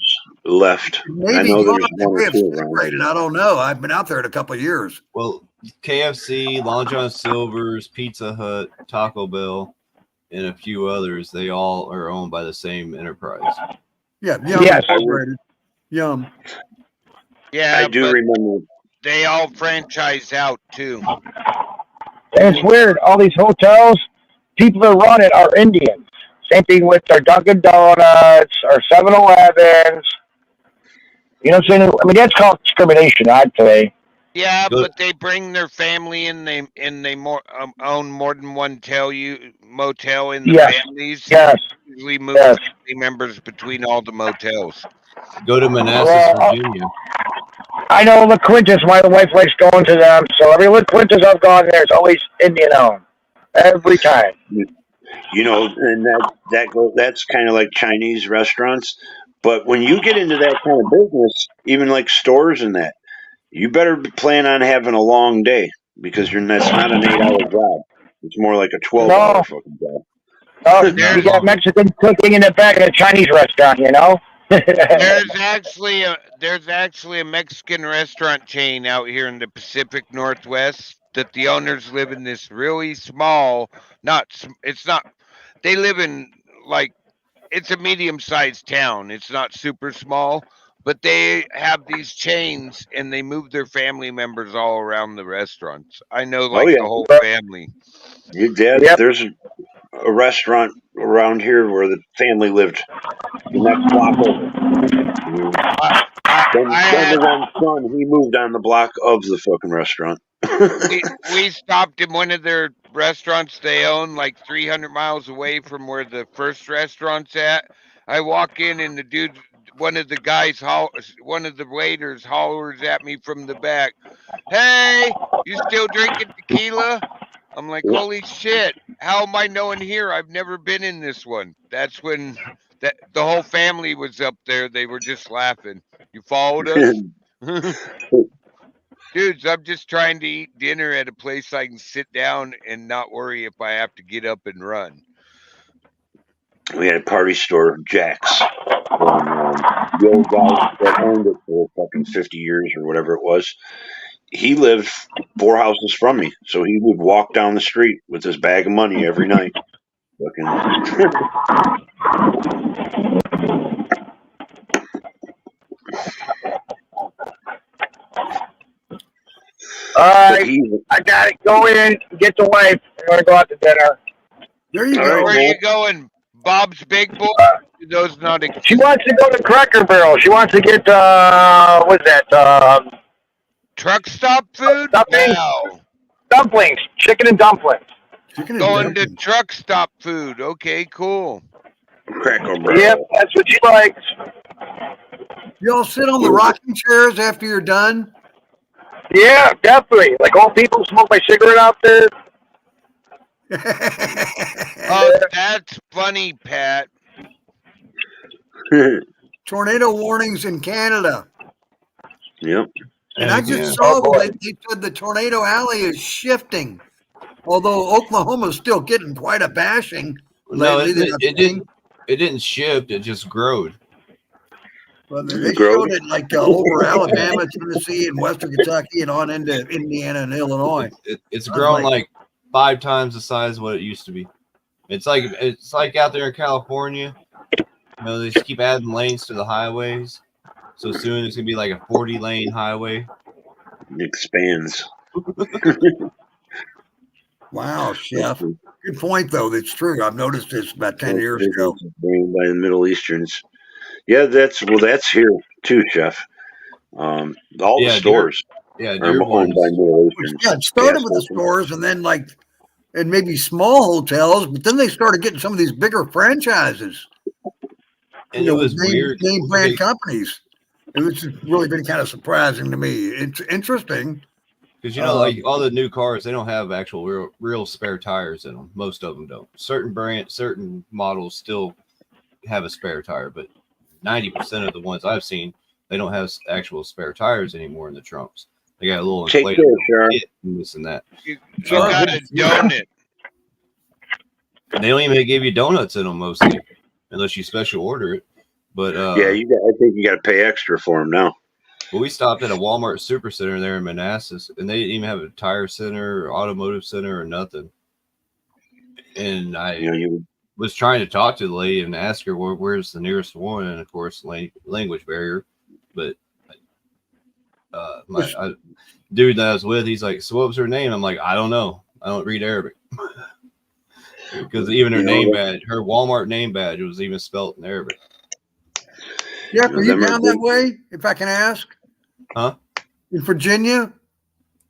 left. I Maybe know gone. there's They one may or have two around. separated. I don't know. I've been out there in a couple of years. Well, KFC, Long John Silver's, Pizza Hut, Taco Bell, and a few others, they all are owned by the same enterprise. Yeah, Yum Incorporated. Yum. Yeah, I do but remember. they all franchise out too. And it's weird. All these hotels, people that run it are Indians. Same thing with our Dunkin' Donuts, our 7-Elevens. You know what I'm saying? I mean, that's called discrimination, I'd say. Yeah, Good. but they bring their family and they more own more than one motel in the Yes. families. Yes. Usually move Yes. family members between all the motels. Go to Manassas, Well, Virginia. I know La Quintas. My wife likes going to them. So every La Quintas I've gone there, it's always Indian owned. Every time. You know, and that's kind of like Chinese restaurants. But when you get into that kind of business, even like stores and that, you better plan on having a long day because that's not an 8-hour job. It's more like a 12-hour No. fucking job. Oh, you got Mexican cooking in the back of a Chinese restaurant, you know? There's actually a Mexican restaurant chain out here in the Pacific Northwest that the owners live in this really small, they live in like, it's a medium-sized town. It's not super small, but they have these chains and they move their family members all around the restaurants. I know like the whole family. Your dad, there's a restaurant around here where the family lived the next block over. Then the one son, he moved on the block of the fucking restaurant. we stopped in one of their restaurants they own like 300 miles away from where the first restaurant's at. I walk in and the dude, one of the waiters hollers at me from the back, "Hey, you still drinking tequila?" I'm like, holy shit, how am I knowing here? I've never been in this one. That's when the whole family was up there. They were just laughing. You followed us? Dudes, I'm just trying to eat dinner at a place I can sit down and not worry if I have to get up and run. We had a party store, Jack's. The old guy that owned it for fucking 50 years or whatever it was. He lived 4 houses from me, so he would walk down the street with his bag of money every night. I gotta go in, get the wife. I'm gonna go out to dinner. There you go. Where are you going? Bob's Big Boy? Those not exist. She wants to go to Cracker Barrel. She wants to get what's that? Truck stop food? Wow. Dumplings, chicken and dumplings. Going to truck stop food. Okay, cool. Cracker Barrel. Yep, that's what she likes. You all sit on the rocking chairs after you're done? Yeah, definitely. Like old people smoke my cigarette out there. Oh, that's funny, Pat. Tornado warnings in Canada. Yep. And I just saw that they said the tornado alley is shifting. Although Oklahoma's still getting quite a bashing. No, lately. it didn't shift. It just growed. Well, they showed it like over Alabama, Tennessee, and Western Kentucky, and on into Indiana and Illinois. It's grown like 5 times the size of what it used to be. It's like out there in California. You know, they just keep adding lanes to the highways. So soon it's gonna be like a 40-lane highway. It expands. Wow, Chef. Good point, though. That's true. I've noticed this about 10 years ago. By the Middle Easterns. Yeah, that's here too, Chef. All the stores are owned by Middle Easterns. Yeah, it started with the stores and then and maybe small hotels, but then they started getting some of these bigger franchises. And it was weird. Name brand companies. It was really been kind of surprising to me. It's interesting. Because, you know, like all the new cars, they don't have actual real spare tires in them. Most of them don't. Certain models still have a spare tire, but 90% of the ones I've seen, they don't have actual spare tires anymore in the trunks. They got a little inflatable kit and this and that. You got a donut. They don't even give you donuts in them mostly, unless you special order it. But I think you got to pay extra for them now. Well, we stopped at a Walmart Supercenter there in Manassas, and they didn't even have a tire center or automotive center or nothing. And I you was trying to talk to the lady and ask her where's the nearest one, and of course language barrier. But my dude that I was with, he's like, so what was her name? I'm like, I don't know. I don't read Arabic. Because even her name badge, her Walmart name badge, was even spelled in Arabic. Jeff, are you down that way, if I can ask? Huh? In Virginia?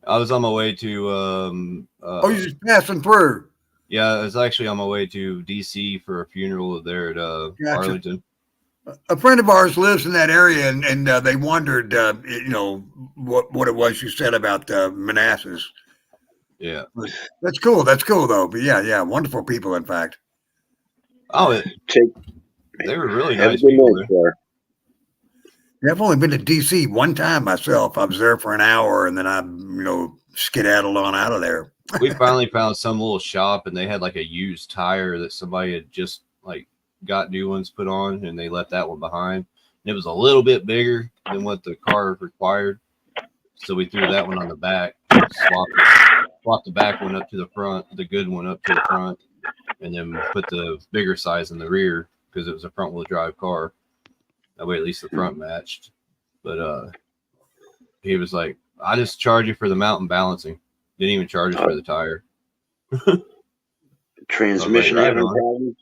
I was on my way to You're just passing through. Yeah, I was actually on my way to DC for a funeral there at Arlington. A friend of ours lives in that area, and they wondered, what it was you said about Manassas. Yeah, that's cool. That's cool, though. But yeah, wonderful people, in fact. Oh, they were really nice people there. Yeah, I've only been to DC one time myself. I was there for an hour, and then I, skedaddled on out of there. We finally found some little shop, and they had like a used tire that somebody had just like got new ones put on, and they left that one behind. And it was a little bit bigger than what the car required, so we threw that one on the back, swapped the back one up to the front, the good one up to the front, and then put the bigger size in the rear because it was a front wheel drive car. That way, at least the front matched. But he was like, "I just charge you for the mountain balancing. Didn't even charge us for the tire." Transmission Like, having problems?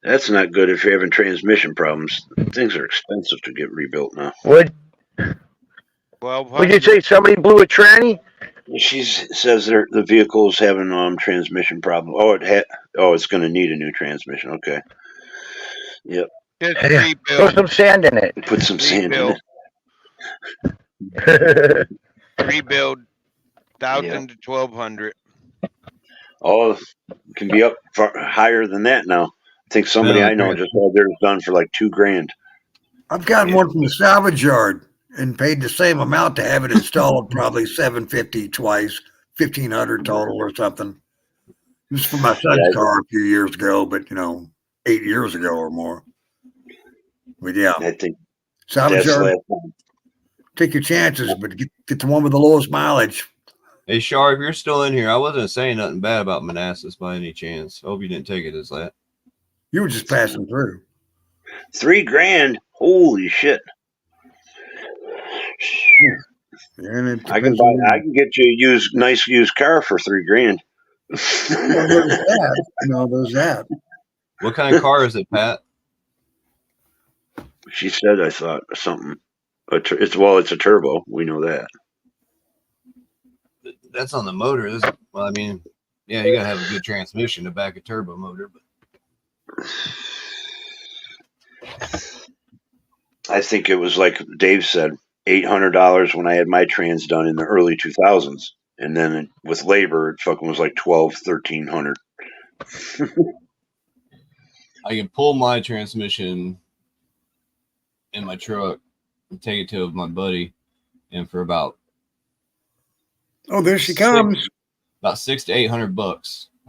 That's not good if you're having transmission problems. Things are expensive to get rebuilt now. Would you say somebody blew a tranny? She says the vehicle is having transmission problem. It's going to need a new transmission. Okay. Yep. Put some sand in it. Put some sand in it. Rebuild 1,000 to 1,200. Oh, it can be up higher than that now. I think somebody I know just had theirs done for like $2,000. I've gotten one from the salvage yard and paid the same amount to have it installed, probably $750 twice, $1,500 total or something. This is for my son's car a few years ago, but 8 years ago or more. But yeah, I think salvage yard. Take your chances, but get the one with the lowest mileage. Hey, Shar, if you're still in here, I wasn't saying nothing bad about Manassas by any chance. I hope you didn't take it as that. You were just passing through. $3,000. Holy shit. I can get you a nice used car for $3,000. There's that. What kind of car is it, Pat? She said, I thought something. It's a turbo. We know that. That's on the motor. You gotta have a good transmission to back a turbo motor. But I think it was like Dave said, $800 when I had my trans done in the early 2000s, and then with labor, it fucking was like $1,200, $1,300. I can pull my transmission in my truck and take it to my buddy, and for about there she comes. About $600 to $800.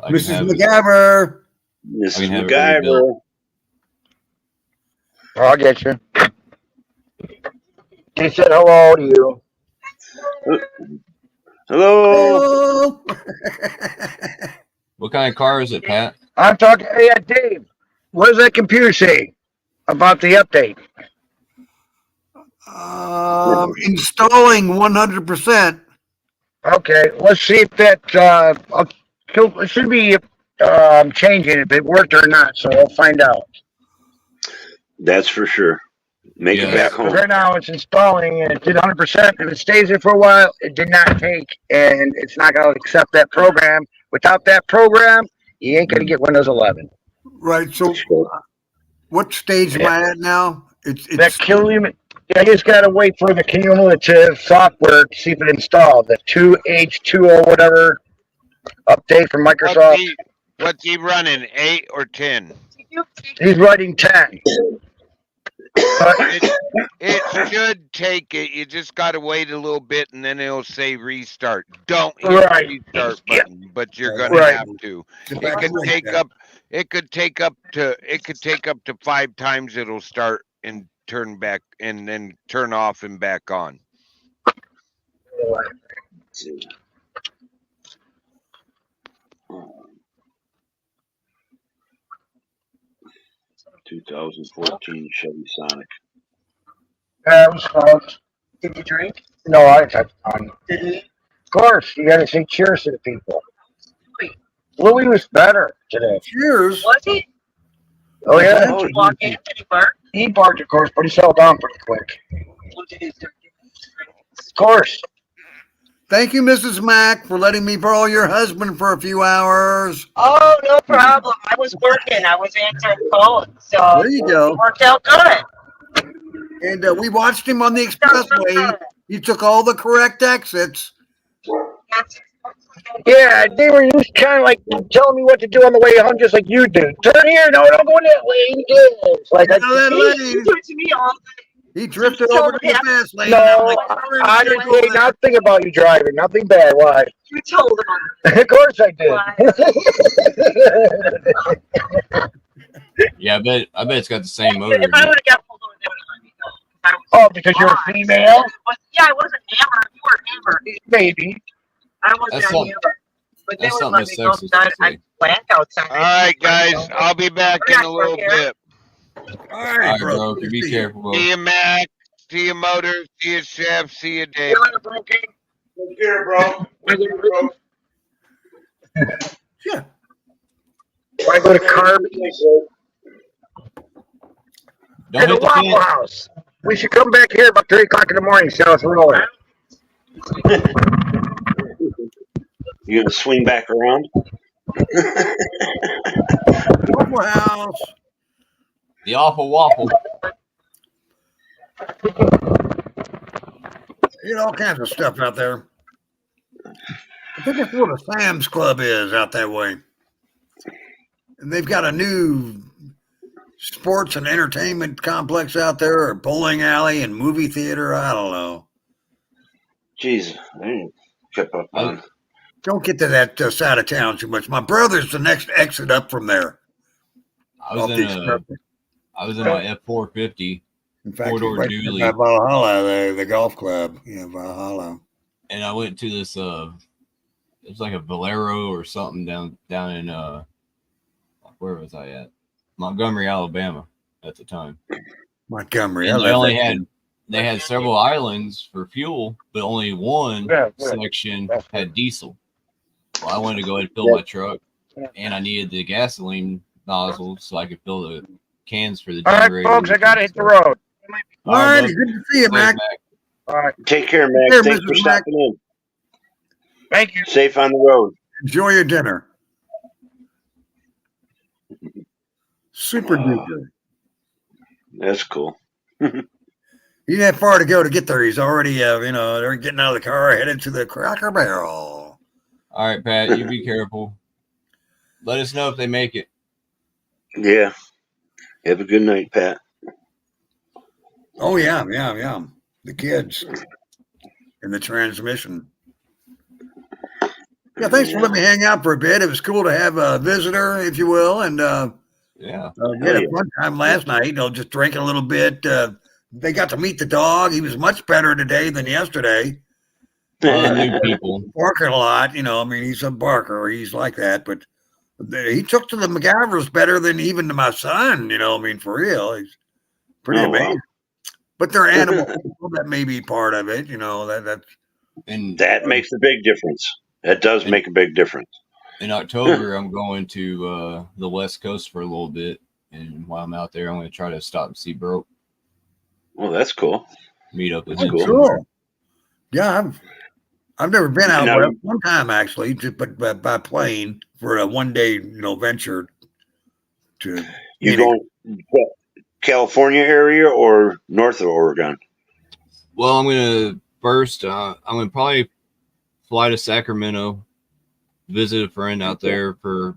Mrs. MacGyver. Mrs. MacGyver. I'll get you. He said hello to you. Hello. What kind of car is it, Pat? I'm talking. Hey, Dave. What does that computer say about the update? Installing 100%. Okay, let's see if that it should be changing if it worked or not. So we'll find out. That's for sure. Make it back home. Right now it's installing and it did 100%. If it stays there for a while, it did not take, and it's not going to accept that program. Without that program, you ain't going to get Windows 11. Right. So, what stage am I at now? It's that cumulative. I just got to wait for the cumulative software to see if it installed the 2H20 whatever update from Microsoft. What's he running? 8 or 10? He's running 10. It should take it. You just got to wait a little bit, and then it'll say restart. Don't hit the restart button, but you're gonna have to. It could take up to 5 times. It'll start and turn back, and then turn off and back on. 2014 Chevy Sonic. That was fun. Did you drink? No, I didn't touch on. Did he? Of course, you got to say cheers to the people. Louis was better today. Cheers. Was he? Oh yeah. Oh, Did you walk in? Did he bark? He barked, of course, but he settled down pretty quick. Of course. Thank you, Mrs. Mack, for letting me borrow your husband for a few hours. Oh, no problem. I was working. I was answering phones. So There you go. it worked out good. And we watched him on the expressway. He took all the correct exits. Yeah, they were just kind of like telling me what to do on the way home, just like you do. Turn here, no, don't go in that way. It's like, You know that lane? You do it to me all day. He drifted over to the fast lane. no, I didn't say nothing about you driving. Nothing bad. Why? You told him. Of course I did. Yeah, I bet it's got the same motor. If I would have got pulled over, they would have let me know. Oh, because you're a female? Yeah, I wasn't hammered. You were hammered. Maybe. I wasn't That's hammered. But they that's would something let that's me know sexist that to I say. blank outside. All right, guys. I'll be back in a little bit. All All right, bro. Be careful, bro. See you, Mac. See you, Motor. See you, Chef. See you, Dave. Take care, bro. Yeah. Want to go to Carby's? Don't Hey, the hit the Waffle fence. House. We should come back here about 3 o'clock in the morning, see how it's rolling. You gonna swing back around? Waffle House. The awful waffle. You know, all kinds of stuff out there. I think that's where the Sam's Club is out that way. And they've got a new sports and entertainment complex out there, or bowling alley and movie theater. I don't know. Jeez, I didn't keep up on. Don't get to that side of town too much. My brother's the next exit up from there. I was in my F450 In fact, four-door he's right dually, by Valhalla, the golf club. Yeah, Valhalla. and I went to this. It's like a Valero or something down in where was I at? Montgomery, Alabama, at the time. Montgomery. And I they love only that had too. they had several islands for fuel, but only one Yeah, yeah. section had diesel. Well, I wanted to go ahead and fill my truck, and I needed the gasoline nozzle so I could fill the cans for the All right, generator. folks, I got to hit the road. All right, good to see you, Mac. All right. Take care, Mac. Take care, Thanks for Mrs. Mac. stopping in. Thank you. Safe on the road. Enjoy your dinner. Super duper. That's cool. He didn't have far to go to get there. He's already, they're getting out of the car, headed to the Cracker Barrel. All right, Pat, you be careful. Let us know if they make it. Yeah. Have a good night, Pat. Oh, yeah. The kids and the transmission. Yeah, thanks for letting me hang out for a bit. It was cool to have a visitor, if you will, and we had a fun time last night. Just drinking a little bit. They got to meet the dog. He was much better today than yesterday. New people. Barking a lot, he's a barker. He's like that, but he took to the McGavers better than even to my son, for real. He's pretty amazing. Wow. But they're animal people. That may be part of it, that makes a big difference. That does make a big difference. In October, I'm going to the West Coast for a little bit, and while I'm out there, I'm going to try to stop and see Broke. Well, that's cool. Meet up with That's him. cool. Yeah, I've never been out Now- west. One time actually, but by plane for a 1 day, venture to. You going California area or north of Oregon? Well, I'm going to first, I'm going to probably fly to Sacramento, visit a friend out there for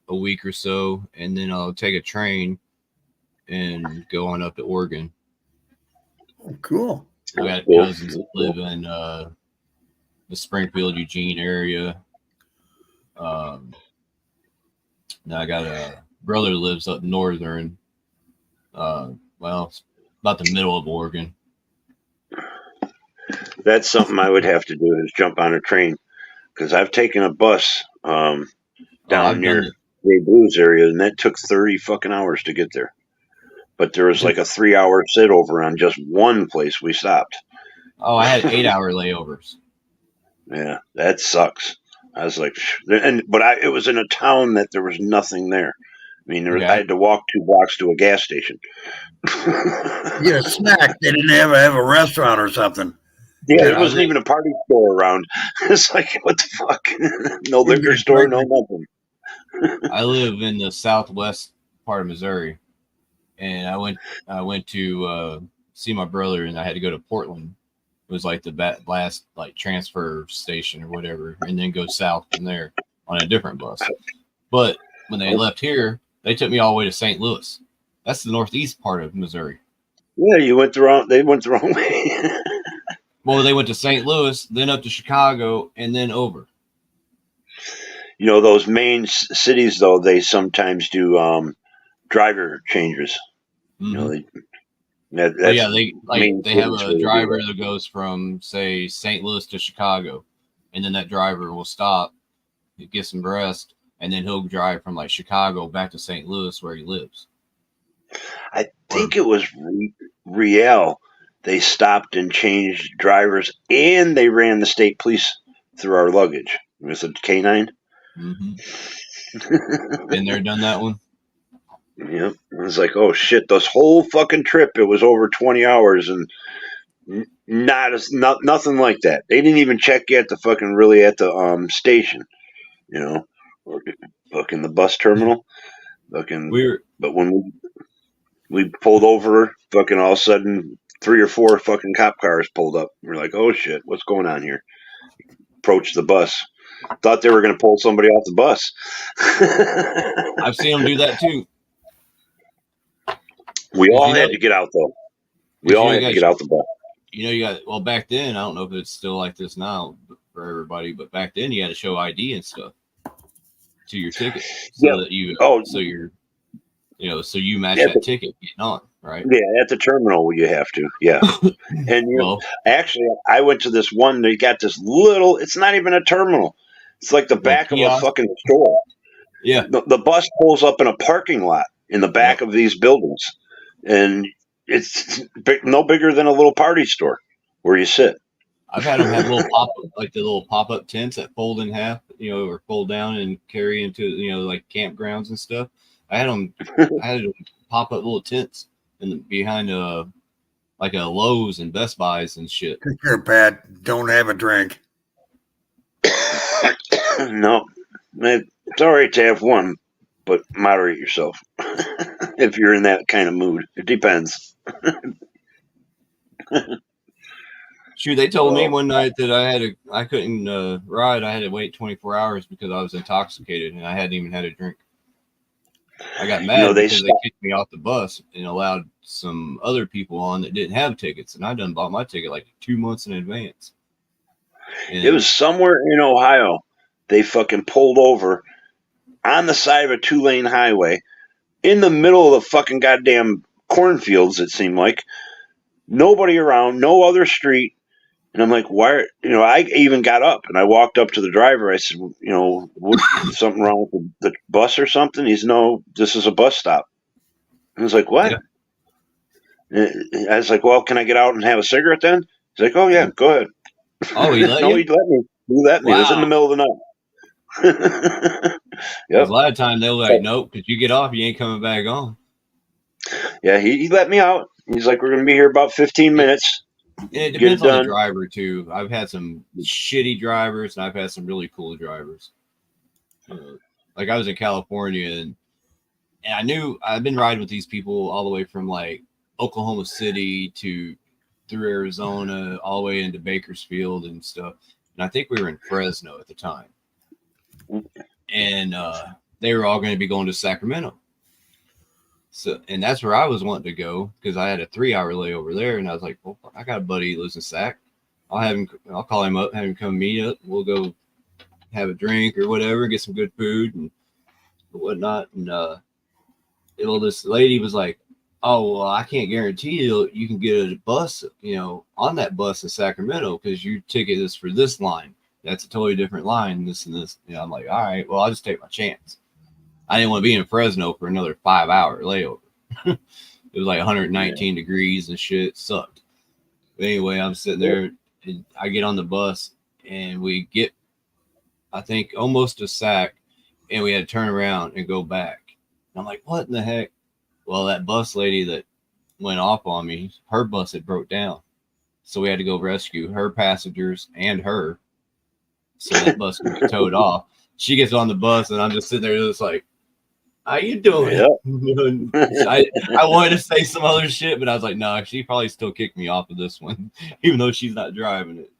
a week or so, and then I'll take a train and go on up to Oregon. Oh, cool. I got cousins that live in the Springfield, Eugene area. Now I got a brother who lives up northern, it's about the middle of Oregon. That's something I would have to do is jump on a train, because I've taken a bus down I've near done the Blues area, and that took 30 fucking hours to get there. but there was like a 3-hour sit over on just one place we stopped. Oh, I had 8-hour layovers. Yeah, that sucks. I was like, it was in a town that there was nothing there. I mean, I had to walk 2 blocks to a gas station. Get a snack. They didn't have a restaurant or something. Yeah, there wasn't even a party store around. It's like, what the fuck? No liquor store, no nothing. I live in the southwest part of Missouri, and I went to see my brother, and I had to go to Portland. It was like the last like transfer station or whatever, and then go south from there on a different bus. But when they left here, they took me all the way to St. Louis. That's the northeast part of Missouri. Yeah, they went the wrong way. Well, they went to St. Louis, then up to Chicago, and then over. You know, those main cities, though, they sometimes do driver changes. Mm-hmm. You know, they have a driver that goes from, say, St. Louis to Chicago, and then that driver will stop, get some rest, and then he'll drive from like Chicago back to St. Louis where he lives. I think it was Riel. They stopped and changed drivers, and they ran the state police through our luggage. It was a K9. Mm-hmm. Been there, done that one. Yep. I was like, oh shit! This whole fucking trip, it was over 20 hours, and nothing like that. They didn't even check you at the station. You know, fucking the bus terminal. But when we pulled over, fucking all of a sudden 3 or 4 fucking cop cars pulled up. We're like, oh shit, what's going on here? Approached the bus. Thought they were going to pull somebody off the bus. I've seen them do that too. We all had to get out though. We all had to get out the bus. You know, back then, I don't know if it's still like this now for everybody, but back then you had to show ID and stuff to your ticket so that you, so you match that ticket getting on, right? Yeah, at the terminal you have to, yeah. And actually, I went to this one. They got this little. It's not even a terminal. It's like the back of a fucking store. Yeah. The bus pulls up in a parking lot in the back of these buildings, and it's no bigger than a little party store where you sit. I've had them have little pop-up tents that fold in half, or fold down and carry into, like campgrounds and stuff. I had them pop up little tents behind like a Lowe's and Best Buys and shit. Take care, Pat. Don't have a drink. No, it's all right to have one, but moderate yourself if you're in that kind of mood. It depends. Shoot, they told me one night that I couldn't ride. I had to wait 24 hours because I was intoxicated and I hadn't even had a drink. I got mad because they kicked me off the bus and allowed some other people on that didn't have tickets, and I done bought my ticket like 2 months in advance. And it was somewhere in Ohio. They fucking pulled over on the side of a 2-lane highway in the middle of the fucking goddamn cornfields, it seemed like. Nobody around, no other street. And I'm like, why? I even got up and I walked up to the driver. I said, something wrong with the bus or something? He's, no, this is a bus stop. I was like, what? Yeah. I was like, well, can I get out and have a cigarette then? He's like, oh, yeah, go ahead. Oh, he let no, you? He let me. Wow. It was in the middle of the night. Yep. A lot of time they'll like, nope, because you get off, you ain't coming back on. Yeah, he let me out. He's like, we're going to be here about 15 minutes. It depends on the driver, too. I've had some shitty drivers, and I've had some really cool drivers. Like, I was in California, and I've been riding with these people all the way from, like, Oklahoma City through Arizona, all the way into Bakersfield and stuff. And I think we were in Fresno at the time. And they were all going to be going to Sacramento. So, and that's where I was wanting to go because I had a 3-hour layover there, and I was like, well, I got a buddy who lives in Sac. I'll call him up, have him come meet up. We'll go have a drink or whatever, get some good food and whatnot. And this lady was like, oh, well, I can't guarantee you can get a bus, on that bus in Sacramento because your ticket is for this line. That's a totally different line, this and this. I'm like, all right, well, I'll just take my chance. I didn't want to be in Fresno for another 5-hour layover. It was like 119 degrees and shit. It sucked. But anyway, I'm sitting there and I get on the bus and we get, I think, almost to Sac, and we had to turn around and go back. And I'm like, what in the heck? Well, that bus lady that went off on me, her bus had broke down. So we had to go rescue her passengers and her. So that bus could be towed off. She gets on the bus and I'm just sitting there just like, how you doing? I wanted to say some other shit, but I was like, no, she probably still kicked me off of this one, even though she's not driving it.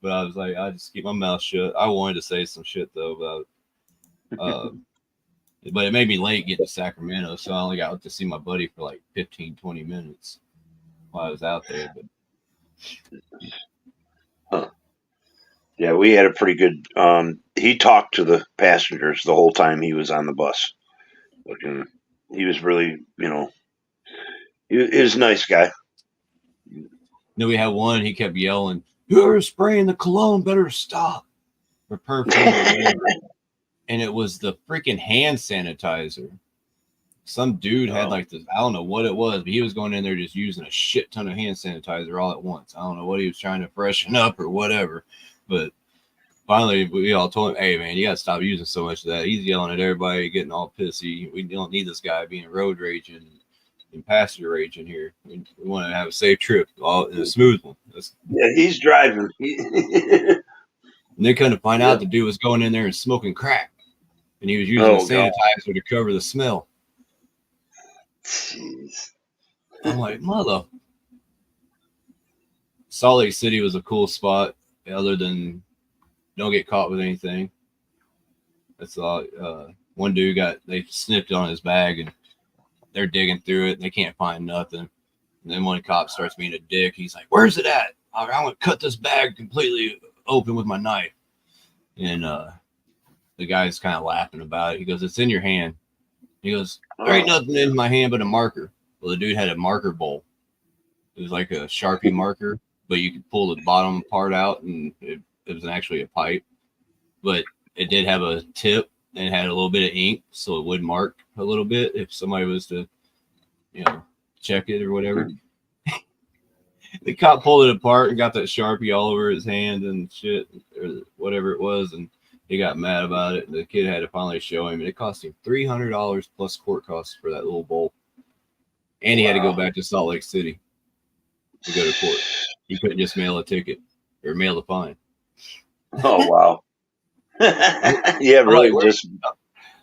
But I was like, I just keep my mouth shut. I wanted to say some shit though about but it made me late getting to Sacramento, so I only got to see my buddy for like 15, 20 minutes while I was out there. But Yeah, we had a pretty good. He talked to the passengers the whole time he was on the bus. He was really, he was a nice guy. Then we had one. He kept yelling, "Whoever's spraying the cologne better stop," or perfume, or whatever. And it was the freaking hand sanitizer. Some dude had like this. I don't know what it was, but he was going in there just using a shit ton of hand sanitizer all at once. I don't know what he was trying to freshen up or whatever. But finally, we all told him, "Hey, man, you got to stop using so much of that." He's yelling at everybody, getting all pissy. We don't need this guy being road raging and passenger raging here. We want to have a safe trip, all in a smooth one. Yeah, he's driving. And they couldn't find out the dude was going in there and smoking crack. And he was using the sanitizer to cover the smell. Jeez. I'm like, mother. Salt Lake City was a cool spot, other than don't get caught with anything. That's all. One dude they snipped on his bag and they're digging through it and they can't find nothing. And then one cop starts being a dick. He's like, "Where's it at? I'm going to cut this bag completely open with my knife." And the guy's kind of laughing about it. He goes, "It's in your hand." He goes, "There ain't nothing in my hand but a marker." Well, the dude had a marker bowl. It was like a Sharpie marker, but you could pull the bottom part out and it was actually a pipe. But it did have a tip and had a little bit of ink, so it would mark a little bit if somebody was to, check it or whatever. The cop pulled it apart and got that Sharpie all over his hand and shit, or whatever it was, and he got mad about it. The kid had to finally show him, and it cost him $300 plus court costs for that little bowl. And he had to go back to Salt Lake City to go to court. He couldn't just mail a ticket or mail the fine. Oh, wow. Yeah, really.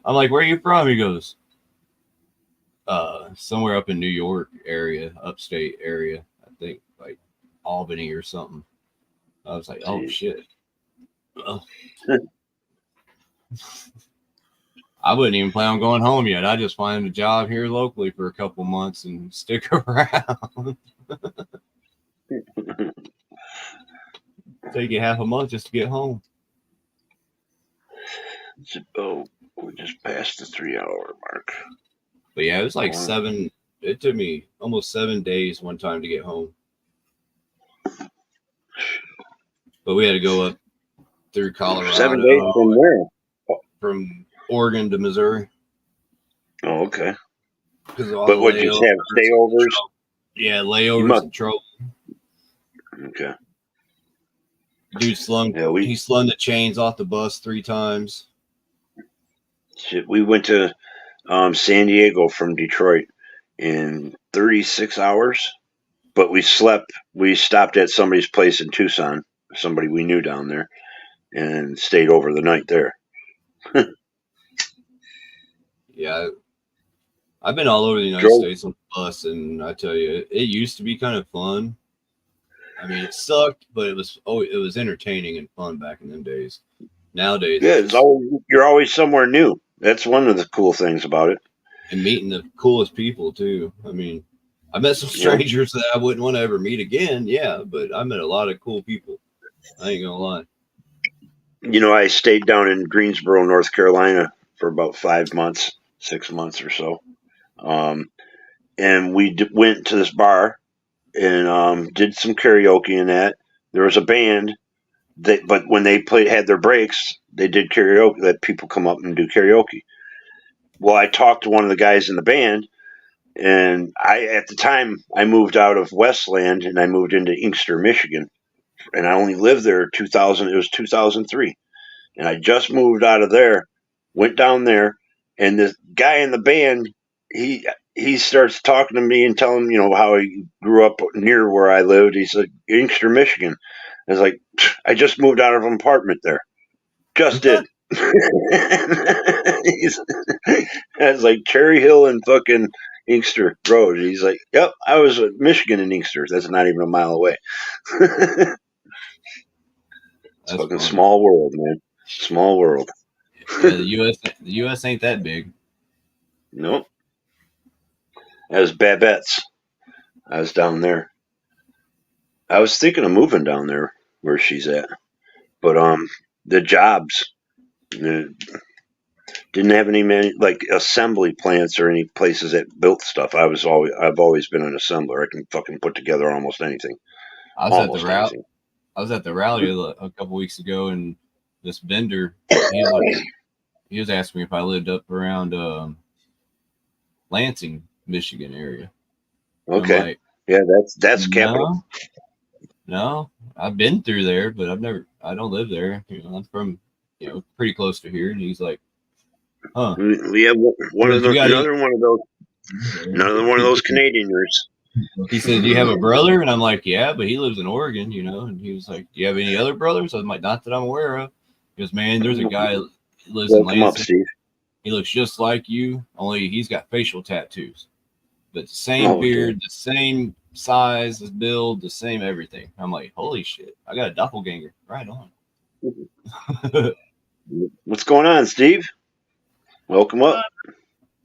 I'm like, "Where are you from?" He goes, somewhere up in New York area, upstate area. I think like Albany or something. I was like, "Oh, shit." I wouldn't even plan on going home yet. I just find a job here locally for a couple months and stick around. Take you half a month just to get home. Oh, we just passed the 3-hour mark. But yeah, it was like it took me almost 7 days one time to get home. But we had to go up through Colorado. 7 days from where? From Oregon to Missouri. Oh, okay. But what, you have stayovers? Yeah, layovers and trouble. Okay. Dude he slung the chains off the bus 3 times. Shit, we went to San Diego from Detroit in 36 hours, but we stopped at somebody's place in Tucson, somebody we knew down there, and stayed over the night there. Yeah, I've been all over the United States on the bus, and I tell you, it used to be kind of fun. I mean, it sucked, but it was entertaining and fun back in them days. Nowadays, you're always somewhere new. That's one of the cool things about it. And meeting the coolest people too. I mean, I met some strangers that I wouldn't want to ever meet again. Yeah, but I met a lot of cool people. I ain't gonna lie. I stayed down in Greensboro, North Carolina for about 5 months, 6 months or so. And we went to this bar and did some karaoke in that. There was a band but when they had their breaks, they did karaoke, let people come up and do karaoke. Well, I talked to one of the guys in the band And at the time, I moved out of Westland and I moved into Inkster, Michigan. And I only lived there 2000. It was 2003. And I just moved out of there, went down there, and this guy in the band, he starts talking to me and telling me, how he grew up near where I lived. He's like, Inkster, Michigan. I was like, I just moved out of an apartment there. Just did. It's like Cherry Hill and fucking Inkster Road. He's like, yep, I was at Michigan and Inkster. That's not even a mile away. It's fucking funny. Small world, man. Small world. Yeah, the U.S. ain't that big. Nope. That was Babette's. I was down there. I was thinking of moving down there where she's at, but the jobs didn't have any like assembly plants or any places that built stuff. I've always been an assembler. I can fucking put together almost anything. I was at the rally a couple weeks ago, and this vendor, he was asking me if I lived up around Lansing, Michigan area. Okay. Like, yeah, that's capital. No, I've been through there, but I don't live there. I'm from, pretty close to here. And he's like, huh. Yeah, another one of those Canadians. He said, do you have a brother? And I'm like, yeah, but he lives in Oregon, and he was like, do you have any other brothers? I'm like, not that I'm aware of. He goes, man, there's a guy who lives in Lansing. Up, Steve. He looks just like you, only he's got facial tattoos. But the same beard, the same size, the build, the same everything. I'm like, holy shit, I got a doppelganger. Right on. What's going on, Steve? Welcome up.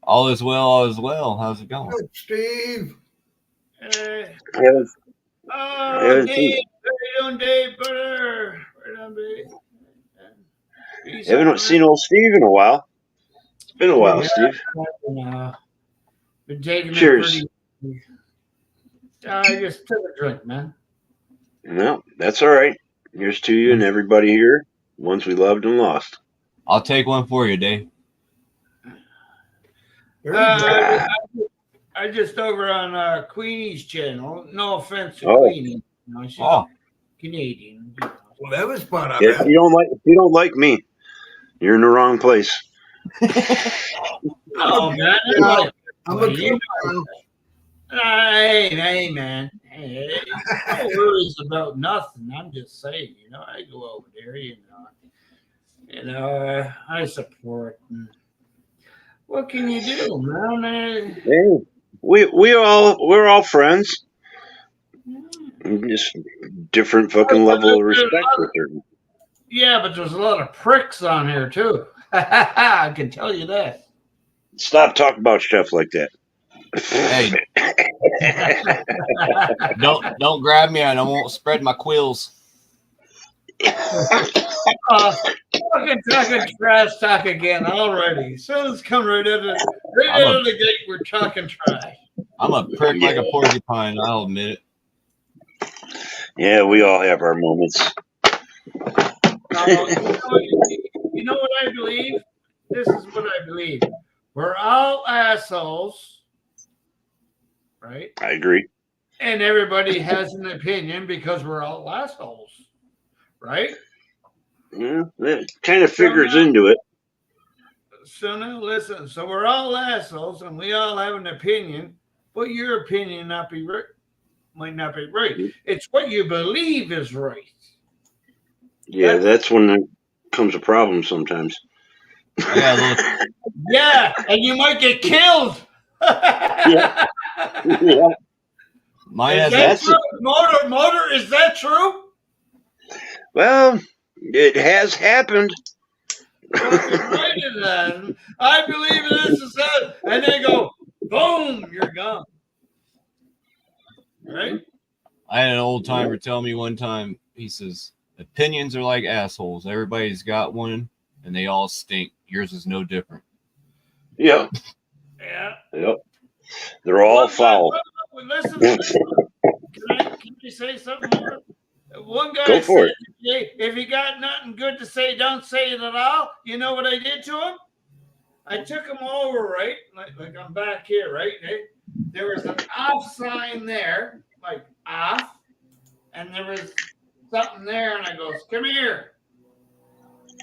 All is well, all is well. How's it going? Good, Steve. Hey. Dave, How you doing, Dave, brother? Right on, baby. Haven't seen old Steve in a while. It's been a while, Steve. Been taking Cheers. I just took a drink, man. No, that's all right. Here's to you and everybody here, ones we loved and lost. I'll take one for you, Dave. I just over on Queenie's channel. No offense to Queenie. She's Canadian. Well, that was fun. If you don't like me, you're in the wrong place. Oh man, I'm a hey man. Hey, no worries about nothing. I'm just saying, I go over there, I support. What can you do, man? Hey, we're all friends. Just different fucking level of respect for certain. Yeah, but there's a lot of pricks on here too. I can tell you that. Stop talking about stuff like that. Hey, don't grab me, and I won't spread my quills. Fucking talking trash talk again already. So it's come right out of the gate. We're talking trash. I'm a prick like a porcupine. I'll admit it. Yeah, we all have our moments. You know what I believe? This is what I believe. We're all assholes, right? I agree. And everybody has an opinion because we're all assholes, right? Yeah, that kind of figures into it. So now listen. So we're all assholes, and we all have an opinion, but your opinion might not be right. It's what you believe is right. Yeah, that's when there comes a problem sometimes. Yeah, and you might get killed. Yeah. Mine is that true? Motor, is that true? Well, it has happened. I believe this is that, and they go, boom, you're gone. Right? I had an old timer tell me one time, he says, opinions are like assholes. Everybody's got one, and they all stink. Yours is no different. Yep. Yeah. Yep. They're all foul. Listen, can you say something more? One guy Go for said, if you got nothing good to say, don't say it at all. You know what I did to him? I took him over, right? Like I'm back here, right? there was an off sign there, like off, and there was something there, and I goes, come here.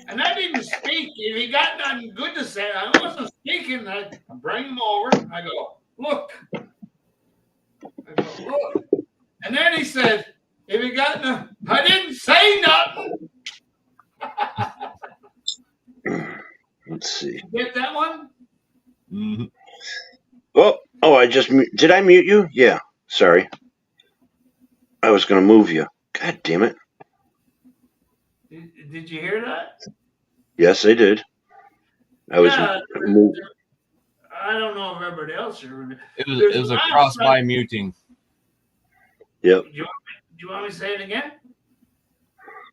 And I didn't speak. If he got nothing good to say, I wasn't speaking. I bring him over. I go, look. I go, look. And then he said, if he got nothing, I didn't say nothing. Let's see. Get that one? Mm-hmm. Oh, I just did I mute you? Yeah, sorry. I was gonna move you. God damn it. Did you hear that? Yes, I did. I was. I don't know if everybody else heard it. It was a cross by muting. Yep. Do you want me to say it again?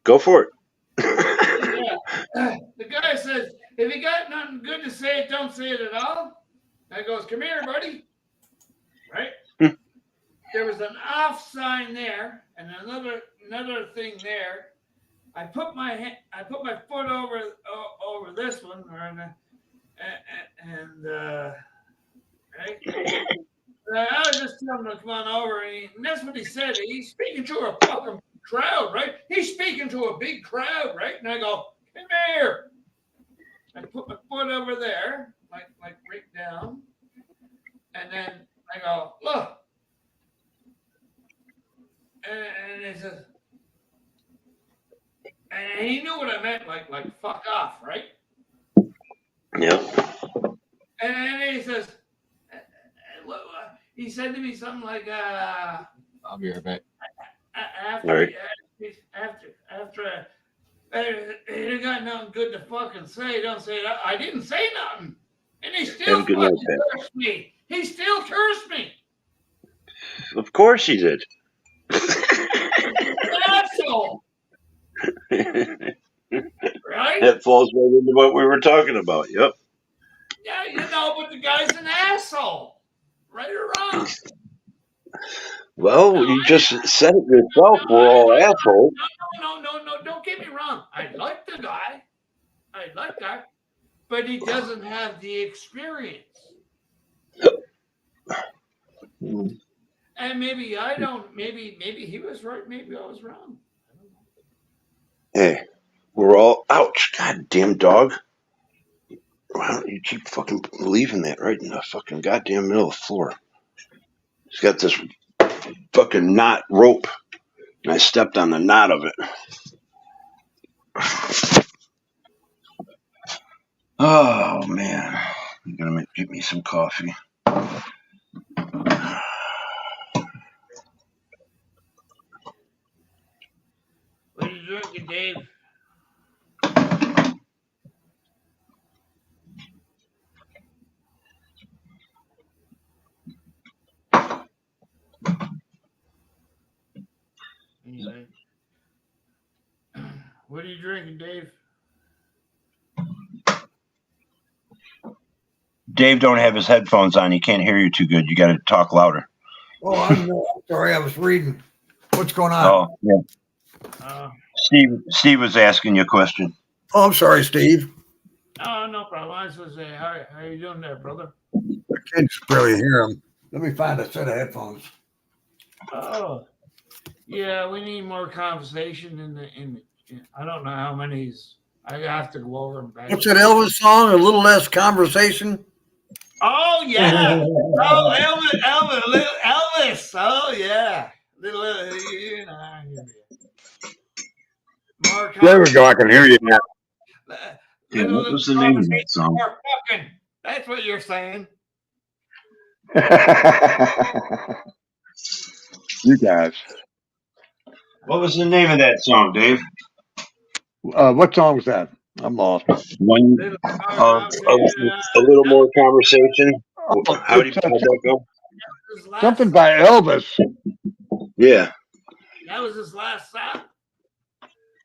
Go for it. Yeah. The guy says, if you got nothing good to say, don't say it at all. I goes, come here, buddy. Right? There was an off sign there and another thing there. I put my foot over this one, right? I was just telling him to come on over, and that's what he said. He's speaking to a fucking crowd, right? He's speaking to a big crowd, right? And I go, come here. I put my foot over there, like right down, and then I go, look. And he says, and he knew what I meant, like fuck off, right? Yep. And then he says, he said to me something like, I'll be right back. After he got nothing good to fucking say, don't say that. I didn't say nothing. And he still fucking cursed me. He still cursed me. Of course he did. Asshole. Right? That falls right into what we were talking about. Yep. Yeah, but the guy's an asshole. Right or wrong? Well, you just said it yourself. We're all assholes. No. Don't get me wrong. I like the guy. But he doesn't have the experience. And maybe I don't. Maybe he was right. Maybe I was wrong. Hey, we're all ouch. Goddamn dog. Why don't you keep fucking leaving that right in the fucking goddamn middle of the floor? He's got this fucking knot rope, and I stepped on the knot of it. Oh man, I'm gonna get me some coffee. What are you drinking, Dave? Anyway. What are you drinking, Dave? Dave don't have his headphones on. He can't hear you too good. You got to talk louder. Oh, I'm sorry. I was reading. What's going on? Oh, yeah. Steve was asking you a question. Oh, I'm sorry, Steve. Oh, no problem. I was supposed to say, how you doing there, brother? I can't barely hear him. Let me find a set of headphones. Oh, yeah. We need more conversation in I don't know how many's. I have to go over and back. What's that Elvis song? A little less conversation. Oh yeah. Oh, Elvis. Oh yeah. There we go. I can hear you now. Yeah, what was the name of that song? That's what you're saying. You guys. What was the name of that song, Dave? What song was that? I'm lost. One, a little more conversation. How'd that go? Something by Elvis. Yeah. That was his last song.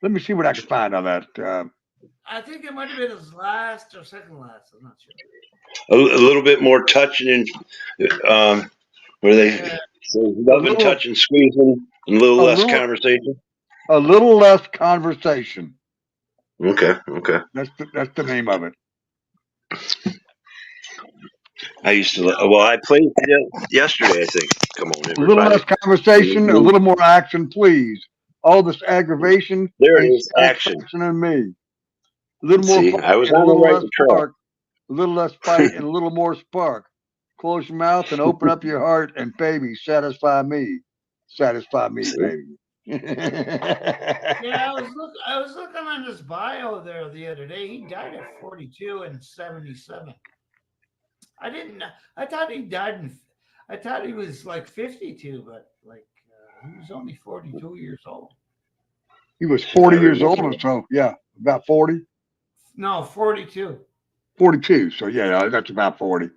Let me see what I can find on that. I think it might have been his last or second last. I'm not sure. A little bit more touching and where they loving, touching, squeezing, and a little less conversation. A little less conversation. Okay. That's the name of it. I used to. Well, I played yesterday. I think. Come on, A little less everybody. conversation, a little more action, please. All this aggravation There it ain't is. Action. satisfaction in me. A little more See, fight I was and a on the little right less track. spark. A little less fight and a little more spark. Close your mouth and open up your heart and baby, satisfy me. Satisfy me, See? baby. Yeah, I was looking on his bio there the other day. He died at 42 and 77. I didn't. I thought he died in. I thought he was like 52, but like he was only 42 years old. He was 40 years old or so. Yeah, about 40. No, 42. 42. So, yeah, that's about 40.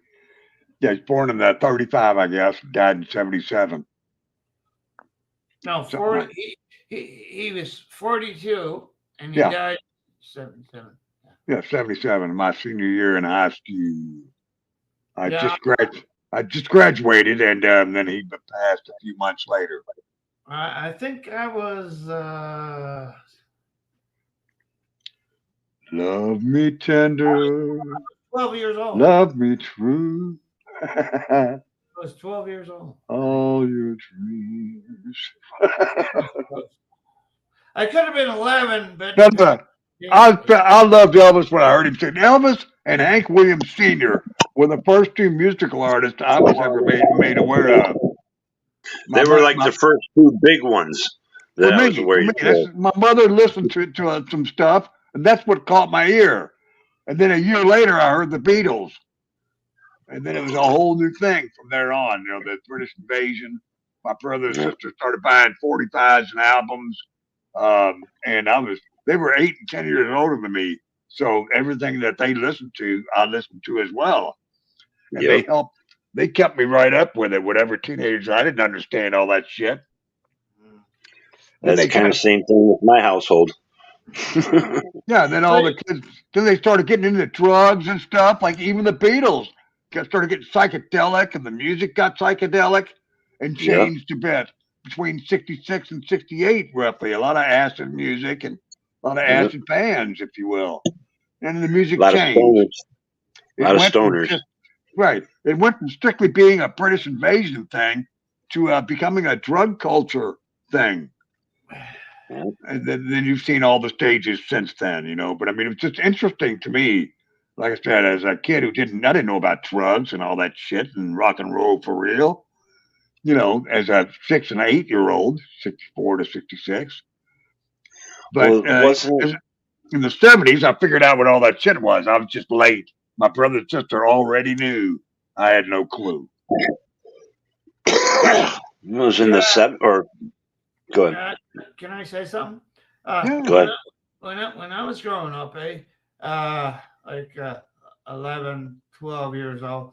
Yeah, he's born in the 35, I guess. Died in 77. No, Something 40. like- He was 42 and he Yeah. died 77. Yeah, 77. My senior year in high school. I Yeah. just graduated, and then he passed a few months later. I think I was. Love me tender, 12 years old. love me true. I was 12 years old. All your dreams. I could have been 11, but I loved Elvis when I heard him sing. Elvis and Hank Williams Sr. were the first two musical artists I was ever made aware of. They were like the first two big ones that I was aware of. My mother listened to some stuff, and that's what caught my ear. And then a year later, I heard the Beatles. And then it was a whole new thing from there on. You know, the British Invasion. My brother and sister started buying 45s and albums. And they were 8 and 10 years older than me. So everything that they listened to, I listened to as well. And they kept me right up with it. Whatever teenagers, I didn't understand all that shit. That's kind of the same thing with my household. Yeah, and then all the kids, then they started getting into drugs and stuff. Like even the Beatles started getting psychedelic, and the music got psychedelic and changed a bit between 66 and 68, roughly. A lot of acid music and a lot of acid bands, if you will. And the music changed. A lot of stoners. Right. It went from strictly being a British invasion thing to becoming a drug culture thing. And then you've seen all the stages since then, you know. But I mean, it's just interesting to me. Like I said, as a kid I didn't know about drugs and all that shit and rock and roll for real. You know, as a 6 and 8 year old, 64 to 66. But in the 70s, I figured out what all that shit was. I was just late. My brother and sister already knew. I had no clue. It was in the 70s, or go ahead. Can I say something? Go ahead. When I was growing up, like 11, 12 years old,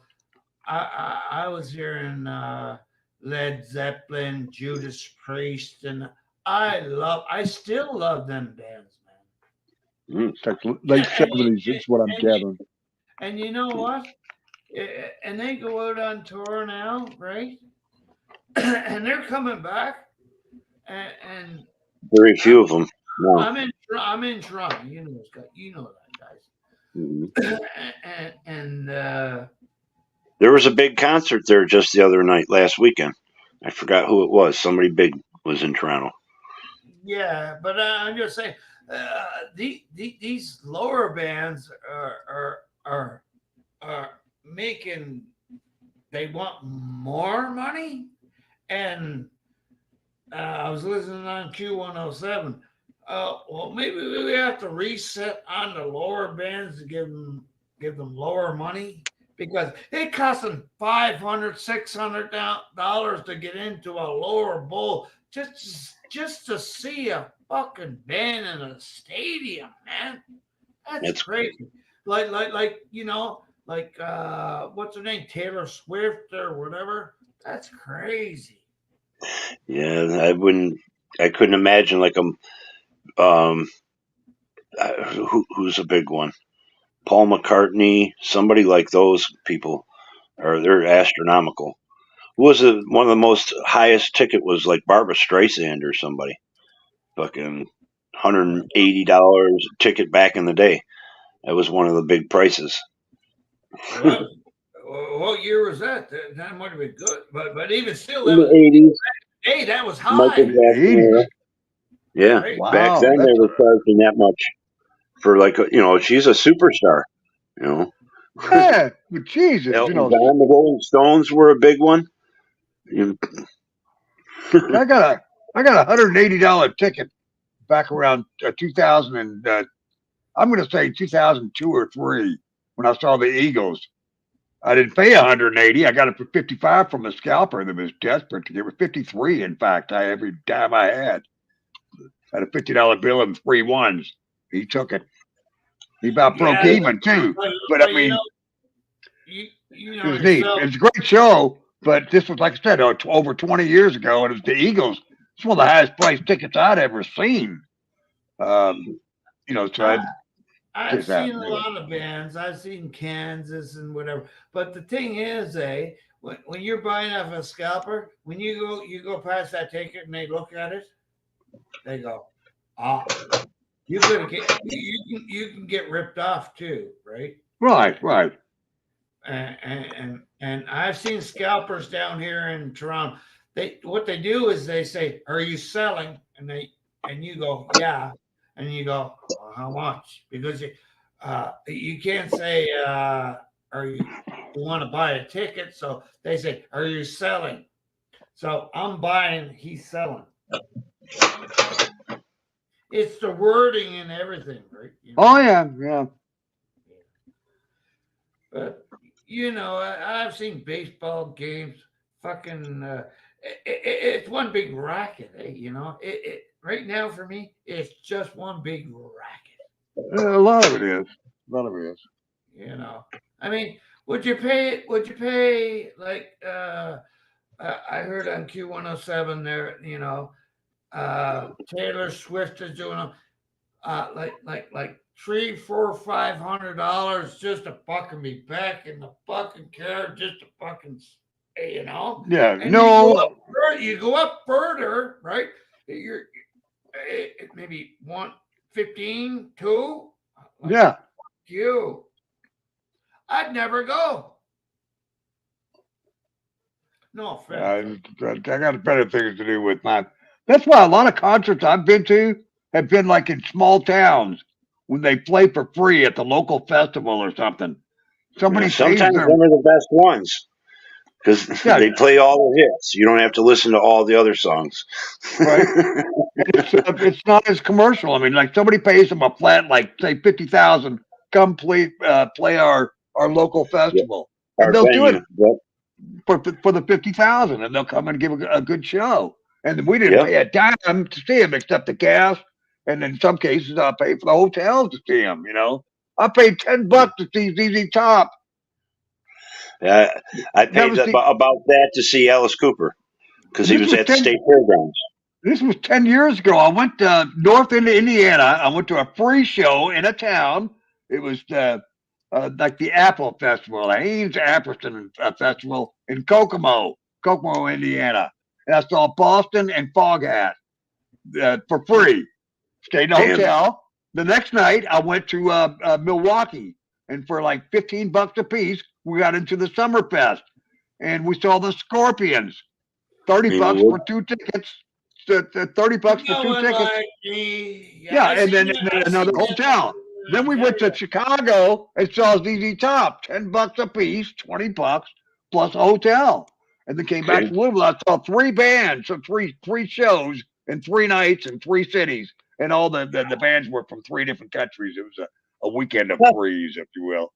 I was hearing Led Zeppelin, Judas Priest, and I still love them bands, man. It's like late 70s, is what I'm gathering. And you know what? And they go out on tour now, right? And they're coming back. And very few of them. No. I'm in Toronto. You know that, guys. And there was a big concert there just the other night, last weekend. I forgot who it was. Somebody big was in Toronto. Yeah, but I'm just saying, these lower bands are making. They want more money, and I was listening on Q107. Well, maybe we have to reset on the lower bands to give them lower money, because it costs them $500, $600 to get into a lower bowl just to see a fucking band in a stadium, man. That's crazy. Like you know, like what's her name, Taylor Swift or whatever. That's crazy. Yeah, I couldn't imagine like who's a big one? Paul McCartney, somebody like those people, they're astronomical. Who was one of the most highest ticket was like Barbra Streisand or somebody, fucking $180 ticket back in the day. That was one of the big prices. what year was that? That might have been good, but even still, In that was, the 80s. hey, that was Michael high. Jackson era. Yeah, Right. back Wow, then they that's were charging that much for like she's a superstar. yeah. But Jesus, Elton John, the Rolling Stones were a big one. I got a $180 ticket back around 2000 and I'm going to say 2002 or 3 when I saw the Eagles. I didn't pay 180. I got it for 55 from a scalper that was desperate to give it 53. In fact, every dime I had a $50 bill and 3 ones. He took it. He about broke even too. But I mean, you it know was neat. yourself. It's a great show. But this was, like I said, over 20 years ago, and it was the Eagles. It's one of the highest priced tickets I'd ever seen. So I've seen a lot of bands. I've seen Kansas and whatever. But the thing is, when you're buying off a scalper, when you go past that ticket and they look at it, they go, you can get ripped off too, right? Right. And I've seen scalpers down here in Toronto. What they do is they say, "Are you selling?" And you go, "Yeah," and you go, well, "How much?" Because you can't say, "Are you want to buy a ticket?" So they say, "Are you selling?" So I'm buying, he's selling. It's the wording and everything, right? Oh yeah. But I've seen baseball games. Fucking, it's one big racket, It right now for me, it's just one big racket. A lot of it is. I mean, would you pay like I heard on Q107 there, Taylor Swift is doing them like $300, $400, $500 just to fucking be back in the fucking car, just to fucking, Yeah, and no. you go up further, right? You're maybe 115, 2. Yeah. You. I'd never go. No offense. I got better things to do with mine. That's why a lot of concerts I've been to have been like in small towns when they play for free at the local festival or something. Somebody pays sometimes them. them are the best ones because they play all the hits. You don't have to listen to all the other songs. Right. It's not as commercial. I mean, like somebody pays them a flat, like say 50,000, come play our local festival, and they'll do it for the 50,000, and they'll come and give a good show. And we didn't pay a dime to see them except the gas, and in some cases I paid for the hotels to see them. I paid $10 to see ZZ Top. I paid about that to see Alice Cooper because he was at the state fairgrounds. This was 10 years ago. I went north into Indiana. I went to a free show in a town. It was like the Apple Festival, the Haynes Apperson Festival in Kokomo, Indiana. And I saw Boston and Foghat for free. Stayed in a hotel. The next night, I went to Milwaukee, and for like $15 a piece, we got into the Summerfest, and we saw the Scorpions. $30 for 2 tickets. $30 for 2 tickets. Yeah, and then another hotel. Then we went to Chicago and saw ZZ Top, $10 a piece, $20 plus a hotel. And then came back to Louisville. I saw 3 bands, so three shows in 3 nights in 3 cities, and all the bands were from 3 different countries. It was a weekend of threes, if you will.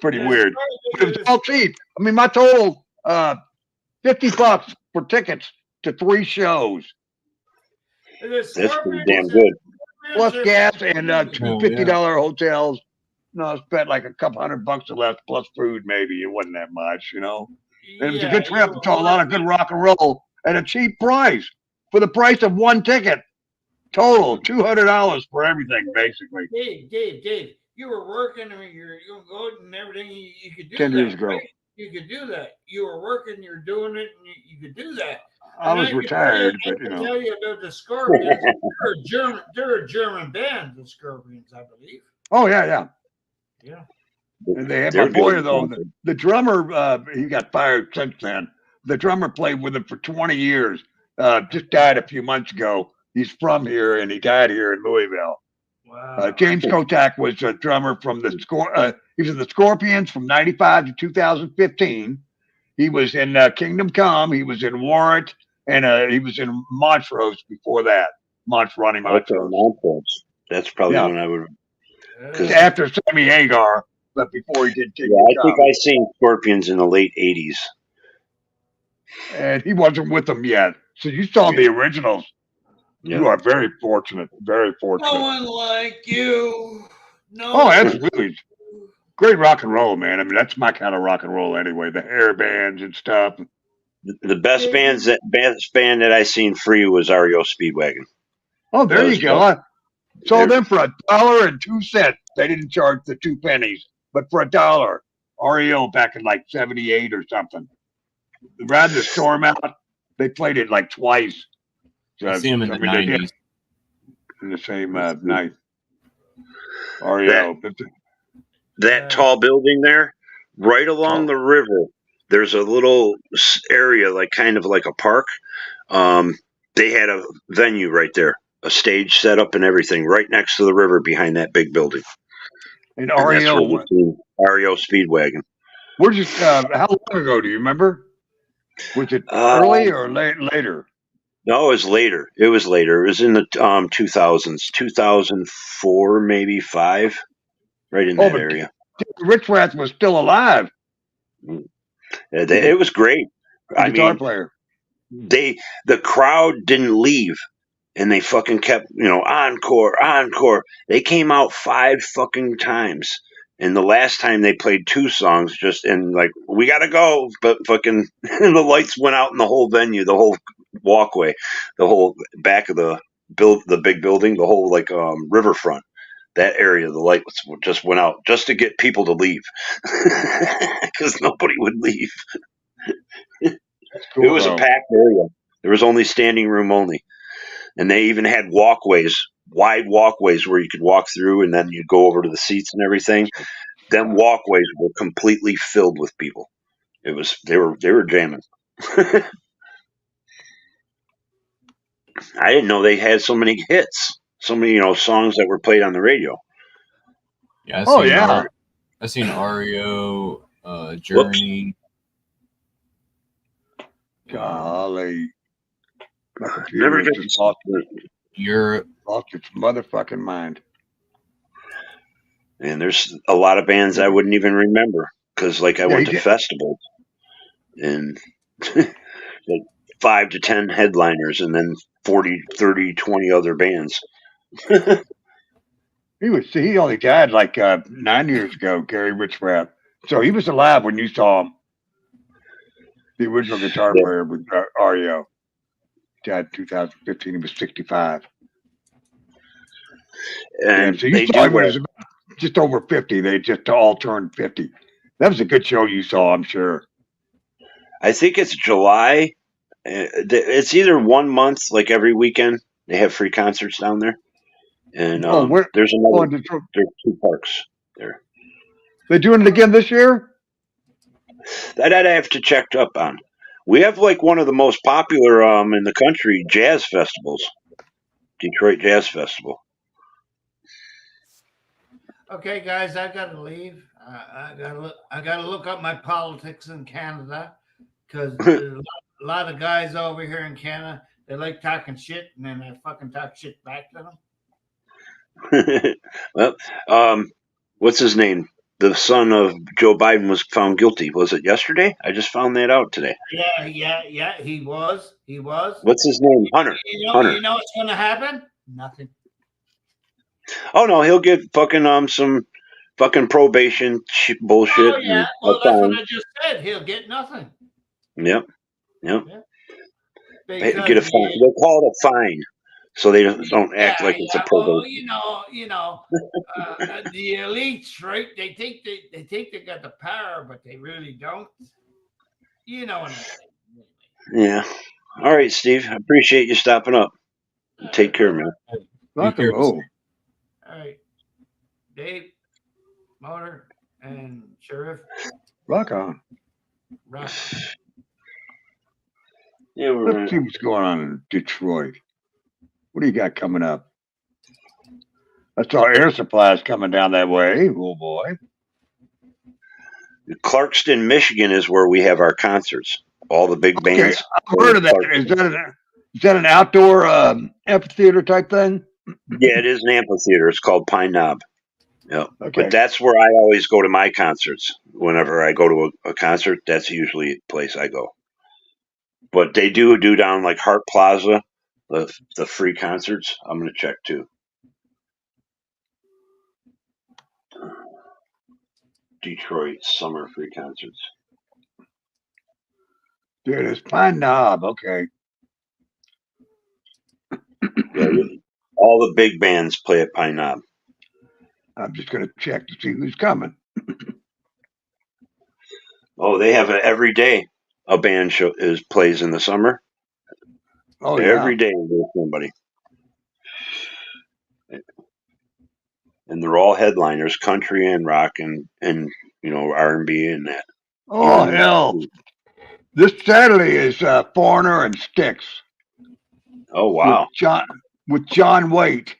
Pretty weird, but it was all cheap. I mean, my total $50 for tickets to 3 shows. That's pretty damn good. Plus gas and 2 $50 hotels. No, I spent like a couple $100 or less plus food. Maybe it wasn't that much, And it was a good trip. Saw a lot of good rock and roll at a cheap price for the price of 1 ticket. Total $200 for everything, basically. Dave, you were working. I mean, you're going and everything. You could do 10 that. years ago. Right? You could do that. You were working. You're doing it. And you could do that. I was retired, but I can tell you about the Scorpions. They're a German band, the Scorpions, I believe. Oh yeah. Yeah. And they had They're my boy good. though. The drummer, he got fired since then. The drummer played with him for 20 years. Just died a few months ago. He's from here and he died here in Louisville. Wow. James Kotak was a drummer from the he was in the Scorpions from 95 to 2015. He was in Kingdom Come. He was in Warrant, and he was in Montrose before that. Ronnie Montrose. Montrose. That's probably Yeah. when I would. After Sammy Hagar, but before he did Kingdom Yeah, I think Come. I seen Scorpions in the late '80s. And he wasn't with them yet. So you saw the originals. Yeah. You are very fortunate. Very fortunate. No one like you. No. Oh, absolutely. Great rock and roll, man. I mean, that's my kind of rock and roll anyway. The hair bands and stuff. The best band that I seen free was REO Speedwagon. Oh, there you go. I sold They're- them for $1.02. They didn't charge the 2 pennies, but for $1. REO back in like 78 or something. Riding the Storm out, they played it like twice. I see them in the 90s. In the same night. REO. That tall building there, right along the river, there's a little area, like kind of like a park. They had a venue right there, a stage set up and everything, right next to the river behind that big building. And that's REO. where we seen REO Speedwagon. We're just how long ago do you remember? Was it early or later? No, it was later. It was in the 2000s, 2004, maybe 5, right in that area. Rich Rath was still alive. It was great. Guitar player. The crowd didn't leave, and they fucking kept, encore. They came out 5 fucking times, and the last time they played 2 songs, we gotta go, but fucking the lights went out in the whole venue, the whole walkway, the whole back of the big building, the whole riverfront. That area, the lights just went out just to get people to leave because nobody would leave. Cool, it was a packed area. There was only standing room only. And they even had walkways, wide walkways where you could walk through and then you'd go over to the seats and everything. Them walkways were completely filled with people. They were jamming. I didn't know they had so many hits. So many, songs that were played on the radio. Yeah. I seen REO, Journey. Golly. Never get Europe. Lost its motherfucking mind. And there's a lot of bands I wouldn't even remember because, I went to festivals and 5 to 10 headliners and then 40, 30, 20 other bands. He only died 9 years ago, Gary Richrath. So he was alive when you saw him. The original guitar player with REO. Died in 2015. He was 65. And so you saw him when he was about just over 50. They just all turned 50. That was a good show you saw, I'm sure. I think it's July. It's either 1 month, every weekend. They have free concerts down there. And there's 2 parks there. They doing it again this year? That I'd have to check up on. We have one of the most popular in the country jazz festivals, Detroit Jazz Festival. Okay, guys, I gotta leave. I gotta look up my politics in Canada because there's a lot of guys over here in Canada. They like talking shit, and then I fucking talk shit back to them. Well, what's his name? The son of Joe Biden was found guilty. Was it yesterday? I just found that out today. Yeah. He was. What's his name? Hunter. Hunter. You know what's gonna happen? Nothing. Oh no, he'll get fucking some fucking probation bullshit. Oh yeah, well that's what I just said. He'll get nothing. Yep. Get a fine. They'll call it a fine. So they don't act like it's a probation. Well, the elites, right? They think they got the power, but they really don't. You know what I'm saying? Yeah. All right, Steve. I appreciate you stopping up. Take care, man. Rock and roll. All right, Dave, Motor. And Sheriff, Rock on. rock. Yeah, Let's see what's going on in Detroit. What do you got coming up? I saw Air Supply's coming down that way. Oh boy. Clarkston, Michigan is where we have our concerts. All the big bands. Okay, I've heard of that. Is that an outdoor amphitheater type thing? Yeah, it is an amphitheater. It's called Pine Knob. Yeah, Okay. but that's where I always go to my concerts. Whenever I go to a concert, that's usually the place I go. But they do down like Hart Plaza, the free concerts. I'm gonna check too. Detroit summer free concerts. There it is. Pine Knob. Okay. Yeah, all the big bands play at Pine Knob. I'm just going to check to see who's coming. Oh, they have every day a band plays in the summer. Oh, every yeah. day there's somebody, and they're all headliners, country and rock and R&B and that. Oh, hell. This Saturday is Foreigner and Styx. Oh, wow. With John Waite.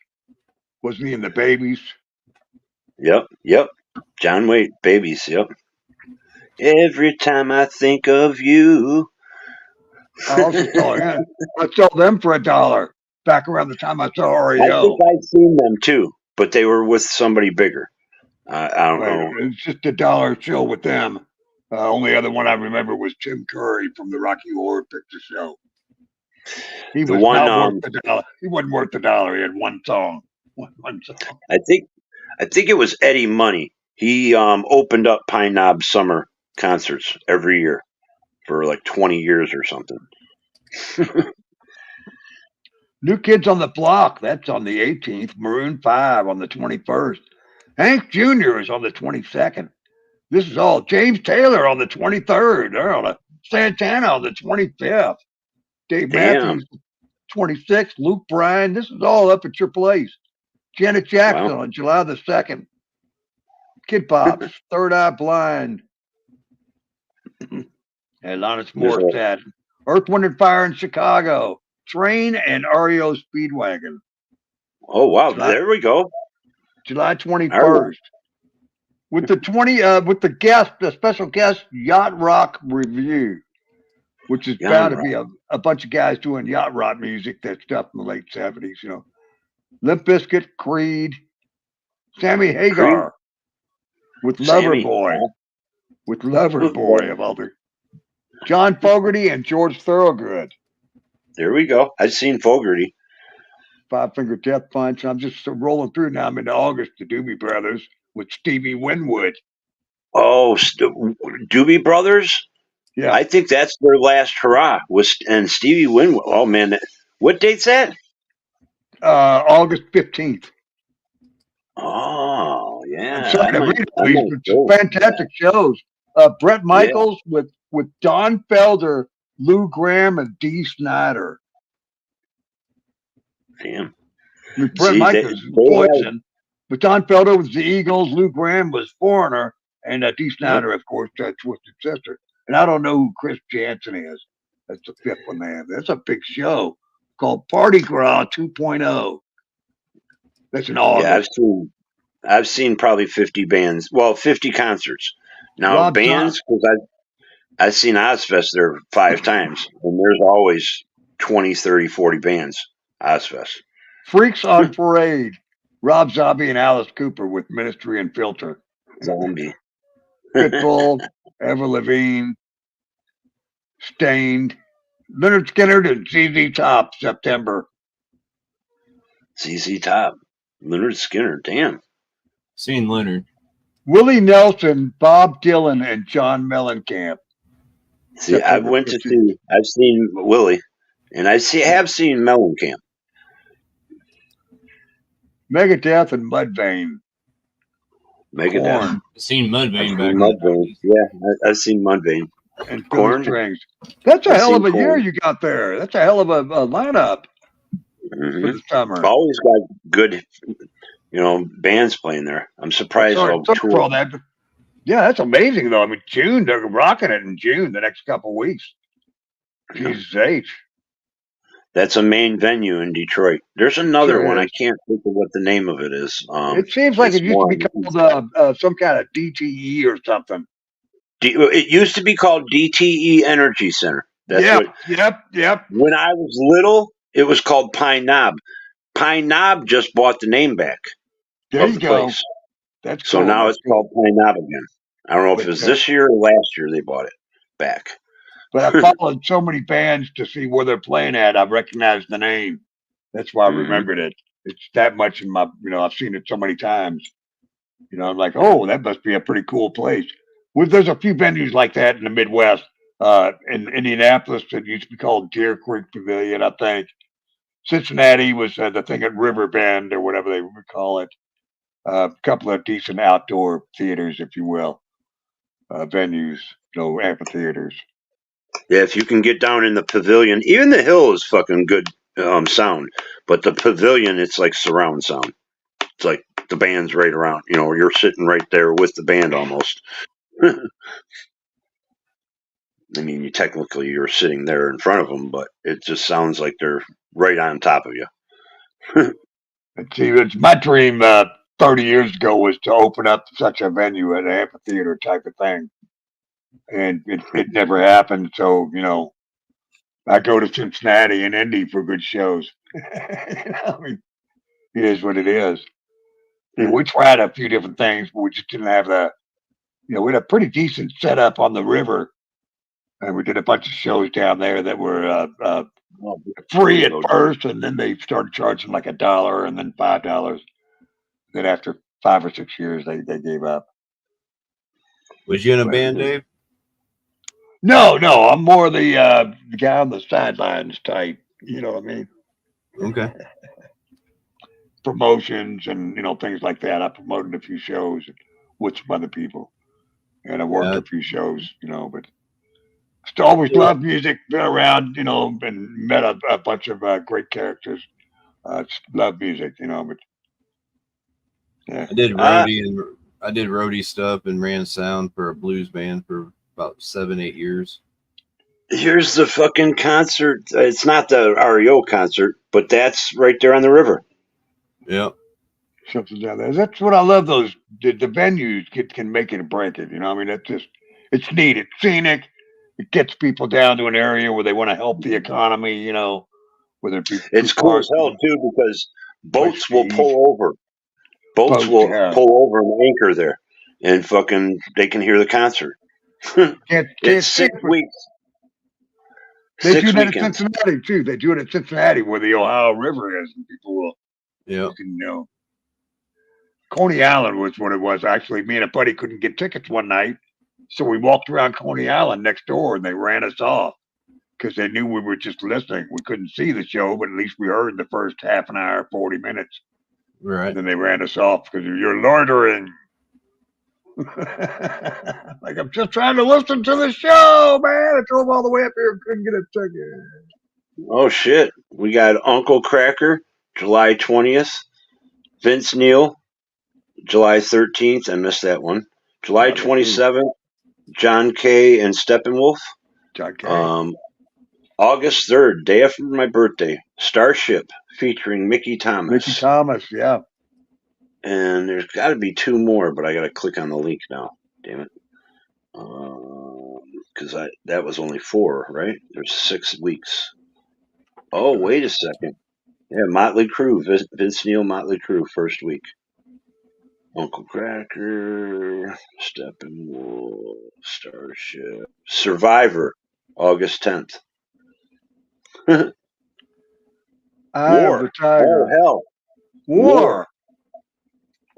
Wasn't he in the Babies? Yep. John Waite, Babies, yep. Every time I think of you. I also saw him. I saw them for $1 back around the time I saw REO. I think I've seen them too, but they were with somebody bigger. I don't know. It's just $1 show with them. Only other one I remember was Tim Curry from the Rocky Horror Picture Show. He was not worth $1. He wasn't worth $1. He had one song. One song. I think it was Eddie Money. He opened up Pine Knob summer concerts every year for like 20 years or something. New Kids on the Block. That's on the 18th. Maroon 5 on the 21st. Hank Jr. is on the 22nd. This is all James Taylor on the 23rd. They're on Santana on the 25th. Dave Matthews, 26th. Luke Bryan. This is all up at your place. Janet Jackson on July the 2nd. Kid Pops, Third Eye Blind. And Alanis Morissette. Earth, Wind, and Fire in Chicago. Train and REO Speedwagon. Oh, wow. There we go. July 21st. With the special guest Yacht Rock Review, which is bound to be a bunch of guys doing yacht rock music, that stuff in the late 70s, Limp Bizkit, Creed, Sammy Hagar with Loverboy. With Loverboy of other. John Fogerty and George Thorogood. There we go. I've seen Fogerty. Five Finger Death Punch. I'm just rolling through now. I'm into August, the Doobie Brothers with Stevie Winwood. Oh, Doobie Brothers? Yeah. I think that's their last hurrah. And Stevie Winwood. Oh, man. What date's that? August 15th. Oh, yeah. I'm sorry to read all these, but fantastic shows. Brett Michaels with Don Felder, Lou Gramm, and Dee Snider. Damn. I mean, Brett Michaels was Poison, but Don Felder was the Eagles, Lou Gramm was Foreigner, and Dee Snider, of course, Twisted Sister. And I don't know who Chris Jansen is. That's the fifth one they have. That's a big show called Party Gras 2.0. That's an August. Yeah, I've seen probably 50 bands. Well, 50 concerts. Now Rob bands, because I've seen Ozfest there 5 times, and there's always 20, 30, 40 bands. Ozfest. Freaks on Parade. Rob Zombie and Alice Cooper with Ministry and Filter. Zombie. Pitbull, Avril Lavigne, Stained, Leonard Skinner and ZZ Top, September. ZZ Top. Leonard Skinner, damn. Seen Leonard. Willie Nelson, Bob Dylan, and John Mellencamp. See, I've seen Willie, and have seen Mellencamp. Megadeth and Mudvayne. Megadeth. Seen Mudvayne back. Mudvayne. Yeah, I've seen Mudvayne. And Korn. Strings. That's a hell of a year Korn. you got there. That's a hell of a lineup for the summer. Always got good, bands playing there. I'm surprised. Sorry for all that. Yeah, that's amazing though. I mean, June, they're rocking it in June, the next couple of weeks. Jesus H. That's a main venue in Detroit. There's another Sure one. I is. can't think of what the name of it is. It seems like It's it used to more be on the east called side. some kind of DTE or something. It used to be called DTE Energy Center. That's Yep, what. yep. When I was little, it was called Pine Knob. Pine Knob just bought the name back There of you the go. place. That's So cool. now That's it's cool. called Pine Knob again. I don't know if But, it was this year or last year they bought it back. But I followed so many bands to see where they're playing at. I recognized the name. That's why I remembered it. It's that much in my, I've seen it so many times. I'm like, oh, that must be a pretty cool place. Well, there's a few venues like that in the Midwest. In Indianapolis, it used to be called Deer Creek Pavilion, I think. Cincinnati was the thing at River Bend or whatever they would call it. A couple of decent outdoor theaters, if you will, venues, amphitheaters. Yeah, if you can get down in the pavilion, even the hill is fucking good sound, but the pavilion, it's like surround sound. It's like the band's right around. You're sitting right there with the band almost. I mean, you're sitting there in front of them, but it just sounds like they're right on top of you. See, it's my dream 30 years ago was to open up such a venue, an amphitheater type of thing. And it never happened. So, I go to Cincinnati and Indy for good shows. I mean, it is what it is. And we tried a few different things, but we just didn't have we had a pretty decent setup on the river. And we did a bunch of shows down there that were free at first. And then they started charging like $1 and then $5. Then after 5 or 6 years, they gave up. Was you in a band, Dave? No, I'm more the guy on the sidelines type. You know what I mean? Okay. Promotions and things like that. I promoted a few shows with some other people, and I worked a few shows. But still always loved music. Been around, and met a bunch of great characters. Just love music, But yeah, I did roadie stuff and ran sound for a blues band for about 7-8 years. Here's the fucking concert. It's not the REO concert, but that's right there on the river. Yep. Something down there. That's what I love. Those the venues can make it or break it. I mean, it's neat. It's scenic. It gets people down to an area where they want to help the economy. Whether it be it's cool as hell too because boats will pull over. Boats will pull over and anchor there, and fucking they can hear the concert. It's 6 weeks. They do that in Cincinnati too. They do it in Cincinnati where the Ohio River is, and people will. Coney Island was what it was. Actually, me and a buddy couldn't get tickets one night, so we walked around Coney Island next door, and they ran us off because they knew we were just listening. We couldn't see the show, but at least we heard the first half an hour, 40 minutes. Right. And then they ran us off because you're loitering. Like, I'm just trying to listen to the show, man. I drove all the way up here and couldn't get a ticket. Oh, shit. We got Uncle Kracker, July 20th. Vince Neil, July 13th. I missed that one. July 27th, John Kay and Steppenwolf. John Kay. August 3rd, day after my birthday, Starship featuring Mickey Thomas. Mickey Thomas, yeah. And there's got to be 2 more, but I got to click on the link now. Damn it. Because that was only 4, right? There's 6 weeks. Oh, wait a second. Yeah, Motley Crue. Vince Neil, Motley Crue, first week. Uncle Kracker, Steppenwolf, Starship. Survivor, August 10th. War. Oh, hell. War.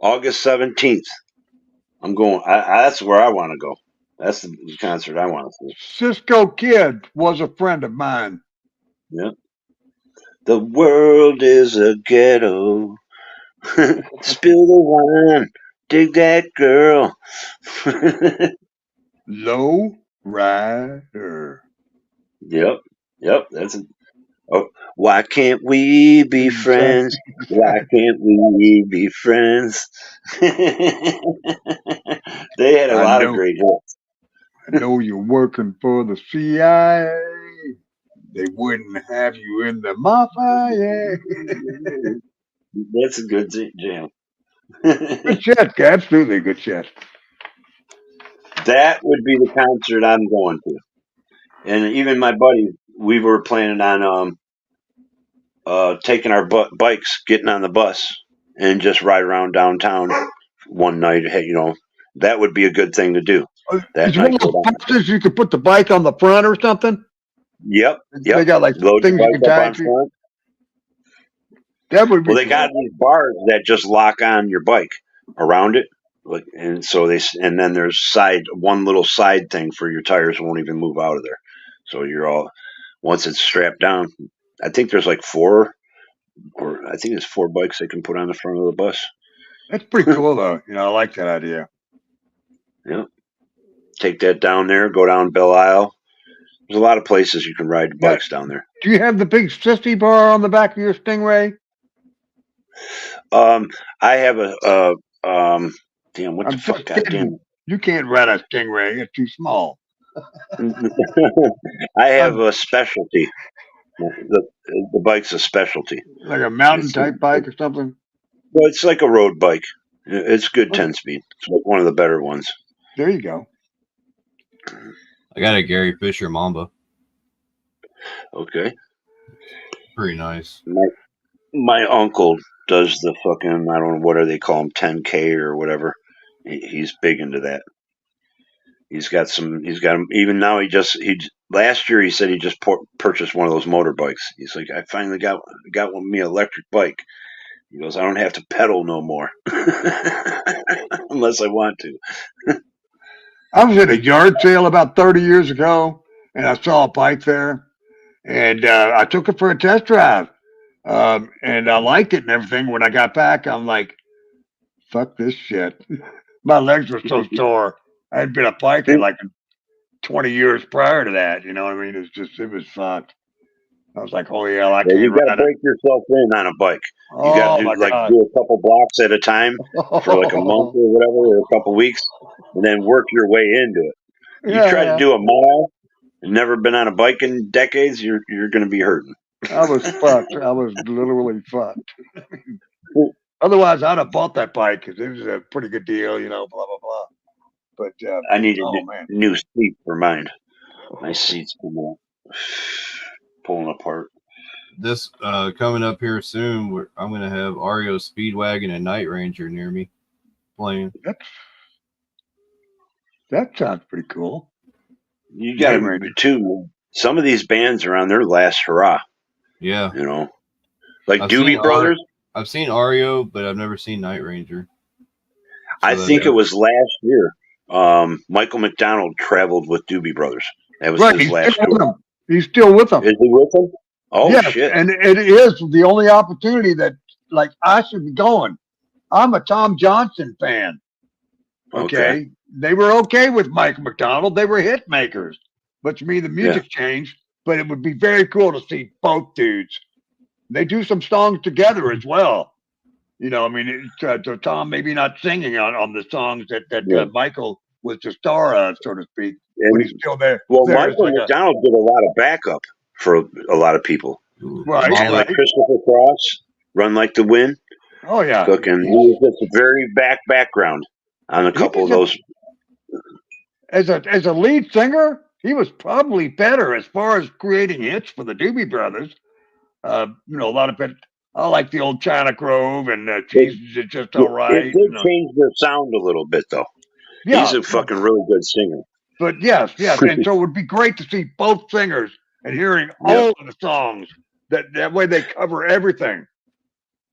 August 17th. I'm going. That's where I want to go. That's the concert I want to see. Cisco Kid was a friend of mine. Yep. The world is a ghetto. Spill the wine. Dig that girl. Low rider. Yep. That's it. Oh, why can't we be friends? Why can't we be friends? They had a I lot of know. great hits. I know you're working for the CIA. They wouldn't have you in the mafia. That's a good jam. Good shit. Absolutely good shit. That would be the concert I'm going to. And even my buddy, we were planning on taking our bikes, getting on the bus, and just ride around downtown one night. Hey, that would be a good thing to do. That Is one night of go those down. boxes you could put the bike on the front or something? Yep. They got like Load your things you bike can up tie on to. front. That would be Well, they cool. got these bars that just lock on your bike around it, and so and then there's one little side thing for your tires won't even move out of there. So you're all once it's strapped down. I think there's like 4 bikes they can put on the front of the bus. That's pretty cool, though. I like that idea. Yeah. Take that down there, go down Belle Isle. There's a lot of places you can ride bikes down there. Do you have the big sissy bar on the back of your Stingray? I have damn, what the I'm fuck, just goddamn. kidding. You can't ride a Stingray. It's too small. I have a specialty. The bike's a specialty. Like a mountain type bike or something? Well, it's like a road bike. It's good 10-speed. It's like one of the better ones. There you go. I got a Gary Fisher Mamba. Okay. Pretty nice. My uncle does the fucking, I don't know, what do they call them, 10K or whatever. He's big into that. He's got even now last year he said he just purchased one of those motorbikes. He's like, I finally got me an electric bike. He goes, I don't have to pedal no more. Unless I want to. I was at a yard sale about 30 years ago, and I saw a bike there, and I took it for a test drive, and I liked it and everything. When I got back, I'm like, fuck this shit. My legs were so sore. I had been a biker like 20 years prior to that. You know what I mean? It was fucked. I was like, oh, yeah, I can't You got ride to it. break yourself in on a bike. You Oh, got to my God. do a couple blocks at a time for like a month or whatever, or a couple weeks, and then work your way into it. You try to do a mile and never been on a bike in decades, you're going to be hurting. I was fucked. I was literally fucked. Otherwise, I'd have bought that bike because it was a pretty good deal, blah, blah, blah. But I need a man. new seat for mine. My seat's pulling apart. This coming up here soon, I'm going to have REO Speedwagon and Night Ranger near me playing. That sounds pretty cool. You got to too. Some of these bands are on their last hurrah. Yeah. Like Doobie Brothers. I've seen REO, but I've never seen Night Ranger. I think it was last year. Michael McDonald traveled with Doobie Brothers. That was his last tour. He's still with them. Is he with them? Oh, yes, shit. And it is the only opportunity that, like, I should be going. I'm a Tom Johnson fan. Okay. They were okay with Mike McDonald. They were hit makers. But to me, the music changed. But it would be very cool to see both dudes. They do some songs together as well. I mean, Tom maybe not singing on the songs that Michael was the star of, so to speak. But he's still there. Well, Michael McDonald did a lot of backup for a lot of people. Right. Like Christopher Cross, Run Like the Wind. Oh, yeah. Cooking. He was just a very background on a couple of those. As a lead singer, he was probably better as far as creating hits for the Doobie Brothers. A lot of it. I like the old China Grove and Jesus is Just All Right. It did change their sound a little bit, though. Yeah. He's a fucking really good singer. But yes. And so it would be great to see both singers and hearing all of the songs. That way they cover everything.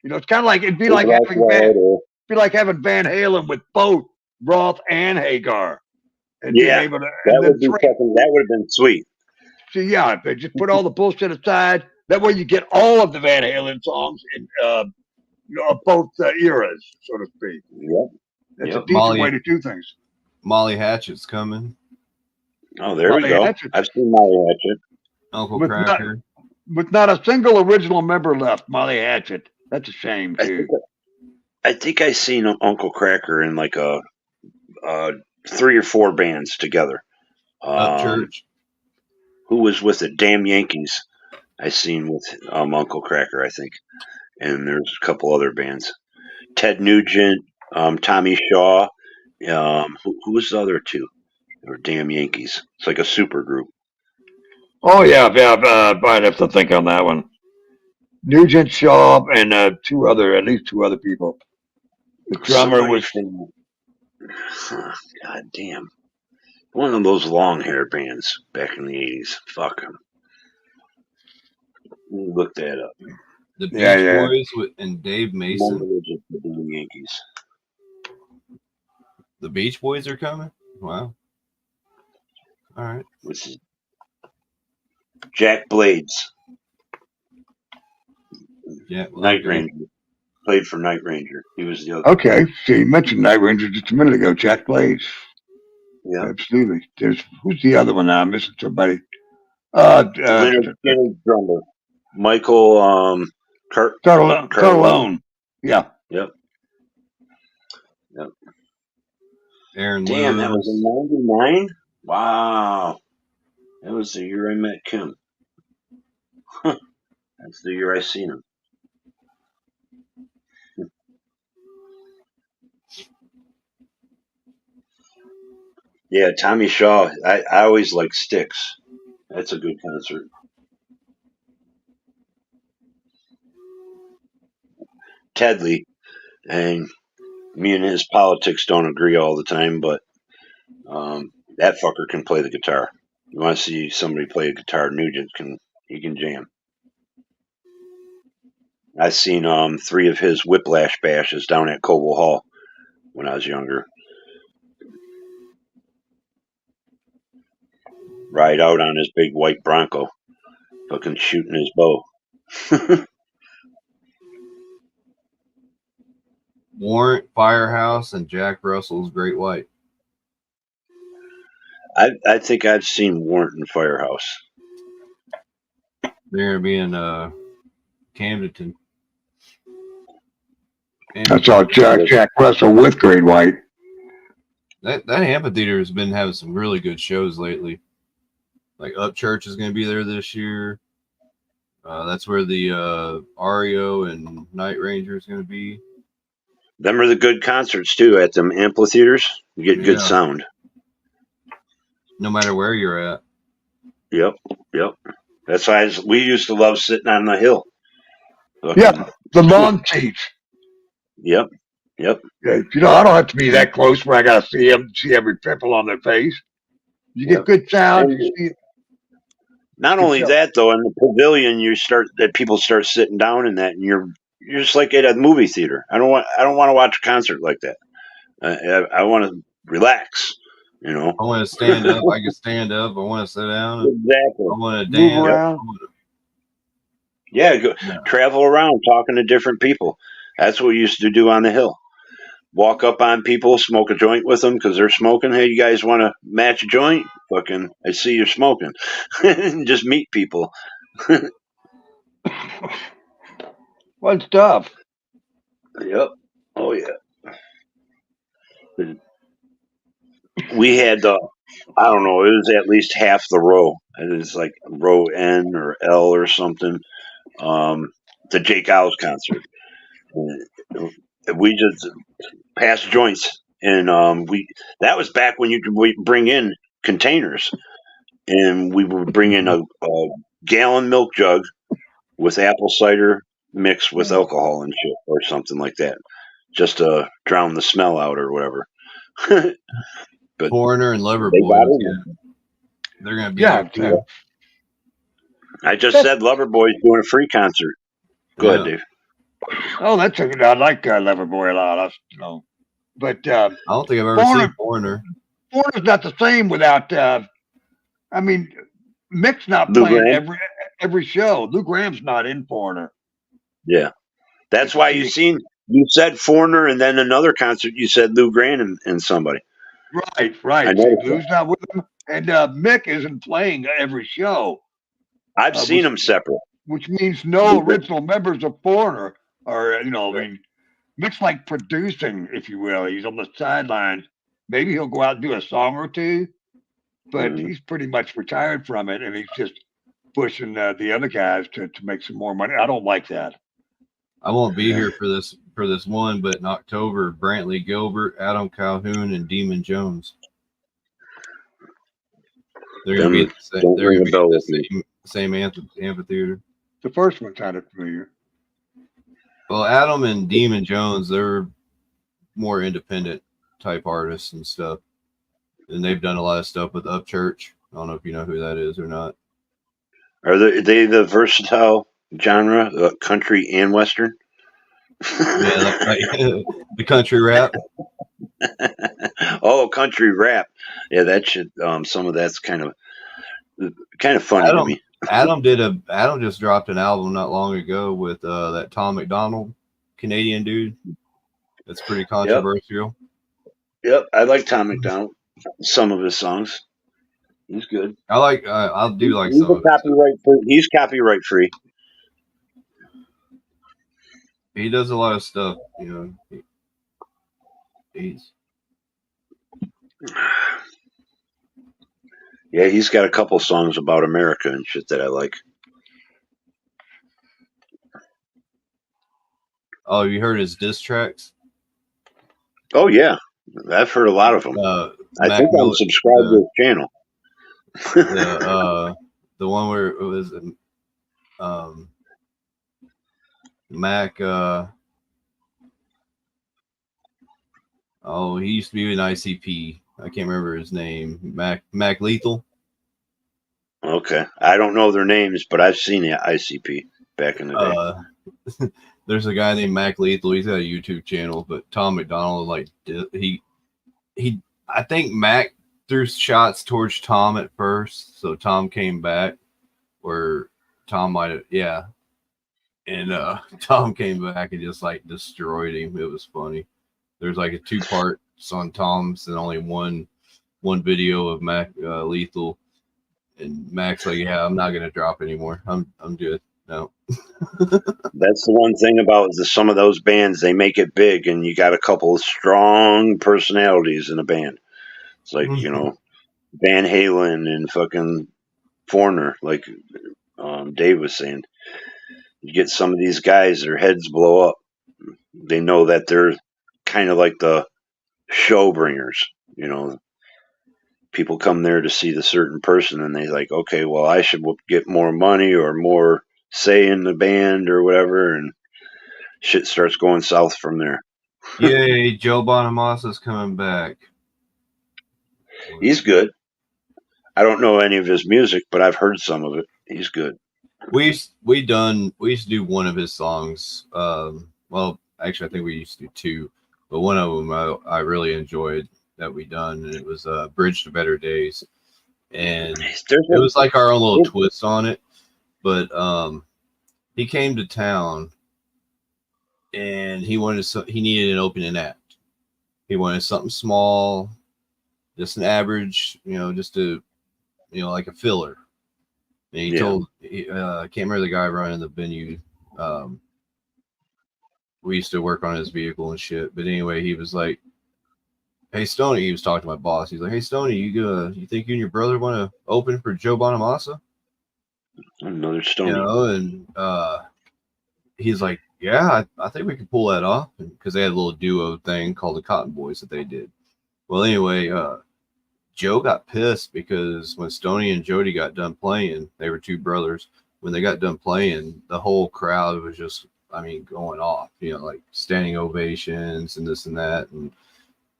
It's kind of like it'd be like having Van Halen with both Roth and Hagar. And being able to, that would have been sweet. So if they just put all the bullshit aside, that way you get all of the Van Halen songs in both eras, so to speak. That's a decent way to do things. Molly Hatchet's coming. Oh, there we go. I've seen Molly Hatchet. Uncle Cracker. With not a single original member left, Molly Hatchet. That's a shame, too. I think I seen Uncle Cracker in like a 3 or 4 bands together. Upchurch. Who was with it? Damn Yankees. I seen with Uncle Cracker, I think, and there's a couple other bands. Ted Nugent, Tommy Shaw. Who was the other 2? They were Damn Yankees. It's like a super group. Oh yeah, I'd have to think on that one. Nugent, Shaw, and at least 2 other people. The drummer was. God damn. One of those long hair bands back in the 80s. Fuck them. Look that up. The Beach Boys and Dave Mason. The Yankees. The Beach Boys are coming? Wow. All right. This is Jack Blades. Yeah. Night Ranger. Played for Night Ranger. He was the other. Okay. So you mentioned Night Ranger just a minute ago. Jack Blades. Yeah. Absolutely. Who's the other one now? I'm missing somebody. Leonard drummer. Michael Carlone. Yeah. Yep. Aaron Damn, Lewis. that was in 99? Wow. That was the year I met Kim. That's the year I seen him. Yeah, Tommy Shaw. I always like Styx. That's a good concert. Tedley, and me and his politics don't agree all the time, but that fucker can play the guitar. You want to see somebody play a guitar? Nugent can jam. I've seen 3 of his Whiplash bashes down at Coble Hall when I was younger. Ride out on his big white Bronco, fucking shooting his bow. Warrant, Firehouse, and Jack Russell's Great White. I think I've seen Warrant and Firehouse. They're gonna be in Camden. I saw Jack Russell with Great White. That amphitheater has been having some really good shows lately. Like Upchurch is going to be there this year. That's where the REO and Night Ranger is going to be. Them are the good concerts too at them amphitheaters. You get good sound. No matter where you're at. Yep. That's why we used to love sitting on the hill. Yeah, the lawn seats. Yep. Yeah, I don't have to be that close where I got to see every pimple on their face. You get good sound. You see Not only that, though, in the pavilion, people start sitting down in that, and you're just like at a movie theater. I don't want to watch a concert like that. I want to relax. I want to stand up. I can stand up. I want to sit down. Exactly. I want to dance. Move around. Travel around, talking to different people. That's what we used to do on the hill. Walk up on people, smoke a joint with them because they're smoking. Hey, you guys want to match a joint? Fucking, I see you're smoking. Just meet people. What stuff? Yep. Oh, yeah. We had, I don't know, it was at least half the row. It was like row N or L or something. The Jake Owls concert. We just passed joints, and that was back when you could bring in containers, and we would bring in a gallon milk jug with apple cider mixed with alcohol and shit or something like that, just to drown the smell out or whatever. But Foreigner and Loverboy, they're gonna be there too. I just said Loverboy's doing a free concert. Go ahead, Dave. Oh, that's a good. I like Loverboy a lot. But I don't think I've ever seen Foreigner. Foreigner's not the same without. Mick's not Lou playing Graham? every show. Lou Graham's not in Foreigner. Yeah, that's why you said Foreigner, and then another concert you said Lou Graham and somebody. Right. I know. Lou's not with him, and Mick isn't playing every show. I've seen them separate. Which means no original members of Foreigner are, Mick's like producing, if you will. He's on the sidelines, Maybe he'll go out and do a song or two, but Mhm. he's pretty much retired from it, and he's just pushing the other guys to make some more money. I don't like that. I won't be here for this one, but in October, Brantley Gilbert, Adam Calhoun, and Demon Jones. They're going to be at the Don't ring a bell with me. same amphitheater. The first one sounded familiar. Well, Adam and Demon Jones, they're more independent type artists and stuff, and they've done a lot of stuff with Upchurch. I don't know if you know who that is or not. Are they the versatile genre, country and western? Yeah, the country rap. Oh, country rap. Yeah, that should. Some of that's kind of funny to me. Adam just dropped an album not long ago with that Tom McDonald, Canadian dude. That's pretty controversial. Yep, I like Tom McDonald. Some of his songs. He's good. I do like some of it. He's copyright free. He does a lot of stuff, you know. He's got a couple songs about America and shit that I like. Oh, you heard his diss tracks? Oh yeah, I've heard a lot of them. I think I'm subscribed to his channel. The one where it was Mac. He used to be an ICP. I can't remember his name. Mac Lethal. Okay, I don't know their names, but I've seen the ICP back in the day. There's a guy named Mac Lethal. He's got a YouTube channel, but Tom McDonald, like I think Mac threw shots towards Tom at first, so Tom came back, or Tom might have, and Tom came back and just like destroyed him. It was funny. There's like a 2-part on Tom's and only one video of Mac Lethal, and Mac's like, yeah, I'm not gonna drop anymore. I'm good. No. That's the one thing about some of those bands. They make it big, and you got a couple of strong personalities in a band. It's like, you know, Van Halen and fucking Foreigner, like Dave was saying. You get some of these guys, their heads blow up. They know that they're kind of like the show bringers, you know. People come there to see the certain person, and they like, okay, well, I should get more money or more say in the band or whatever, and shit starts going south from there. Yay, Joe Bonamassa's coming back. He's good. I don't know any of his music, but I've heard some of it. He's good. We used to do one of his songs. Well, actually, I think we used to do 2, but one of them I really enjoyed that we done, and it was Bridge to Better Days, and it was like our own little twist on it. But he came to town, and he needed an opening act. He wanted something small, just an average, just like a filler. And he told, I can't remember the guy running the venue. We used to work on his vehicle and shit. But anyway, he was like, "Hey Stoney," he was talking to my boss. He's like, "Hey Stoney, you think you and your brother want to open for Joe Bonamassa?" Another Stoney. And he's like, "Yeah, I think we could pull that off," because they had a little duo thing called the Cotton Boys that they did. Well, anyway, Joe got pissed because when Stoney and Jody got done playing, they were 2 brothers. When they got done playing, the whole crowd was just, going off, like standing ovations and this and that. And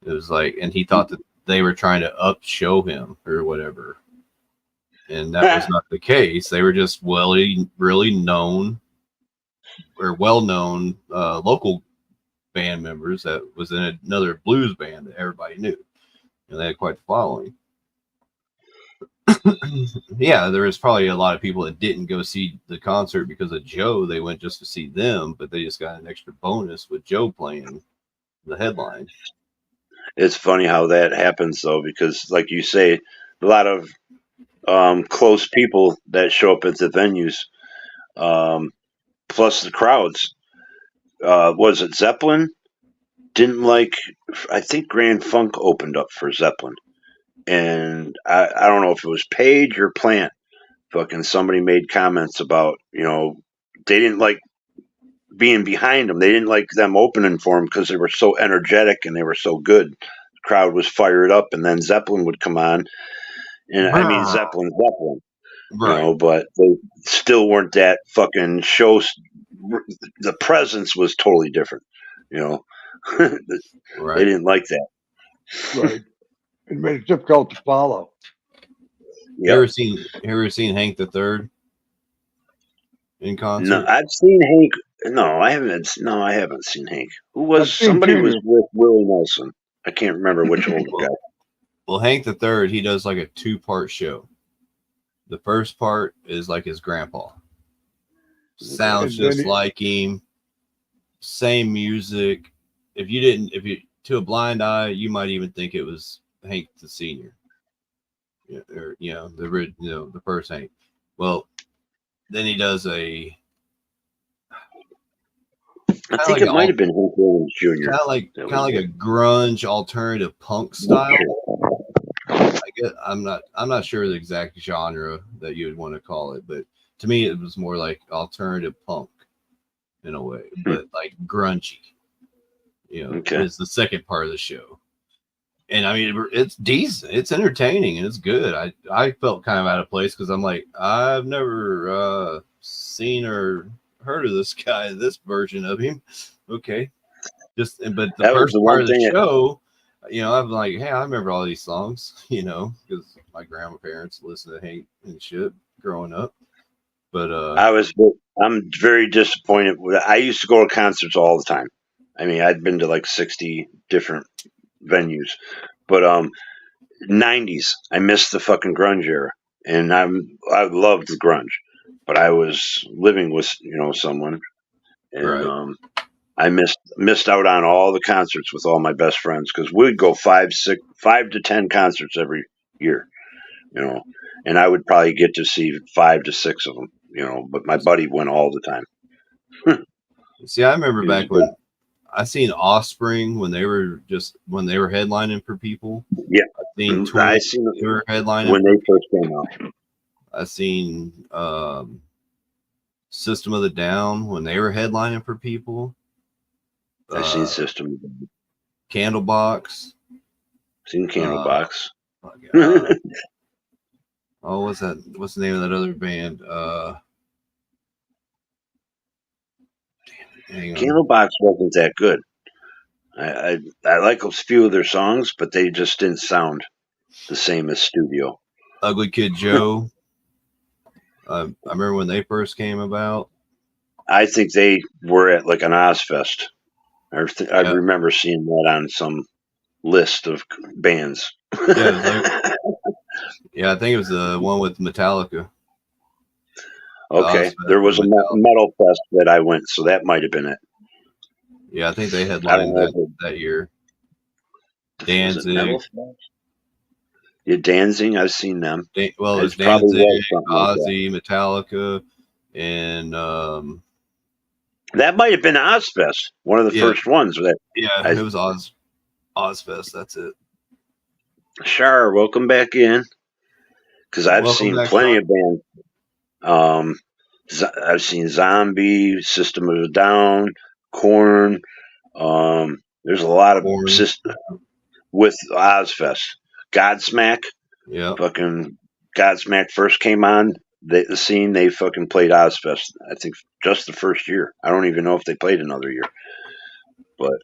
it was like, and he thought that they were trying to up show him or whatever. And that was not the case. They were just really known or well-known local band members that was in another blues band that everybody knew. And they had quite the following. Yeah, there was probably a lot of people that didn't go see the concert because of Joe. They went just to see them, but they just got an extra bonus with Joe playing the headline. It's funny how that happens, though, because, like you say, a lot of close people that show up at the venues, plus the crowds. Was it Zeppelin? didn't like. I think Grand Funk opened up for Zeppelin, and I don't know if it was Page or Plant. Fucking somebody made comments about, they didn't like being behind them. They didn't like them opening for them because they were so energetic and they were so good. The crowd was fired up, and then Zeppelin would come on, and I mean Zeppelin, Right. but they still weren't that fucking show. The presence was totally different, Right. They didn't like that. Right. It made it difficult to follow. You ever seen Hank the Third in concert? No, I've seen Hank. No, I haven't. No, I haven't seen Hank. Who was I've seen somebody Junior. was with Willie Nelson? I can't remember which older guy. Well, Hank the Third, he does like a 2-part show. The first part is like his grandpa. Sounds And then just he- like him. Same music. If you to a blind eye, you might even think it was Hank the Senior. Or the first Hank. Well, then he does a. I think it might have been Hank Williams Jr. Kind of like a grunge alternative punk style. I'm not sure the exact genre that you would want to call it, but to me it was more like alternative punk in a way, but like grungy. Is the second part of the show. And I mean, it's decent, it's entertaining, and it's good. I felt kind of out of place because I'm like, I've never seen or heard of this guy, this version of him. Okay. But the That was first the part one of the thing show, I'm like, hey, I remember all these songs, because my grandparents listened to Hank and shit growing up. But I'm very disappointed. I used to go to concerts all the time. I mean, I'd been to like 60 different venues, but 90s, I missed the fucking grunge era, and I loved the grunge, but I was living with someone, and Right. I missed out on all the concerts with all my best friends because we'd go 5 to 10 concerts every year, and I would probably get to see 5 to 6 of them, but my buddy went all the time. See, I remember back when I seen Offspring when they were headlining for people. Yeah, I seen they were headlining when they first came out. I seen System of the Down when they were headlining for people. I've seen System of the Down. Candlebox. Seen Candlebox. What's the name of that other band? Candlebox wasn't that good. I like a few of their songs, but they just didn't sound the same as studio. Ugly Kid Joe. I remember when they first came about. I think they were at like an Ozfest. I remember seeing that on some list of bands. Yeah, I think it was the one with Metallica. Okay, there was a metal fest that I went, so that might have been it. Yeah, I think they headlined that year. Danzig. Yeah, Danzig, I've seen them. It was Danzig, Ozzy, Metallica, and that might have been Ozfest, one of the first ones. It was Ozfest. That's it. Sure, welcome back in. Because I've seen plenty of bands. I've seen Zombie, System of a Down, Korn. There's a lot of system with Ozfest. Godsmack. Yeah. Fucking Godsmack first came on the scene. They fucking played Ozfest. I think just the first year. I don't even know if they played another year. But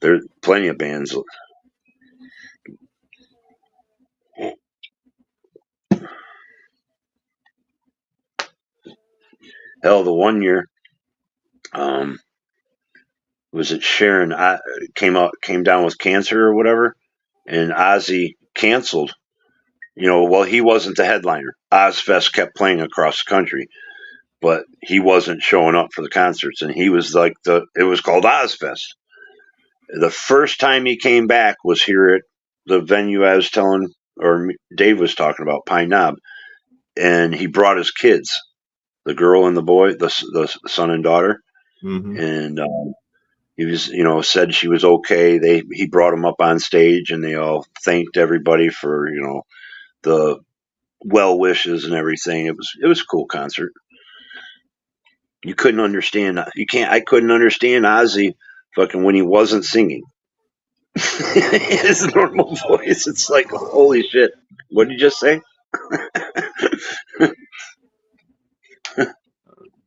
there's plenty of bands. Hell, the one year, was it Sharon came down with cancer or whatever, and Ozzy canceled. Well, he wasn't the headliner. Ozfest kept playing across the country, but he wasn't showing up for the concerts, and he was like it was called Ozfest. The first time he came back was here at the venue I was telling, or Dave was talking about, Pine Knob, and he brought his kids, the girl and the boy, the son and daughter, Mm-hmm. and he was, said she was okay. He brought him up on stage, and they all thanked everybody for, the well wishes and everything. It was a cool concert. You couldn't understand. I couldn't understand Ozzy fucking when he wasn't singing. His normal voice. It's like, holy shit. What did you just say?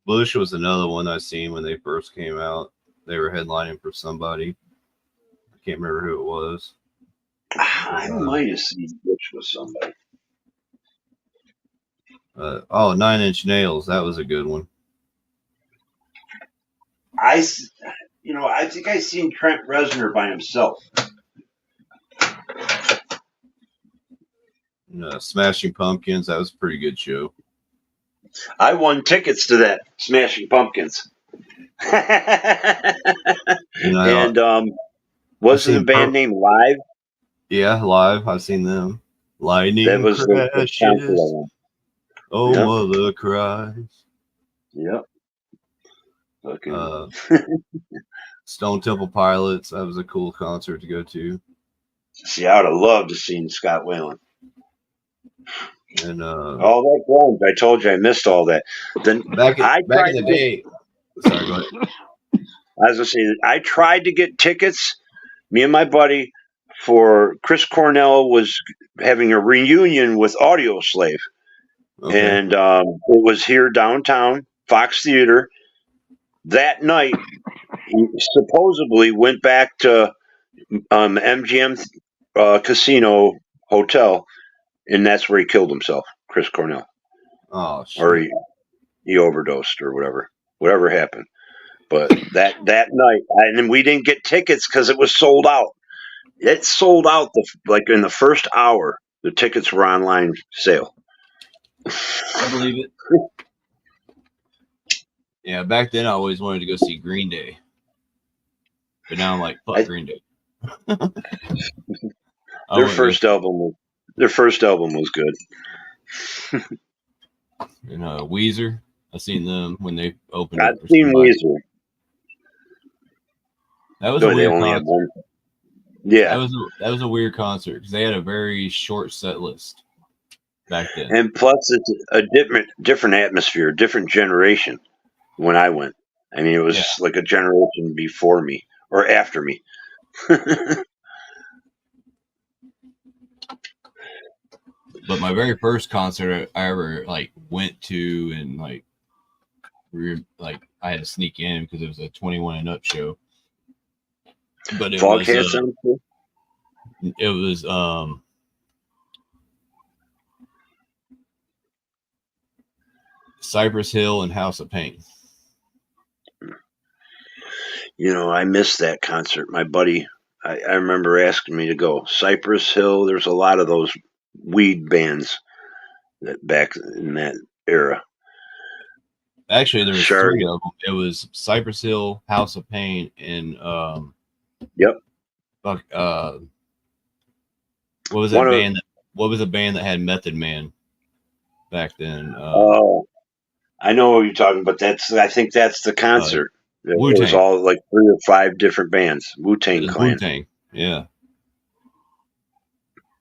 Bush was another one I seen when they first came out. They were headlining for somebody. I can't remember who it was. I might have seen Bush with somebody. 9 Inch Nails. That was a good one. I think I seen Trent Reznor by himself. Smashing Pumpkins. That was a pretty good show. I won tickets to that Smashing Pumpkins. And wasn't the band named Live? Yeah, Live. I've seen them. Lightning That was the crashes. Oh, Yep. mother cries. Yep. Okay. Stone Temple Pilots. That was a cool concert to go to. See, I would have loved to see Scott Weiland. And all that grunge. I told you I missed all that. Then back in the day. Sorry, go ahead. As I say, I tried to get tickets. Me and my buddy for Chris Cornell was having a reunion with Audioslave, and it was here downtown Fox Theater. That night, he supposedly went back to MGM Casino Hotel, and that's where he killed himself, Chris Cornell. Oh, shit. Or he overdosed or whatever happened. But that night, and then we didn't get tickets because it was sold out. It sold out like in the first hour. The tickets were online sale. I believe it. Yeah, back then I always wanted to go see Green Day, but now I'm like, fuck Green Day. Their first album was good. And Weezer, I've seen them when they opened. I've seen Weezer. That was a weird concert. Yeah, that was a weird concert because they had a very short set list back then. And plus, it's a different atmosphere, different generation. When I went, I mean, it was like a generation before me or after me. But my very first concert I ever went to, and I had to sneak in because it was a 21 and up show. But it was Cypress Hill and House of Pain. I missed that concert. My buddy, I remember asking me to go. Cypress Hill, there's a lot of those weed bands that back in that era. Actually, there was 3 of them. It was Cypress Hill, House of Pain, and what was that band? What was a band that had Method Man back then? I know what you're talking about. I think that's the concert. It was all like 3 or 5 different bands. Wu-Tang Clan. Wu-Tang, yeah.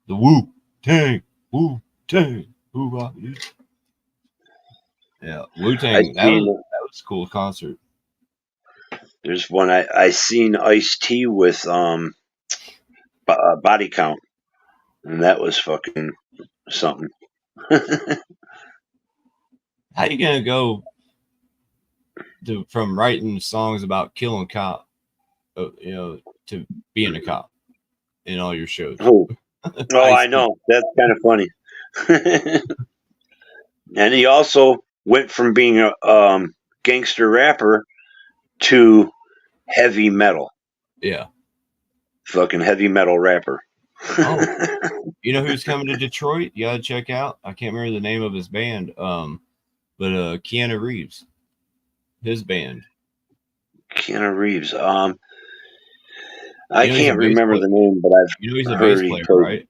The Wu-Tang, Wu-Tang, Wu-Tang. Yeah, Wu-Tang. That was a cool concert. There's one I seen Ice-T with Body Count, and that was fucking something. How you gonna go from writing songs about killing cop, to being a cop in all your shows? I know. That's kind of funny. And he also went from being a gangster rapper to heavy metal. Yeah. Fucking heavy metal rapper. You know who's coming to Detroit? You gotta check out. I can't remember the name of his band. But Keanu Reeves, his band. Keanu Reeves. I can't remember the name, but I've he's a heard bass player, right?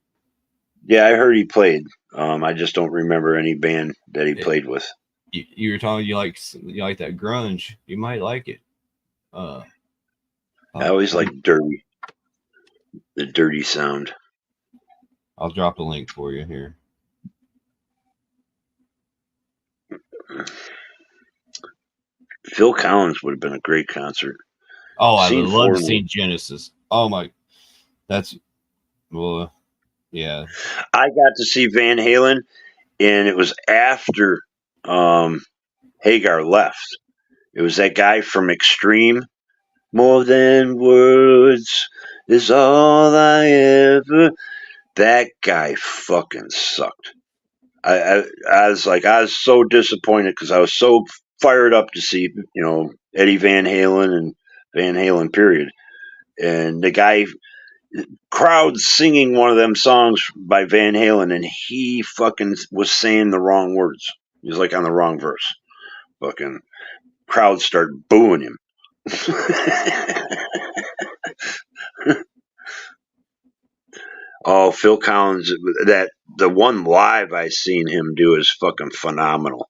Yeah, I heard he played. I just don't remember any band that he played with. You were talking you like that grunge. You might like it. I always like dirty. The dirty sound. I'll drop a link for you here. Phil Collins would have been a great concert. Oh, I would love to Foreigner. see Genesis. Oh my, that's well, yeah. I got to see Van Halen, and it was after Hagar left. It was that guy from Extreme. More than words is all I ever. That guy fucking sucked. I was so disappointed because I was so fired up to see Eddie Van Halen and Van Halen period, and the guy crowd singing one of them songs by Van Halen, and he fucking was saying the wrong words. He was like on the wrong verse. Fucking crowd started booing him. Oh, Phil Collins, the one live I seen him do is fucking phenomenal.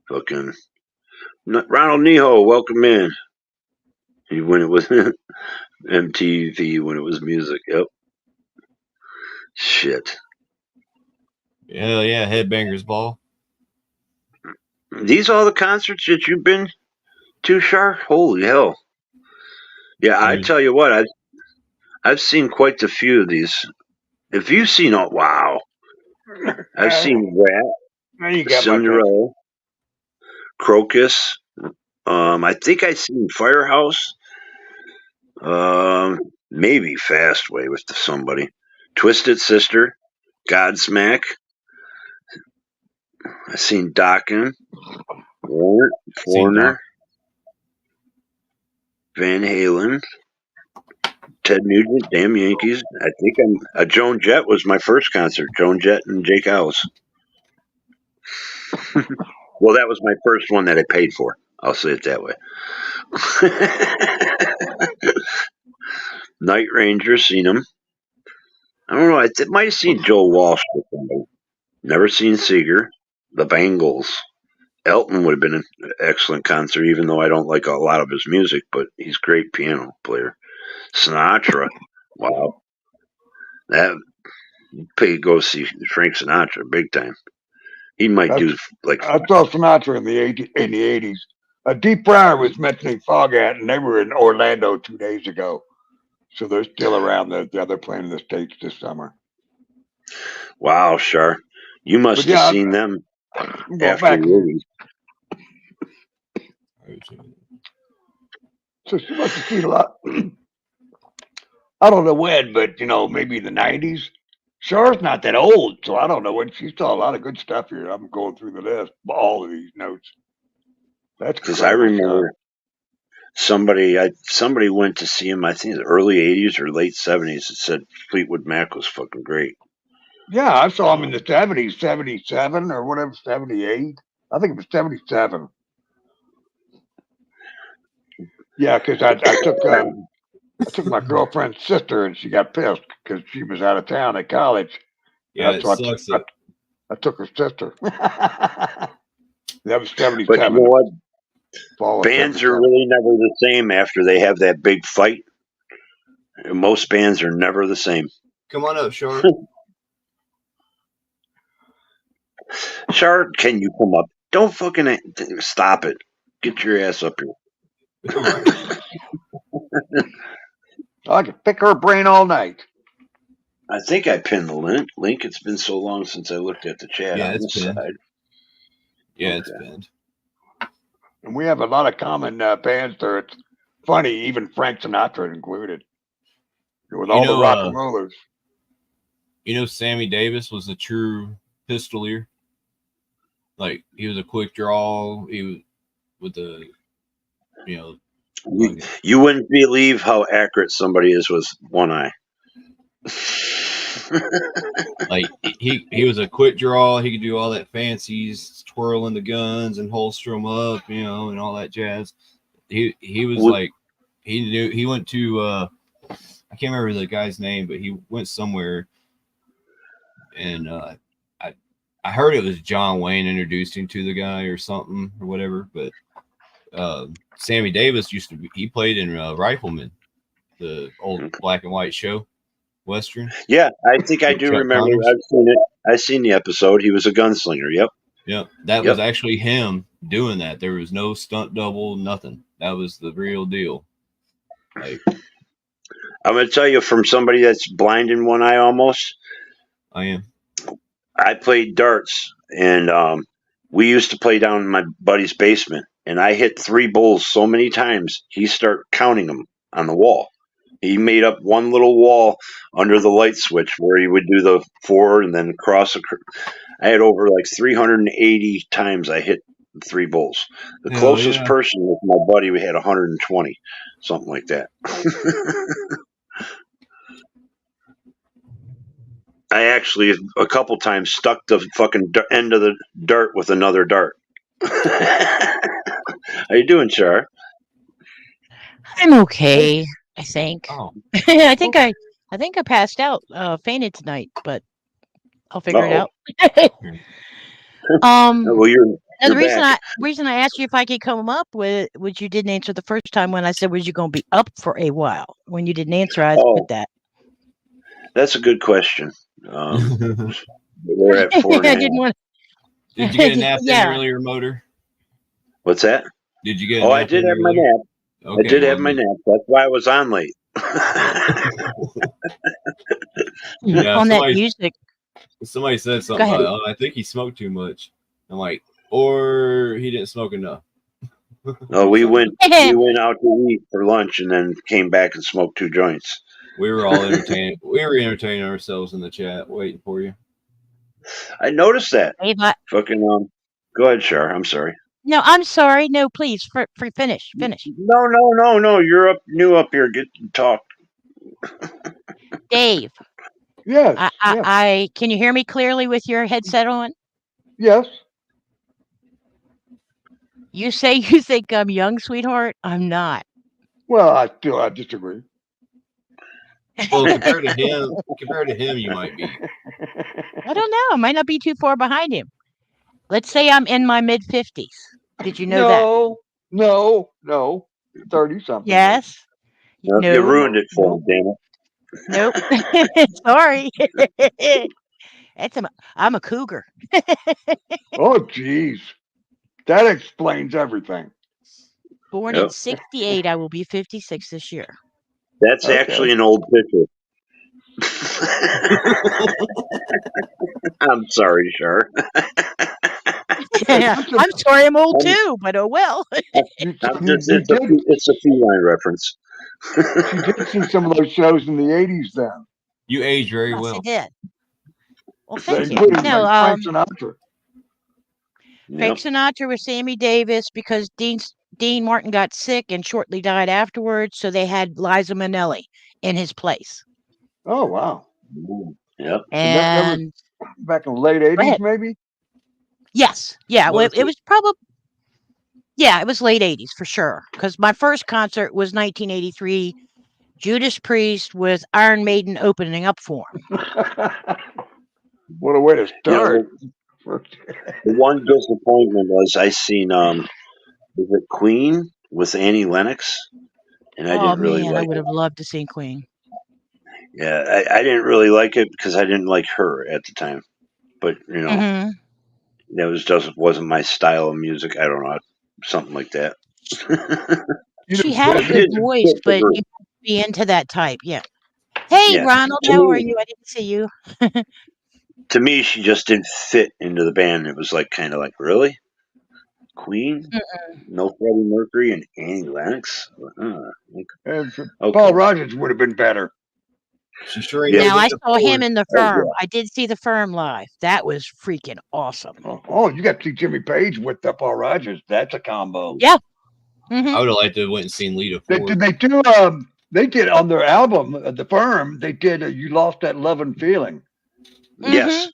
Fucking Ronald Neho, welcome in. When it was MTV, when it was music. Yep. Shit. Hell yeah, Headbangers Ball. These all the concerts that you've been to, Shar? Holy hell. Yeah, I tell you what, I've seen quite a few of these. If you've seen wow. I've seen Rat, Cinderella, Crocus. I think I seen Firehouse. Maybe Fastway with somebody. Twisted Sister, Godsmack. I seen Dokken, Foreigner, Van Halen, Ted Nugent, Damn Yankees. I think Joan Jett was my first concert. Joan Jett and Jake Ellis. Well, that was my first one that I paid for. I'll say it that way. Night Ranger, seen him. I don't know. I might have seen Joe Walsh with somebody. Never seen Seeger. The Bangles. Elton would have been an excellent concert, even though I don't like a lot of his music, but he's a great piano player. Sinatra. Wow. That pay go see Frank Sinatra big time. He might do like I saw Sinatra in the 80s. Deep Fryer was mentioning Fogat, and they were in Orlando 2 days ago. So they're still around. They're playing in the States this summer. Wow, Shar. You must have seen them after the 80s. So she must have seen a lot. I don't know when, but maybe the 90s. Shar's not that old, so I don't know when. She saw a lot of good stuff here. I'm going through the list, all of these notes. That's because I remember somebody went to see him. I think the early 80s or late 70s. It said Fleetwood Mac was fucking great. Yeah, I saw him in the 70s, 77 or whatever, 78. I think it was 77. Yeah, because I took my girlfriend's sister, and she got pissed because she was out of town at college. Yeah, it sucks. I took her sister. That was 77. But you know what? Bands are really never the same after they have that big fight. Most bands are never the same. Come on up, Shar. Shar, can you come up? Don't fucking stop it. Get your ass up here. I could pick her brain all night. I think I pinned the link. It's been so long since I looked at the chat. Yeah, on it's this pinned. side. Yeah, it's pinned. And we have a lot of common bands there. It's funny, even Frank Sinatra included. With all the rock and rollers. Sammy Davis was a true pistolier. Like, he was a quick draw. He was with the, You wouldn't believe how accurate somebody is with one eye. Like, he was a quick draw. He could do all that fancies, twirling the guns and holster them up, and all that jazz. He was like, he went to I can't remember the guy's name, but he went somewhere, and I heard it was John Wayne introduced him to the guy or something or whatever. But Sammy Davis he played in Rifleman, the old black and white show, Western. Yeah, I think I With do Chuck remember. Connors. I've seen it. I've seen the episode. He was a gunslinger. Yep. Yep, that Yep. was actually him doing that. There was no stunt double, nothing. That was the real deal. Like, I'm going to tell you from somebody that's blind in one eye almost. I am. I played darts, and we used to play down in my buddy's basement, and I hit 3 bulls so many times, he started counting them on the wall. He made up one little wall under the light switch where he would do the 4 and then cross. I had over like 380 times I hit 3 bulls. The Hell closest yeah. person was my buddy. We had 120, something like that. I actually a couple times stuck the fucking end of the dart with another dart. How you doing, Char? I'm okay, I think. Oh. I think I passed out, fainted tonight, but I'll figure it out. Well, you're and the reason back. I asked you if I could come up with, which you didn't answer the first time when I said, was you going to be up for a while? When you didn't answer, I put that. That's a good question. We're at 4 I didn't want. Did you get a nap Yeah. in earlier, Motor? What's that? Did you get a Oh, nap I did in have my earlier? nap. Okay, I did have well, my nap. That's why I was on late. Yeah, On that somebody- music. Somebody said something ahead. about, I think he smoked too much. I'm like, or he didn't smoke enough. No, we went out to eat for lunch and then came back and smoked 2 joints. We were all entertaining. We were entertaining ourselves in the chat, waiting for you. I noticed that. Hey, but Fucking go ahead, Char. I'm sorry. no, I'm sorry. No, please, finish. No. You're new up here. Get talk. Dave. Yes. I can you hear me clearly with your headset on? Yes. You say you think I'm young, sweetheart. I'm not. Well, I disagree. Well, compared to him, you might be. I don't know. I might not be too far behind him. Let's say I'm in my mid 50s. Did you know that? No. 30 something. Yes. No. You ruined it for me, damn it. Nope. Sorry. I'm a cougar. Oh, geez. That explains everything. Born in 68. I will be 56 this year. That's actually an old picture. I'm sorry, Char. I'm sorry I'm old too, but oh well. It's a feline reference. You did see some of those shows in the 80s then. You age very Yes, well. I did. Well, thank you. Including No, Frank Sinatra. Frank Sinatra with Sammy Davis because Dean Martin got sick and shortly died afterwards, so they had Liza Minnelli in his place. Oh, wow. Yep. That was back in the late 80s, maybe? Yes. Yeah. What Well, was it was probably. Yeah, it was late 80s for sure. Because my first concert was 1983, Judas Priest with Iron Maiden opening up for him. What a way to start. The one disappointment was I seen was it Queen with Annie Lennox, and I didn't really I like would it. have loved to see Queen. Yeah, I didn't really like it because I didn't like her at the time. But Mhm. that just wasn't my style of music. I don't know, something like that. She had a good voice, but you have to be into that type. Yeah. Hey, Yeah. Ronald, To how me- are you? I didn't see you. To me, she just didn't fit into the band. It was like kind of like, really? Queen? No Freddie Mercury and Annie Lennox? And Okay. Paul Rogers would have been better. She sure Yeah. Now I saw him in the Oh, Firm. yeah. I did see the Firm live. That was freaking awesome. Oh, you got to see Jimmy Page with Paul Rogers. That's a combo. Yeah. I would have liked to have went and seen Lita They Ford. did on their album, The Firm, they did You Lost That Love and Feeling. Yes.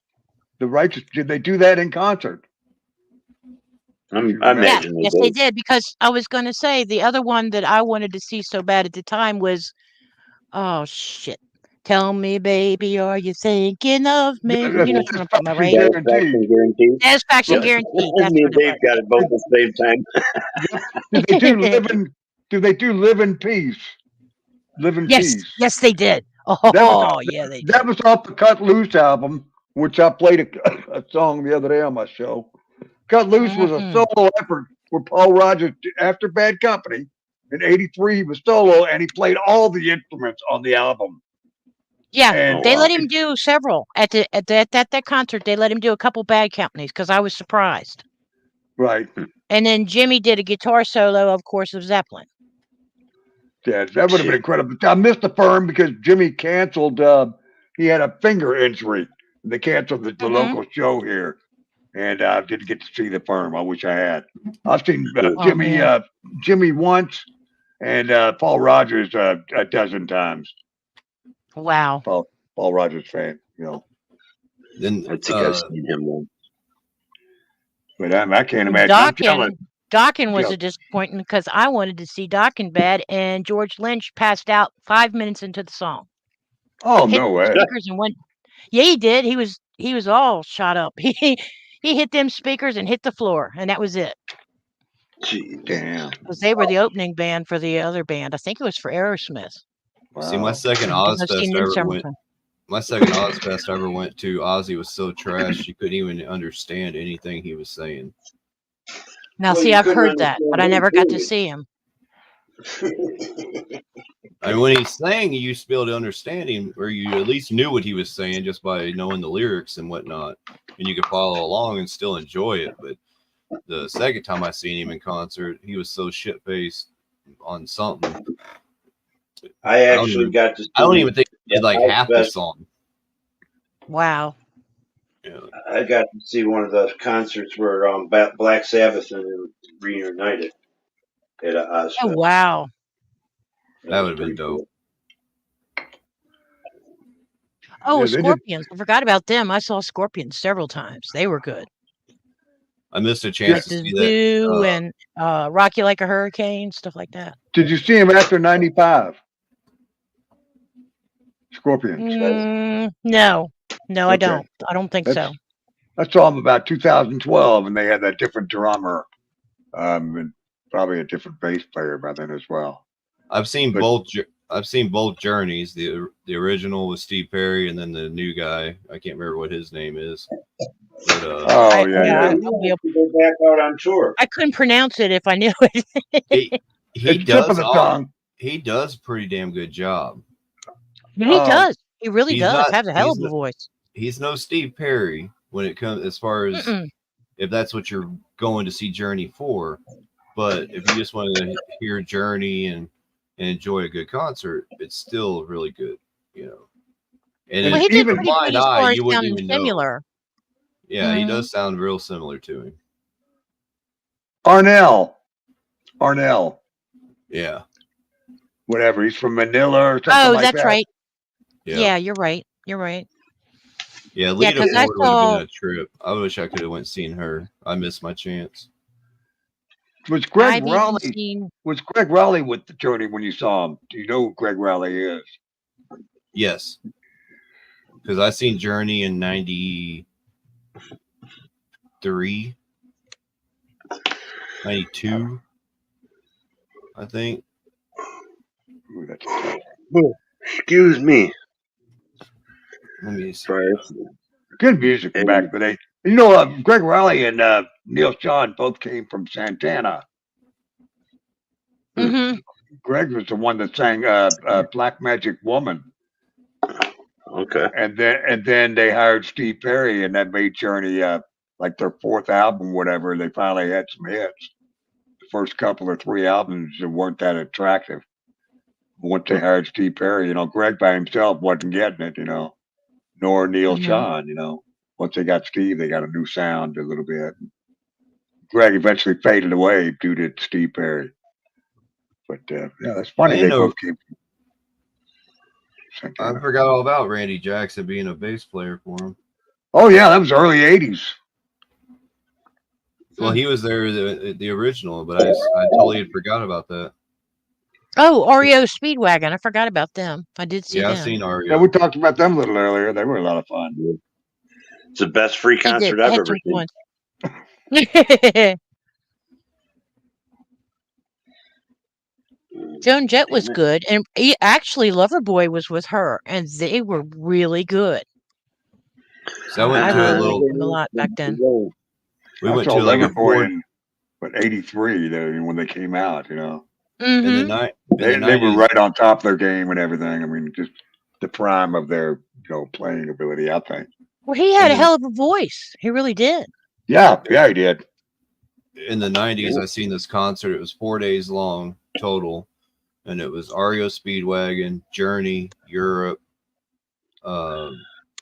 The Righteous, did they do that in concert? I Yeah, imagine yes, they did. Because I was going to say the other one that I wanted to see so bad at the time was, oh shit. Tell me, baby, are you thinking of me? You know what I'm talking about, right? Satisfaction guaranteed. Satisfaction guaranteed. That's Me and what it Dave was. got it both at the same time. Do they do Live in Peace? Live in Yes, Peace. yes, they did. That was Oh, yeah, they did. that was off the Cut Loose album, which I played a song the other day on my show. Cut Loose was a Mhm. solo effort with Paul Rogers after Bad Company. In '83, he was solo, and he played all the instruments on the album. Yeah, And they let him do several at that concert. They let him do a couple Bad Companies because I was surprised. right, And then Jimmy did a guitar solo, of course, of Zeppelin. yeah, that would have been incredible. I missed the firm because Jimmy canceled. He had a finger injury. They canceled the Mhm. local show here, and I didn't get to see the firm. I wish I had. I've seen Oh, Jimmy man. Jimmy once, and Paul Rogers a dozen times. Wow. Paul Rogers fan, you know. Then I think I've seen him once. But I can't imagine. I'm jealous. Dokken was Yeah. a disappointment because I wanted to see Dokken bad, and George Lynch passed out 5 minutes into the song. Oh Hit no the way! speakers and went. Yeah, he did. He was all shot up. He hit them speakers and hit the floor, and that was it. Jeez. Damn. Because they were the opening band for the other band. I think it was for Aerosmith. See, my second Because I've Ozfest seen I them ever several went. times. My second Ozfest I ever went to, Ozzy was so trash you couldn't even understand anything he was saying. Now, Well, see, you I've couldn't heard that, but I understand never him, got to period. see him. I mean, when he sang, you used to be able to understand him, or you at least knew what he was saying just by knowing the lyrics and whatnot, and you could follow along and still enjoy it. But the second time I seen him in concert, he was so shit faced on something. I actually got to see. I don't even think he did like half the Ozfest. song. Wow. I got to see one of those concerts where Black Sabbath and reunited at a Ozfest. Oh, wow. That would have been dope. Oh, Yeah, they did. Scorpions. I forgot about them. I saw Scorpions several times. They were good. I missed a chance At to the see that. Zoo and Rock You Like a Hurricane, stuff like that. Did you see him after '95? Scorpions. No, I Okay. don't. I don't think so. I saw him about 2012, and they had that different drummer, and probably a different bass player by then as well. I've seen But- both. I've seen both journeys. The original with Steve Perry, and then the new guy. I can't remember what his name is. But, Oh yeah. Go back out on tour. I couldn't pronounce it if I knew it. he It's tip of does. the tongue. He does a pretty damn good job. He does. He really he's does not- have a hell he's of a not- voice. He's no Steve Perry when it comes as far as Mm-mm. if that's what you're going to see Journey for. But if you just want to hear Journey and enjoy a good concert, it's still really good, you know. And Well, he did even pretty good blind as far eye, as you wouldn't sounding even know. similar. Yeah, he Mhm. does sound real similar to him. Arnell. Yeah. Whatever. He's from Manila or something Oh, like that's that. right. Yeah. Yeah, you're right. You're right. Yeah, Yeah, Lita 'cause I Ford would have saw. been a trip. I wish I could have went and seen her. I missed my chance. Was Greg I've even Rowley? seen. Was Greg Rowley with the Journey when you saw him? Do you know who Greg Rowley is? Yes. Because I seen Journey in 93, 92, I think. Ooh, that's tough. Excuse me. Let me see. Sorry. Good music from back in the day. You know, Greg Rowley and Neil Sean both came from Santana. Mm-hmm. Greg was the one that sang Black Magic Woman. Okay. And then they hired Steve Perry, and that made Journey like their fourth album, whatever. They finally had some hits. The first couple or three albums weren't that attractive. Once they hired Steve Perry, you know, Greg by himself wasn't getting it, you know, nor Neil Mhm. Sean, you know. Once they got Steve, they got a new sound a little bit. Greg eventually faded away due to Steve Perry. But yeah, that's funny. I They know- both came from I Santana. forgot all about Randy Jackson being a bass player for him. Oh yeah, that was early '80s. Well, he was there the original, but I totally had forgot about that. Oh, REO Speedwagon. I forgot about them. I did see Yeah, them. I've seen Yeah, REO. we talked about them a little earlier. They were a lot of fun. It's the best free They did. concert They I've had ever some seen. ones. Joan Jett was Damn it. good, and actually Loverboy was with her, and they were really good. So I went I to a really little. liked them a lot back then. We I went saw to a little Loverboy Ford in '83 when they came out. in the Mm-hmm. night. In the They were 90s. right on top of their game and everything. I mean, just the prime of their playing ability, I think. Well, he had In a the hell of a voice. He really did. Yeah, he did. in the 90s, I seen this concert. It was 4 days long total, and it was REO Speedwagon, Journey, Europe,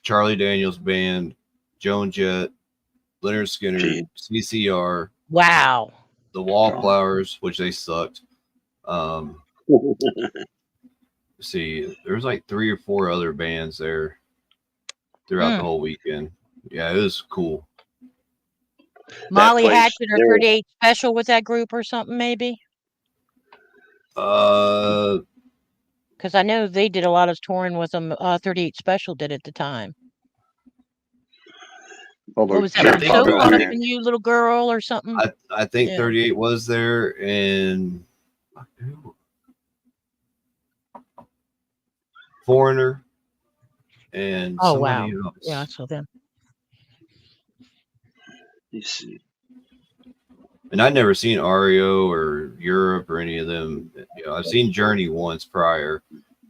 Charlie Daniels Band, Joan Jett, Leonard Skinner, CCR, Wow. the Wallflowers, which they sucked. See, there's like 3 or 4 other bands there throughout the whole weekend. Yeah, it was cool. Molly place, Hatchet or they were- 38 Special with that group or something, maybe? Uh, Because I know they did a lot of touring with them. 38 Special did at the time. What was that? I I'm think so caught up 38 in you, little girl, or something? I think Yeah. 38 was there, and Foreigner, and Oh, wow. somebody else. Yeah, I saw them. You see. And I'd never seen REO or Europe or any of them. I've seen Journey once prior,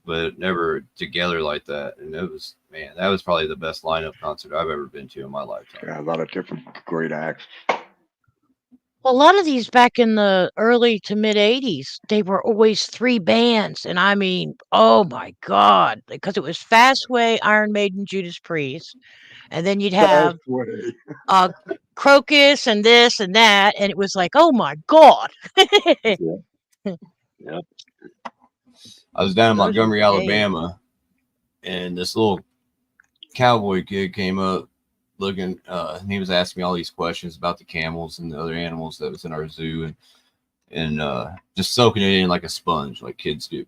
but never together like that. And it was, man, that was probably the best lineup concert I've ever been to in my lifetime. Yeah, a lot of different great acts. Well, a lot of these back in the early to mid 80s, they were always 3 bands. And I mean, oh my God, because it was Fastway, Iron Maiden, Judas Priest. And then you'd have Crocus and this and that. And it was like, oh my God. Yep. I was down in Those were Montgomery, the days. Alabama, and this little cowboy kid came up looking, and he was asking me all these questions about the camels and the other animals that was in our zoo, and just soaking it in like a sponge, like kids do.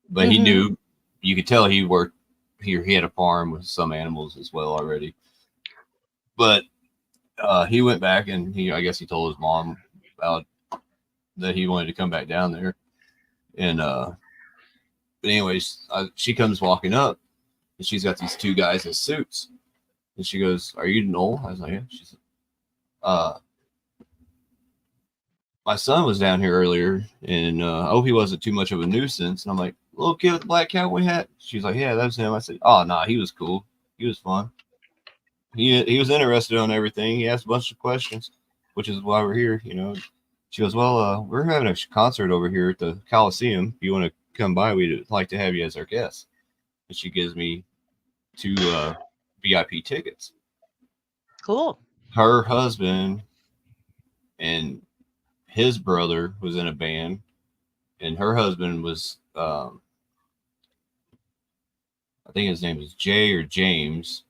But he knew, you could tell he worked here. He had a farm with some animals as well already. But he went back and I guess he told his mom about that he wanted to come back down there. And but anyways, she comes walking up, and she's got these 2 guys in suits, and she goes, "Are you Noel?" I was like, "Yeah." She said, "My son was down here earlier, and I hope he wasn't too much of a nuisance." And I'm like, "Little kid with the black cowboy hat?" She's like, "Yeah, that was him." I said, "Oh, nah, he was cool. He was fun. He was interested on everything. He asked a bunch of questions, which is why we're here, you know." She goes, "Well, we're having a concert over here at the Coliseum. If you want to come by, we'd like to have you as our guest." And she gives me 2 VIP tickets. Cool. Her husband and his brother was in a band, and her husband was, I think his name was Jay or James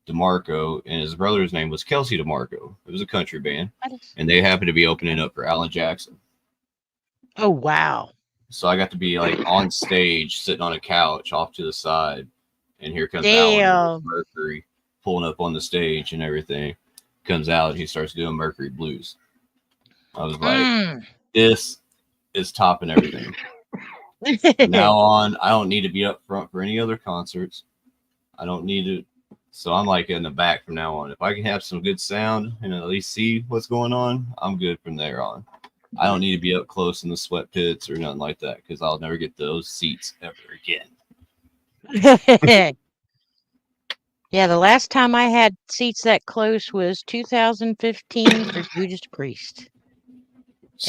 DeMarco, and his brother's name was Kelsey DeMarco. It was a country band, and they happened to be opening up for Alan Jackson. Oh, wow. So I got to be like on stage, sitting on a couch off to the side, and here comes Damn. Alan Mercury pulling up on the stage and everything. Comes out and he starts doing Mercury Blues. I was like, this is topping everything. From now on, I don't need to be up front for any other concerts. I don't need to. So I'm like in the back from now on. If I can have some good sound and at least see what's going on, I'm good from there on. I don't need to be up close in the sweat pits or nothing like that, because I'll never get those seats ever again. Yeah, the last time I had seats that close was 2015 for Judas Priest.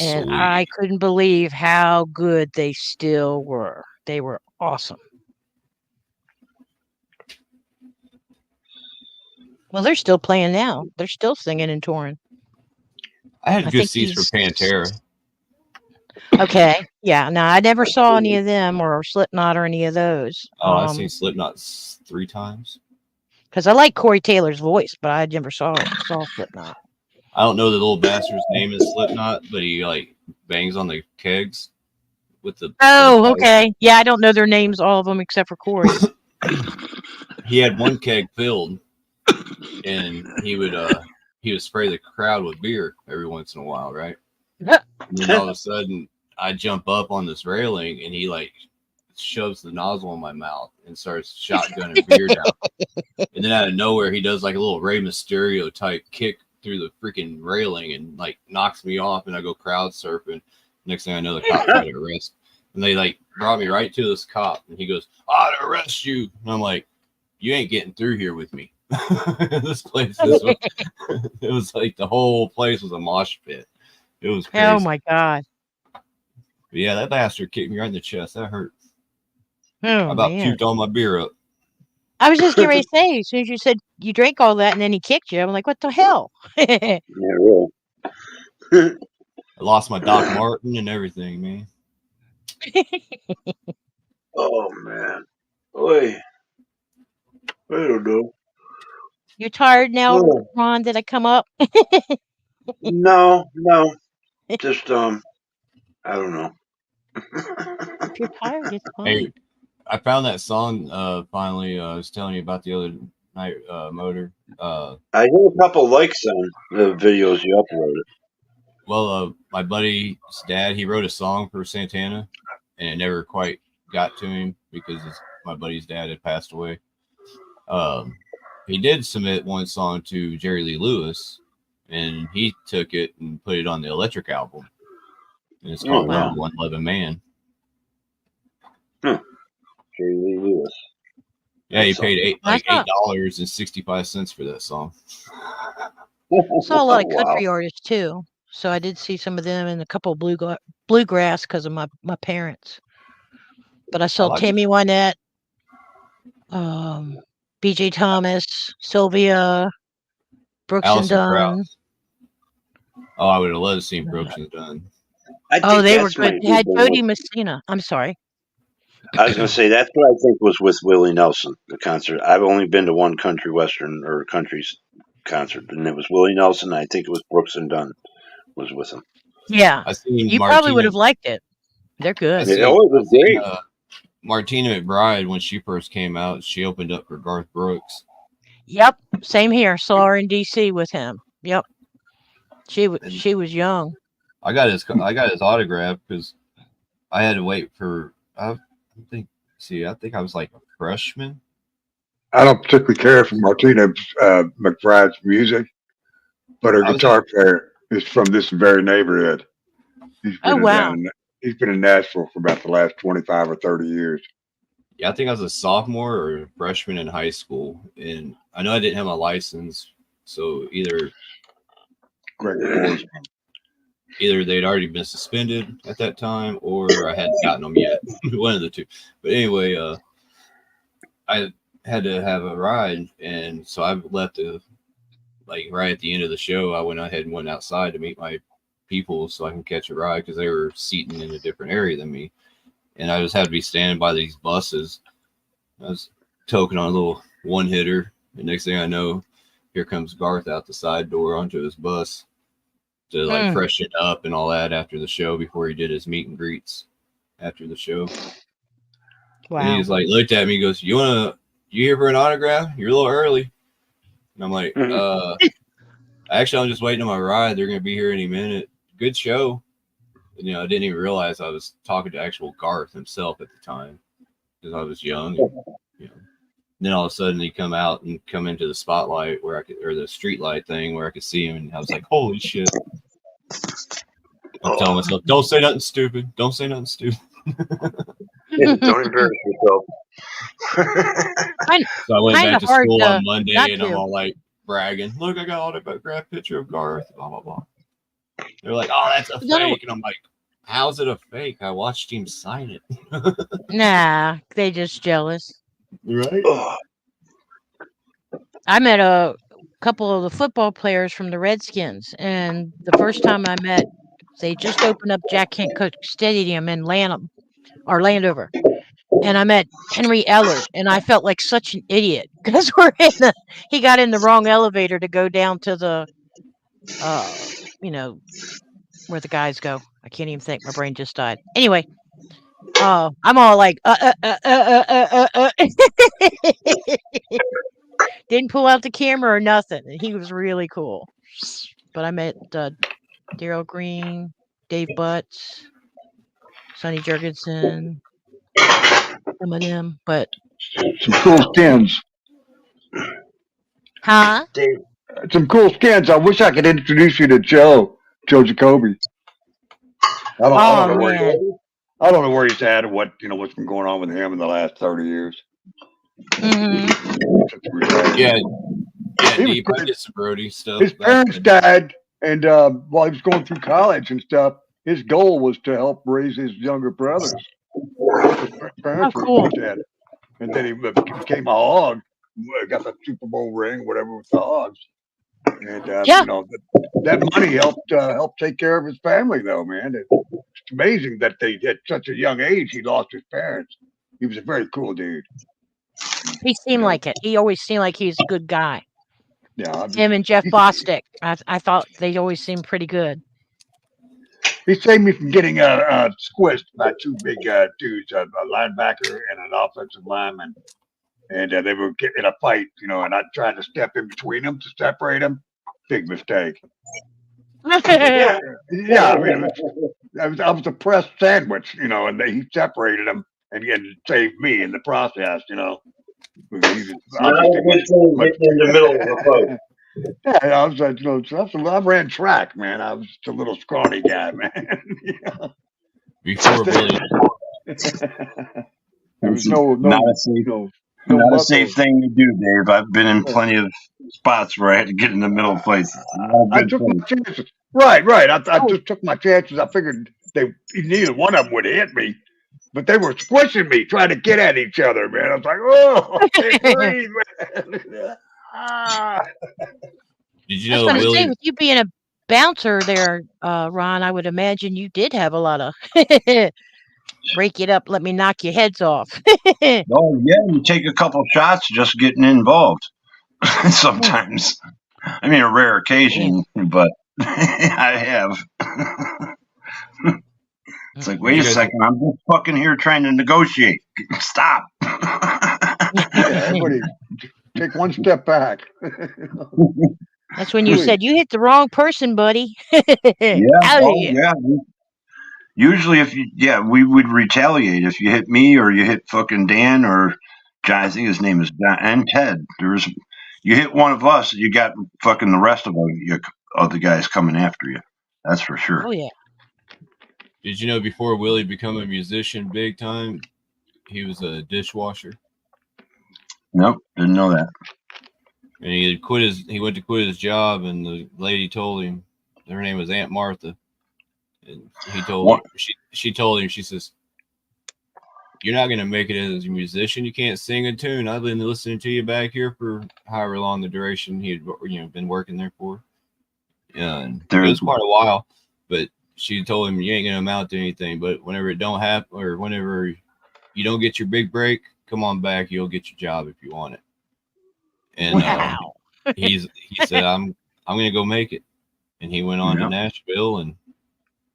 And Sweet. I couldn't believe how good they still were. They were awesome. Well, they're still playing now. They're still singing and touring. I had I good think seats for Pantera. Okay. Yeah. No, I never saw any of them or Slipknot or any of those. Oh, I've seen Slipknot 3 times. Because I like Corey Taylor's voice, but I never saw Slipknot. I don't know the little bastard's name is Slipknot, but he like bangs on the kegs with the. Oh, okay. Yeah, I don't know their names, all of them except for Corey. He had one keg filled, and he would spray the crowd with beer every once in a while, right? And then all of a sudden, I jump up on this railing, and he like shoves the nozzle in my mouth and starts shotgunning beer down. And then out of nowhere, he does like a little Rey Mysterio type kick through the freaking railing and like knocks me off, and I go crowd surfing. Next thing I know, the cop tried to arrest. And they like brought me right to this cop, and he goes, "I'd arrest you." And I'm like, "You ain't getting through here with me." This place it was like the whole place was a mosh pit. It was crazy. Oh my God. But yeah, that bastard kicked me right in the chest. That hurt. Oh, I about man. puked all my beer up. I was just getting ready to say, as soon as you said you drank all that and then he kicked you, I'm like, what the hell? Yeah, really. I lost my Doc Martin and everything, man. Oh man. Boy. I don't know. You tired now, Oh. Ron? Did I come up? No. Just I don't know. If you're tired, it's fine. Hey, I found that song finally. I was telling you about the other night, Motor. I hit a couple likes on the videos you uploaded. Well, my buddy's dad, he wrote a song for Santana, and it never quite got to him because my buddy's dad had passed away. He did submit one song to Jerry Lee Lewis, and he took it and put it on the Electric album. And it's called wow. One Loving Man. Jerry Lee Lewis. Yeah, he That's paid awesome. $8.65 for that song. I saw a lot of Wow. country artists too. So I did see some of them and a couple of bluegrass because of my parents. But I saw like Tammy Wynette, BJ Thomas, Sylvia, Brooks and Alison Krauss. Dunn. Oh, I would have loved to see Brooks and Dunn. I Oh, think they were that's good. might They be had the Jody one. Messina. I'm sorry. I was gonna say that's what I think was with Willie Nelson, the concert. I've only been to one country western or country's concert, and it was Willie Nelson. I think it was Brooks and Dunn was with him. Yeah. I seen You probably would Martina. have liked it. They're I good. seen, Oh, it was I seen, great. Martina McBride when she first came out. She opened up for Garth Brooks. Yep. Same here. Saw her in DC with him. Yep. She was young. I got his autograph because I had to wait for. I think I was like a freshman. I don't particularly care for Martina McBride's music, but her guitar player is from this very neighborhood. He's been he's been in Nashville for about the last 25 or 30 years. Yeah, I think I was a sophomore or a freshman in high school, and I know I didn't have my license, so either they'd already been suspended at that time, or I hadn't gotten them yet. One of the two. But anyway, I had to have a ride, and so I left right at the end of the show. I went ahead and went outside to meet my people so I can catch a ride because they were seating in a different area than me, and I just had to be standing by these buses. I was toking on a little one hitter, and next thing I know, here comes Garth out the side door onto his bus to freshen up and all that after the show before he did his meet and greets after the show. Wow. And he's like, looked at me, he goes, you here for an autograph? You're a little early. And I'm like, actually, I'm just waiting on my ride. They're going to be here any minute. Good show. And, I didn't even realize I was talking to actual Garth himself at the time because I was young. And, then all of a sudden he come out and come into the spotlight or the street light thing where I could see him. And I was like, holy shit. I'm telling myself, don't say nothing stupid. Don't say nothing stupid. Don't embarrass yourself. So I went back to school on Monday not and to. I'm all like bragging. Look, I got an autographed picture of Garth. Blah, blah, blah. They're like, oh, that's a fake. And I'm like, how's it a fake? I watched him sign it. Nah, they just jealous. Right? I met a couple of the football players from the Redskins, and the first time I met, they just opened up Jack Kent Cooke Stadium in Landover, and I met Henry Ellard, and I felt like such an idiot because he got in the wrong elevator to go down to the, where the guys go. I can't even think. My brain just died. Anyway. I'm all like, didn't pull out the camera or nothing. And he was really cool. But I met Daryl Green, Dave Butts, Sonny Jurgensen, some of them, but Some cool skins. huh? Some cool skins. I wish I could introduce you to Joe Jacoby. I don't know where I don't know where he's at and what's been going on with him in the last 30 years. Yeah, Deep. I did some Brody stuff. His parents died, and while he was going through college and stuff, his goal was to help raise his younger brothers. His parents were dead, and then he became a hog. Got the Super Bowl ring, whatever, with the hogs. And that money helped take care of his family, though, man. It's amazing that at such a young age he lost his parents. He was a very cool dude. He seemed like it. He always seemed like he's a good guy. Yeah, him and Jeff Bostic. I thought they always seemed pretty good. He saved me from getting squished by two big dudes, a linebacker and an offensive lineman. And they were getting in a fight, and I tried to step in between them to separate them. Big mistake. I was a pressed sandwich, and he separated them and saved me in the process, He was in the middle of the fight. Yeah, I was I ran track, man. I was just a little scrawny guy, man. Before Billy. There was not a safe thing to do, Dave. I've been in plenty of spots where I had to get in the middle of places. I took my chances. Right. I just took my chances. I figured neither one of them would hit me, but they were squishing me, trying to get at each other, man. I was like, oh, I can't breathe, man. Did you I was know going to say, Willie? with you being a bouncer there, Ron, I would imagine you did have a lot of break it up, let me knock your heads off. Oh, yeah, you take a couple shots just getting involved sometimes. I mean, a rare occasion, but I have. It's like, wait a second, I'm just fucking here trying to negotiate. Stop. Everybody take one step back. That's when you said, you hit the wrong person, buddy. Yeah. Usually, we would retaliate if you hit me or you hit fucking Dan or John. I think his name is Dan and Ted. You hit one of us, you got fucking the rest of the guys coming after you. That's for sure. Oh yeah. Did you know before Willie became a musician big time, he was a dishwasher? Nope, didn't know that. And he went to quit his job, and the lady told him, her name was Aunt Martha. And he told her, she told him, she says, "You're not going to make it as a musician. You can't sing a tune. I've been listening to you back here for however long the duration he had been working there for. Yeah, and it was quite a while. But she told him, you ain't going to amount to anything. But whenever it don't happen, or whenever you don't get your big break, come on back. You'll get your job if you want it." And he said, "I'm going to go make it." And he went on to Nashville, and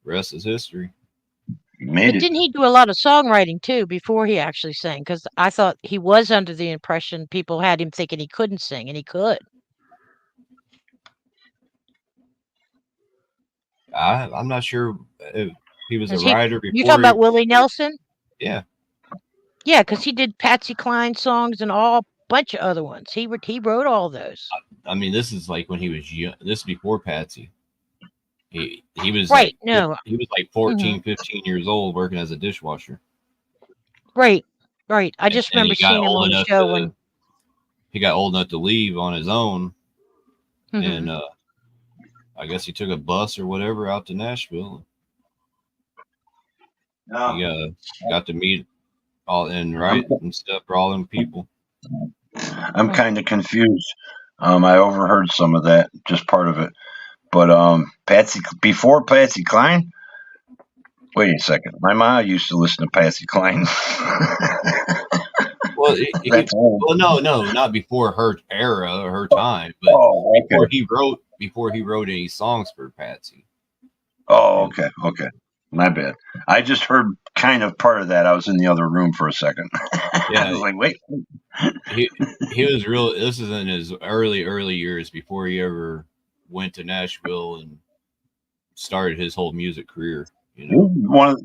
the rest is history. But didn't he do a lot of songwriting too before he actually sang? Because I thought he was under the impression people had him thinking he couldn't sing, and he could. I'm not sure if he was a writer before. You talking about Willie Nelson? Yeah. Yeah, because he did Patsy Cline songs and a bunch of other ones. He wrote all those. I mean, this is like when he was young. This is before Patsy. He was right. He was like 14, 15 years old working as a dishwasher. Right. I just remember seeing him on the show when he got old enough to leave on his own, and I guess he took a bus or whatever out to Nashville. He got to meet all and write and stuff for all them people. I'm kind of confused. I overheard some of that, just part of it. But before Patsy Cline, wait a second. My mom used to listen to Patsy Cline. Well, no, not before her era or her time, but before he wrote any songs for Patsy. Oh, okay. My bad. I just heard kind of part of that. I was in the other room for a second. Yeah, I was like, wait. He was real. This is in his early years before he ever went to Nashville and started his whole music career. You know,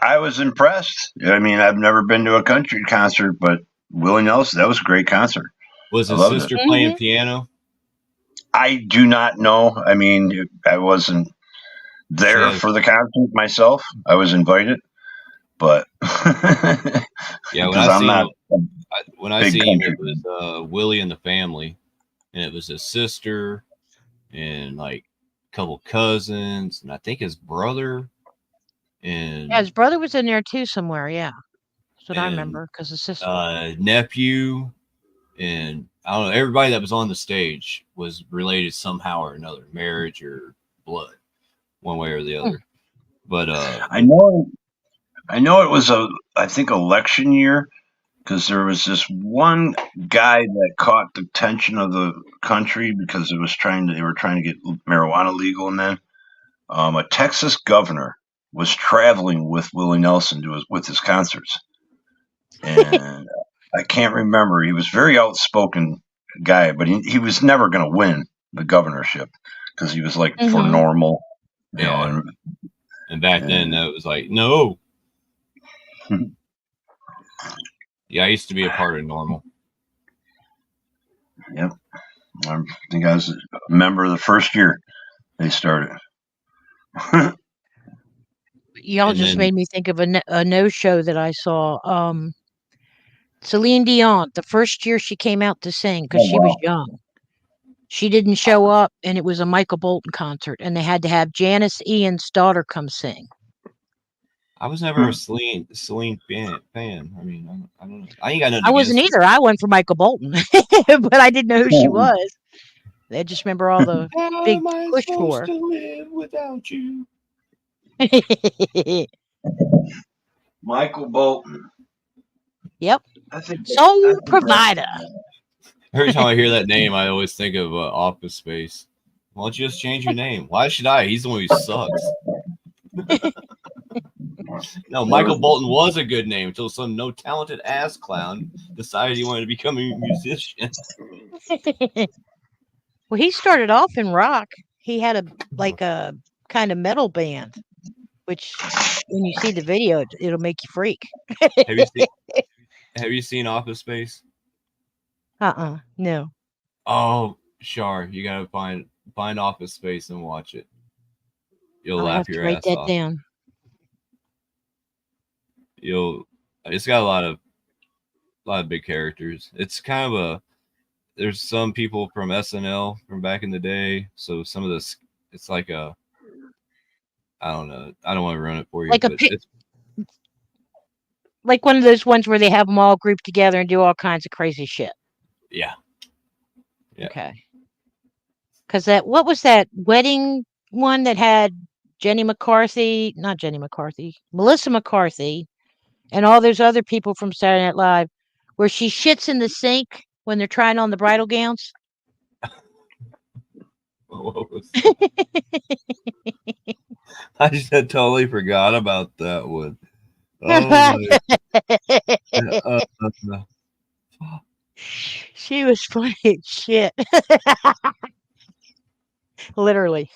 I was impressed. I mean, I've never been to a country concert, but Willie Nelson, that was a great concert. was I his loved sister it. playing piano? I do not know. I mean, I wasn't there has- for the concert myself. I was invited, but Yeah, when because I I'm seen not him, when I big seen him, country. it was Willie and the Family, and it was his sister and like a couple cousins, and I think his brother and Yeah, his brother was in there too somewhere. Yeah, that's what I and remember because his sister. nephew, and I don't know, everybody that was on the stage was related somehow or another, marriage or blood, one way or the other. But I know it was I think election year, because there was this one guy that caught the attention of the country because they were trying to get marijuana legal, and then a Texas governor was traveling with Willie Nelson with his concerts, and I can't remember. He was a very outspoken guy, but he was never going to win the governorship because he was like for normal, you know. And back then, that was like, no. Yeah, I used to be a part of Normal. Yep. I think I was a member of the first year they started. Y'all And just then- made me think of a no show that I saw. Celine Dion, the first year she came out to sing because Oh, she was wow. young. She didn't show up, and it was a Michael Bolton concert, and they had to have Janice Ian's daughter come sing. I was never a Celine fan. I mean, I don't know. I ain't got nothing. I wasn't against either. I went for Michael Bolton, but I didn't know who she was. I just remember all the How big am I push supposed for to live without you? her. Michael Bolton. Yep. I think Soul provider. Every time I hear that name, I always think of Office Space. Why don't you just change your name? Why should I? He's the one who sucks. No, Michael Bolton was a good name until some no talented ass clown decided he wanted to become a musician. Well, he started off in rock. He had a kind of metal band, which when you see the video, it'll make you freak. Have you seen Office Space? No. Oh, Shar, you gotta find Office Space and watch it. You'll I'll laugh have to your write ass that off. down. It's got a lot of big characters. It's kind of there's some people from SNL from back in the day. So some of this, it's like I don't know. I don't want to ruin it for you. Like like one of those ones where they have them all grouped together and do all kinds of crazy shit. Yeah. Okay. Because what was that wedding one that had Melissa McCarthy, and all those other people from Saturday Night Live, where she shits in the sink when they're trying on the bridal gowns? What was I just totally forgot about that one. Oh my. She was funny as shit. Literally.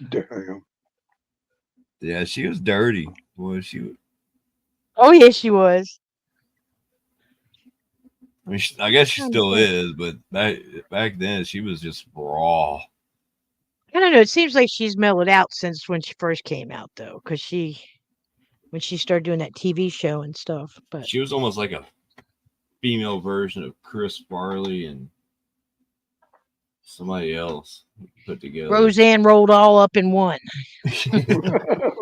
Damn. Yeah, she was dirty. Boy, Oh, yes, she was. I mean, I guess she still is, but back then she was just raw. I don't know. It seems like she's mellowed out since when she first came out, though, because when she started doing that TV show and stuff. But She was almost like a female version of Chris Farley and somebody else put together. Roseanne rolled all up in one.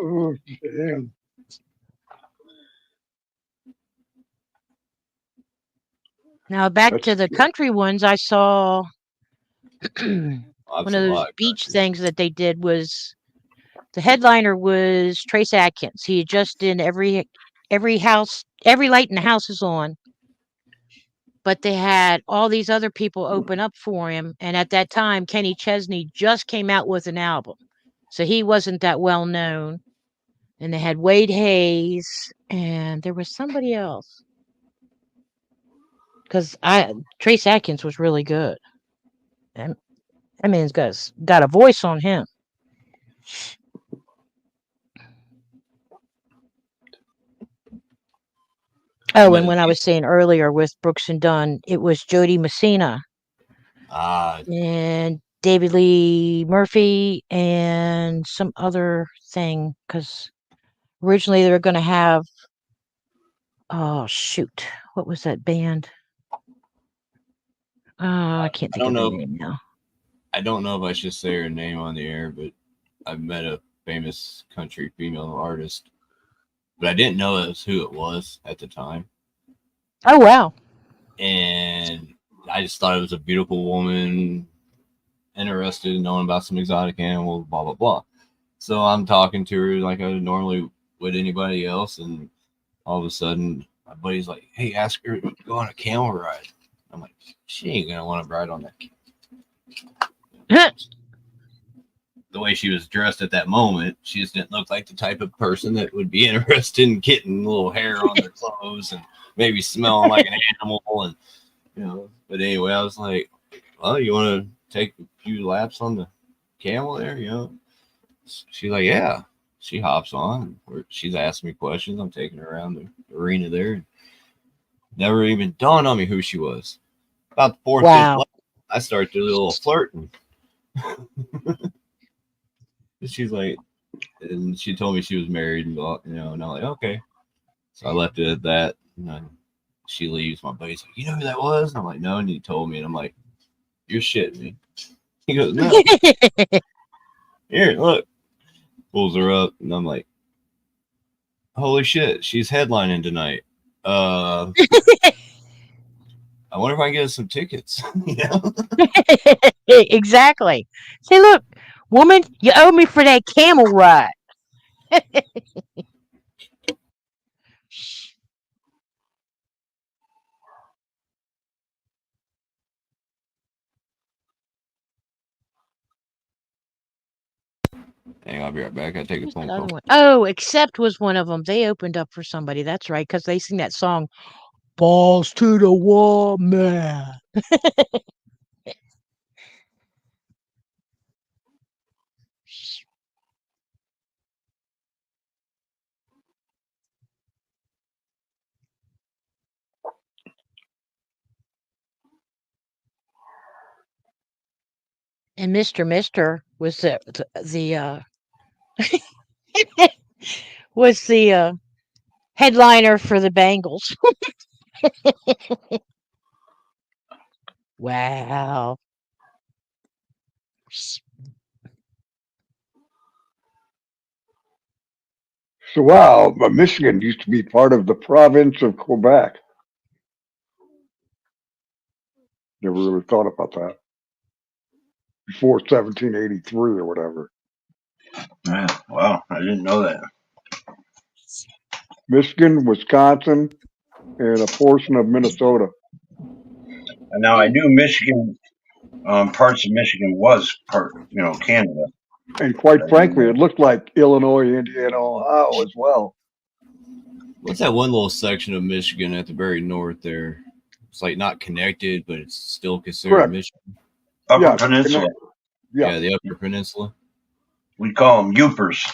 Oh, damn. Now back to the country ones. I saw one of those beach things that they did was the headliner was Trace Adkins. He had just did every house, every light in the house is on. But they had all these other people open up for him. And at that time, Kenny Chesney just came out with an album. So he wasn't that well known. And they had Wade Hayes, and there was somebody else. Because Trace Adkins was really good. And I mean, he's got a voice on him. Oh, and when I was saying earlier with Brooks and Dunn, it was Jody Messina and David Lee Murphy and some other thing, because originally they were going to have, oh shoot, what was that band? I can't think of their name now. I don't know if I should say her name on the air, but I've met a famous country female artist, but I didn't know who it was at the time. Oh, wow. And I just thought it was a beautiful woman, interested in knowing about some exotic animals, blah, blah, blah. So I'm talking to her like I normally would anybody else, and all of a sudden, my buddy's like, hey, ask her to go on a camel ride. I'm like, she ain't going to want to ride on that camel. The way she was dressed at that moment, she just didn't look like the type of person that would be interested in getting a little hair on their clothes and maybe smelling like an animal. And, you know, but anyway, I was like, well, you want to take a few laps on the camel there? You know, she's like, yeah. She hops on. She's asking me questions. I'm taking her around the arena there. Never even dawned on me who she was. About the fourth, fifth lap, I started to do a little flirting. She's like, and she told me she was married, and you know, and I'm like, okay. So I left it at that. And then she leaves. My buddy's like, you know who that was? And I'm like, no. And he told me, and I'm like, you're shitting me. He goes, no. Here, look. Pulls her up, and I'm like, holy shit, she's headlining tonight. I wonder if I can get some tickets. You know? Exactly. Say, look, woman, you owe me for that camel ride. Hang on, I'll be right back. I take a phone call. Oh, Accept was one of them. They opened up for somebody. That's right, because they sing that song, Balls to the Wall, man. And Mr. was the was the headliner for the Bengals. Wow. So, wow, but Michigan used to be part of the province of Quebec. Never really thought about that. Before 1783 or whatever. Yeah, wow, I didn't know that. Michigan, Wisconsin, and a portion of Minnesota. And now I knew Michigan, parts of Michigan was part, you know, Canada. And quite frankly, it looked like Illinois, Indiana, Ohio as well. What's that one little section of Michigan at the very north there? It's like not connected, but it's still considered Correct. Michigan. Upper Peninsula. Yeah, the Upper Peninsula. We call them Yoopers.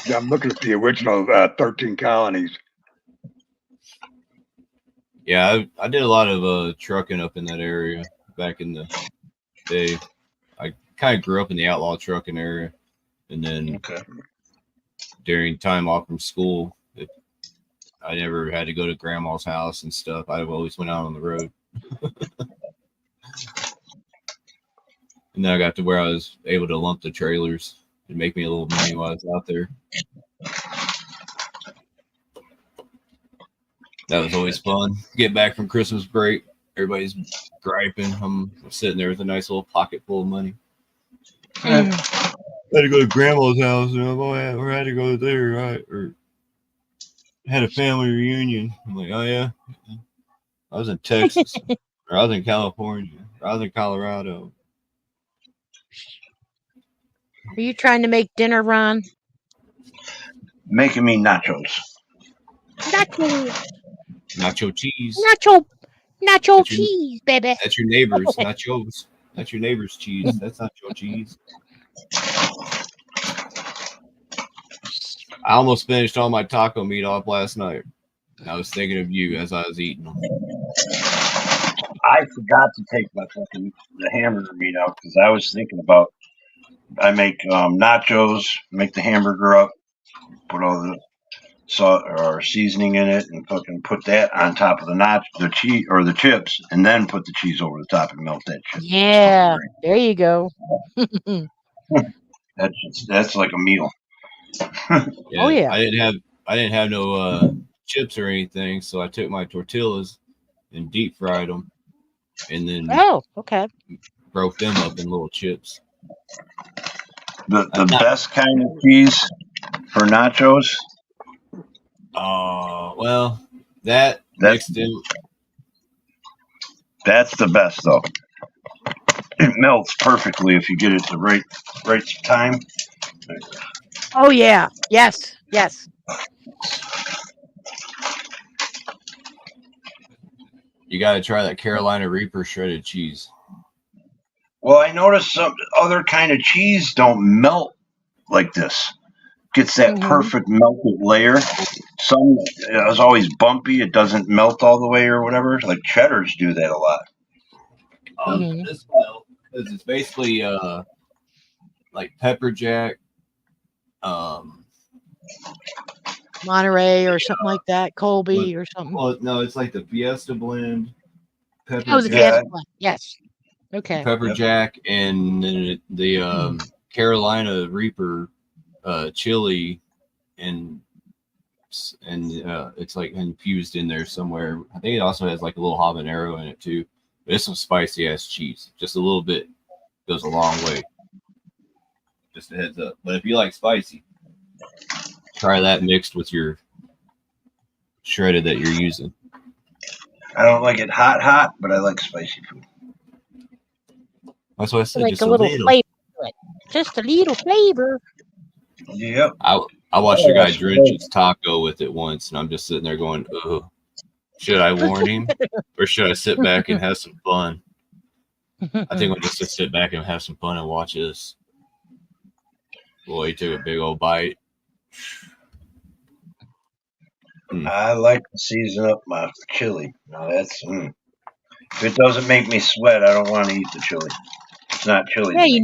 Yeah, I'm looking at the original 13 colonies. Yeah, I did a lot of trucking up in that area back in the day. I kind of grew up in the outlaw trucking area, and then during time off from school, I never had to go to grandma's house and stuff. I always went out on the road. And then I got to where I was able to lump the trailers and make me a little money while I was out there. That was always fun. Get back from Christmas break, everybody's griping. I'm sitting there with a nice little pocket full of money. I had to go to grandma's house, and or I had to go there, right? Or had a family reunion. I'm like, oh yeah, I was in Texas, or I was in California, or I was in Colorado. Are you trying to make dinner, Ron? Making me nachos. Nacho cheese. Nacho cheese, baby. That's your neighbor's nachos. That's your neighbor's cheese. That's nacho cheese. I almost finished all my taco meat off last night. I was thinking of you as I was eating them. I forgot to take the hamburger meat out because I was thinking about. I make nachos, make the hamburger up, put all the salt or seasoning in it, and fucking put that on top of the cheese or the chips, and then put the cheese over the top and melt that shit. Yeah, there you go. That's like a meal. Oh, yeah. I didn't have no chips or anything, so I took my tortillas and deep fried them, and then okay, broke them up in little chips. The best kind of cheese for nachos. Well, that's mixed in. That's the best though. It melts perfectly if you get it the right time. Oh yeah, yes. You got to try that Carolina Reaper shredded cheese. Well, I noticed some other kind of cheese don't melt like this. Gets that perfect melted layer. Some is always bumpy. It doesn't melt all the way or whatever. Like cheddars do that a lot. This will, because it's basically like pepper jack, Monterey or something like that, Colby or something. Well, no, it's like the Fiesta blend. The Fiesta blend. Yes. Okay. Pepper jack and then the Carolina Reaper chili, and it's like infused in there somewhere. I think it also has like a little habanero in it too. But it's some spicy ass cheese. Just a little bit goes a long way. Just a heads up. But if you like spicy, try that mixed with your shredded that you're using. I don't like it hot, but I like spicy food. That's what I said. Like just a little flavor to it. Just a little flavor. Yep. I watched a guy drench his taco with it once, and I'm just sitting there going, "Oh, should I warn him, or should I sit back and have some fun?" I think I'll just sit back and have some fun and watch this. Boy, he took a big old bite. I like to season up my chili. Now that's if it doesn't make me sweat, I don't want to eat the chili. It's not chili. Yeah, you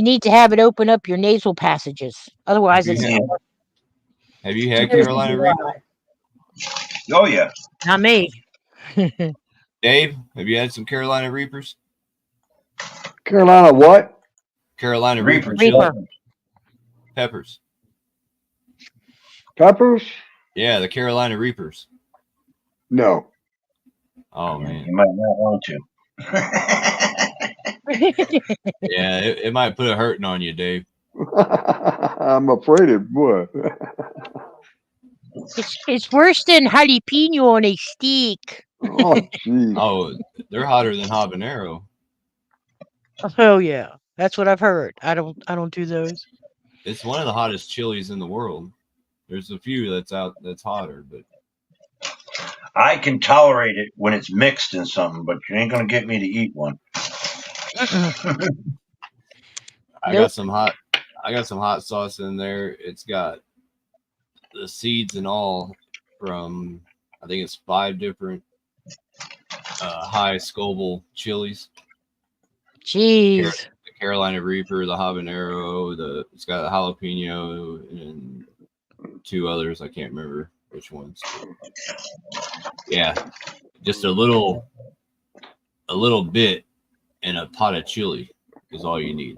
need to have it open up your nasal passages. Otherwise, it's not working. Have you had Carolina Reaper? Oh yeah. Not me. Dave, have you had some Carolina Reapers? Carolina what? Carolina Reaper. Peppers. Peppers? Yeah, the Carolina Reapers. No. Oh man, you might not want to. Yeah, it might put a hurting on you, Dave. I'm afraid it would. It's worse than jalapeno on a steak. Oh, geez. Oh, they're hotter than habanero. Oh yeah, that's what I've heard. I don't do those. It's one of the hottest chilies in the world. There's a few that's hotter, but I can tolerate it when it's mixed in something, but you ain't gonna get me to eat one. I got some hot sauce in there. It's got the seeds and all from, I think it's 5 different high Scoville chilies. Jeez. The Carolina Reaper, the habanero, it's got a jalapeno and 2 others. I can't remember which ones. Yeah, just a little bit in a pot of chili is all you need.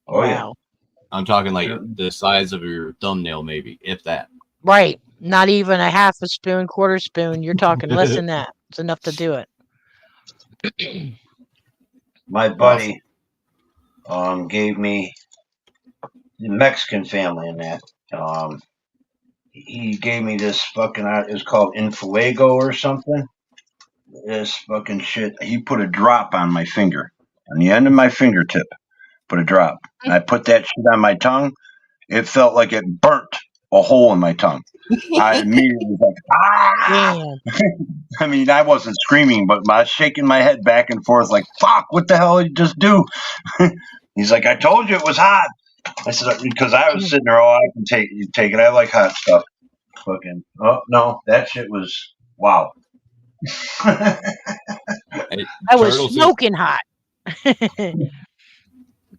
Oh yeah. I'm talking like the size of your thumbnail, maybe, if that. Right. Not even a half a spoon, quarter spoon. You're talking less than that. It's enough to do it. My buddy gave me the Mexican family in that. He gave me this fucking, it's called Infuego or something. This fucking shit. He put a drop on my finger, on the end of my fingertip. Put a drop. And I put that shit on my tongue. It felt like it burnt a hole in my tongue. I immediately was like, ah! I mean, I wasn't screaming, but I was shaking my head back and forth like, fuck, what the hell did you just do? He's like, I told you it was hot. I said, because I was sitting there, I can take it. I like hot stuff. Fucking, oh, no, that shit was, wow. I was Turtle's smoking hot.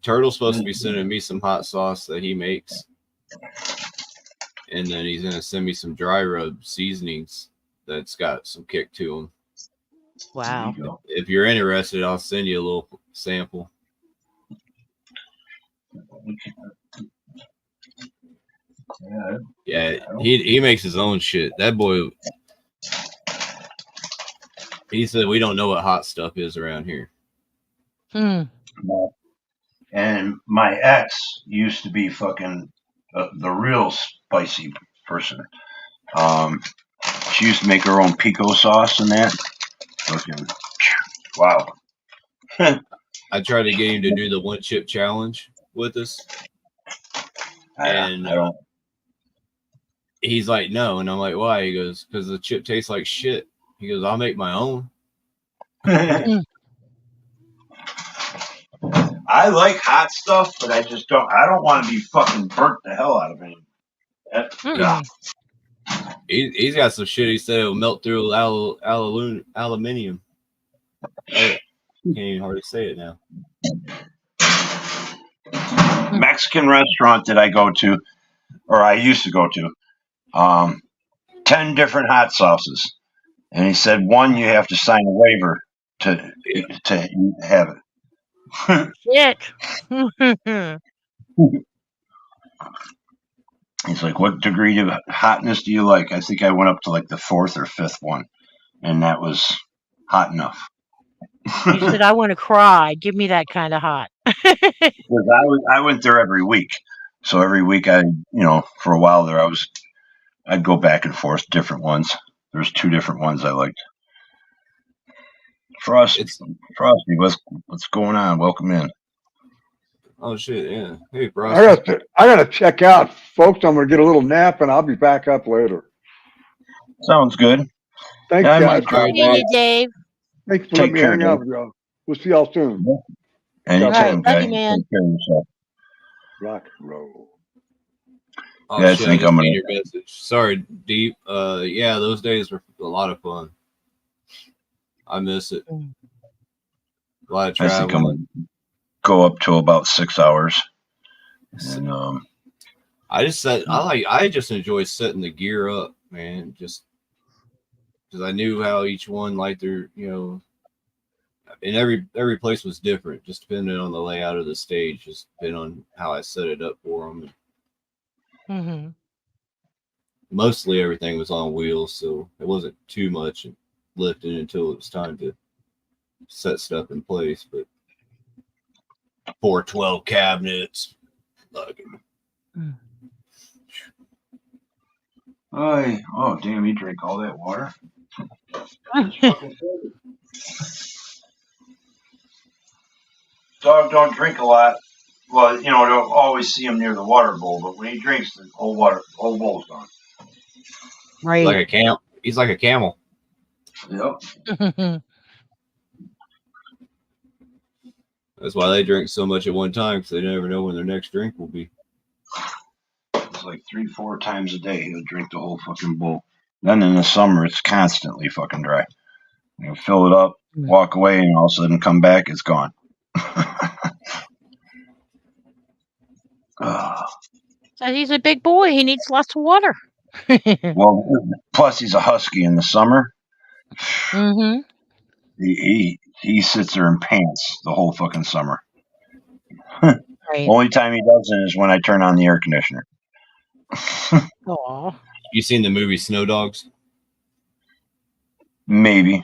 Turtle's supposed to be sending me some hot sauce that he makes. And then he's going to send me some dry rub seasonings that's got some kick to them. Wow. If you're interested, I'll send you a little sample. Yeah, he makes his own shit. That boy, he said we don't know what hot stuff is around here. And my ex used to be fucking the real spicy person. She used to make her own pico sauce and that. Fucking, wow. I tried to get him to do the one chip challenge with us. And he's like, no. And I'm like, why? He goes, because the chip tastes like shit. He goes, I'll make my own. I like hot stuff, but I don't want to be fucking burnt the hell out of it. He's got some shit. He said it'll melt through aluminium. I can't even hardly say it now. Mexican restaurant that I go to, or I used to go to, 10 different hot sauces. And he said, one, you have to sign a waiver to have it. Shit. He's like, what degree of hotness do you like? I think I went up to like the 4th or 5th one, and that was hot enough. He said, I want to cry. Give me that kind of hot. I went there every week. So every week for a while there, I'd go back and forth, different ones. There's 2 different ones I liked. Frosty, what's going on? Welcome in. Oh shit, yeah. Hey, Frosty. I gotta check out, folks. I'm gonna get a little nap, and I'll be back up later. Sounds good. Thanks, guys. See you, Dave. Thanks for letting me hang out with y'all. We'll see y'all soon. Anytime, love you, man. Take care of yourself. Rock and roll. Oh, Yeah, I shit, think just I'm seen gonna. your message. Sorry, Deep. Yeah, those days were a lot of fun. I miss it. A lot of I think I'm traveling. gonna go up to about 6 hours. And I just enjoy setting the gear up, man. Just because I knew how each one liked their, and every place was different, just depending on the layout of the stage, just depending on how I set it up for them. Mm-hmm. Mostly everything was on wheels, so it wasn't too much lifting until it was time to set stuff in place. But 412 cabinets, oh damn! You drink all that water? Dog don't drink a lot. Well, don't always see him near the water bowl, but when he drinks, the whole bowl's gone. Right. like a camel. He's like a camel. Yep. That's why they drink so much at one time, because they never know when their next drink will be. It's like 3-4 times a day he'll drink the whole fucking bowl. Then in the summer, it's constantly fucking dry. You fill it up, walk away, and all of a sudden come back, it's gone. So he's a big boy. He needs lots of water. Well, plus he's a husky in the summer. Mm-hmm. He sits there in pants the whole fucking summer. Right. Only time he doesn't is when I turn on the air conditioner. Aw. You seen the movie Snow Dogs? Maybe.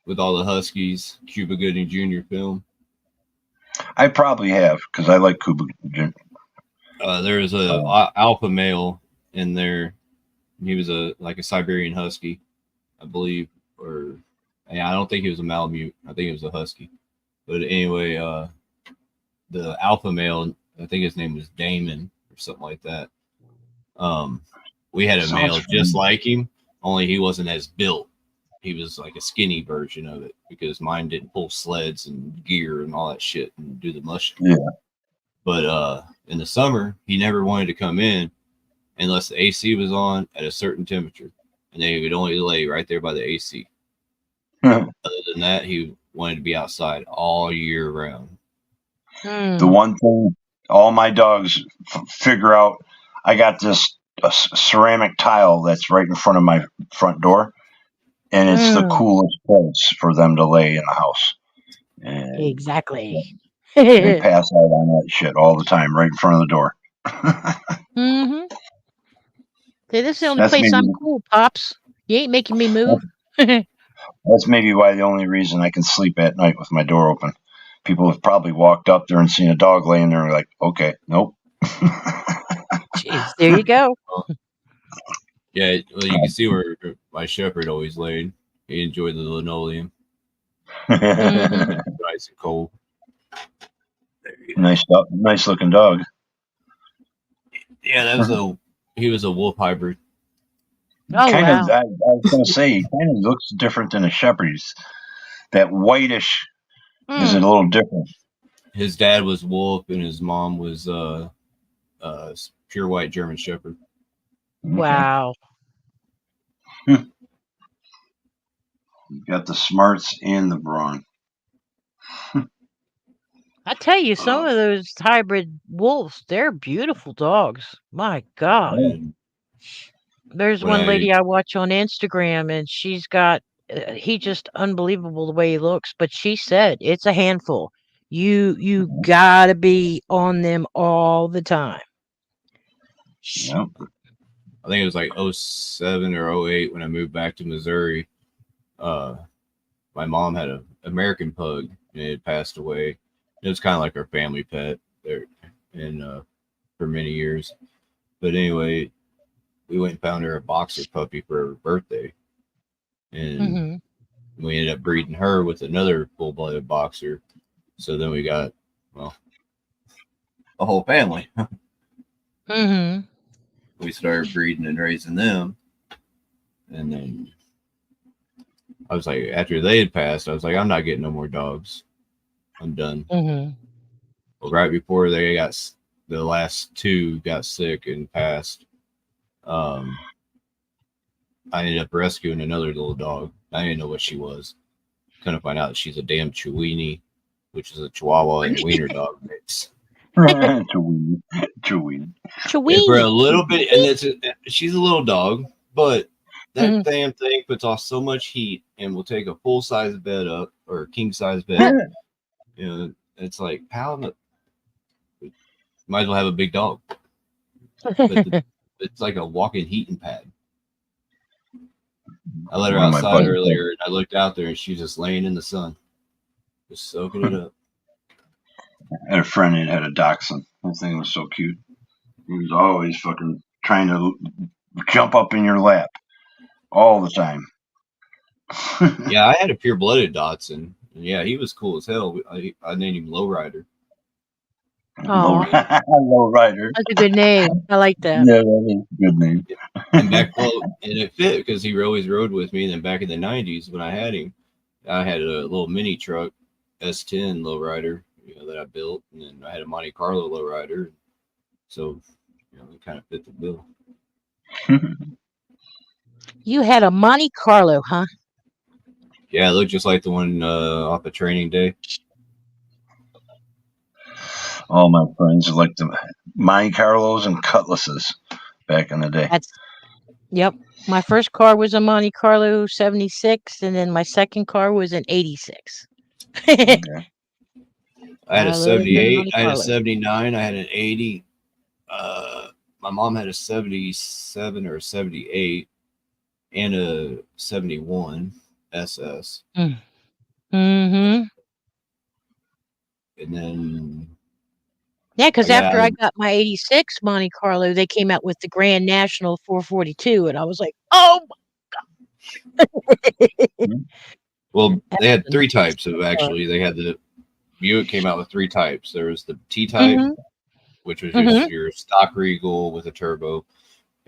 With all the Huskies, Cuba Gooding Jr. film. I probably have, because I like Cuba. There's a alpha male in there. He was a Siberian Husky, I believe, or I don't think he was a Malamute. I think he was a Husky. But anyway, the alpha male, I think his name was Damon or something like that. We had a male just like him, only he wasn't as built. He was like a skinny version of it, because mine didn't pull sleds and gear and all that shit and do the mush. Yeah. But in the summer, he never wanted to come in unless the AC was on at a certain temperature, and then he would only lay right there by the AC. Other than that, he wanted to be outside all year round. The one thing all my dogs figure out, I got this ceramic tile that's right in front of my front door, and it's the coolest place for them to lay in the house. And Exactly. they pass out on that shit all the time, right in front of the door. Mm-hmm. Say, this is the only That's place I'm maybe- cool, Pops. You ain't making me move. That's maybe why the only reason I can sleep at night with my door open. People have probably walked up there and seen a dog laying there and like, okay, nope. Jeez, there you go. Yeah, well, you can see where my shepherd always laid. He enjoyed the linoleum. Mhm. Nice and cold. Nice looking dog. Yeah, that was he was a wolf hybrid. Oh, kind wow. of. I was going to say, he kind of looks different than a shepherd. He's that whitish is a little different. His dad was wolf, and his mom was pure white German shepherd. Wow. You got the smarts and the brawn. I tell you, some of those hybrid wolves, they're beautiful dogs. My God. There's When one lady I watch on Instagram, and she's got, he just unbelievable the way he looks. But she said it's a handful. You gotta be on them all the time. Yep. I think it was like 07 or 08 when I moved back to Missouri. My mom had an American pug, and it had passed away. It was kind of like our family pet there, and for many years. But anyway, we went and found her a boxer puppy for her birthday, and Mhm. we ended up breeding her with another full-blooded boxer. So then we got, well, a whole family. Mhm. We started breeding and raising them, and then I was like, after they had passed, I was like, I'm not getting no more dogs. I'm done. Mhm. Well, right before they got, the last two got sick and passed, I ended up rescuing another little dog. I didn't know what she was. Couldn't find out she's a damn Chiweenie, which is a Chihuahua and Wiener dog mix. Cheween. And for a little bit, and she's a little dog, but that damn thing puts off so much heat and will take a full size bed up or a king size bed. You know, it's like, pal, might as well have a big dog. But it's like a walking heating pad. I let her One of my outside buddies earlier, and I looked out there, and she's just laying in the sun, just soaking it up. I had a friend that had a dachshund. That thing was so cute. He was always fucking trying to jump up in your lap all the time. Yeah, I had a pure-blooded Dotson. And yeah, he was cool as hell. I named him Lowrider. Oh, Lowrider. that's a good name. I like that. Yeah, that is a good name. And and it fit because he always rode with me. And then back in the 90s when I had him, I had a little mini truck, S10 Lowrider, that I built. And then I had a Monte Carlo Lowrider. So, it kind of fit the bill. You had a Monte Carlo, huh? Yeah, it looked just like the one off of Training Day. All my friends liked the Monte Carlos and Cutlasses back in the day. Yep. My first car was a Monte Carlo 76, and then my second car was an 86. Okay. I had a love 78, Monte I had a Carlo. 79, I had an 80. My mom had a 77 or a 78 and a 71 SS. Mm-hmm. And then Yeah, because got after out I of- got my 86 Monte Carlo, they came out with the Grand National 442, and I was like, oh my God. well, they had three types of actually. They had the Buick came out with three types. There was the T type, Mhm. which was Mhm. your stock Regal with a turbo,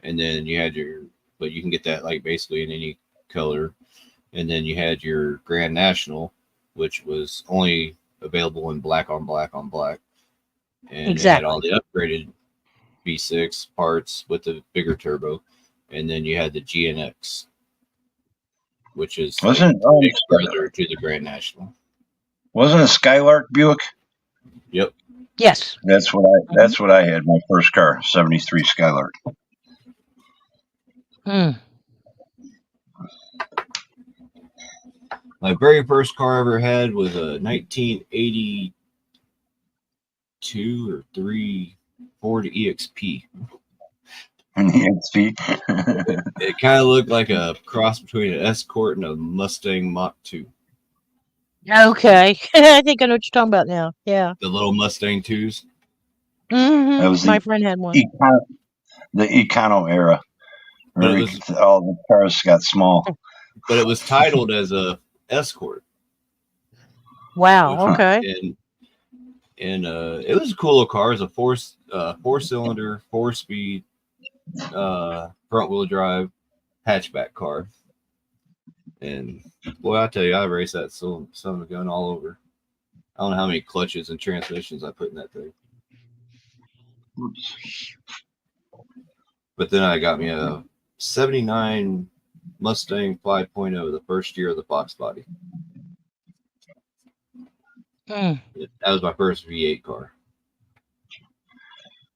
and then you had but you can get that like basically in any color, and then you had your Grand National, which was only available in black on black on black, and they had all the upgraded V6 parts with the bigger turbo, and then you had the GNX, which is Wasn't the big brother to the Grand National. Wasn't a Skylark Buick? Yep. Yes. That's what I had. My first car, '73 Skylark. My very first car I ever had was a 1982 or 3 Ford EXP. An EXP. It kind of looked like a cross between an Escort and a Mustang Mach 2. Okay. I think I know what you're talking about now. Yeah. The little Mustang 2s. That was My friend had one. The Econo era. But Where it was- all the cars got small. But it was titled as a Escort. Wow. Okay. And it was a cool little car. It was a four-cylinder, 4-speed, front-wheel drive hatchback car. And boy, I tell you, I raced that son of a gun all over. I don't know how many clutches and transmissions I put in that thing. But then I got me a 79 Mustang 5.0 the first year of the Fox body. That was my first V8 car.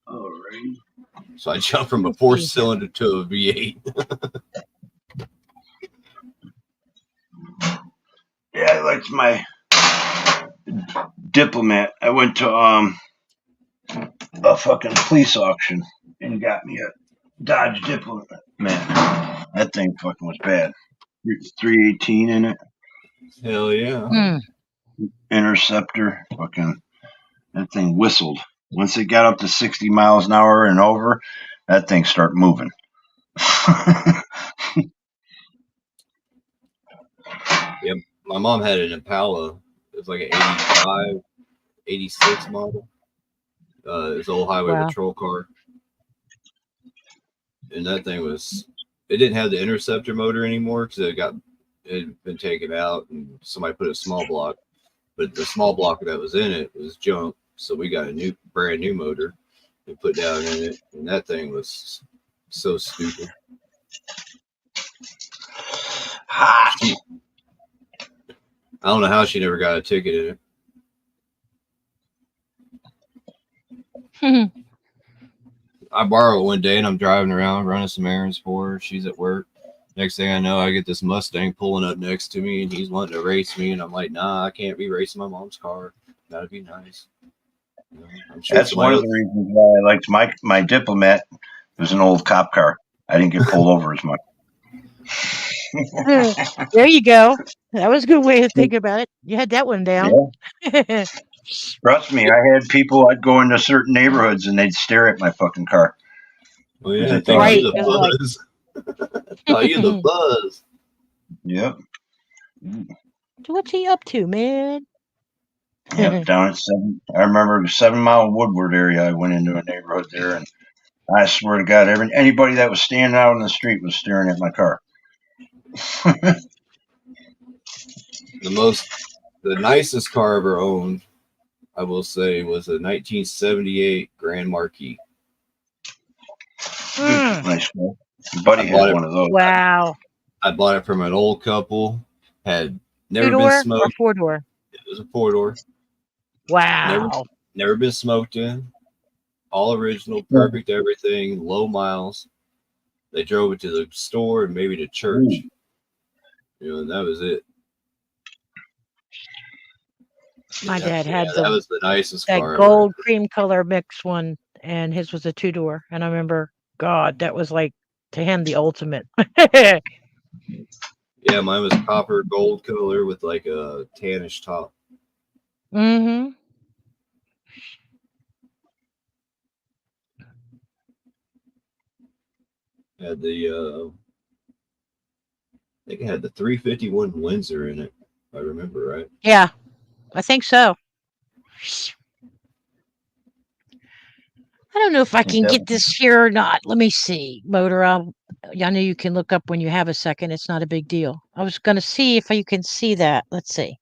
All right. So I jumped from a 4-cylinder to a V8. Yeah, I liked my Diplomat. I went to a fucking police auction and got me a Dodge Diplomat. That thing fucking was bad. 318 in it. Hell yeah. Interceptor. Fucking that thing whistled. Once it got up to 60 miles an hour and over, that thing started moving. Yep. My mom had an Impala. It was like an 85, 86 model. It was an old highway patrol car. And that thing it didn't have the Interceptor motor anymore because it had been taken out and somebody put a small block. But the small block that was in it was junk. So we got a brand new motor and put down in it. And that thing was so stupid. Hot. I don't know how she never got a ticket in it. I borrowed it one day and I'm driving around running some errands for her. She's at work. Next thing I know, I get this Mustang pulling up next to me and he's wanting to race me. And I'm like, nah, I can't be racing my mom's car. Gotta be nice. You know, I'm sure That's one of the reasons why I liked my Diplomat. It was an old cop car. I didn't get pulled over as much. There you go. That was a good way to think about it. You had that one down. Yeah. Trust me, I had people. I'd go into certain neighborhoods and they'd stare at my fucking car. Oh yeah, Right. you the buzz. Oh, you the buzz. Yep. What's he up to, man? Yep. Down at 7. I remember the 7 Mile Woodward area. I went into a neighborhood there, and I swear to God, anybody that was standing out on the street was staring at my car. The nicest car I ever owned, I will say, was a 1978 Grand Marquis. Nice car. Buddy had one of those. Wow. I bought it from an old couple. Had never Two-door been or smoked. 4-door? It was a 4-door. Wow. Never been smoked in. All original, perfect everything, low miles. They drove it to the store and maybe to church. You know, and that was it. My dad had that was the nicest that car ever. gold cream color mix one, and his was a 2-door. And I remember, God, that was like to him the ultimate. Yeah, mine was copper gold color with like a tannish top. Mm-hmm. Had the I think it had the 351 Windsor in it, if I remember right. Yeah, I think so. I don't know if I can get this here or not. Let me see. Motor, I know you can look up when you have a second. It's not a big deal. I was going to see if you can see that. Let's see.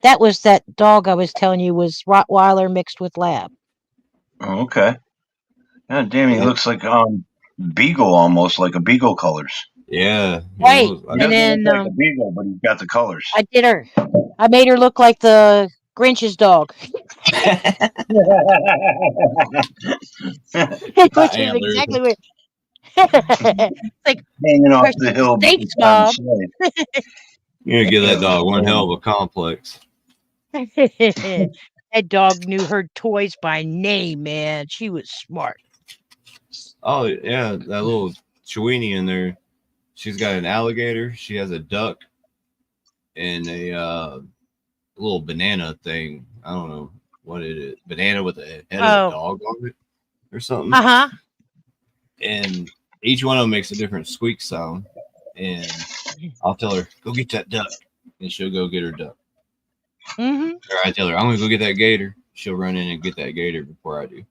That was that dog I was telling you was Rottweiler mixed with Lab. Oh, okay. God damn, he looks like Beagle almost, like a Beagle colors. Yeah. Right. He And doesn't then look like a Beagle, but he's got the colors. I made her look like the Grinch's dog. Which is Antlers. exactly what it's like. Hanging off Precious, the hill. thanks, beside Mom. the sleigh. You're gonna give that dog one hell of a complex. That dog knew her toys by name, man. She was smart. Oh yeah, that little Chewini in there. She's got an alligator. She has a duck and a little banana thing. I don't know what it is. Banana with the head of a dog on it or something. Uh-huh. And each one of them makes a different squeak sound. And I'll tell her, go get that duck. And she'll go get her duck. Mm-hmm. Or I tell her, I'm going to go get that gator. She'll run in and get that gator before I do.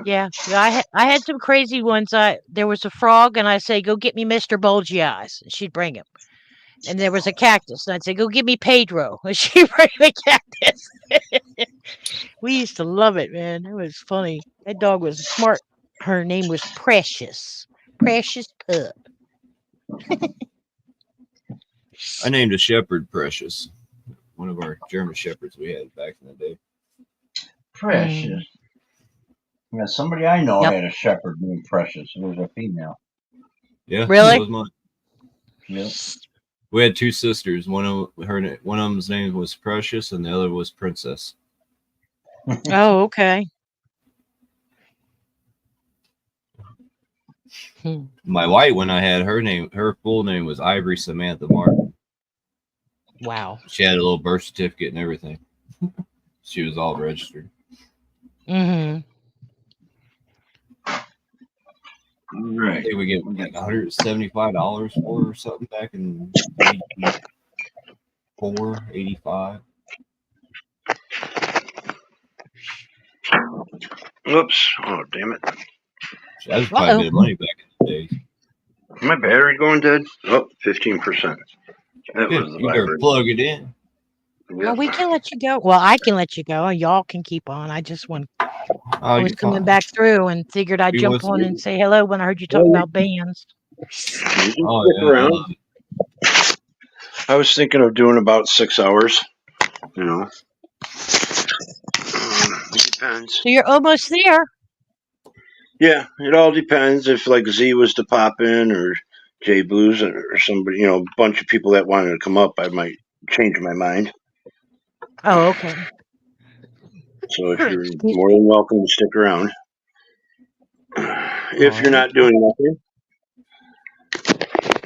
Yeah, I had some crazy ones. There was a frog, and I say, "Go get me Mr. Bulgy Eyes," and she'd bring him. And there was a cactus, and I'd say, "Go get me Pedro," and she'd bring the cactus. We used to love it, man. It was funny. That dog was smart. Her name was Precious. Precious pup. I named a shepherd Precious. One of our German shepherds we had back in the day. Precious. Yeah, somebody I know had a shepherd named Precious. It was a female. Yeah, really? That was mine. Yep. We had two sisters. One of them's name was Precious, and the other was Princess. Oh, okay. My white one, I had her full name was Ivory Samantha Martin. Wow. She had a little birth certificate and everything. She was all registered. Mm-hmm. Right. I think we get like $175 for her or something back in 85. Whoops. Oh, damn it. That was quite a bit of money back in the day. My battery going dead? Oh, 15%. That Good. was the You better vibrator. plug it in. Well, we can let you go. Well, I can let you go. Y'all can keep on. I just want. I was you're coming fine. back through and figured I'd You jump want on some- and say hello when I heard you talking about bands. Oh, Stick yeah. around. I was thinking of doing about 6 hours. You know. It depends. So you're almost there. Yeah, it all depends. If like Z was to pop in or J Blues or somebody, a bunch of people that wanted to come up, I might change my mind. Oh, okay. So if you're more than welcome to stick around. If you're not doing nothing.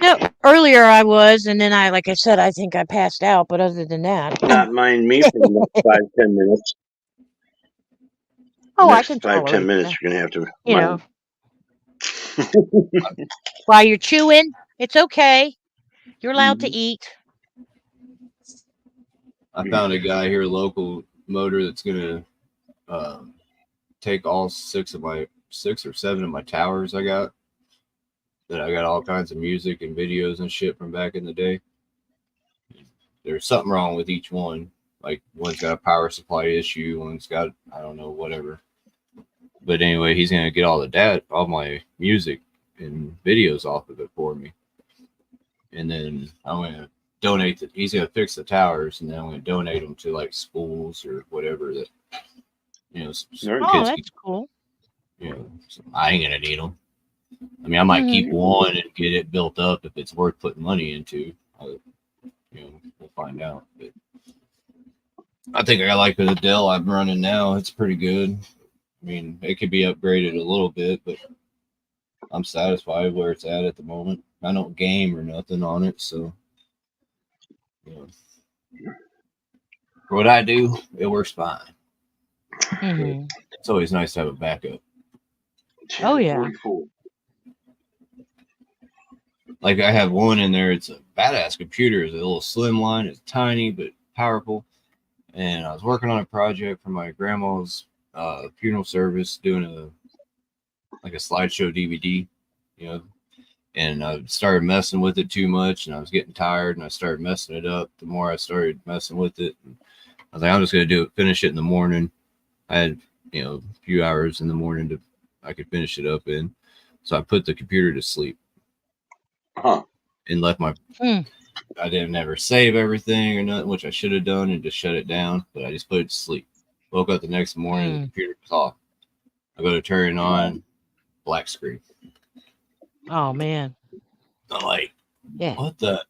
No, earlier I was, and then like I said, I think I passed out. But other than that, Not mind me for the next 5-10 minutes. oh, I Next can 5-10 tolerate minutes, that. you're gonna have to. You mind. know, while you're chewing, it's okay. You're allowed to eat. I found a guy here local motor that's gonna take all 6 or 7 of my towers I got. That I got all kinds of music and videos and shit from back in the day. There's something wrong with each one. Like one's got a power supply issue, one's got I don't know whatever. But anyway, he's gonna get all my music and videos off of it for me, and then I'm gonna donate it. He's gonna fix the towers, and then I'm gonna donate them to like schools or whatever that some Oh, kids that's cool. so I ain't gonna need them. I mean, I might keep one and get it built up if it's worth putting money into. We'll find out. But I think I like the Dell I'm running now. It's pretty good. I mean, it could be upgraded a little bit, but I'm satisfied where it's at the moment. I don't game or nothing on it, so for what I do, it works fine. Mm-hmm. It's always nice to have a backup. Oh yeah. Like I have one in there. It's a badass computer. It's a little slimline. It's tiny but powerful. And I was working on a project for my grandma's funeral service, doing a slideshow DVD, And I started messing with it too much, and I was getting tired, and I started messing it up. The more I started messing with it, I was like, I'm just gonna finish it in the morning. I had, a few hours in the morning I could finish it up in. So I put the computer to sleep. And left my. I didn't ever save everything or nothing, which I should have done, and just shut it down. But I just put it to sleep. Woke up the next morning, the computer was off. I go to turn it on, black screen. Oh man. I'm like, yeah. What the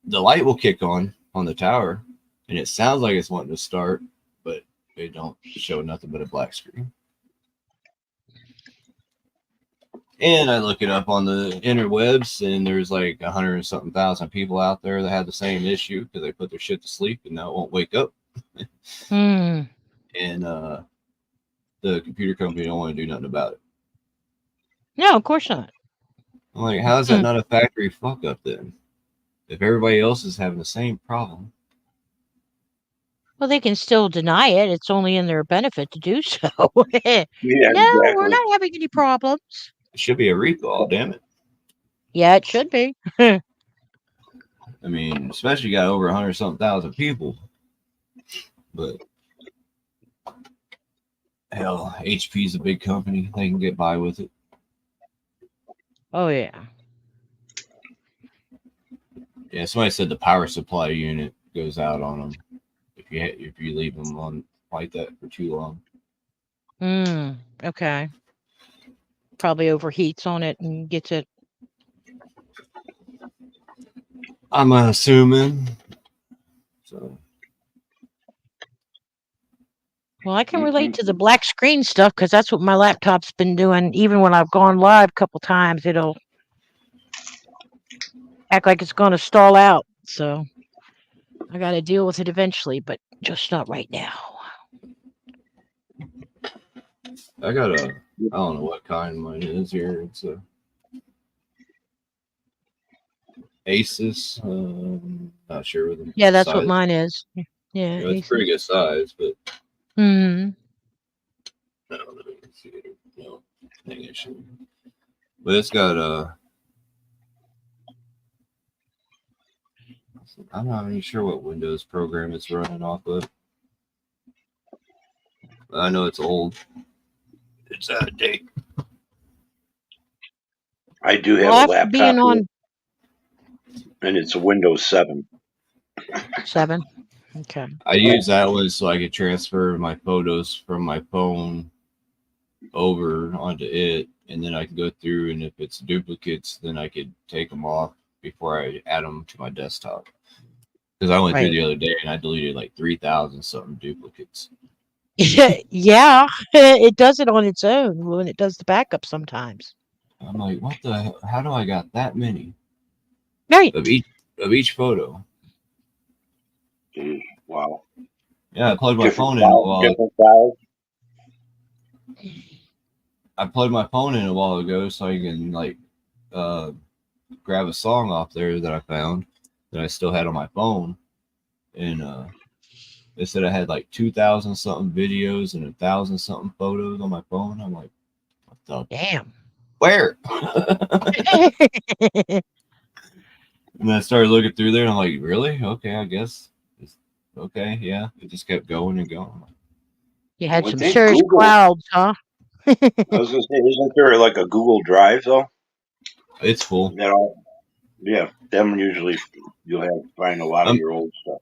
light will kick on the tower, and it sounds like it's wanting to start, but it don't show nothing but a black screen. And I look it up on the interwebs, and there's like 100 and something thousand people out there that have the same issue because they put their shit to sleep and now it won't wake up. And the computer company don't want to do nothing about it. No, of course not. I'm like, how is that not a factory fuck up then? If everybody else is having the same problem. Well, they can still deny it. It's only in their benefit to do so. No, exactly. we're not having any problems. It should be a recall, damn it. Yeah, it should be. I mean, especially got over 100 something thousand people. But hell, HP's a big company. They can get by with it. Oh yeah. Yeah, somebody said the power supply unit goes out on them if you leave them on like that for too long. Okay. Probably overheats on it and gets it. I'm assuming. So. Well, I can relate to the black screen stuff because that's what my laptop's been doing. Even when I've gone live a couple times, it'll act like it's going to stall out. So I got to deal with it eventually, but just not right now. I got I don't know what kind mine is here. It's a Asus. Not sure what the Yeah, that's size. what mine is. Yeah, It's pretty good size, but Mm-hmm. I don't know. No, dang it, should. But it's got I'm not even sure what Windows program it's running off of. But I know it's old. It's out of date. I do have Well, a after laptop being here, on and it's a Windows 7. 7. Okay. I use that one so I could transfer my photos from my phone over onto it, and then I can go through, and if it's duplicates, then I could take them off before I add them to my desktop. Because I went through Right. the other day and I deleted like 3,000 something duplicates. Yeah, it does it on its own when it does the backup sometimes. I'm like, what the hell? How do I got that many? Right. Of each photo. Jeez, wow. Yeah, I plugged my Different phone in a files, while. different files. I plugged my phone in a while ago so I can like grab a song off there that I found that I still had on my phone, and they said I had like 2,000 something videos and 1,000 something photos on my phone. I'm like, what the damn? Where? And I started looking through there and I'm like, really? Okay, I guess. Okay, yeah. It just kept going and going. You had Well, I some think serious Google- clouds, huh? I was gonna say, isn't there like a Google Drive though? It's full. That all, yeah, them usually you'll find a lot of your old stuff.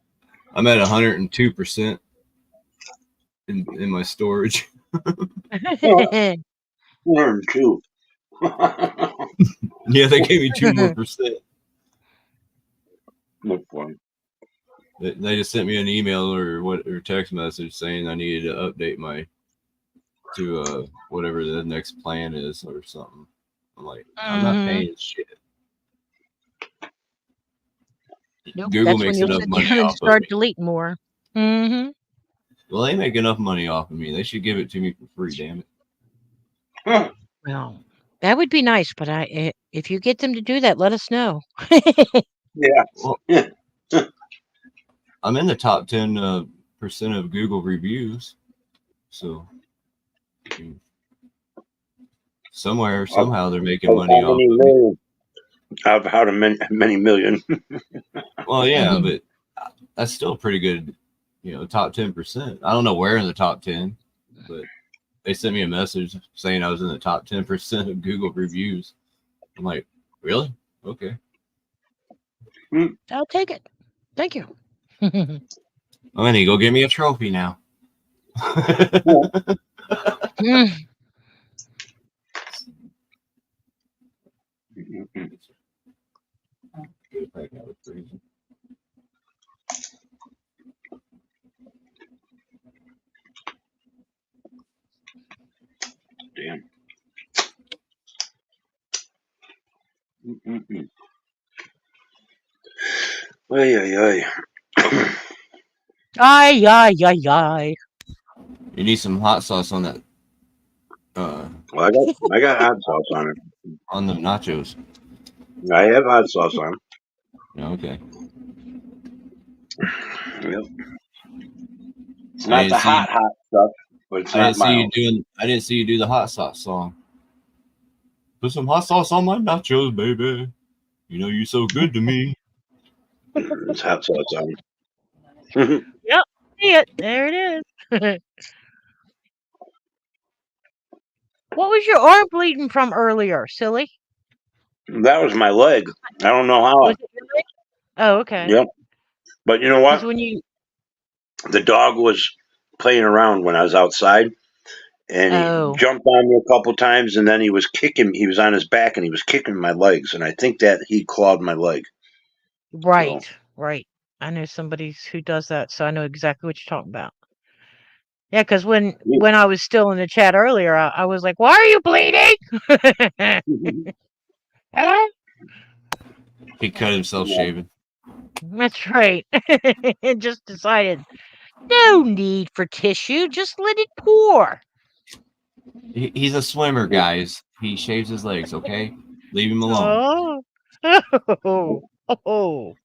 I'm at 102% in my storage. 102. Yeah, they gave me 2 more percent. Look for them. They just sent me an email or text message saying I needed to update to whatever the next plan is or something. I'm like, I'm not paying shit. Nope, Google that's when makes you'll enough sit money down and off of start me. deleting more. Mm-hmm. Well, they make enough money off of me. They should give it to me for free, damn it. Well, that would be nice, but if you get them to do that, let us know. Yeah. Well, I'm in the top 10% of Google reviews, so somehow they're making money off of me. Out of many million. Well, yeah, but that's still pretty good, top 10%. I don't know where in the top 10. but they sent me a message saying I was in the top 10% of Google reviews. I'm like, really? Okay. I'll take it. Thank you. I'm gonna go get me a trophy now. Mm. Damn. Mm-mm-mm. Ay, ay, ay. Ay, ay, ay, ay. You need some hot sauce on that. Well, I got hot sauce on it. On the nachos. I have hot sauce on. Okay. Yep. It's not the hot stuff, but it's I not didn't see you mild. doing. I didn't see you do the hot sauce song. Put some hot sauce on my nachos, baby. You know you're so good to me. It's hot sauce on. Yep. See it. There it is. What was your arm bleeding from earlier, silly? That was my leg. I don't know how. Was it your leg? Oh, okay. Yep. But you know what? Because when you The dog was playing around when I was outside, and he jumped on me a couple times, and then he was kicking. He was on his back, and he was kicking my legs, and I think that he clawed my leg. right, right. I know somebody who does that, so I know exactly what you're talking about. Yeah, because when I was still in the chat earlier, I was like, "Why are you bleeding?" Hello? He cut himself shaving. That's right. And just decided, no need for tissue. Just let it pour. He's a swimmer, guys. He shaves his legs. Okay, leave him alone. Oh, oh.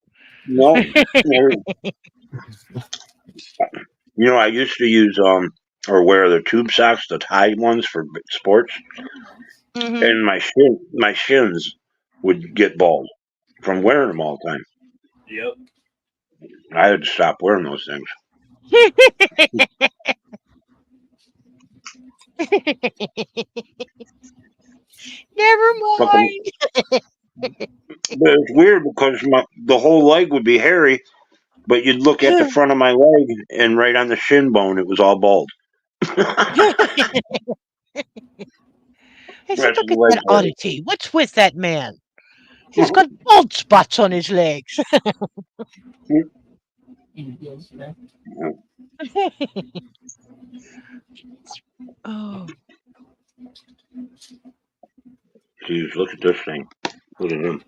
No. You know, I used to use or wear the tube socks, the high ones for sports, and my shins would get bald from wearing them all the time. Yep. I had to stop wearing those things. Never mind. But it's weird because the whole leg would be hairy, but you'd look at the front of my leg, and right on the shin bone, it was all bald. I said, look at that oddity. What's with that man? He's got bald spots on his legs. Oh. Jeez, look at this thing. Look at him.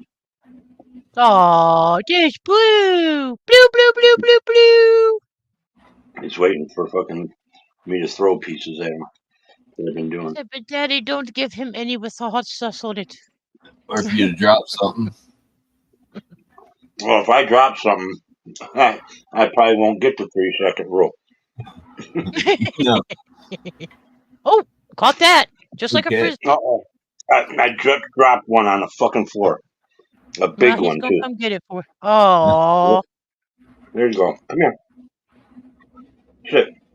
Oh, there's Blue. Blue, blue, blue, blue, blue. He's waiting for fucking me to throw pieces at him. What I've been doing. But Daddy, don't give him any with the hot sauce on it. Or if you drop something. Well, if I drop something, I probably won't get the 3-second rule. No. Oh, caught that. Just like a frisbee. I just dropped one on the fucking floor. A big He's one, gonna too. come get it for. Oh. There you go. Come here.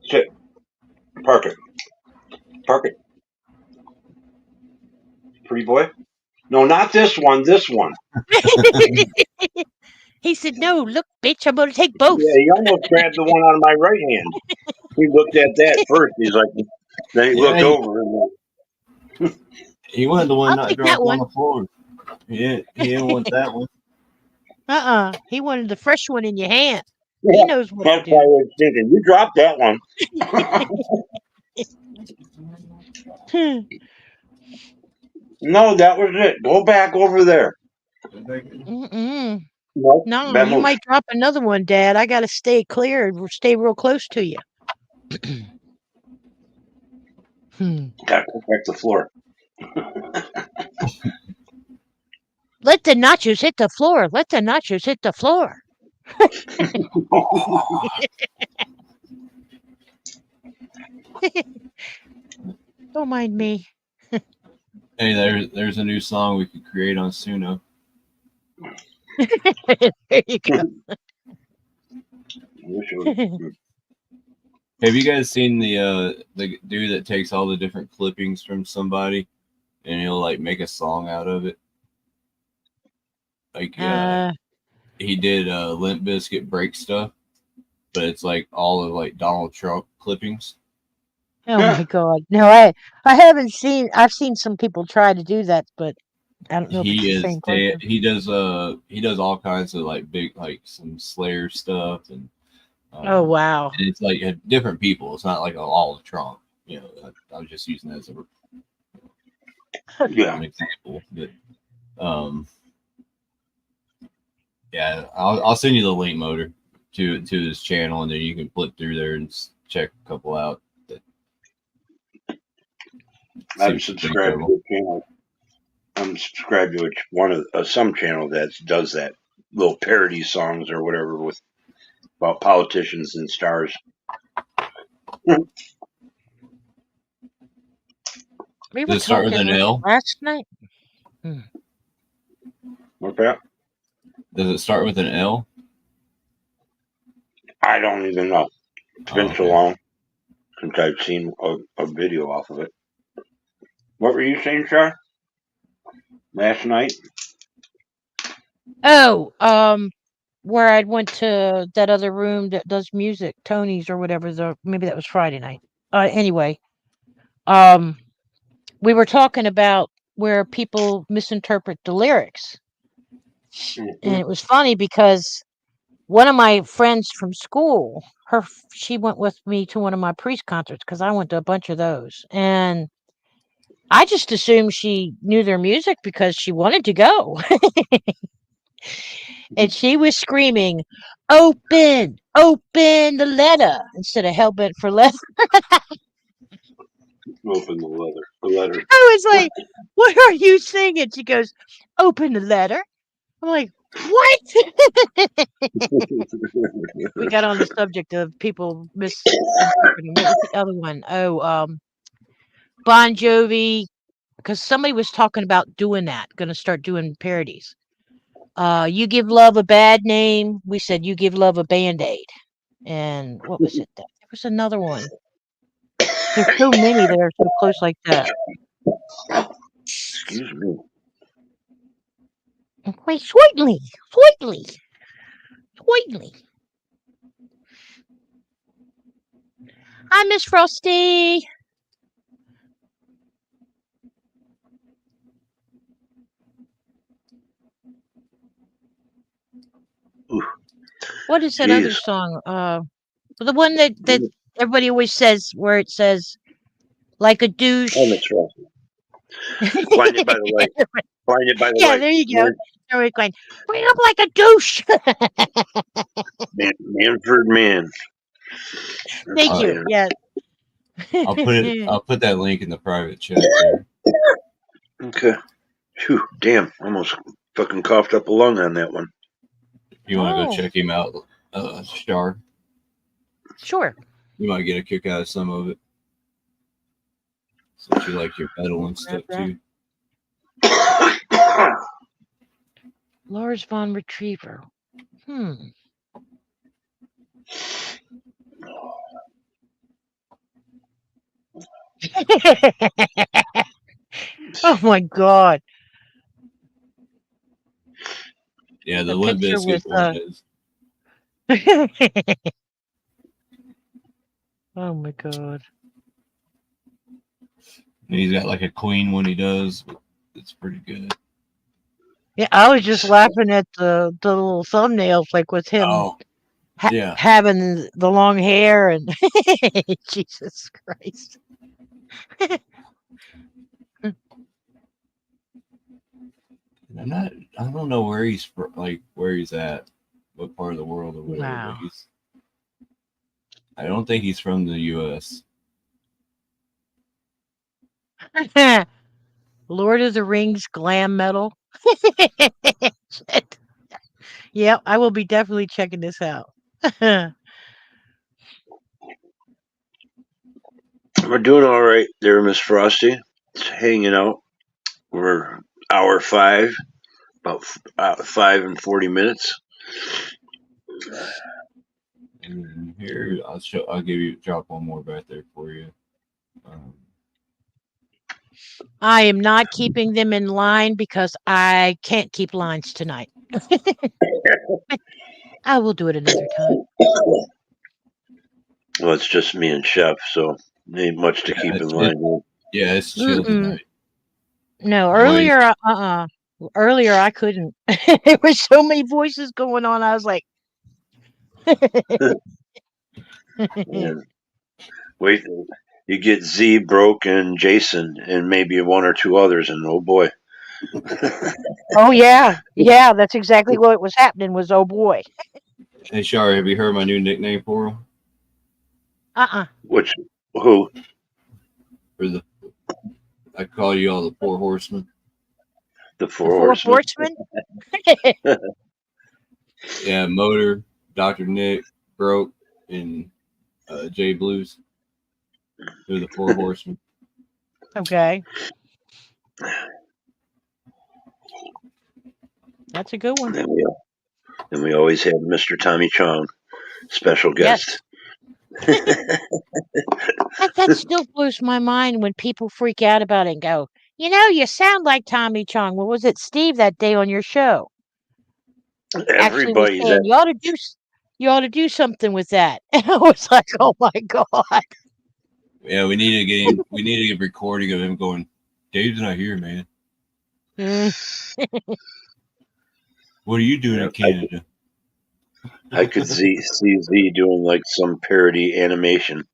Sit. Park it. Pretty boy? No, not this one. This one. He said, no, look, bitch, I'm going to take both. Yeah, he almost grabbed the one on my right hand. He looked at that first. He's like, then he looked over. And he wanted the one I'll not take dropped that one. on the floor. He didn't want that one. He wanted the fresh one in your hand. Yeah, He knows what that's to why I do. was thinking, you dropped that one. No, that was it. Go back over there. Mm-mm. Nope, No, that you moves. might drop another one, Dad. I got to stay clear and stay real close to you. Gotta protect the floor. Let the nachos hit the floor. Let the nachos hit the floor. Don't mind me. Hey, there's a new song we could create on Suno. There you go. Have you guys seen the dude that takes all the different clippings from somebody and he'll like make a song out of it? Like he did Limp Bizkit Break Stuff, but it's like all of like Donald Trump clippings. Oh my God! No, I haven't seen. I've seen some people try to do that, but I don't know if it's the same person. He does all kinds of like big like some Slayer stuff and Oh wow! and it's like different people. It's not like all of Trump. You know, I was just using that as an example. But yeah, I'll send you the link, Motor, to his channel, and then you can flip through there and check a couple out. I'm subscribed to a channel. I'm subscribed to one of some channel that does that little parody songs or whatever about politicians and stars. We Does it start with an L? Last night. What's that? Does it start with an L? I don't even know. It's been so long since I've seen a video off of it. What were you saying, Char? Last night? Oh, where I went to that other room that does music, Tony's or whatever. Maybe that was Friday night. Anyway, we were talking about where people misinterpret the lyrics, and it was funny because one of my friends from school, she went with me to one of my Priest concerts because I went to a bunch of those, and I just assumed she knew their music because she wanted to go. And she was screaming, open the letter, instead of hell-bent for leather. Open the letter. I was like, what are you singing? She goes, open the letter. I'm like, what? We got on the subject of people misinterpreting. What was the other one? Oh, Bon Jovi, because somebody was talking about doing that, going to start doing parodies. You give love a bad name. We said you give love a Band-Aid. And what was it? There was another one. There's so many that are so close like that. Excuse me. Wait, sweetly. Hi, Miss Frosty. Ooh. What is that other song? The one that everybody always says, where it says, like a douche. Oh, that's right. Blinded by the light. Blinded by the light. Yeah, there you go. We're going, bring up like a douche. Manford Man. Thank you. Yeah. I'll put that link in the private chat there. Okay. Whew, damn, almost fucking coughed up a lung on that one. You want to go check him out, Star? Sure. You might get a kick out of some of it. Since you like your metal and stuff too. Lars von Retriever. Oh my God. Yeah, the Limp Bizkit one is. Oh my God. And he's got like a Queen one he does. It's pretty good. Yeah, I was just laughing at the little thumbnails, like with him having the long hair and Jesus Christ. I don't know where he's where he's at, what part of the world or whatever. Wow. But I don't think he's from the U.S. Lord of the Rings glam metal. Yep, I will be definitely checking this out. We're doing all right there, Miss Frosty. It's hanging out. We're hour 5, about 5 and 40 minutes. And here, I'll drop one more back there for you. I am not keeping them in line because I can't keep lines tonight. I will do it another time. Well, it's just me and Chef, so ain't much to keep in line. Yeah, it's chill tonight. No, earlier, earlier I couldn't. There were so many voices going on. I was like, And wait, you get Z, Broke, and Jason, and maybe one or two others, and oh boy. oh yeah, that's exactly what was happening. Was oh boy. Hey, Shari, have you heard my new nickname for him? Who? I call you all the Four Horsemen. The Four Horsemen? Yeah, Motor, Dr. Nick, Broke, and J Blues. They're the Four Horsemen. Okay. That's a good one. And we always have Mr. Tommy Chong, special guest. That still blows my mind when people freak out about it and go, you sound like Tommy Chong. What was it, Steve, that day on your show? Actually was Everybody saying, you ought to do something with that. And I was like, oh my God. Yeah, we need to get him. We need to get a recording of him going, Dave's not here, man. What are you doing in Canada? I could see Z doing like some parody animation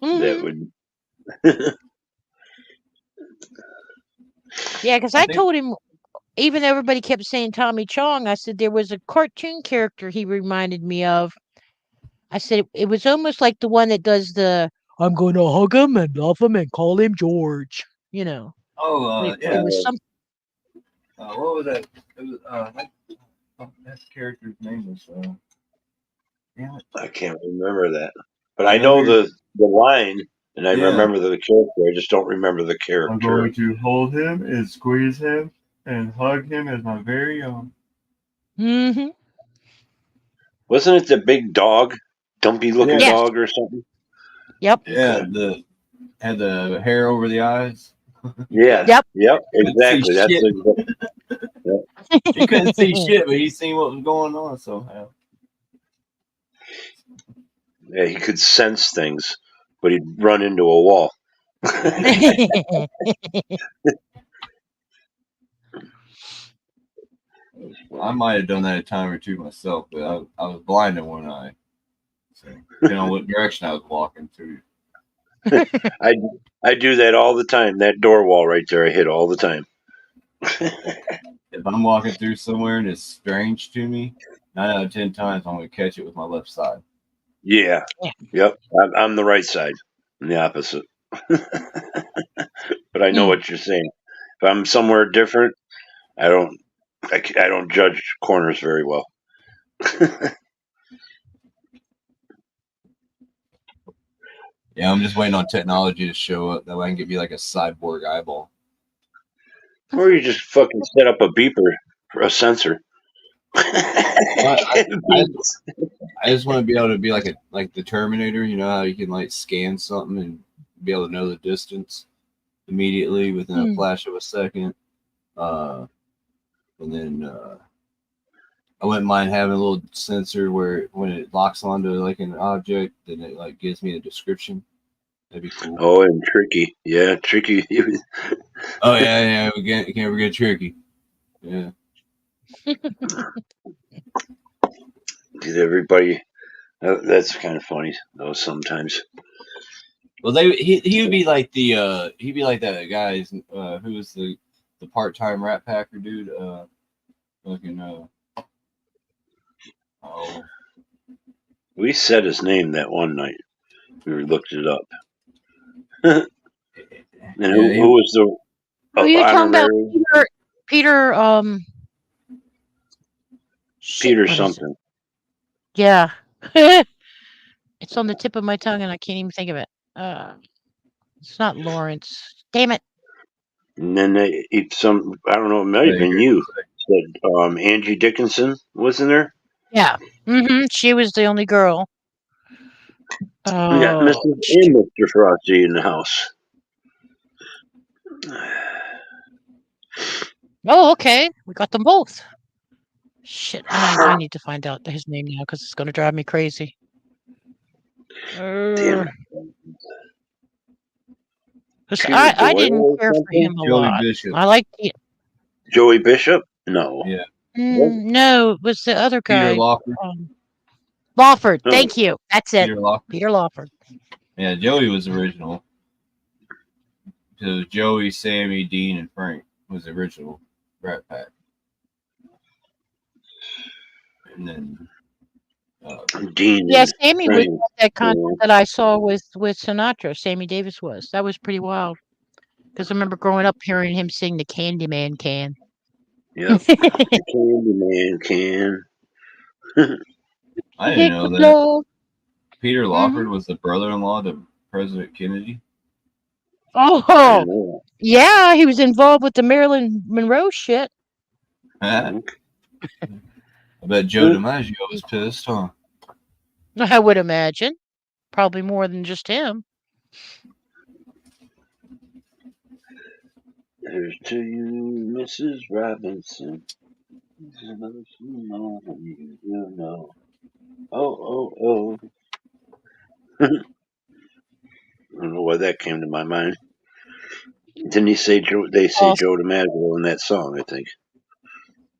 that would. Yeah, because I told him, even though everybody kept saying Tommy Chong, I said there was a cartoon character he reminded me of. I said it was almost like the one that does the I'm going to hug him and love him and call him George. Oh, It was some. What was that? It was that character's name was. I can't remember that, but I know the line, and I remember the character. I just don't remember the character. I'm going to hold him and squeeze him and hug him as my very own. Mm-hmm. Wasn't it the big dog, dumpy looking dog or something? Yep. Yeah, had the hair over the eyes. Yeah. Yep. Exactly. That's He couldn't see shit, but he seen what was going on somehow. Yeah, he could sense things, but he'd run into a wall. I might have done that a time or two myself, but I was blind in one eye. So depending on what direction I was walking to. I do that all the time. That door wall right there, I hit all the time. If I'm walking through somewhere and it's strange to me, 9 out of 10 times I'm going to catch it with my left side. Yeah. Yep. I'm the right side. I'm the opposite. But I know what you're saying. If I'm somewhere different, I don't judge corners very well. Yeah, I'm just waiting on technology to show up. That way I can give you like a cyborg eyeball. Or you just fucking set up a beeper for a sensor. I just want to be able to be like the Terminator. You know how you can like scan something and be able to know the distance immediately within a flash of a second. And then I wouldn't mind having a little sensor where when it locks onto like an object, then it like gives me a description. That'd be cool. Oh, and Tricky. Yeah, Tricky. Oh, yeah. We can't forget Tricky. Yeah. Did everybody? That's kind of funny though. Sometimes. Well, he would be like he'd be like that guy who was the part-time Rat Packer dude. We said his name that one night. We looked it up. And who was the? Who you talking about? Peter. Peter something. Yeah. It's on the tip of my tongue and I can't even think of it. It's not Lawrence. Damn it. And then I don't know, it might have been you. Said Angie Dickinson wasn't there? Yeah. She was the only girl. We got Mrs. Oh, and Mr. Frosty in the house. oh, okay. We got them both. Shit, I need to find out his name now because it's gonna drive me crazy. Damn it. 'Cause Peter I Doyle didn't or care for something? him a Joey lot. Bishop. I liked the Joey Bishop? No. Yeah. no, it was the other Peter guy. Lawford. Lawford. Oh. Thank you. That's it. Peter Lawford. Peter Lawford. Yeah, Joey was original. So Joey, Sammy, Dean, and Frank was the original Rat Pack. And then Dean Yeah, and Sammy was Frank. at that concert that I saw with Sinatra. Sammy Davis was. That was pretty wild. Because I remember growing up hearing him sing the Candyman can. Yep. The Candyman can. I didn't know that Peter Lawford was the brother-in-law to President Kennedy. Oh, yeah, he was involved with the Marilyn Monroe shit. I bet Joe DiMaggio was pissed, huh? I would imagine. Probably more than just him. Here's to you, Mrs. Robinson. You know. Oh. I don't know why that came to my mind. Didn't he say Joe? They say Joe DiMaggio in that song, I think.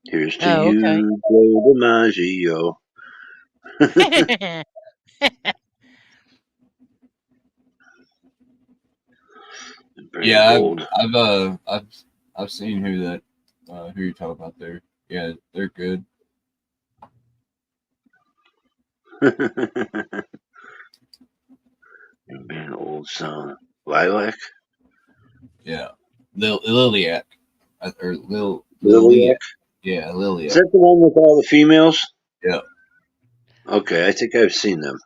Here's to Oh, okay. you, Joe DiMaggio. Yeah, bold. I've seen who you're talking about there. Yeah, they're good. An old song. Lilac? Yeah. Liliac. Or Liliac? Liliac. Yeah, Liliac. Is that the one with all the females? Yeah. Okay, I think I've seen them.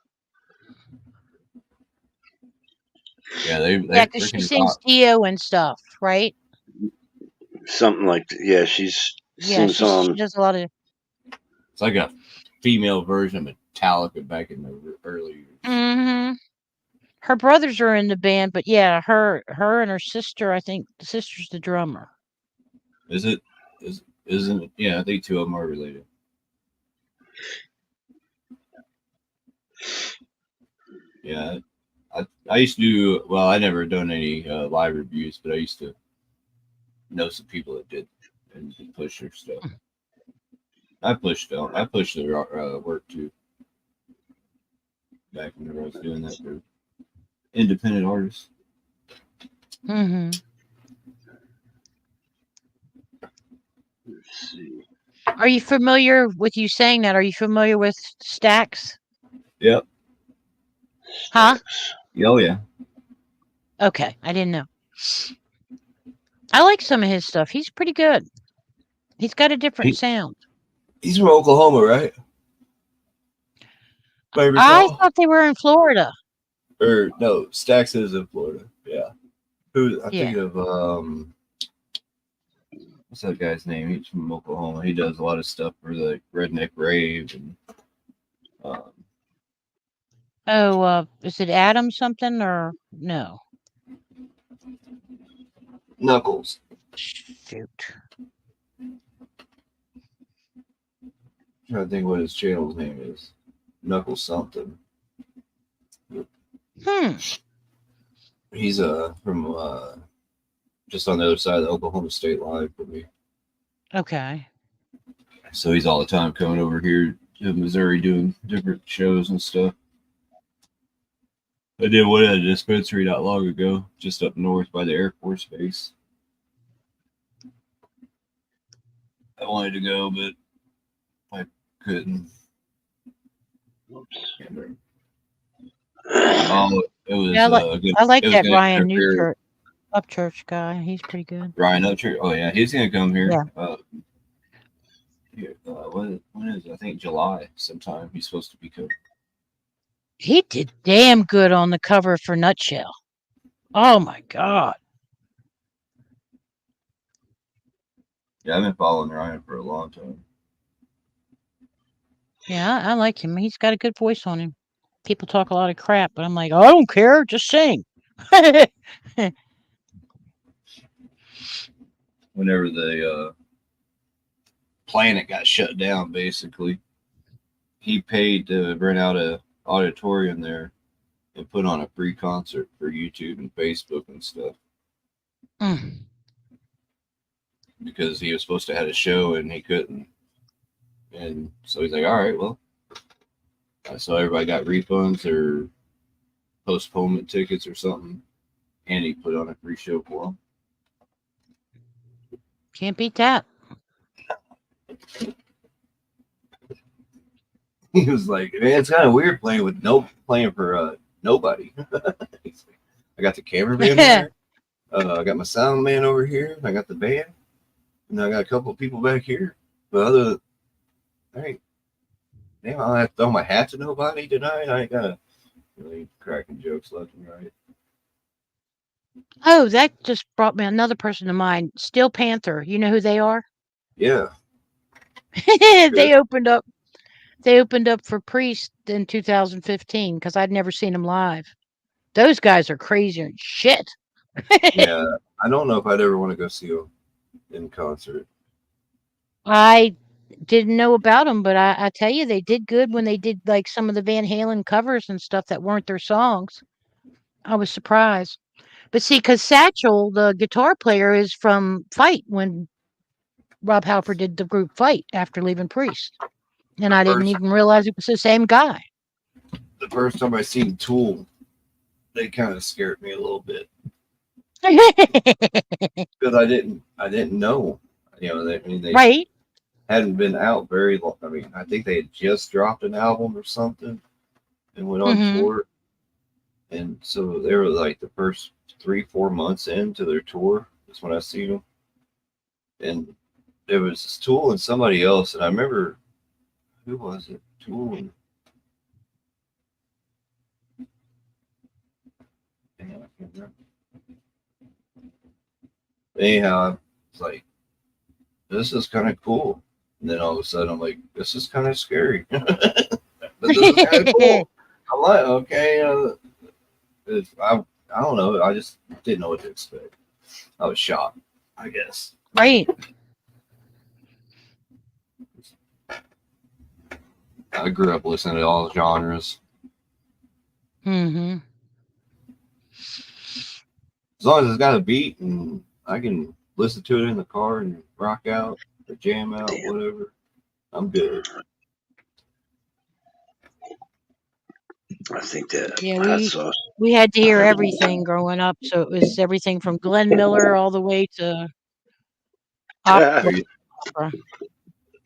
Yeah, they Yeah, because she freaking sings rock. Dio and stuff, right? Something like that. Yeah, she's Yeah, sings she does a lot of. It's like a female version of Metallica back in the early years. Mm-hmm. Her brothers are in the band, but yeah, her and her sister. I think the sister's the drummer. Is it? Isn't it? Yeah, I think two of them are related. Yeah, I used to do well. I never done any live reviews, but I used to know some people that did and push their stuff. I pushed their work too. Back whenever I was doing that for independent artists. Mm-hmm. Let's see. Are you familiar with you saying that? Are you familiar with Stax? Yep. Huh? Oh yeah. Okay, I didn't know. I like some of his stuff. He's pretty good. He's got a different sound. He's from Oklahoma, right? I thought they were in Florida. Or no, Stax is in Florida. Yeah. Who I Yeah. think of what's that guy's name? He's from Oklahoma. He does a lot of stuff for the Redneck Rave and Is it Adam something or no? Knuckles. Shoot. I'm trying to think what his channel's name is. Knuckles something. He's from just on the other side of the Oklahoma state line for me. Okay. So he's all the time coming over here to Missouri doing different shows and stuff. I did one at a dispensary not long ago, just up north by the Air Force Base. I wanted to go, but I couldn't. Oops. Oh, it was Yeah, good. I like it was that gonna Ryan interfere- Upchurch guy. He's pretty good. Ryan Upchurch. Oh yeah, he's gonna come here. Yeah. When is it? I think July sometime. He's supposed to be coming. He did damn good on the cover for Nutshell. Oh my God. Yeah, I've been following Ryan for a long time. Yeah, I like him. He's got a good voice on him. People talk a lot of crap, but I'm like, I don't care. Just sing. Whenever the Planet got shut down, basically, he paid to rent out a auditorium there and put on a free concert for YouTube and Facebook and stuff. Because he was supposed to have a show and he couldn't. And so he's like, all right, well. So everybody got refunds or postponement tickets or something. And he put on a free show for them. Can't beat that. He was like, man, it's kind of weird playing for nobody. I got the cameraman there. I got my sound man over here. I got the band. And I got a couple of people back here. But other than, hey, damn, I don't have to throw my hat to nobody tonight. I ain't got to really cracking jokes left and right. Oh, that just brought me another person to mind. Steel Panther. You know who they are? Yeah. They opened up for Priest in 2015 because I'd never seen them live. Those guys are crazy as shit. Yeah, I don't know if I'd ever want to go see them in concert. I didn't know about them, but I tell you, they did good when they did like some of the Van Halen covers and stuff that weren't their songs. I was surprised. But see, because Satchel, the guitar player, is from Fight when Rob Halford did the group Fight after leaving Priest. And I didn't even realize it was the same guy. The first time I seen Tool, they kind of scared me a little bit. Because I didn't know. You know, they right. hadn't been out very long. I mean, I think they had just dropped an album or something and went on tour. And so they were like the first 3-4 months into their tour. That's when I seen them. And there was Tool and somebody else. And I remember, who was it? Tool and... I can't remember. Anyhow, it's like, this is kind of cool. And then all of a sudden, I'm like, this is kind of scary. But this is kind of cool. I'm like, okay. I don't know. I just didn't know what to expect. I was shocked, I guess. Right. I grew up listening to all genres. Mm-hmm. As long as it's got a beat and I can listen to it in the car and rock out or jam out, whatever, I'm good. I think that yeah, we had to hear everything growing up, so it was everything from Glenn Miller all the way to opera.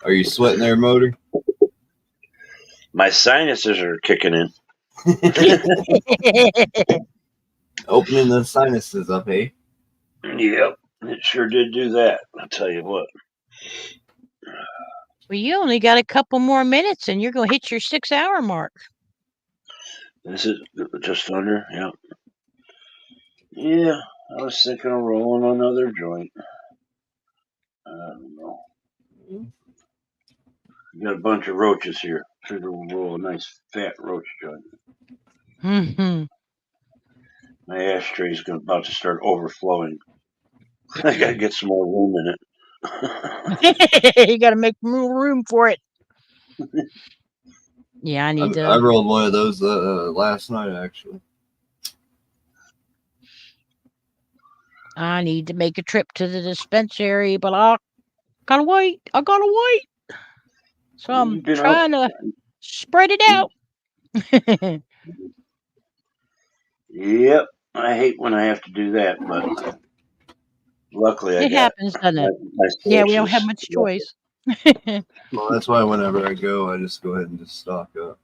Are you sweating there, Motor? My sinuses are kicking in. Opening the sinuses up, eh? Yep, it sure did do that. I'll tell you what. Well, you only got a couple more minutes and you're going to hit your 6-hour mark. This is just under, yeah. Yeah, I was thinking of rolling another joint. I don't know. Got a bunch of roaches here. Should roll a nice fat roach joint. Mm-hmm. My ashtray's about to start overflowing. I gotta get some more room in it. You got to make more room for it. Yeah, I rolled one of those last night, actually. I need to make a trip to the dispensary, but I gotta wait. So I'm trying to spread it out. Yep, I hate when I have to do that, but luckily it happens, doesn't it? Yeah, we don't have much choice. Well, that's why whenever I go, I just go ahead and just stock up.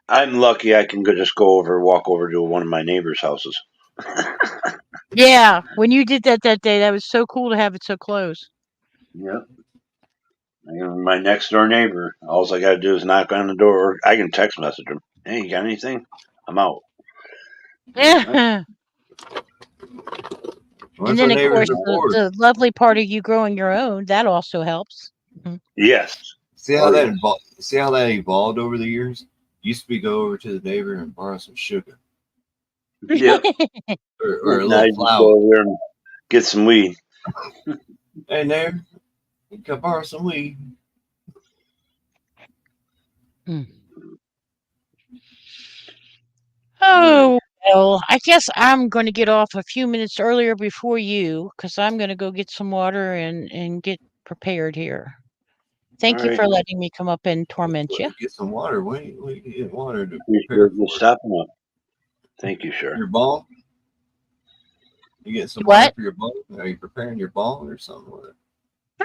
I'm lucky I can walk over to one of my neighbors' houses. Yeah, when you did that day, that was so cool to have it so close. Yep. My next door neighbor, all I got to do is knock on the door. I can text message him. Hey, you got anything? I'm out. Yeah. And then, of course, the lovely part of you growing your own, that also helps. Yes. See how that evolved over the years? Used to be go over to the neighbor and borrow some sugar Yep. or a Now little you just flour. go over there and get some weed. Hey, neighbor, you can borrow some weed. Oh, well, I guess I'm going to get off a few minutes earlier before you because I'm going to go get some water and get prepared here. Thank you All for right. letting me come up and torment you. Get some water. What do you get water to Appreciate prepare you for? stopping up. Thank you, sir. Your ball? You get some What? water for your ball? Are you preparing your ball or something with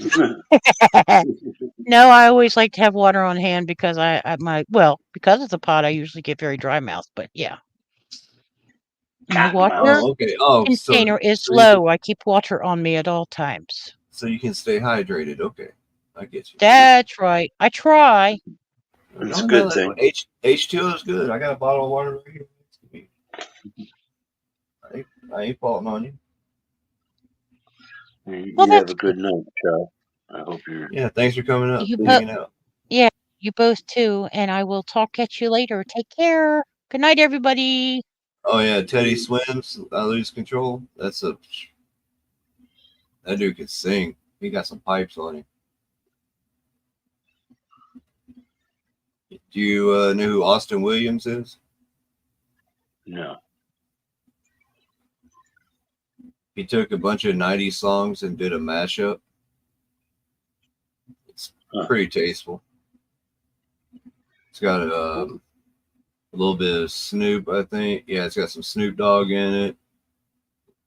it? No, I always like to have water on hand because because it's a pot, I usually get very dry mouth. But yeah, my water Oh, okay. Oh, container is so you can, low. I keep water on me at all times. so you can stay hydrated. Okay, I get you. That's right. I try. It's a No, good no, thing. H2O is good. I got a bottle of water right here. I ain't faulting on you. You Well, have that's a good night, Charles. I hope you're. Yeah, thanks for coming up, you both. hanging out. Yeah, you both too. And I will talk at you later. Take care. Good night, everybody. Oh yeah, Teddy Swims. I lose control. That dude can sing. He got some pipes on him. Do you know who Austin Williams is? No. He took a bunch of 90s songs and did a mashup. It's pretty tasteful. It's got a little bit of Snoop, I think. Yeah, it's got some Snoop Dogg in it.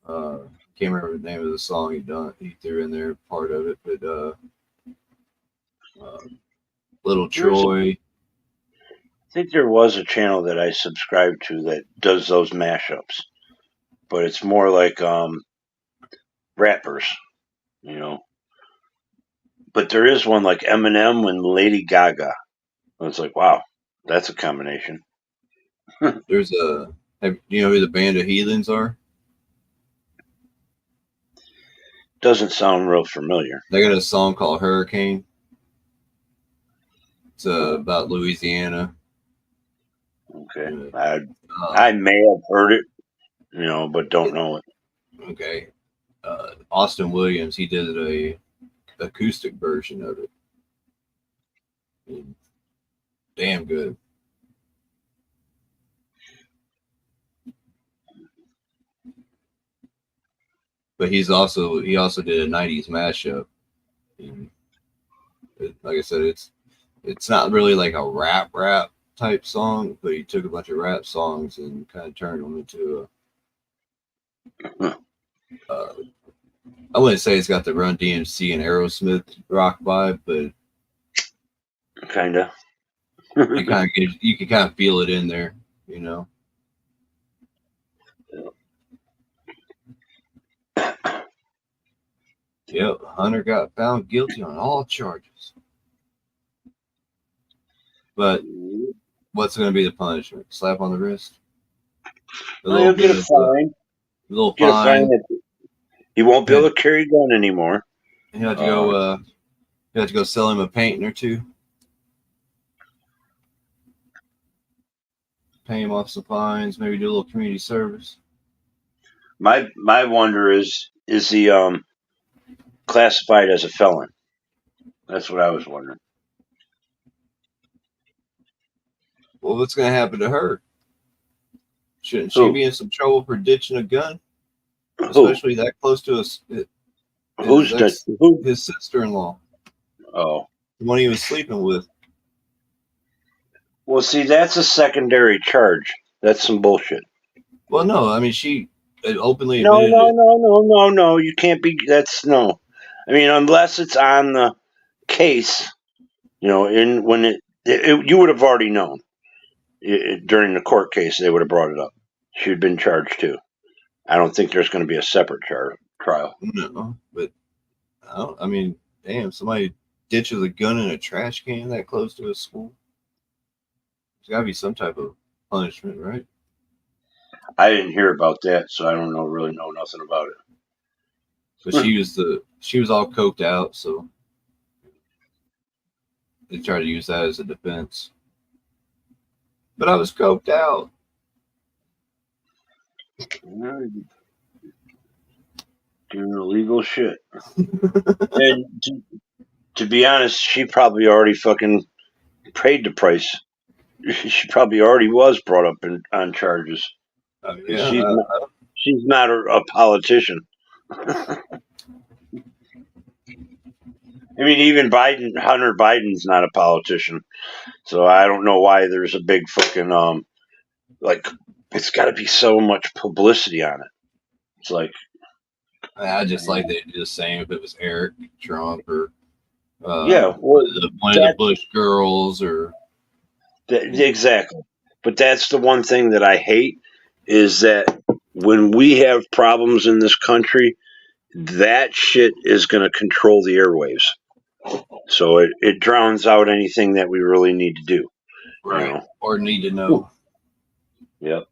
Can't remember the name of the song he threw in there, part of it, but Little Troy. I think there was a channel that I subscribed to that does those mashups, but it's more like rappers, you know. But there is one like Eminem and Lady Gaga. And it's like, wow, that's a combination. There's do you know who the Band of Heathens are? Doesn't sound real familiar. They got a song called Hurricane. It's about Louisiana. Okay. I may have heard it, you know, but don't know it. Okay. Austin Williams, he did a acoustic version of it. Damn good. But he also did a 90s mashup. And like I said, it's not really like a rap type song, but he took a bunch of rap songs and kind of turned them into I wouldn't say it's got the Run DMC and Aerosmith rock vibe, but kinda. it kind of gives, you can kind of feel it in there, you know. Yep, Hunter got found guilty on all charges. But what's going to be the punishment? Slap on the wrist? He'll get a fine. A little Get a fine. fine. He won't be able to carry a gun anymore. You have to go. You have to go sell him a painting or two. Pay him off some fines. Maybe do a little community service. My wonder is he classified as a felon? That's what I was wondering. Well, what's going to happen to her? Shouldn't she be in some trouble for ditching a gun? Especially that close to us. Who's his sister-in-law? Oh, the one he was sleeping with. Well, see, that's a secondary charge. That's some bullshit. Well, no, I mean she openly No, admitted no, it. no. You can't be. That's no. I mean, unless it's on the case, you know, you would have already known during the court case. They would have brought it up. She'd been charged too. I don't think there's going to be a separate trial. No, but I mean, damn, somebody ditches a gun in a trash can that close to a school. There's got to be some type of punishment, right? I didn't hear about that, so I don't really know nothing about it. But she was all coked out, so they tried to use that as a defense. But I was coked out. Doing illegal shit. And to be honest, she probably already fucking paid the price. She probably already was brought up on charges. Yeah, she's not a politician. I mean, even Hunter Biden's not a politician. So I don't know why there's a big fucking like it's got to be so much publicity on it. It's like I just like they just saying if it was Eric Trump or well, one of the Bush girls or exactly. But that's the one thing that I hate is that when we have problems in this country, that shit is going to control the airwaves. So it drowns out anything that we really need to do. Right. You know? Or need to know. Yep.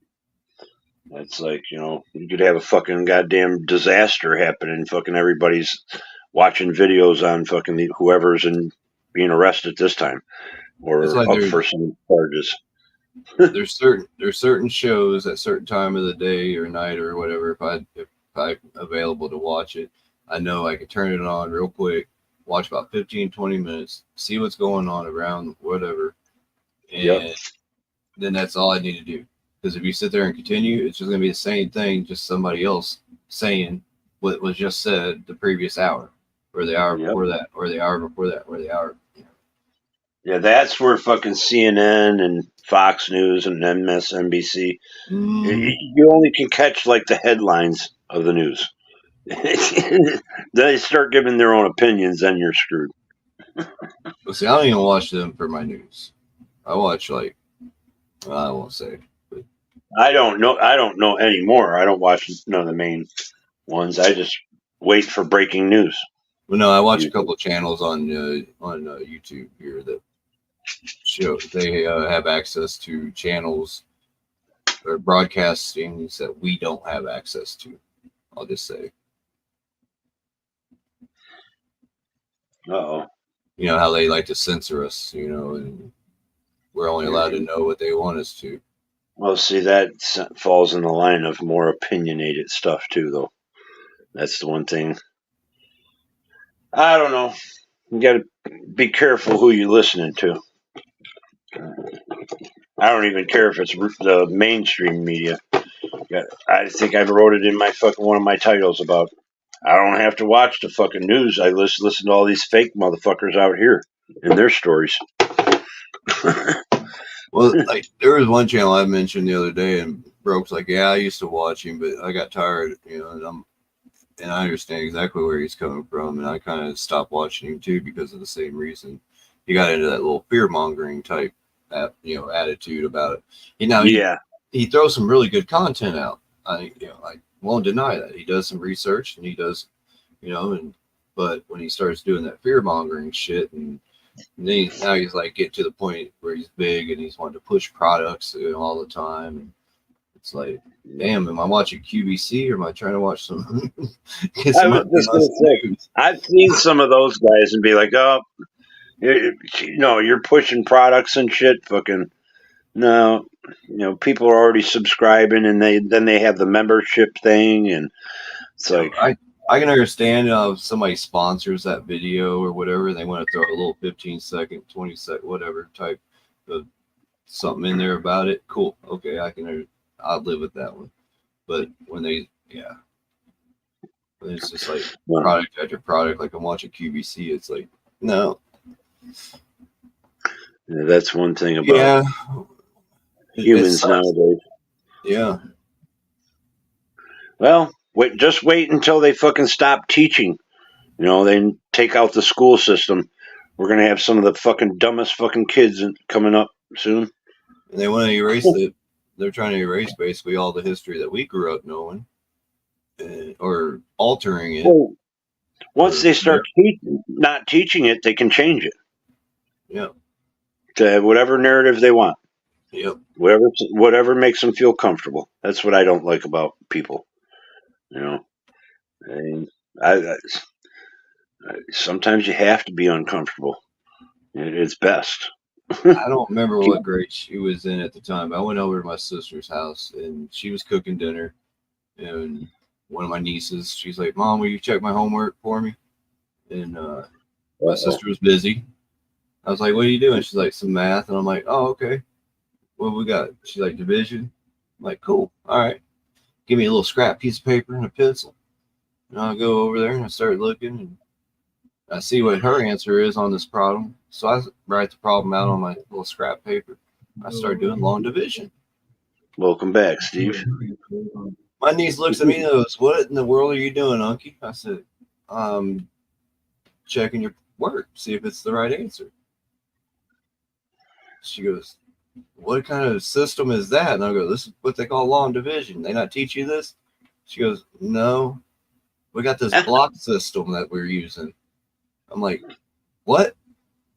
That's like, you could have a fucking goddamn disaster happen and fucking everybody's watching videos on fucking whoever's being arrested this time or like up for some charges. there's certain shows at certain time of the day or night or whatever. If I'm available to watch it, I know I can turn it on real quick, watch about 15, 20 minutes, see what's going on around whatever. And then that's all I need to do. Because if you sit there and continue, it's just going to be the same thing, just somebody else saying what was just said the previous hour or the hour before that or the hour before that or the hour. Yeah, that's where fucking CNN and Fox News and MSNBC, you only can catch like the headlines of the news. They start giving their own opinions, then you're screwed. Well, see, I don't even watch them for my news. I watch I won't say. But I don't know anymore. I don't watch none of the main ones. I just wait for breaking news. Well, no, I watch a couple of channels on YouTube here that show they have access to channels or broadcastings that we don't have access to. I'll just say. Uh-oh. You know how they like to censor us, and we're only allowed to know what they want us to. Well, see, that falls in the line of more opinionated stuff too, though. That's the one thing. I don't know. You got to be careful who you're listening to. I don't even care if it's the mainstream media. I think I wrote it in my fucking one of my titles about I don't have to watch the fucking news. I listen to all these fake motherfuckers out here and their stories. Well, like there was one channel I mentioned the other day, and Broke's like, "Yeah, I used to watch him, but I got tired, and I understand exactly where he's coming from, and I kind of stopped watching him too because of the same reason. He got into that little fear mongering type, attitude about it. He throws some really good content out. I won't deny that he does some research and he does, but when he starts doing that fear mongering shit and now he's like get to the point where he's big and he's wanting to push products all the time. And it's like, damn, am I watching QVC or am I trying to watch some? I was just gonna say, I've seen some of those guys and be like, oh, you're pushing products and shit. Fucking no, people are already subscribing and then they have the membership thing and it's like I can understand if somebody sponsors that video or whatever, and they want to throw a little 15-second, 20-second, whatever type of something in there about it. Cool. Okay, I'll live with that one. But when it's just like product after product, like I'm watching QVC, it's like, no. Yeah, that's one thing about humans nowadays. Yeah. Well, just wait until they fucking stop teaching. They take out the school system. We're going to have some of the fucking dumbest fucking kids coming up soon. And they want to erase it. They're trying to erase basically all the history that we grew up knowing or altering it. Well, once they start not teaching it, they can change it. Yeah. To whatever narrative they want. Yep. Whatever makes them feel comfortable. That's what I don't like about people. I sometimes you have to be uncomfortable. It's best. I don't remember what grade she was in at the time. I went over to my sister's house and she was cooking dinner. And one of my nieces, she's like, "Mom, will you check my homework for me?" And my sister was busy. I was like, "What are you doing?" She's like, "Some math." And I'm like, "Oh, okay. What we got?" She's like, "Division." I'm like, "Cool. All right. Give me a little scrap piece of paper and a pencil." And I'll go over there and I start looking and I see what her answer is on this problem. So I write the problem out on my little scrap paper. I start doing long division. Welcome back, Steve. My niece looks at me and goes, "What in the world are you doing, Unky?" I said, "Checking your work, see if it's the right answer." She goes, "What kind of system is that?" And I go, "This is what they call long division. They not teach you this?" She goes, "No, we got this block system that we're using." I'm like, "What?"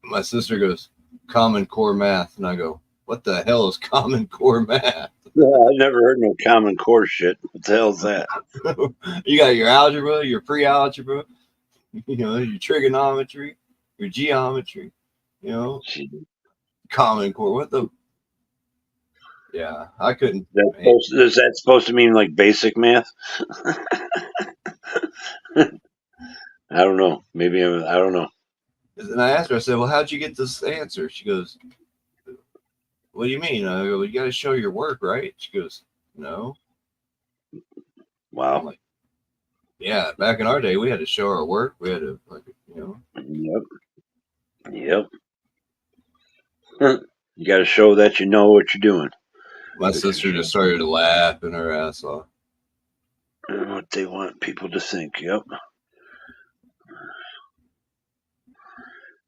My sister goes, "Common Core Math." And I go, "What the hell is Common Core Math?" Yeah, I've never heard no Common Core shit. What the hell's that? You got your algebra, your pre-algebra, your trigonometry, your geometry, Common Core. What the? Yeah, I couldn't. Is that supposed to mean like basic math? I don't know. Maybe I don't know. And I asked her, I said, "Well, how'd you get this answer?" She goes, "What do you mean?" I go, "You got to show your work, right?" She goes, "No." Wow. I'm like, yeah, back in our day, we had to show our work. We had to, Yep. You got to show that you know what you're doing. My sister just started laughing her ass off. And what they want people to think. Yep.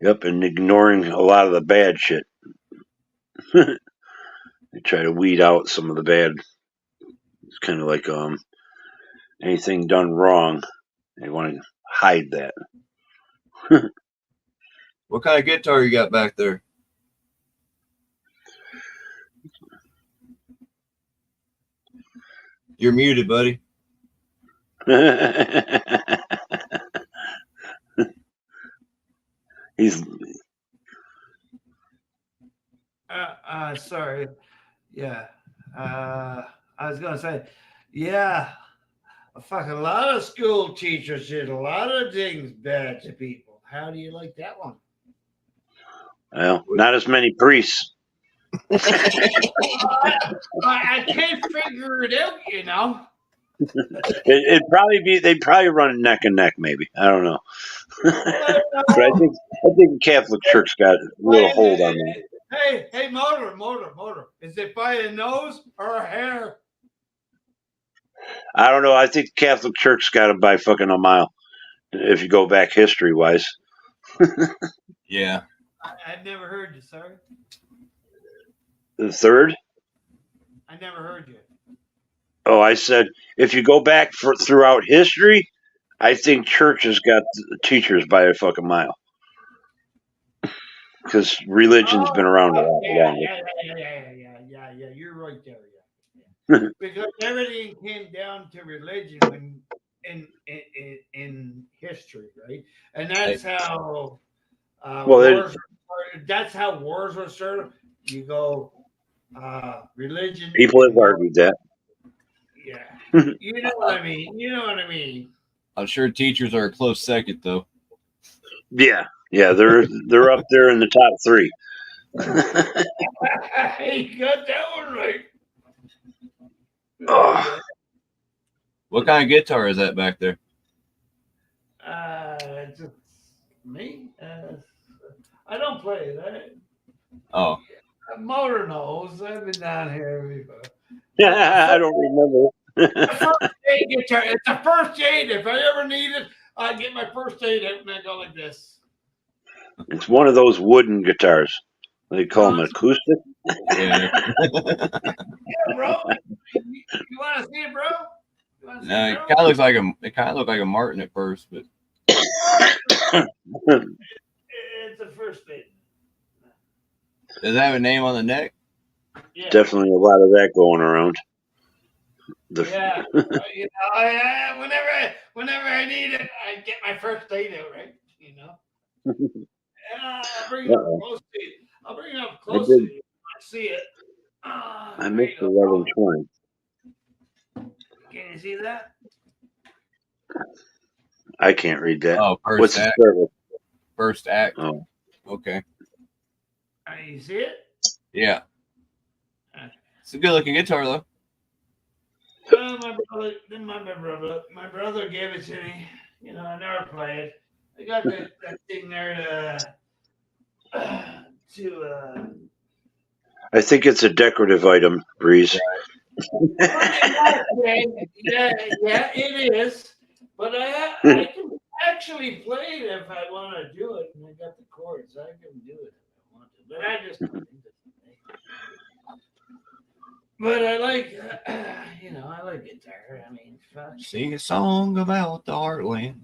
Yep, and ignoring a lot of the bad shit. They try to weed out some of the bad. It's kind of like anything done wrong, they want to hide that. What kind of guitar you got back there? You're muted, buddy. He's sorry. Yeah. I was gonna say, yeah, a fucking lot of school teachers did a lot of things bad to people. How do you like that one? Well, not as many priests. I can't figure it out, It'd probably be they'd probably run neck and neck, maybe. I don't know. But I think the Catholic Church got a little hold on that. Hey, motor. Is it by a nose or a hair? I don't know. I think the Catholic Church got it by fucking a mile. If you go back history wise. Yeah. I never heard you, sorry. The third? I never heard you. Oh, I said if you go back throughout history, I think churches got teachers by a fucking mile. Because religion's been around a lot longer. Yeah. You're right there. Yeah. Because everything came down to religion in history, right? And that's how that's how wars were started. You go religion. People have argued that. Yeah. You know what I mean. I'm sure teachers are a close second, though. Yeah, they're up there in the top 3. You got that one right. Oh. What kind of guitar is that back there? Just me. I don't play that. Oh. Motor knows. I've been down here before. I don't remember. First aid guitar. It's a first aid. If I ever need it, I get my first aid out and I go like this. It's one of those wooden guitars. They call them acoustic. Yeah. Yeah, bro. You want to see it, bro? No, it kind of looks like a Martin at first, but it's a first aid. Does it have a name on the neck? Yeah. Definitely a lot of that going around. Yeah. Whenever I need it, I get my first aid out, right? Bring it up close to you. I'll bring it up I close to did. you. I see it. I There missed you go. 11:20. Can you see that? I can't read that. Oh, first What's it act. start with? First act. Oh, Okay. You see it? Yeah. It's a good looking guitar though. My brother gave it to me. You know, I never played. I got that thing there to I think it's a decorative item, Breeze. yeah, it is. But I can actually play it if I want to do it, and I got the chords. I can do it if I want to. But I just don't think But I like, I like guitar. I mean, fuck. Sing a song about the heartland.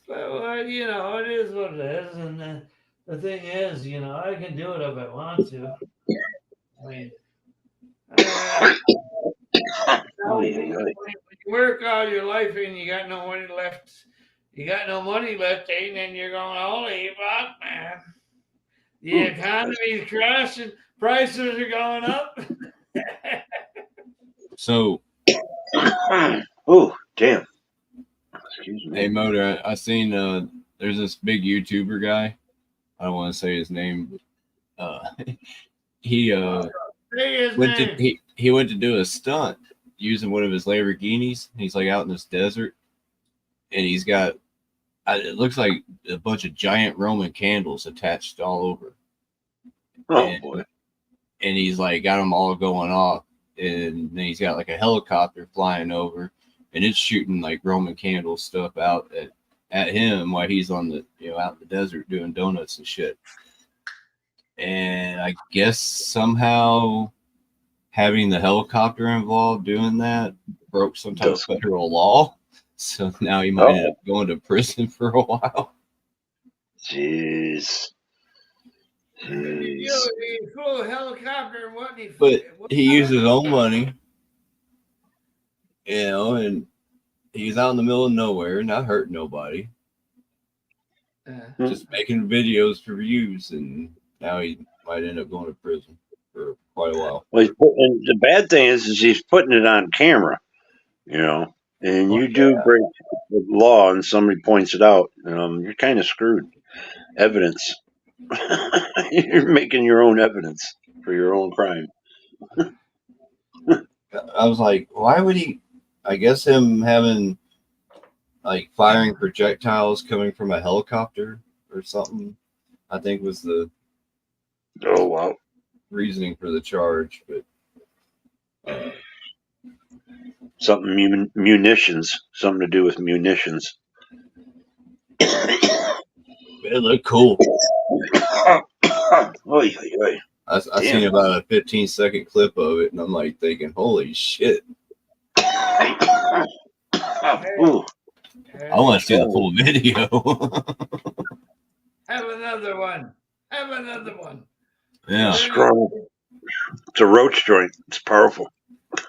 But well, it is what it is, and the thing is, I can do it if I want to. I mean, when you work all your life and you got no money left, and then you're going, holy fuck, man. The economy's crashing, prices are going up. So, oh damn! Excuse me. Hey Motor, I seen there's this big YouTuber guy. I don't want to say his name. He went to do a stunt using one of his Lamborghinis. He's like out in this desert, and he's got it looks like a bunch of giant Roman candles attached all over. Oh boy! And he's like got them all going off, and then he's got like a helicopter flying over, and it's shooting like Roman candle stuff out at him while he's on the out in the desert doing donuts and shit. And I guess somehow having the helicopter involved doing that broke some type of federal law. So now he might end up going to prison for a while. Jeez. He flew a helicopter and what? But he used his own money, and he's out in the middle of nowhere, not hurting nobody. Just making videos for views, and now he might end up going to prison for quite a while. Well, and the bad thing is he's putting it on camera, and you do break the law, and somebody points it out. You're kind of screwed. Evidence. You're making your own evidence for your own crime. I was like, why would he? I guess him having like firing projectiles coming from a helicopter or something, I think was the reasoning for the charge. But something something to do with munitions. It looked cool. Oy. I seen about a 15-second clip of it, and I'm like thinking, holy shit. I want to see the full video. Have another one. Yeah. Strong. It's a roach joint. It's powerful.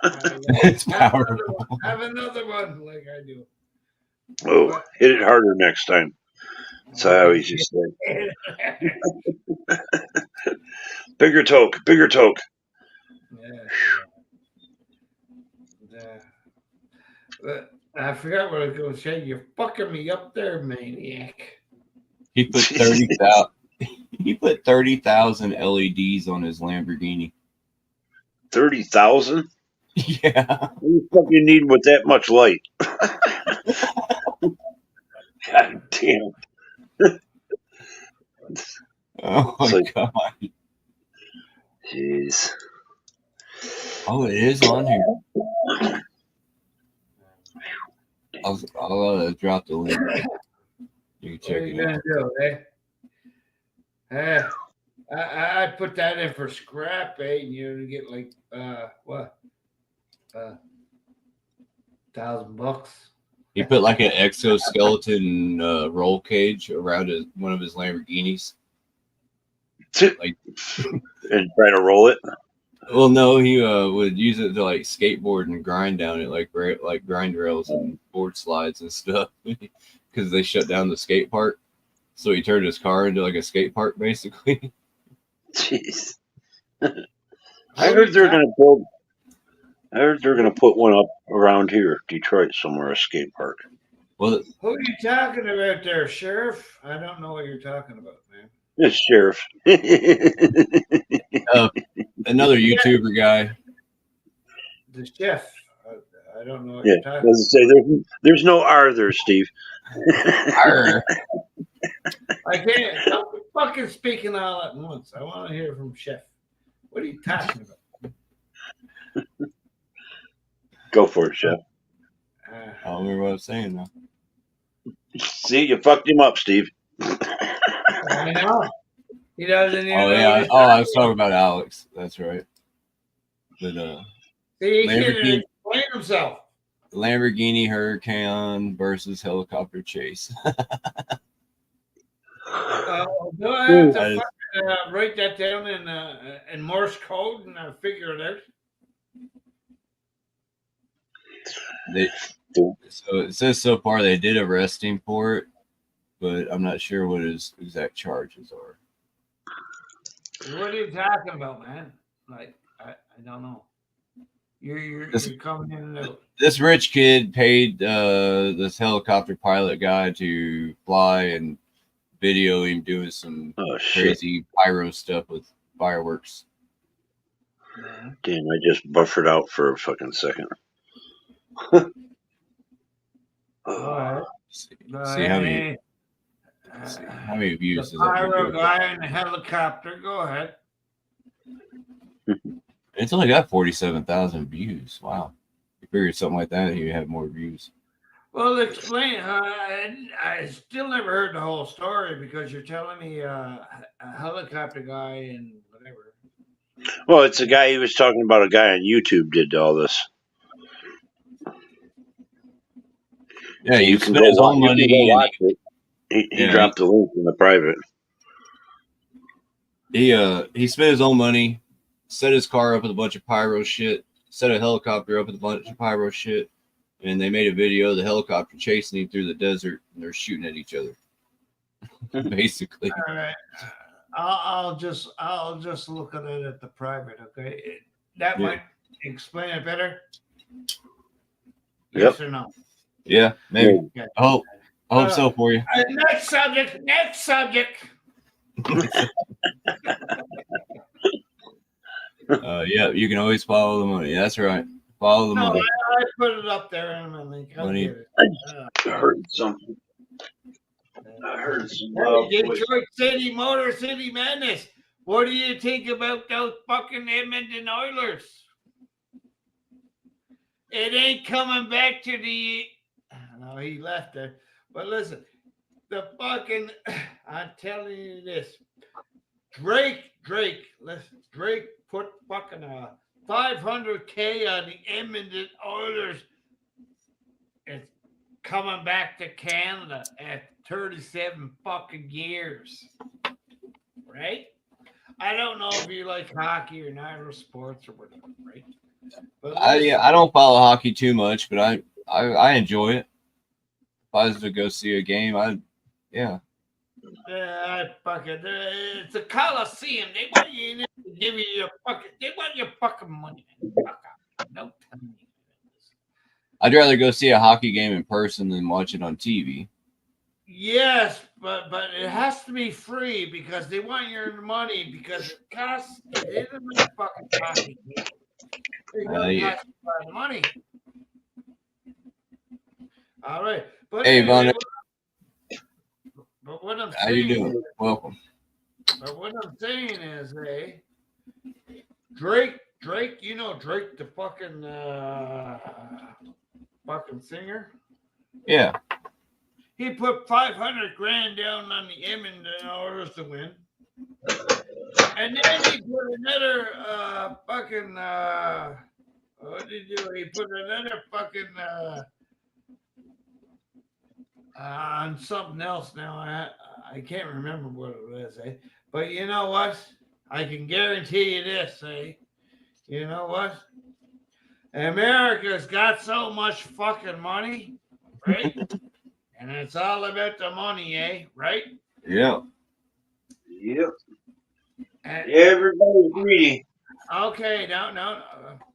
It's powerful. Have another one like I do. Oh, hit it harder next time. That's how I always used to say. Bigger toke. But I forgot what I was going to say. You're fucking me up there, maniac. He put 30,000. He put 30,000 LEDs on his Lamborghini. 30,000? Yeah. What the fuck you need with that much light? God damn. Oh my god. Jeez. Oh, it is on here. I'll drop the link. You can check it out. I put that in for scrap, and you get like $1,000. He put like an exoskeleton roll cage around one of his Lamborghinis. Like, and try to roll it. Well, no, he would use it to like skateboard and grind down it, like grind rails and board slides and stuff, because they shut down the skate park. So he turned his car into like a skate park, basically. Jeez. I heard they're gonna build. I heard they're gonna put one up around here, Detroit, somewhere, a skate park. Well, Who are you talking about there, Sheriff? I don't know what you're talking about, man. It's Sheriff. Another YouTuber guy. The chef. I don't know what Yeah, you're talking as I say, there's no R there, Steve. I can't. Don't be fucking speaking all at once. I want to hear from Chef. What are you talking about? Go for it, Chef. I don't remember what I was saying though. See, you fucked him up, Steve. I know. He doesn't even Oh know yeah. what Oh, I was talking about Alex. That's right. But See, he can't Lamborghini, explain himself. Lamborghini Huracan versus helicopter chase. Do I have to fucking, write that down in Morse code and figure it out? So it says so far they did arrest him for it, but I'm not sure what his exact charges are. What are you talking about, man? Like, I don't know. You're coming in and out. This rich kid paid this helicopter pilot guy to fly and video him doing some crazy pyro stuff with fireworks. Damn, I just buffered out for a fucking second. See how many views The does that pyro video? guy in the helicopter. Go ahead. It's only got 47,000 views. Wow. You figured something like that, you'd have more views. Well, explain. I still never heard the whole story because you're telling me a helicopter guy and whatever. Well, it's a guy he was talking about. A guy on YouTube did all this. Yeah, you can go his own watch, you can money. go watch it. He dropped the link in the private. He spent his own money, set his car up with a bunch of pyro shit, set a helicopter up with a bunch of pyro shit, and they made a video of the helicopter chasing him through the desert, and they're shooting at each other. Basically. All right. I'll just look at it at the private. Okay, that might explain it better. Yes or no? Yeah, maybe. Okay. I hope so for you. Next subject. Next subject. Yeah, you can always follow the money. That's right. Follow the No, money. I put it up there in my link. I'll Money. get it. I heard something. I heard some. Hey, Detroit City, Motor City Madness. What do you think about those fucking Edmonton Oilers? It ain't coming back to the. No, he left there. But listen, the fucking. I'm telling you this. Drake. Listen, Drake put fucking $500K on the Edmonton Oilers. It's coming back to Canada at 37 fucking years. Right? I don't know if you like hockey or not, or sports or whatever, right? But I don't follow hockey too much, but I enjoy it. If I was to go see a game, yeah. Fucking, it's a Coliseum. They want you to give you your fucking. They want your fucking money. Fuck off. Don't tell me. I'd rather go see a hockey game in person than watch it on TV. Yes, but it has to be free because they want your money because it costs. It isn't a fucking hockey game. It doesn't cost a lot of money. All right, but Hey, anyway, Von, but what I'm how you saying. doing? Welcome. But what I'm saying is, Drake, you know Drake, the fucking singer. Yeah. He put $500,000 down on the Edmonton Oilers to win, and then he put another fucking. What did he do? He put another fucking on something else. Now I can't remember what it was, But you know what? I can guarantee you this, You know what? America's got so much fucking money, right? And it's all about the money, right? Yeah. Yep. And, Everybody's greedy. okay, no,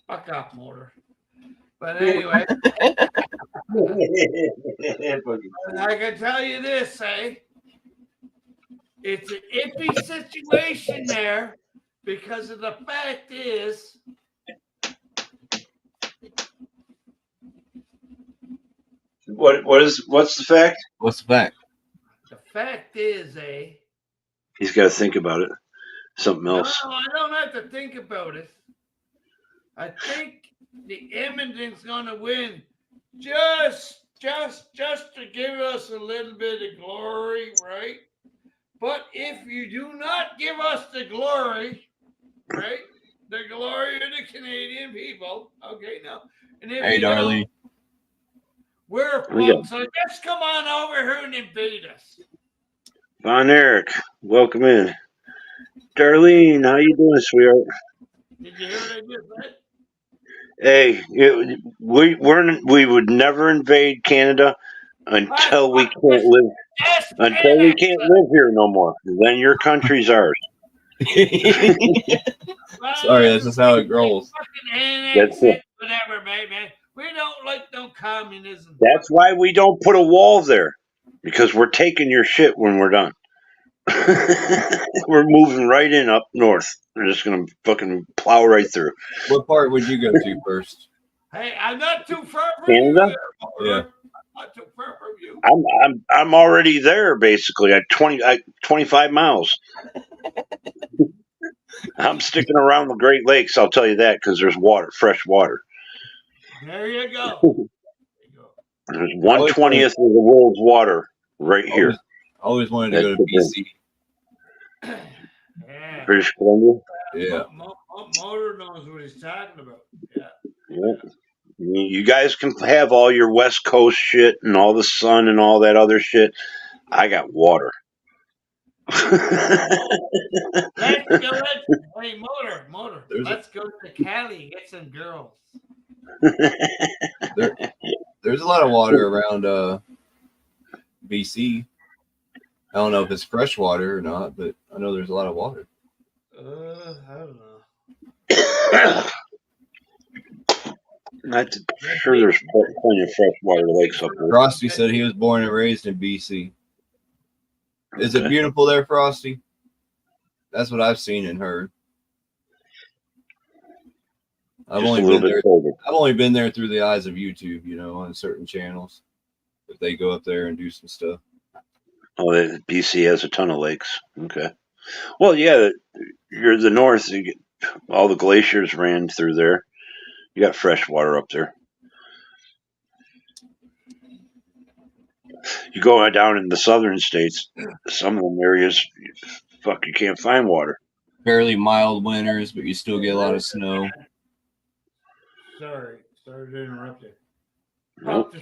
fuck off, Motor. But anyway, I can tell you this, it's an iffy situation there because of the fact is What's the fact? What's the fact? the fact is, He's got to think about it. Something no, else. I don't have to think about it. I think the Edmonton's gonna win just to give us a little bit of glory, right? But if you do not give us the glory, right? The glory of the Canadian people, okay, now. And if Hey, you don't, Darlene. we're We got- fucked. So just come on over here and invade us. Von Eric, welcome in. Darlene, how you doing, sweetheart? Did you hear what I just said? Hey, we would never invade Canada until we can't live here no more. Then your country's ours. Sorry, that's just how it rolls. Fucking annex it, whatever, baby. We don't like no communism. That's why we don't put a wall there, because we're taking your shit when we're done. We're moving right in up north. We're just gonna fucking plow right through. What part would you go to first? Hey, I'm not too far from Canada? you. Yeah. Not too far from you. I'm already there basically at 25 miles. I'm sticking around the Great Lakes, I'll tell you that, because there's water, fresh water. There you go. There's 1/20th of the world's water right here. Always wanted to go to BC. Yeah. British Columbia. Yeah. Motor knows what he's talking about. Yeah. Yeah. You guys can have all your West Coast shit and all the sun and all that other shit. I got water. Hey, Motor. Let's go to Cali, get some girls. There's a lot of water around BC. I don't know if it's fresh water or not, but I know there's a lot of water. I don't know. Not sure there's plenty of freshwater lakes up there. Frosty said he was born and raised in BC. Is it beautiful there, Frosty? That's what I've seen and heard. I've only been there through the eyes of YouTube, on certain channels. If they go up there and do some stuff. Oh, BC has a ton of lakes. Okay. Well, yeah, you're the north. All the glaciers ran through there. You got fresh water up there. You go down in the southern states, some of them areas, you can't find water. Fairly mild winters, but you still get a lot of snow. Sorry to interrupt you. Nope,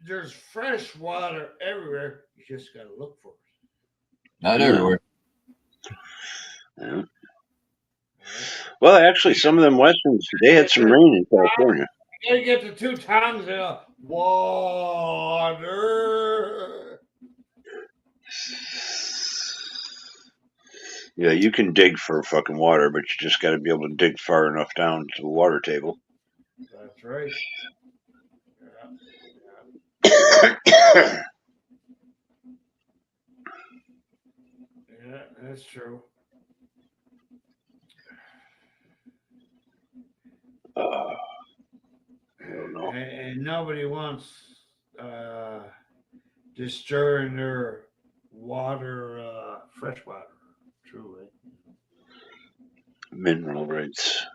There's fresh water everywhere. You just gotta look for it. Not everywhere. Yeah. Well, actually, some of them westerns, they had some rain in California. You gotta get the 2 times of water. Yeah, you can dig for fucking water, but you just got to be able to dig far enough down to the water table. That's right. Yeah, that's true. I don't know. And nobody wants destroying their water, fresh water. Truly. Mineral rights.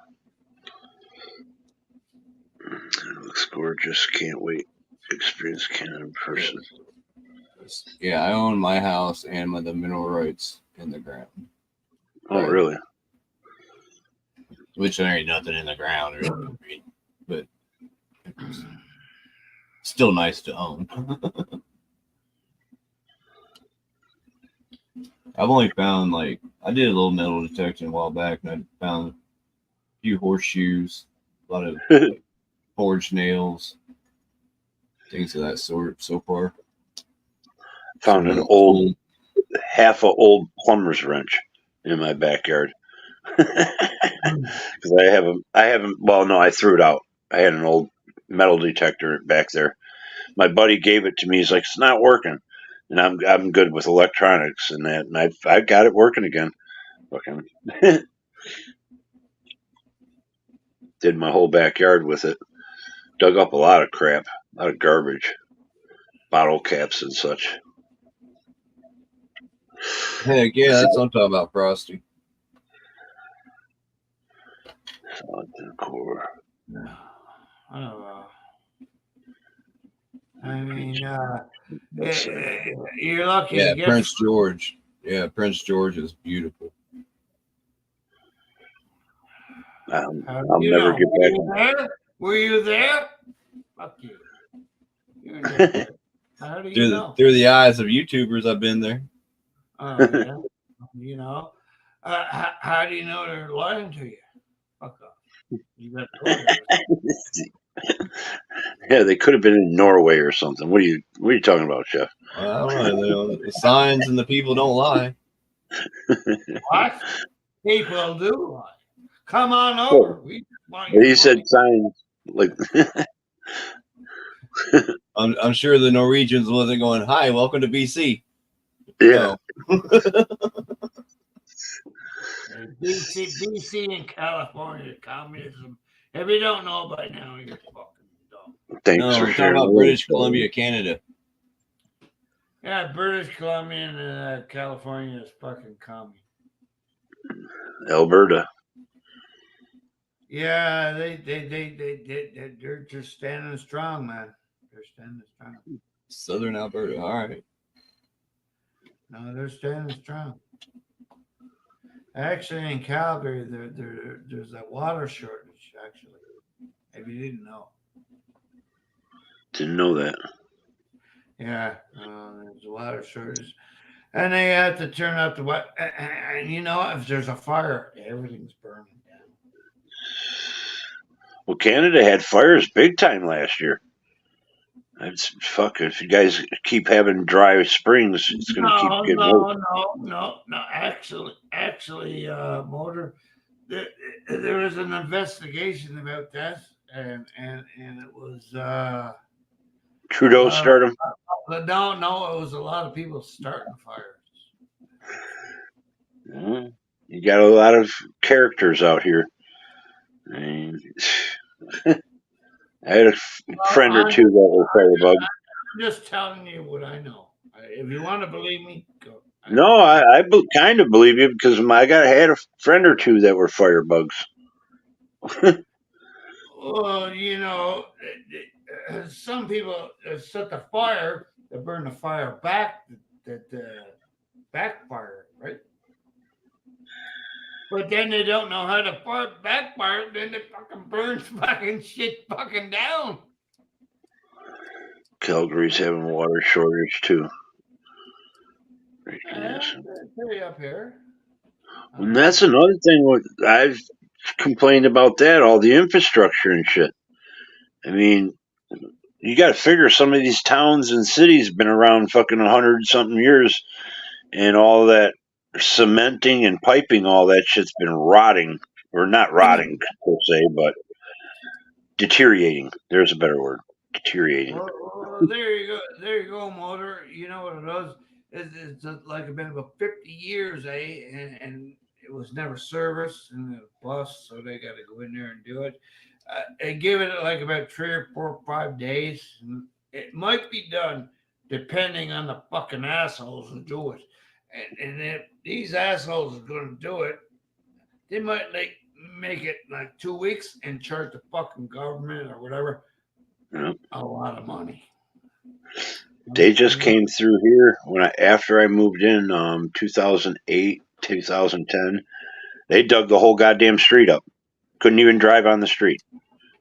It looks gorgeous. Can't wait to experience Canada in person. Yeah, I own my house and the mineral rights in the ground. Oh, really? Which there ain't nothing in the ground, really, but it's still nice to own. I've only found I did a little metal detection a while back, and I found a few horseshoes, a lot of forged nails, things of that sort so far. Found an old half a old plumber's wrench in my backyard. Because I haven't. Well, no, I threw it out. I had an old metal detector back there. My buddy gave it to me. He's like, it's not working, and I'm good with electronics and that, and I got it working again. Fucking did my whole backyard with it. Dug up a lot of crap, a lot of garbage, bottle caps and such. Heck yeah, that's what I'm talking about, Frosty. Core. Oh, I mean, you're lucky. Yeah, to get Prince George. Yeah, Prince George is beautiful. I'll never get back. Were you there? Fuck you. How do you know? Through the eyes of YouTubers, I've been there. Oh, yeah. You know, how do you know they're lying to you? Fuck off. You got Yeah, they could have been in Norway or something. What are you talking about, Chef? I don't know. The signs and the people don't lie. What? People do lie. Come on over. He said signs like. I'm sure the Norwegians wasn't going, "Hi, welcome to BC." Yeah. No. BC and California communism. If you don't know by now, you're fucking dumb. Thanks no, for we're sharing. talking about British Columbia, Canada. Yeah, British Columbia and California is fucking commie. Alberta. Yeah, they're just standing strong, man. They're standing strong. Southern Alberta. All right. No, they're standing strong. Actually, in Calgary, there's a water shortage. Actually, if you didn't know. Didn't know that. Yeah, there's a water shortage, and they have to turn out the what. And you know, if there's a fire, everything's burning down. Well, Canada had fires big time last year. Fuck, if you guys keep having dry springs, it's going to keep getting worse. No. Actually, Motor, there was an investigation about that, and it was Trudeau started them. No, it was a lot of people starting fires. You got a lot of characters out here. I mean, I had a friend or two that were firebugs. I'm just telling you what I know. If you want to believe me, go. No, I kind of believe you because I had a friend or two that were firebugs. Well, you know, some people set the fire to burn the fire back, that backfire, right? But then they don't know how to backfire, then it fucking burns fucking shit fucking down. Calgary's having a water shortage too. Up here. And that's another thing. I've complained about that, all the infrastructure and shit. I mean, you got to figure some of these towns and cities been around fucking 100-something years, and all that cementing and piping, all that shit's been rotting, or not rotting per se, but deteriorating. There's a better word. Deteriorating. Well, there you go, Motor. You know what it does? It's like been about 50 years, and it was never serviced in the bus, so they got to go in there and do it. And give it like about 3 or 4 or 5 days. It might be done depending on the fucking assholes who do it. And if these assholes are going to do it, they might make it like 2 weeks and charge the fucking government or whatever a lot of money. They just came through here after I moved in 2008, 2010. They dug the whole goddamn street up. Couldn't even drive on the street.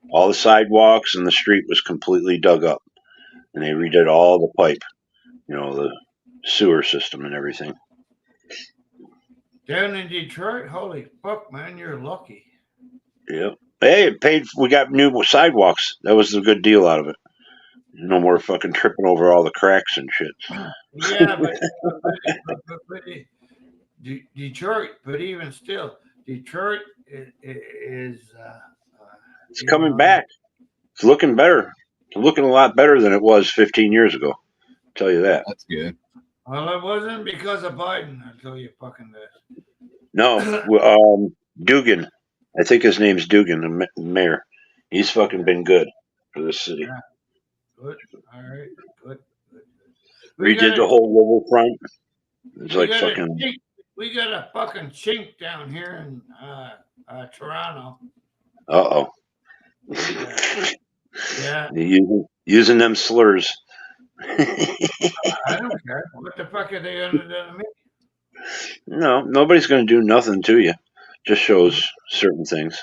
All the sidewalks and the street was completely dug up. And they redid all the pipe, the sewer system and everything. Down in Detroit? Holy fuck, man, you're lucky. Yep. Hey, we got new sidewalks. That was the good deal out of it. No more fucking tripping over all the cracks and shit. Yeah, but Detroit, but even still, Detroit is It's coming back. It's looking better. It's looking a lot better than it was 15 years ago. I'll tell you that. That's good. Well, it wasn't because of Biden. I'll tell you fucking this. No, Dugan. I think his name's Dugan, the mayor. He's fucking been good for this city. Yeah. Good. All right. Good. Redid the whole riverfront. It's like fucking. We got a fucking chink down here in Toronto. Uh-oh. Yeah. Using them slurs. I don't care. What the fuck are they gonna do to me? No, nobody's going to do nothing to you. Just shows certain things.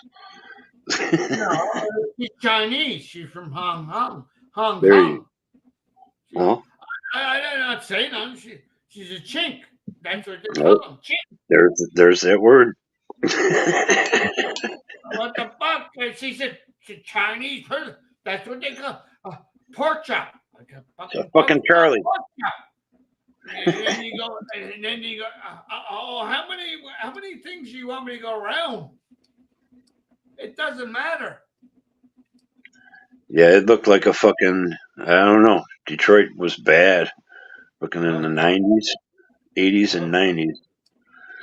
No, she's Chinese. She's from Hong Kong. There you. Well, I'm not saying nothing. She's a chink. That's what they call them. Chink. There's that word. What the fuck? She's a Chinese person. That's what they call pork chop. It's a fucking Charlie. And then you go. Oh, how many things do you want me to go around? It doesn't matter. Yeah, it looked like a fucking. I don't know. Detroit was bad. Looking in the 90s, 80s, and 90s.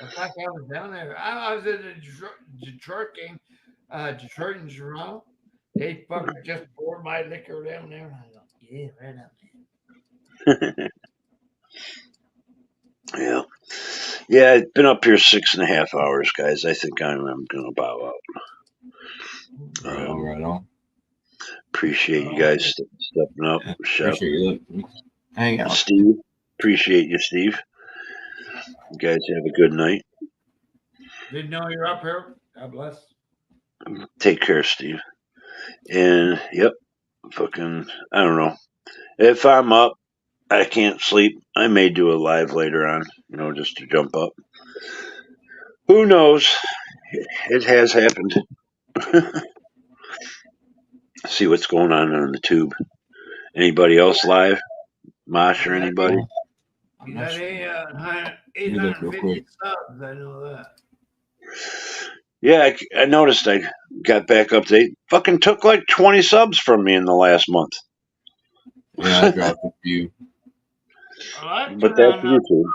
In fact, I was down there. I was at a Detroit game. Detroit and Toronto. They fucking just poured my liquor down there. And I go, yeah, right up there. Yeah. Yeah, I've been up here 6.5 hours, guys. I think I'm going to bow out. Right on. Appreciate you guys stepping up. Yeah, appreciate you. Hang out. Steve. Appreciate you, Steve. You guys have a good night. Didn't know you're up here. God bless. Take care, Steve. And, yep, fucking, I don't know. If I'm up, I can't sleep. I may do a live later on, just to jump up. Who knows? It has happened. See what's going on the tube. Anybody else live? Mosh or anybody? You got 850 subs. I know that. Yeah, I noticed I got back up. They fucking took like 20 subs from me in the last month. Yeah, I dropped a few. But that's YouTube.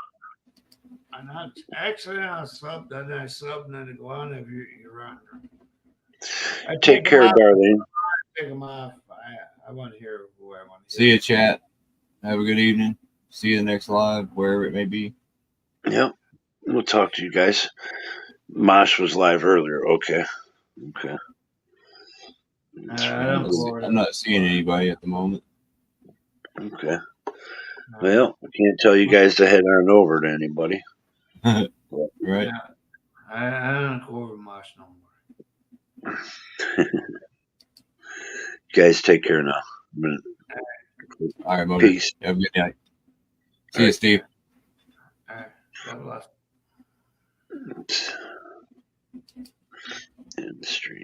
I'm not actually on a sub, then I sub, and then I go on if you're on. Take care, darling. Take them off. I want to hear who I want to hear. See you, chat. Have a good evening. See you the next live, wherever it may be. Yep. We'll talk to you guys. Mosh was live earlier. Okay. I'm not seeing anybody at the moment. Okay. Well, I can't tell you guys to head on over to anybody. Right. Yeah. I don't go over Mosh no more. You guys take care now. All right, Peace. Have a good night. See you, Steve. All right. God bless. End stream.